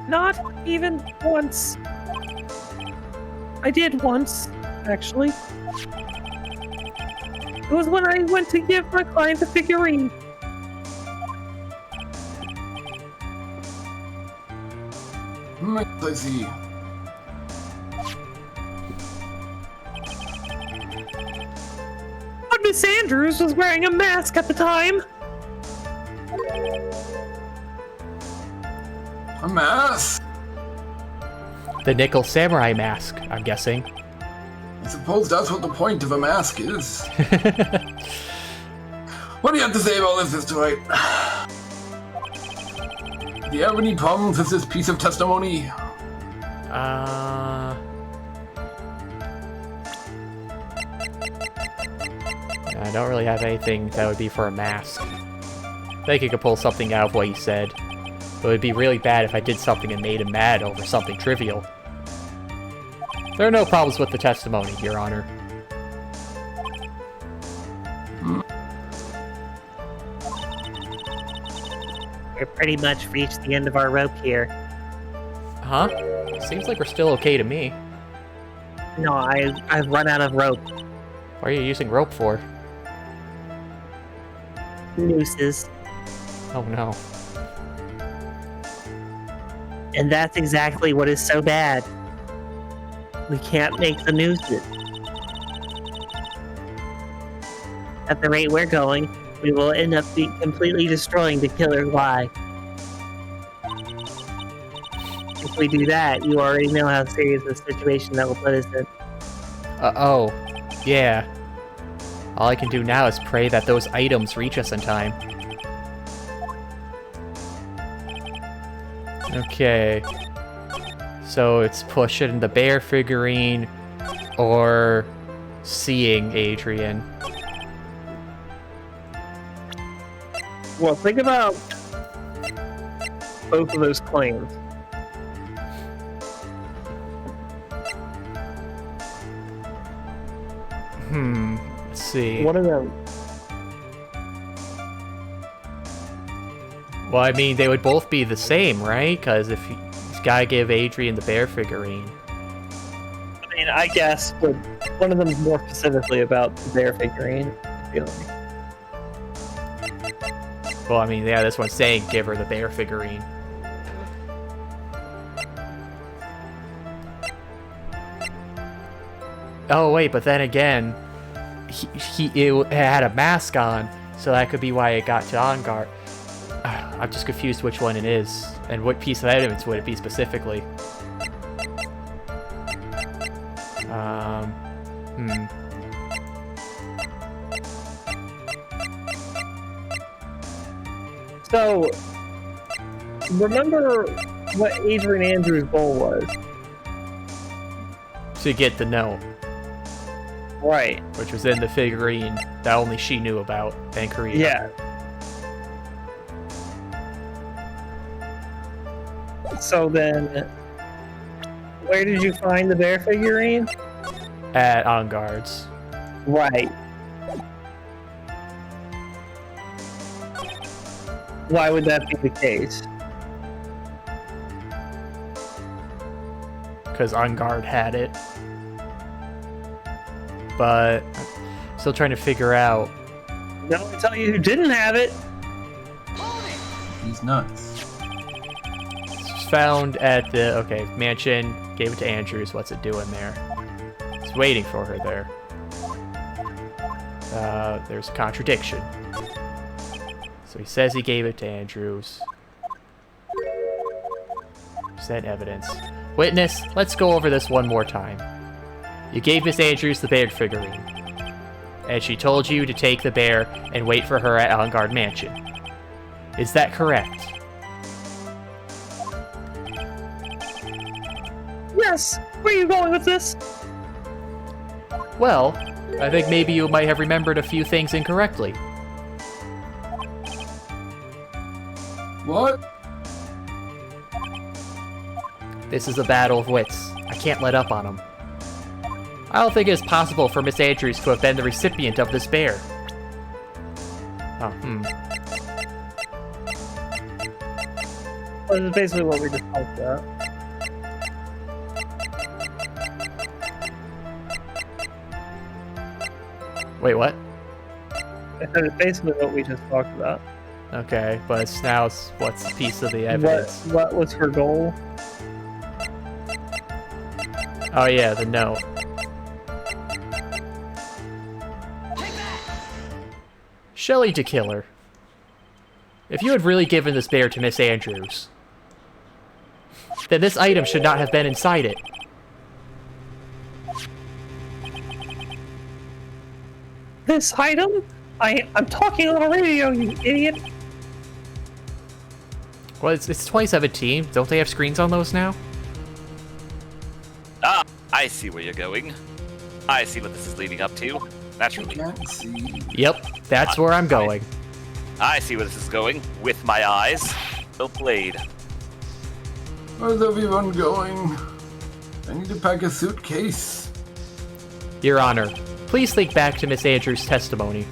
Not even once. I did once, actually. It was when I went to give my client a figurine. I see. But Miss Andrews was wearing a mask at the time. A mask? The nickel samurai mask, I'm guessing. I suppose that's what the point of a mask is. What do you have to say about this, Mr. Wright? Do you have any problems with this piece of testimony? I don't really have anything that would be for a mask. I think you could pull something out of what he said. But it would be really bad if I did something and made him mad over something trivial. There are no problems with the testimony, Your Honor. We're pretty much reached the end of our rope here. Huh? Seems like we're still okay to me. No, I've run out of rope. What are you using rope for? Nooses. Oh no. And that's exactly what is so bad. We can't make the nooses. At the rate we're going, we will end up completely destroying the killer's lie. If we do that, you already know how serious the situation that will put us in. Oh. Yeah. All I can do now is pray that those items reach us in time. Okay. So it's pushing the bear figurine or seeing Adrian. Well, think about both of those claims. Let's see. One of them. Well, I mean, they would both be the same, right? Because if this guy gave Adrian the bear figurine. I mean, I guess, but one of them is more specifically about the bear figurine. I feel like. Well, I mean, yeah, this one's saying give her the bear figurine. Oh, wait, but then again, it had a mask on, so that could be why it got to on guard. I'm just confused which one it is, and what piece of evidence would it be specifically. So, remember what Adrian Andrews' goal was? To get the note. Right. Which was in the figurine that only she knew about in Korea. Yeah. So then, where did you find the bear figurine? at On Guard's. Right. Why would that be the case? Because On Guard had it. But I'm still trying to figure out. No, I'll tell you who didn't have it. He's nuts. It's found at the mansion. Gave it to Andrews. What's it doing there? It's waiting for her there. There's a contradiction. So he says he gave it to Andrews. Present evidence. Witness, let's go over this one more time. You gave Miss Andrews the bear figurine. And she told you to take the bear and wait for her at On Guard Mansion. Is that correct? Yes. Where are you going with this? Well, I think maybe you might have remembered a few things incorrectly. What? This is a battle of wits. I can't let up on him. I don't think it is possible for Miss Andrews to have been the recipient of this bear. Well, this is basically what we just talked about. Wait, what? I said it's basically what we just talked about. Okay, but what's the piece of the evidence? What was her goal? Oh yeah, the note. Shelley to kill her. If you had really given this bear to Miss Andrews, then this item should not have been inside it. This item? I'm talking on a radio, you idiot. Well, it's 2017. Don't they have screens on those now? Ah, I see where you're going. I see what this is leading up to. Naturally. Can't see. Yep, that's where I'm going. I see where this is going. With my eyes. Well played. Where's everyone going? I need to pack a suitcase. Your Honor, please think back to Miss Andrews' testimony.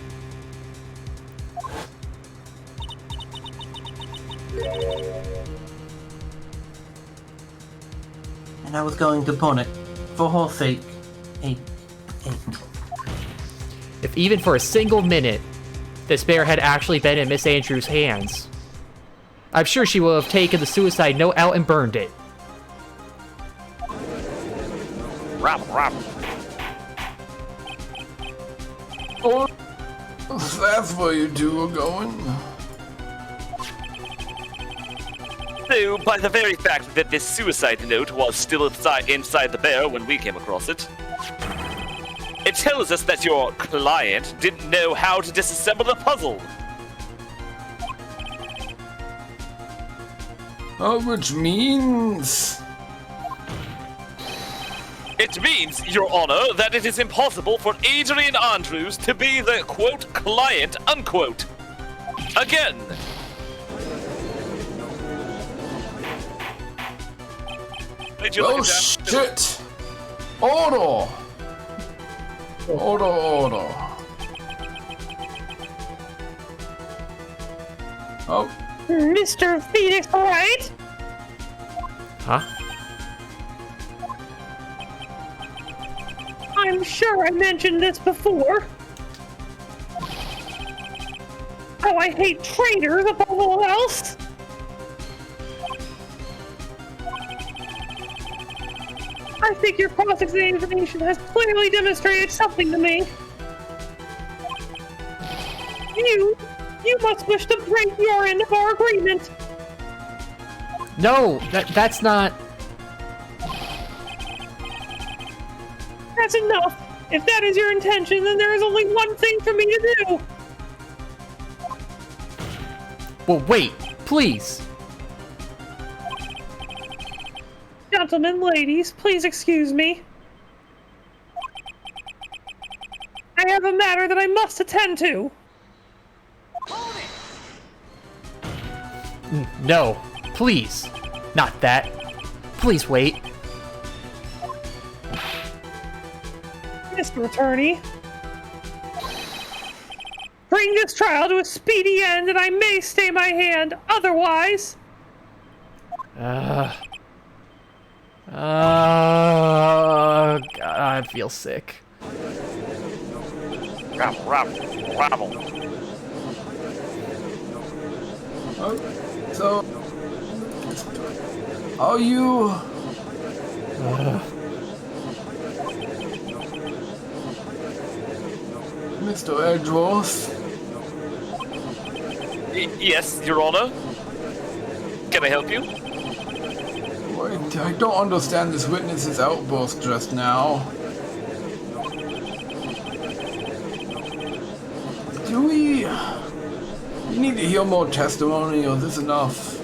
And I was going to pawn it. For her sake. Eight. If even for a single minute, this bear had actually been in Miss Andrews' hands, I'm sure she would have taken the suicide note out and burned it. Rap. Oh, that's where you two are going. So, by the very fact that this suicide note was still inside the bear when we came across it, it tells us that your client didn't know how to disassemble the puzzle. Which means... It means, Your Honor, that it is impossible for Adrian Andrews to be the, quote, client, unquote. Again. Oh shit! Order! Order. Oh. Mr. Phoenix, right? Huh? I'm sure I mentioned this before. How I hate traitors above all else. I think your cross-examination has clearly demonstrated something to me. You must wish to break your end of our agreement. No, that's not... That's enough. If that is your intention, then there is only one thing for me to do. Well, wait, please. Gentlemen, ladies, please excuse me. I have a matter that I must attend to. No, please. Not that. Please wait. Mr. Attorney. Bring this trial to a speedy end, and I may stay my hand. Otherwise... God, I feel sick. Rabble. So, are you... Mr. Edgeworth? Yes, Your Honor. Can I help you? Wait, I don't understand this witness's outburst just now. Do we need to hear more testimony, or is this enough?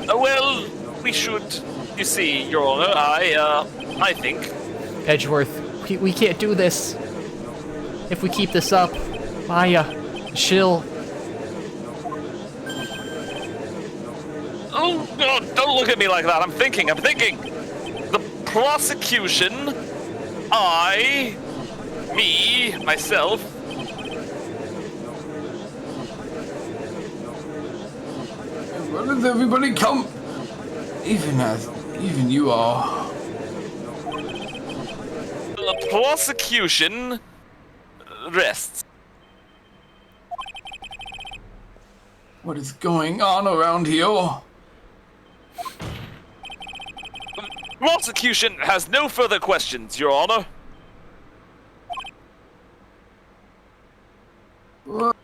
Well, we should. You see, Your Honor, I think. Edgeworth, we can't do this. If we keep this up, Maya, she'll... Oh, God, don't look at me like that. I'm thinking. The prosecution, myself. Where does everybody come? Even you are. The prosecution rests. What is going on around here? Prosecution has no further questions, Your Honor. What?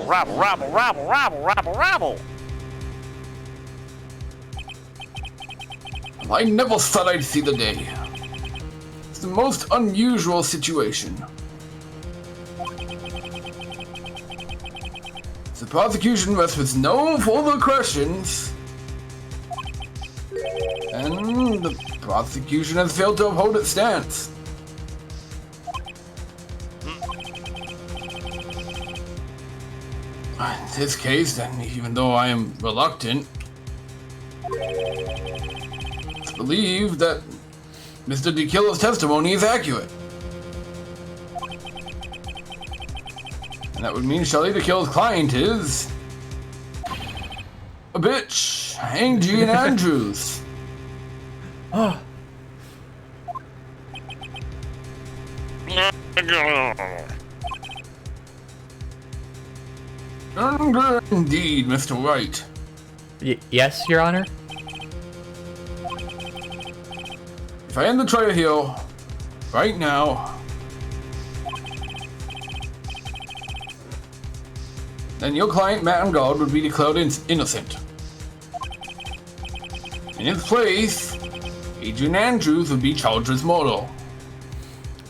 Rabble. I never thought I'd see the day. It's the most unusual situation. The prosecution rests with no further questions, and the prosecution has failed to uphold its stance. In this case, and even though I am reluctant to believe that Mr. DeKiller's testimony is accurate. And that would mean Shelley DeKiller's client is a bitch. Angie and Andrews. Indeed, Mr. Wright. Yes, Your Honor? If I end the trial here, right now, then your client, Matt and God, would be declared innocent. In his place, Adrian Andrews would be charged with murder.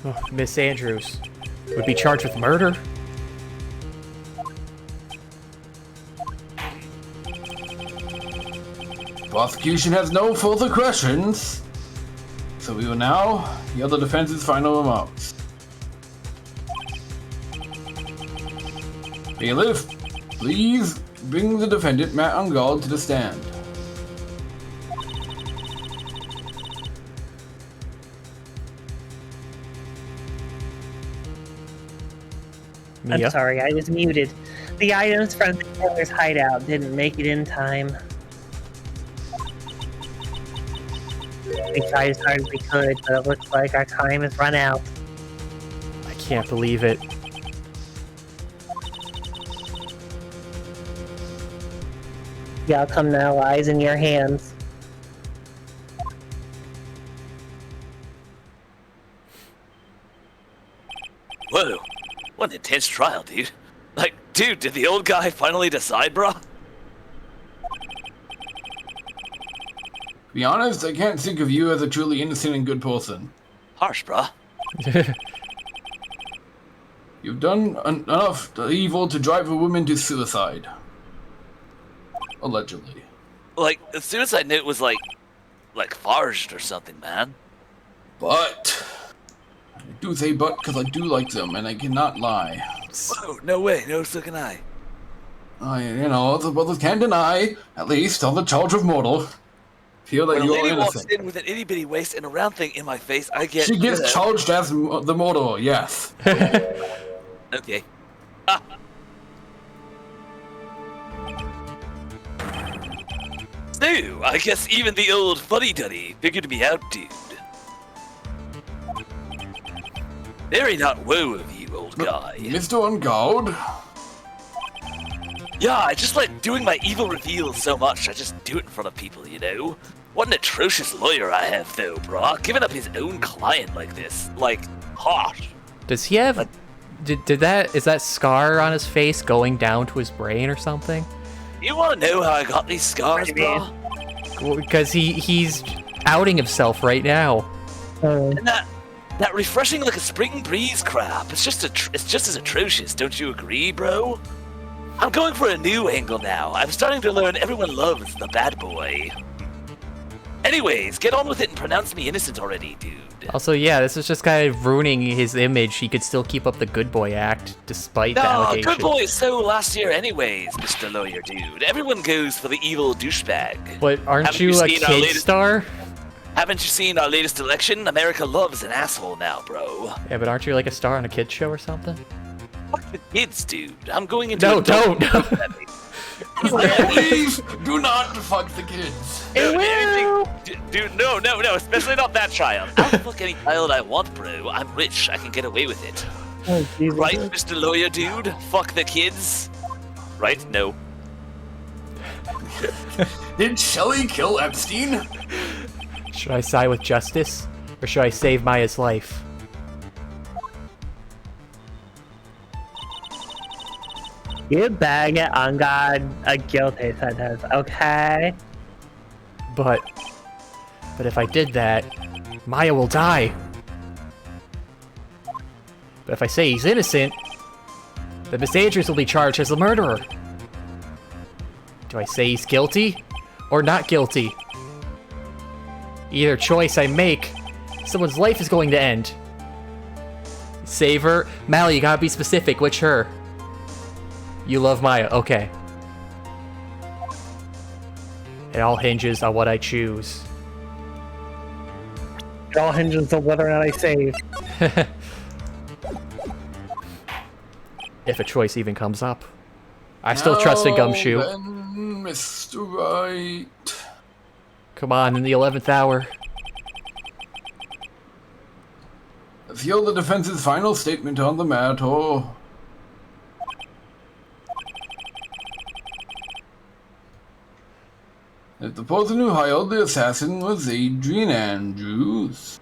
Oh, Miss Andrews would be charged with murder? Prosecution has no further questions, so we will now hear the defense's final remarks. Bailiff, please bring the defendant, Matt Ungard, to the stand. I'm sorry, I was muted. The items from the killer's hideout didn't make it in time. We tried as hard as we could, but it looks like our time has run out. I can't believe it. The outcome now lies in your hands. Whoa, what an intense trial, dude. Like, dude, did the old guy finally decide, bro? To be honest, I can't think of you as a truly innocent and good person. Harsh, bro. You've done enough evil to drive a woman to suicide. Allegedly. Like, the suicide note was like forged or something, man. But I do say but because I do like them and I cannot lie. Whoa, no way, no so can I. You know, the brothers can't deny, at least on the charge of murder. Feel that When a you are lady walks innocent. in with an itty bitty waist and a round thing in my face, I get. She gets charged as the murderer, yes. Okay. So, I guess even the old fuddy-duddy figured me out, dude. Very not woe of you, old guy. Mr. On guard? Yeah, I just like doing my evil reveals so much, I just do it in front of people, you know? What an atrocious lawyer I have, though, brah. Giving up his own client like this. Like, harsh. Does he have... Is that scar on his face going down to his brain or something? You wanna know how I got these scars, brah? Well, because he's outing himself right now. And that refreshing like a spring breeze crap, it's just as atrocious, don't you agree, bro? I'm going for a new angle now. I'm starting to learn everyone loves the bad boy. Anyways, get on with it and pronounce me innocent already, dude. Also, yeah, this is just kind of ruining his image. He could still keep up the good boy act, despite the No, allegation. good boy so last year anyways, Mr. Lawyer dude. Everyone goes for the evil douchebag. But aren't you a kid star? Haven't you seen our latest election? America loves an asshole now, bro. Yeah, but aren't you like a star on a kid's show or something? Fuck the kids, dude. I'm going into No, don't! Please, do not fuck the kids. Dude, no, especially not that child. I'll fuck any child I want, bro. I'm rich, I can get away with it. Oh, Jesus. Right, Mr. Lawyer dude? Fuck the kids? Right? No. Did Shelley kill Epstein? Should I side with justice? Or should I save Maya's life? You bag it on God a guilty sentence, okay? But if I did that, Maya will die. But if I say he's innocent, then Miss Andrews will be charged as a murderer. Do I say he's guilty or not guilty? Either choice I make, someone's life is going to end. Save her? Mally, you gotta be specific. Which her? You love Maya, okay. It all hinges on what I choose. It all hinges on whether or not I save. If a choice even comes up. I still trust in Gumshoe. Then, Mr. Wright. Come on, in the 11th hour. Feel the defense's final statement on the matter. That the person who hired the assassin was Adrian Andrews.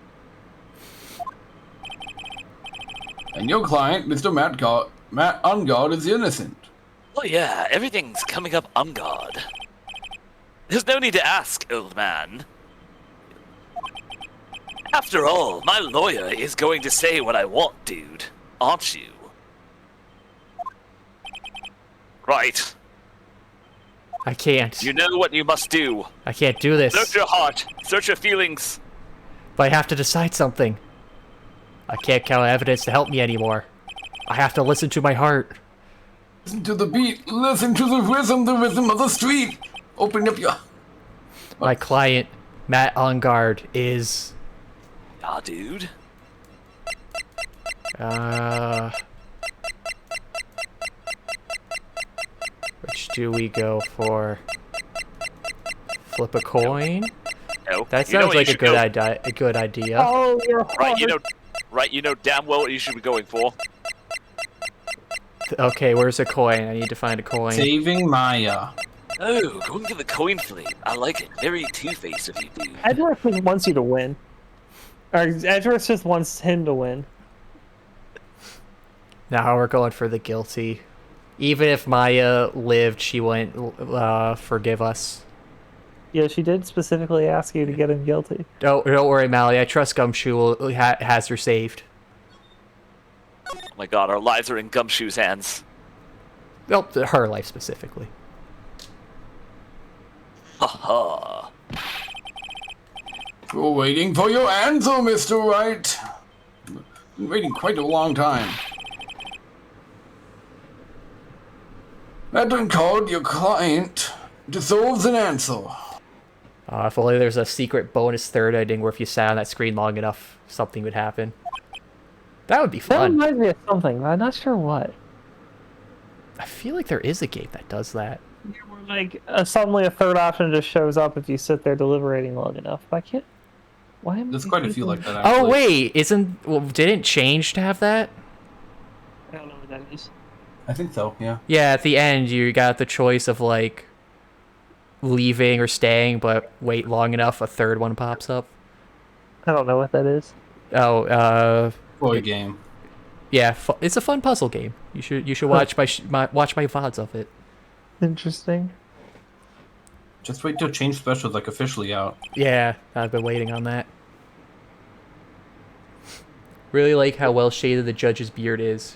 And your client, Mr. Matt Ungard, is innocent. Oh yeah, everything's coming up on guard. There's no need to ask, old man. After all, my lawyer is going to say what I want, dude. Aren't you? Right. I can't. You know what you must do. I can't do this. Search your heart. Search your feelings. But I have to decide something. I can't count on evidence to help me anymore. I have to listen to my heart. Listen to the beat. Listen to the rhythm of the street. Open up your... My client, Matt Ungard, is... Ah, dude. Which do we go for? Flip a coin? No. That You know sounds what like you a should good go- idea. A good idea. Oh, you're Right, you know damn well what you should be going for. Okay, where's a coin? I need to find a coin. Saving Maya. Oh, going for the coin flip. I like it. Very two-faced of you, dude. Edgeworth just wants you to win. Or Edgeworth just wants him to win. Now we're going for the guilty. Even if Maya lived, she wouldn't forgive us. Yeah, she did specifically ask you to get him guilty. Don't worry, Mally. I trust Gumshoe has her saved. Oh my god, our lives are in Gumshoe's hands. Well, her life specifically. Ha-ha. We're waiting for your answer, Mr. Wright. Been waiting quite a long time. Madden called your client deserves an answer. If only there's a secret bonus third ending where if you sat on that screen long enough, something would happen. That would be That fun. reminds me of something, but I'm not sure what. I feel like there is a game that does that. Like, suddenly a third option just shows up if you sit there deliberating long enough. I can't... Why am There's I quite a few thinking- like that, actually. Oh, wait! Didn't change to have that? I don't know what that is. I think so, yeah. Yeah, at the end, you got the choice of, like, leaving or staying, but wait long enough, a third one pops up. I don't know what that is. Oh, Boy game. yeah, it's a fun puzzle game. You should watch watch my VODs of it. Interesting. Just wait till Change Special's like officially out. Yeah, I've been waiting on that. Really like how well shaded the judge's beard is.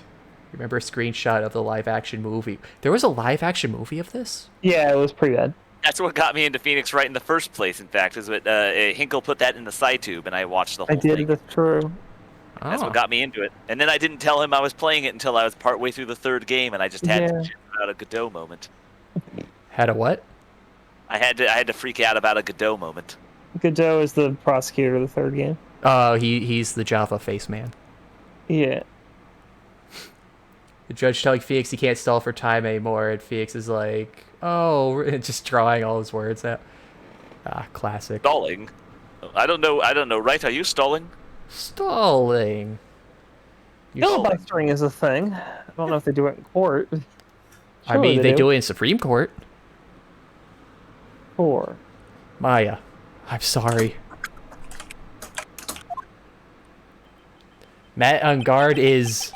Remember a screenshot of the live action movie? There was a live action movie of this? Yeah, it was pretty bad. That's what got me into Phoenix Wright in the first place, in fact, is what HInkle put that in the side tube, and I watched the whole I did, thing. that's true. That's what got me into it. And then I didn't tell him I was playing it until I was partway through the third game, and I just had to shit out a Godot moment. Had a what? I had to freak out about a Godot moment. Godot is the prosecutor of the third game. Oh, he's the Java face man. Yeah. The judge telling Phoenix he can't stall for time anymore, and Phoenix is like, oh, just drawing all his words out. Ah, classic. Stalling? I don't know, Wright, are you stalling? Stalling. Filibustering is a thing. I don't know if they do it in court. I mean, they do it in Supreme Court. Sure. Maya, I'm sorry. Matt on guard is...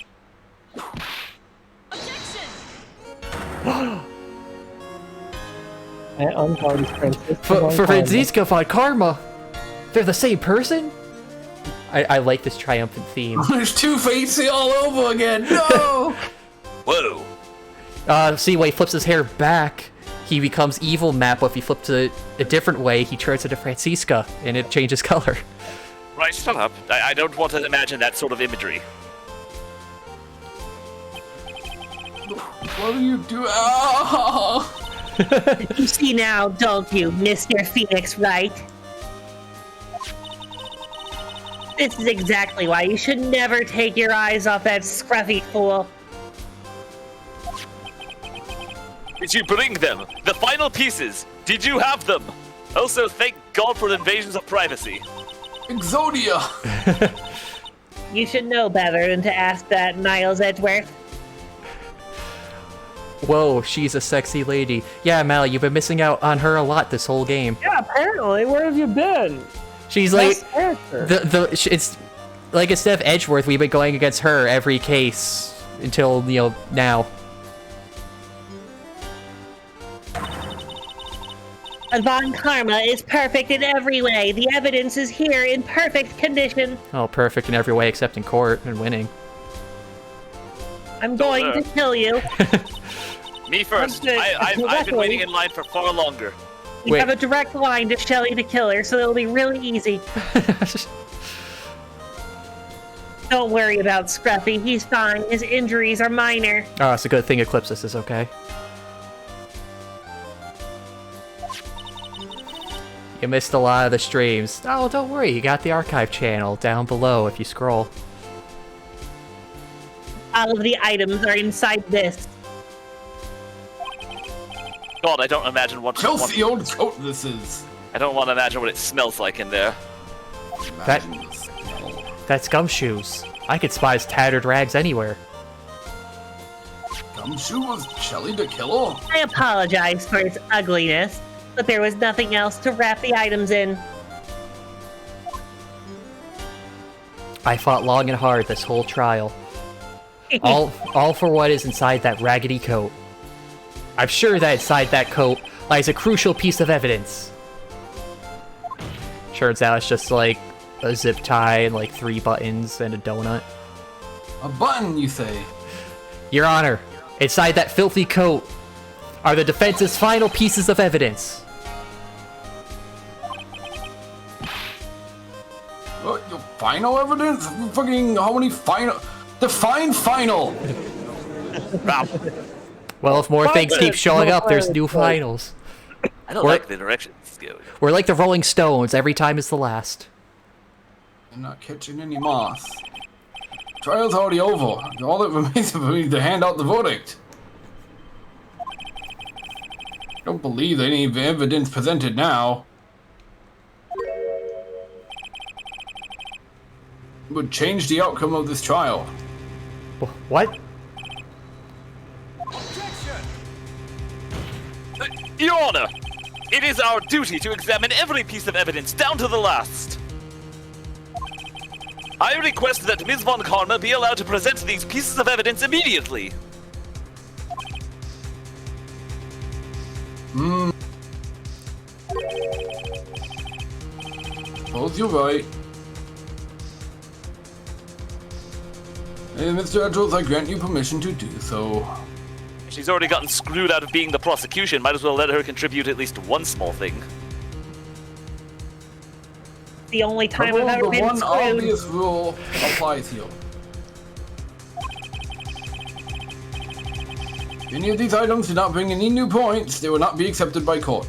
Matt on guard is Francisco. For Francisco von Karma. They're the same person? I like this triumphant theme. There's Two-Face all over again. No. Whoa. See, when he flips his hair back, he becomes evil Matt, but if he flips it a different way, he turns into Francisca, and it changes color. Right, shut up. I don't want to imagine that sort of imagery. What are you doing? Oh. You see now, don't you, Mr. Phoenix Wright? This is exactly why you should never take your eyes off that scruffy fool. Did you bring them? The final pieces? Did you have them? Also, thank God for invasions of privacy. Exodia! You should know better than to ask that, Niles Edgeworth. Whoa, she's a sexy lady. Yeah, Mal, you've been missing out on her a lot this whole game. Yeah, apparently. Where have you been? She's Best like character. it's like instead of Edgeworth, we've been going against her every case until now. Von Karma is perfect in every way. The evidence is here in perfect condition. Oh, perfect in every way except in court and winning. I'm going to kill you. Me first. I've been waiting in line for far longer. You have a direct line to Shelly the Killer, so it'll be really easy. Don't worry about Scruffy. He's fine. His injuries are minor. Oh, it's a good thing Eclipsis is okay. You missed a lot of the streams. Oh, don't worry. You got the archive channel down below if you scroll. All of the items are inside this. God, I don't imagine what. Filthy old coat this is. I don't want to imagine what it smells like in there. That's Gumshoes. I could spy his tattered rags anywhere. Gumshoe was Shelly the Killer? I apologize for its ugliness, but there was nothing else to wrap the items in. I fought long and hard this whole trial. all for what is inside that raggedy coat. I'm sure that inside that coat lies a crucial piece of evidence. Turns out it's just like a zip tie and like 3 buttons and a donut. A button, you say? Your Honor, inside that filthy coat are the defense's final pieces of evidence. What, your final evidence? Fucking, how many final? Define final! Well, if more things keep showing up, there's new finals. I don't like the direction this is going. We're like the Rolling Stones. Every time is the last. I'm not catching any moth. Trial's already over. All that remains is for me to hand out the verdict. I don't believe any of the evidence presented now would change the outcome of this trial. What? Your Honor, it is our duty to examine every piece of evidence down to the last. I request that Ms. Von Karma be allowed to present these pieces of evidence immediately. Suppose you're right. Hey, Mr. Edwards, I grant you permission to do so. She's already gotten screwed out of being the prosecution. Might as well let her contribute at least one small thing. The only time I've However, ever the been one screwed. obvious rule applies here. If any of these items do not bring any new points, they will not be accepted by court.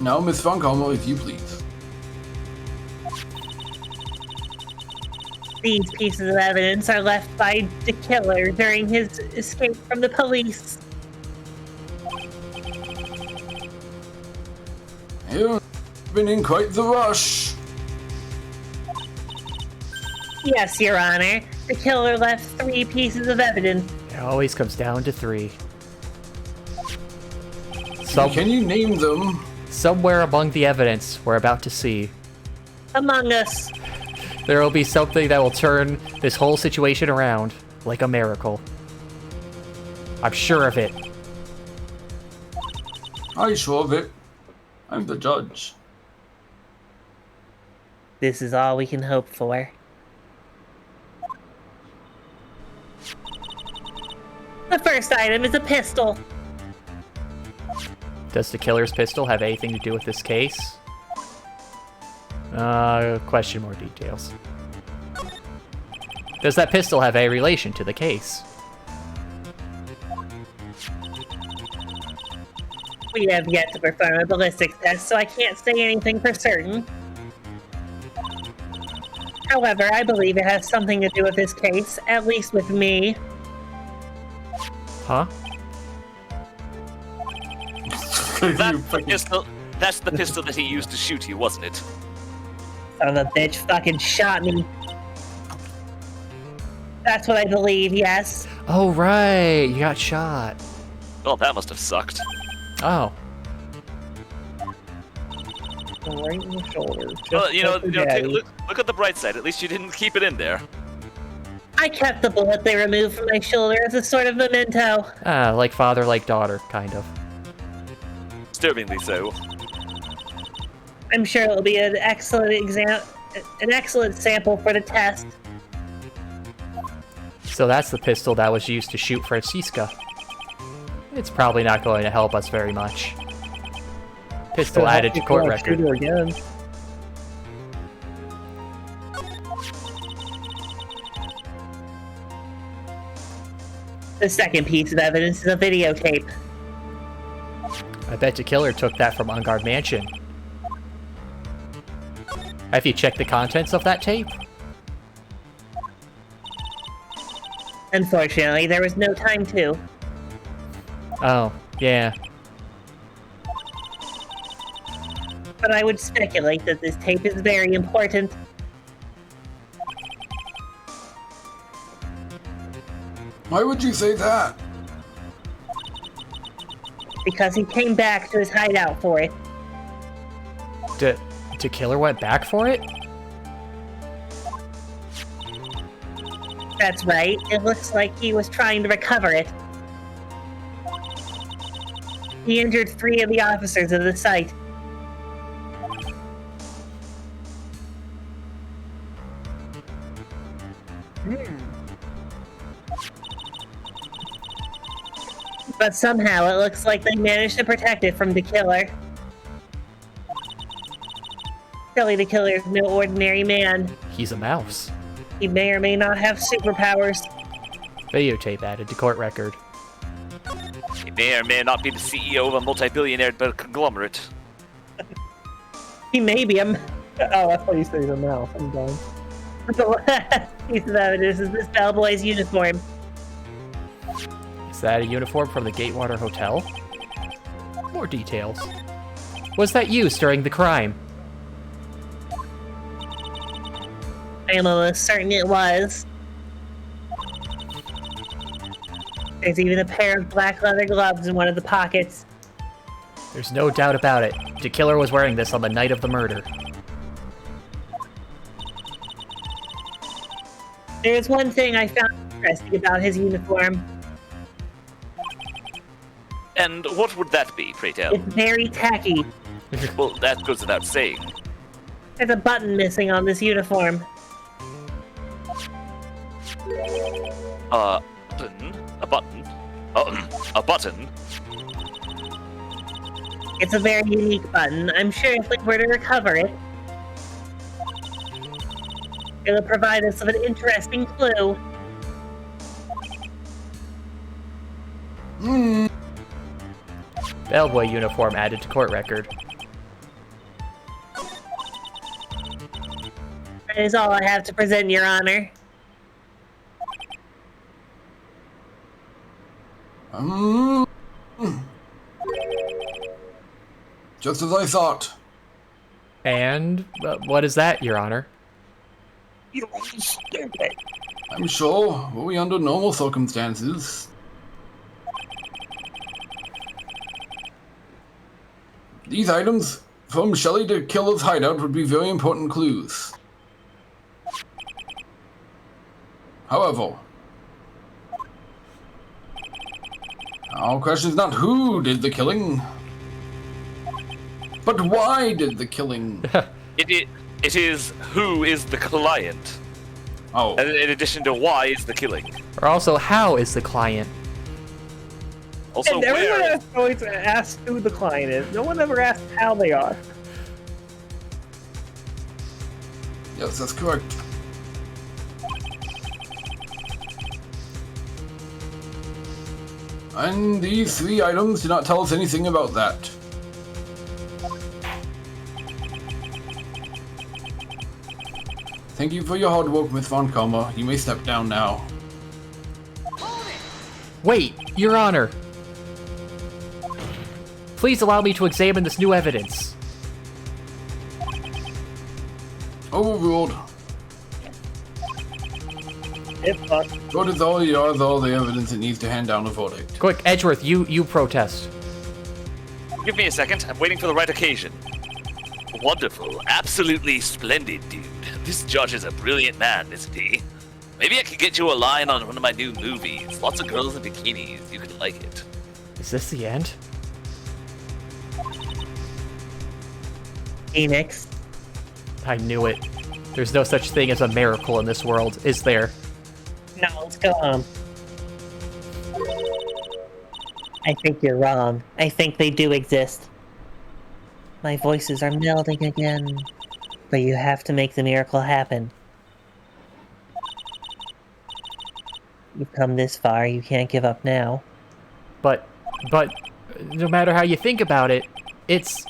Now, Miss Von Karma, if you please. These pieces of evidence are left by the killer during his escape from the police. You've been in quite the rush. Yes, Your Honor. The killer left 3 pieces of evidence. It always comes down to 3. Can you name them? Somewhere among the evidence we're about to see, Among Us. there will be something that will turn this whole situation around, like a miracle. I'm sure of it. I'm sure of it. I'm the judge. This is all we can hope for. The first item is a pistol. Does the killer's pistol have anything to do with this case? Question more details. Does that pistol have any relation to the case? We have yet to perform a ballistics test, so I can't say anything for certain. However, I believe it has something to do with this case, at least with me. Huh? That's the pistol that he used to shoot you, wasn't it? Son of a bitch fucking shot me. That's what I believe, yes. Oh, right. You got shot. Well, that must have sucked. Oh. Right in the shoulder. Well, look at the bright side. At least you didn't keep it in there. I kept the bullet they removed from my shoulder as a sort of memento. Like father, like daughter, kind of. Disturbingly so. I'm sure it'll be an excellent sample for the test. So that's the pistol that was used to shoot Francisca. It's probably not going to help us very much. Pistol added to court record. Again. The second piece of evidence is a videotape. I bet the killer took that from On Guard Mansion. Have you checked the contents of that tape? Unfortunately, there was no time to. Oh, yeah. But I would speculate that this tape is very important. Why would you say that? Because he came back to his hideout for it. The killer went back for it? That's right. It looks like he was trying to recover it. He injured 3 of the officers of the site. But somehow it looks like they managed to protect it from the killer. Clearly the killer is no ordinary man. He's a mouse. He may or may not have superpowers. Videotape added to court record. He may or may not be the CEO of a multi-billionaire conglomerate. He may be. Oh, that's why you say the mouth. I'm done. The last piece of evidence is this bellboy's uniform. Is that a uniform from the Gatewater Hotel? More details. Was that used during the crime? I'm almost certain it was. There's even a pair of black leather gloves in one of the pockets. There's no doubt about it. The killer was wearing this on the night of the murder. There's one thing I found interesting about his uniform. And what would that be, pray tell? It's very tacky. Well, that goes without saying. There's a button missing on this uniform. Button? A button? A button? It's a very unique button. I'm sure if we were to recover it, it'll provide us with an interesting clue. Bellboy uniform added to court record. That is all I have to present, Your Honor. Just as I thought. And what is that, Your Honor? You're stupid. I'm sure, were we under normal circumstances, these items from Shelley to Killer's hideout would be very important clues. However, our question is not who did the killing, but why did the killing? It is who is the client. Oh. And in addition to why is the killing. Or also, how is the client? Also, And everyone where? has always asked who the client is. No one ever asked how they are. Yes, that's correct. And these 3 items do not tell us anything about that. Thank you for your hard work, Miss Von Karma. You may step down now. Wait, Your Honor! Please allow me to examine this new evidence. Overruled. Court is all yours, all the evidence it needs to hand down a verdict. Quick, Edgeworth, you protest. Give me a second. I'm waiting for the right occasion. Wonderful. Absolutely splendid, dude. This judge is a brilliant man, isn't he? Maybe I could get you a line on one of my new movies. Lots of girls in bikinis. You could like it. Is this the end? Phoenix. I knew it. There's no such thing as a miracle in this world, is there? No, let's go home. I think you're wrong. I think they do exist. My voices are melding again. But you have to make the miracle happen. You've come this far, you can't give up now. But, no matter how you think about it, it's...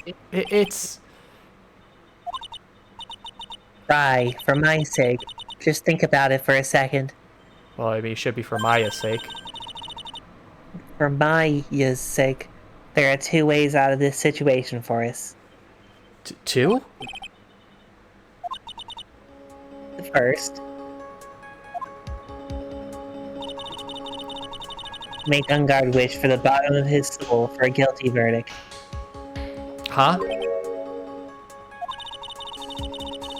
Try, for my sake. Just think about it for a second. Well, I mean, it should be for Maya's sake. For Maya's sake, there are 2 ways out of this situation for us. 2? The first, make Ungard wish for the bottom of his soul for a guilty verdict. Huh?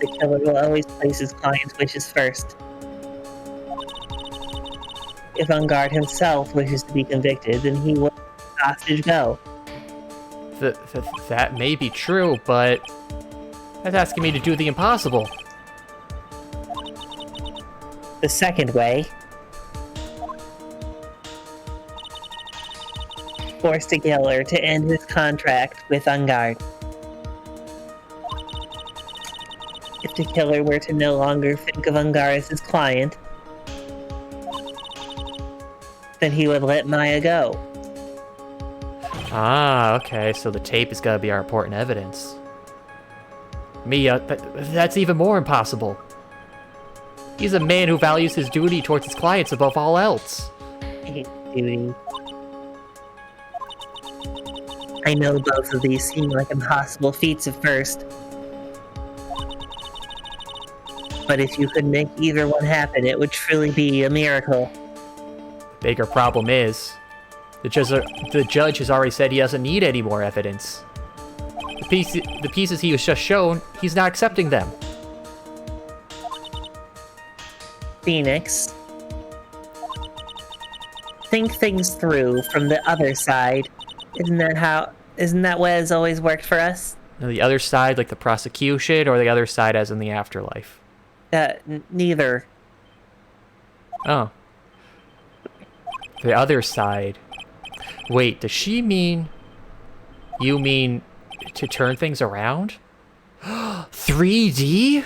The killer will always place his client's wishes first. If Ungard himself wishes to be convicted, then he will let the hostage go. That may be true, but that's asking me to do the impossible. The second way, force the killer to end his contract with Ungard. If the killer were to no longer think of Ungar as his client, then he would let Maya go. Ah, okay, so the tape is gonna be our important evidence. Mia, that's even more impossible. He's a man who values his duty towards his clients above all else. Duty. I know both of these seem like impossible feats at first. But if you could make either one happen, it would truly be a miracle. Bigger problem is, the judge has already said he doesn't need any more evidence. The pieces he was just shown, he's not accepting them. Phoenix, think things through from the other side. Isn't that what has always worked for us? Now, the other side, like the prosecution, or the other side as in the afterlife? Neither. Oh. The other side. Wait, does she mean... You mean to turn things around? 3D?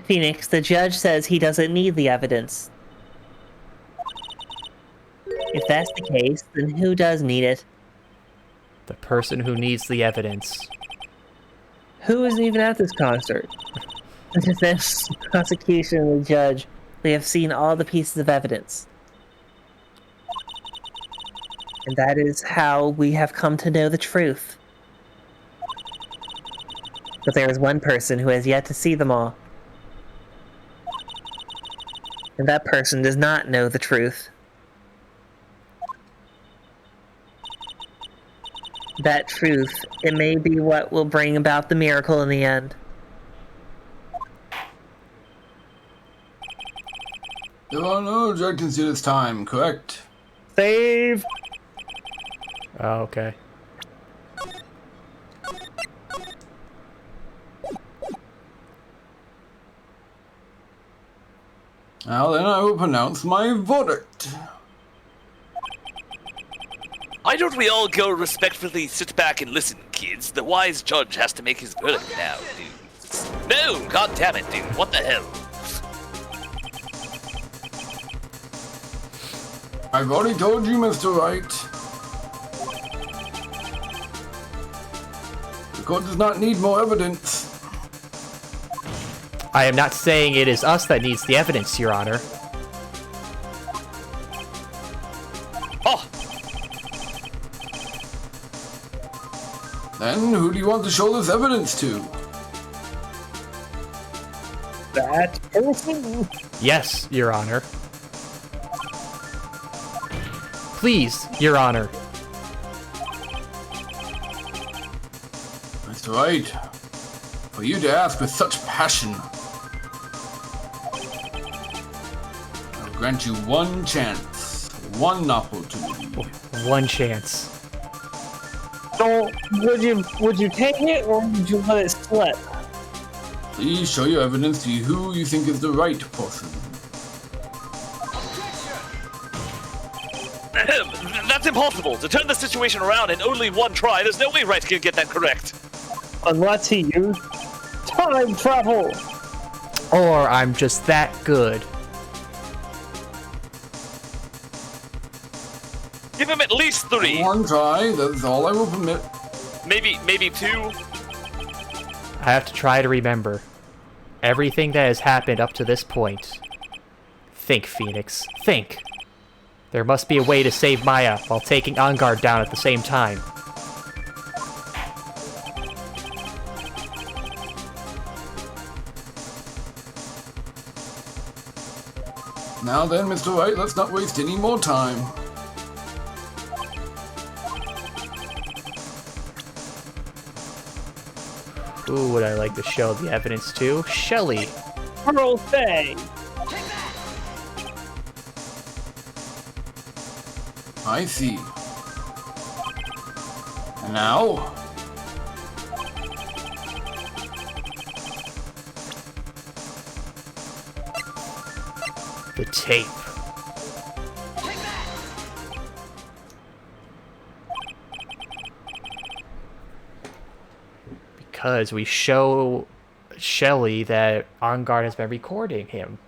Phoenix, the judge says he doesn't need the evidence. If that's the case, then who does need it? The person who needs the evidence. Who isn't even at this concert? The defense, prosecution, and the judge, they have seen all the pieces of evidence. And that is how we have come to know the truth. But there is one person who has yet to see them all. And that person does not know the truth. That truth, it may be what will bring about the miracle in the end. There are no objections to this time, correct? Save! Oh, okay. Now then, I will pronounce my verdict. Why don't we all go respectfully sit back and listen, kids? The wise judge has to make his verdict now, dude. No, god damn it, dude. What the hell? I've already told you, Mr. Wright. The court does not need more evidence. I am not saying it is us that needs the evidence, Your Honor. Oh! Then, who do you want to show this evidence to? That person? Yes, Your Honor. Please, Your Honor. Mr. Wright, for you to ask with such passion, I'll grant you one chance, one opportunity. One chance. So, would you take it or would you let it slip? Please show your evidence to who you think is the right person. That's impossible. To turn the situation around in only one try, there's no way Wright can get that correct. Unless he used time travel. Or I'm just that good. Give him at least 3. One try, that's all I will permit. Maybe 2. I have to try to remember everything that has happened up to this point. Think, Phoenix. Think. There must be a way to save Maya while taking Ungar down at the same time. Now then, Mr. Wright, let's not waste any more time. Who would I like to show the evidence to? Shelly. Pearl Fay. I see. And now? The tape. because we show Shelly that On Guard has been recording him.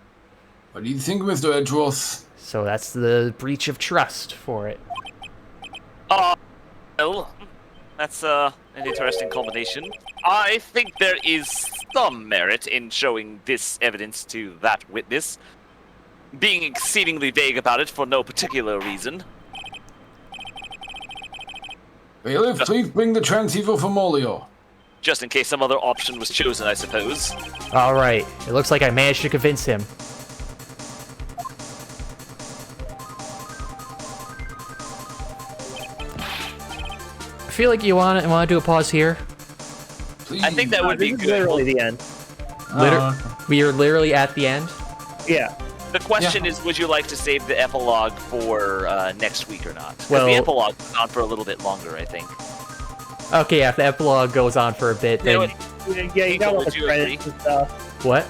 What do you think, Mr. Edgeworth? So that's the breach of trust for it. Well, that's an interesting combination. I think there is some merit in showing this evidence to that witness, being exceedingly vague about it for no particular reason. Bailiff, please bring the transceiver for Molio. Just in case some other option was chosen, I suppose. All right, it looks like I managed to convince him. I feel like you want to do a pause here. Please. I think that would be This is good. literally the end. We are literally at the end. Yeah. The question is, would you like to save the epilogue for next week or not? 'Cause Well- the epilogue goes on for a little bit longer, I think. Okay, yeah, if the epilogue goes on for a bit, then... Yeah, you got all the Would you credits and stuff. What?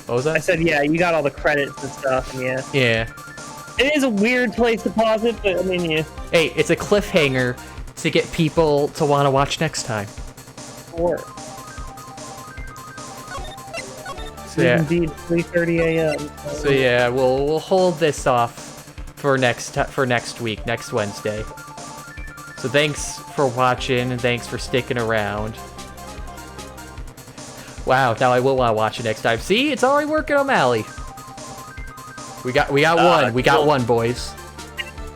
What was I that? said, yeah, you got all the credits and stuff, and yeah. Yeah. It is a weird place to pause it, but I mean, yeah. Hey, it's a cliffhanger to get people to want to watch next time. Or So yeah, indeed 3:30 a.m. so yeah, we'll hold this off for next week, next Wednesday. So thanks for watching and thanks for sticking around. Wow, now I will want to watch it next time. See, it's already working on Mally. We got one. We got one, boys.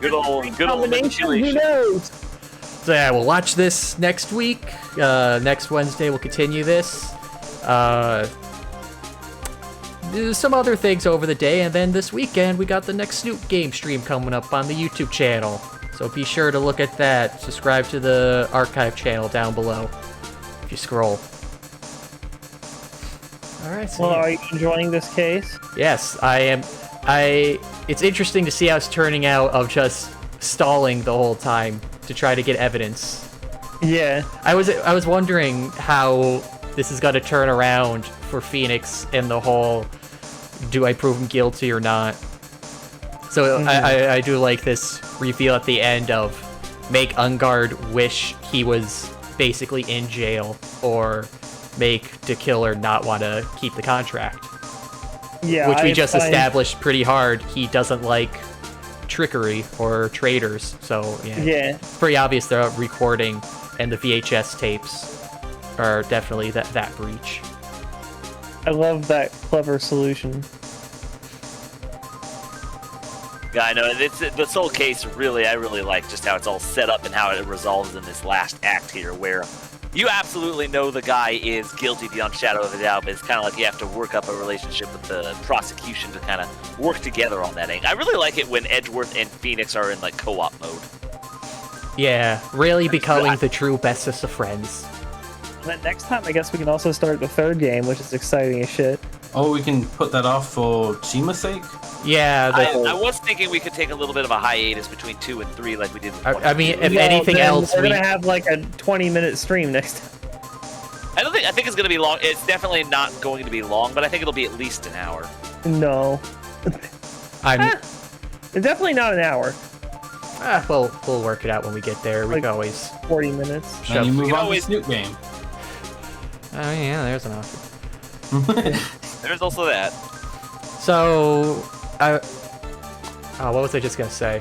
Good old Combination, who manipulation. knows? So yeah, we'll watch this next week. Next Wednesday, we'll continue this. Do some other things over the day, and then this weekend we got the next Snoop game stream coming up on the YouTube channel. So be sure to look at that. Subscribe to the archive channel down below if you scroll. All right. So Well, yeah. are you enjoying this case? Yes, I am. It's interesting to see how it's turning out of just stalling the whole time to try to get evidence. Yeah. I was wondering how this is gonna turn around for Phoenix and the whole do I prove him guilty or not. So I do like this reveal at the end of make Ungard wish he was basically in jail or make the killer not want to keep the contract. Yeah. Which we I just find- established pretty hard. He doesn't like trickery or traitors. So yeah, Yeah. it's pretty obvious the recording and the VHS tapes are definitely that breach. I love that clever solution. Yeah, I know. This whole case, really, I really like just how it's all set up and how it resolves in this last act here, where you absolutely know the guy is guilty beyond shadow of a doubt, but it's kind of like you have to work up a relationship with the prosecution to kind of work together on that end. I really like it when Edgeworth and Phoenix are in, like, co-op mode. Yeah, really becoming the true bestest of friends. But next time, I guess we can also start the third game, which is exciting as shit. Oh, we can put that off for Shima's sake? Yeah, I was thinking we could take a little bit of a hiatus between 2 and 3 like we did with 1 I and mean, 2. if Well, anything then else, we're we... gonna have like a 20-minute stream next time. I think it's going to be long. It's definitely not going to be long, but I think it'll be at least an hour. No. I'm... It's definitely not an hour. Well, we'll work it out when we get there. We Like- can always... 40 minutes. Then you shove... move can on always- to Snoop game. Oh yeah, there's an option. There's also that. So, what was I just gonna say?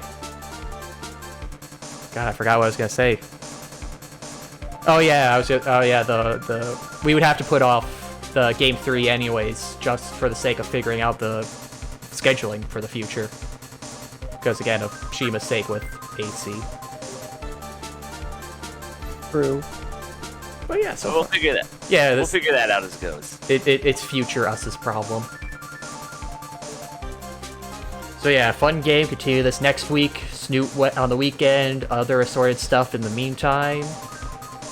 God, I forgot what I was gonna say. Oh yeah, we would have to put off the game 3 anyways, just for the sake of figuring out the scheduling for the future. Because again, of Shima's sake with AC. True. But yeah, So we'll figure that. yeah, We'll figure that out as it goes. it's future us's problem. So yeah, fun game. Continue this next week. Snoop on the weekend. Other assorted stuff in the meantime.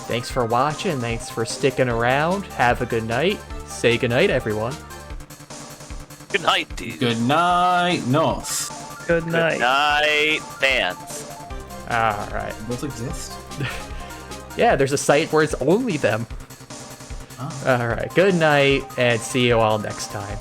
Thanks for watching. Thanks for sticking around. Have a good night. Say good night, everyone. Good night, dude. Good night, North. Good night. Good night, fans. All right. Those exist? Yeah, there's a site where it's only them. Oh. All right. Good night, and see you all next time.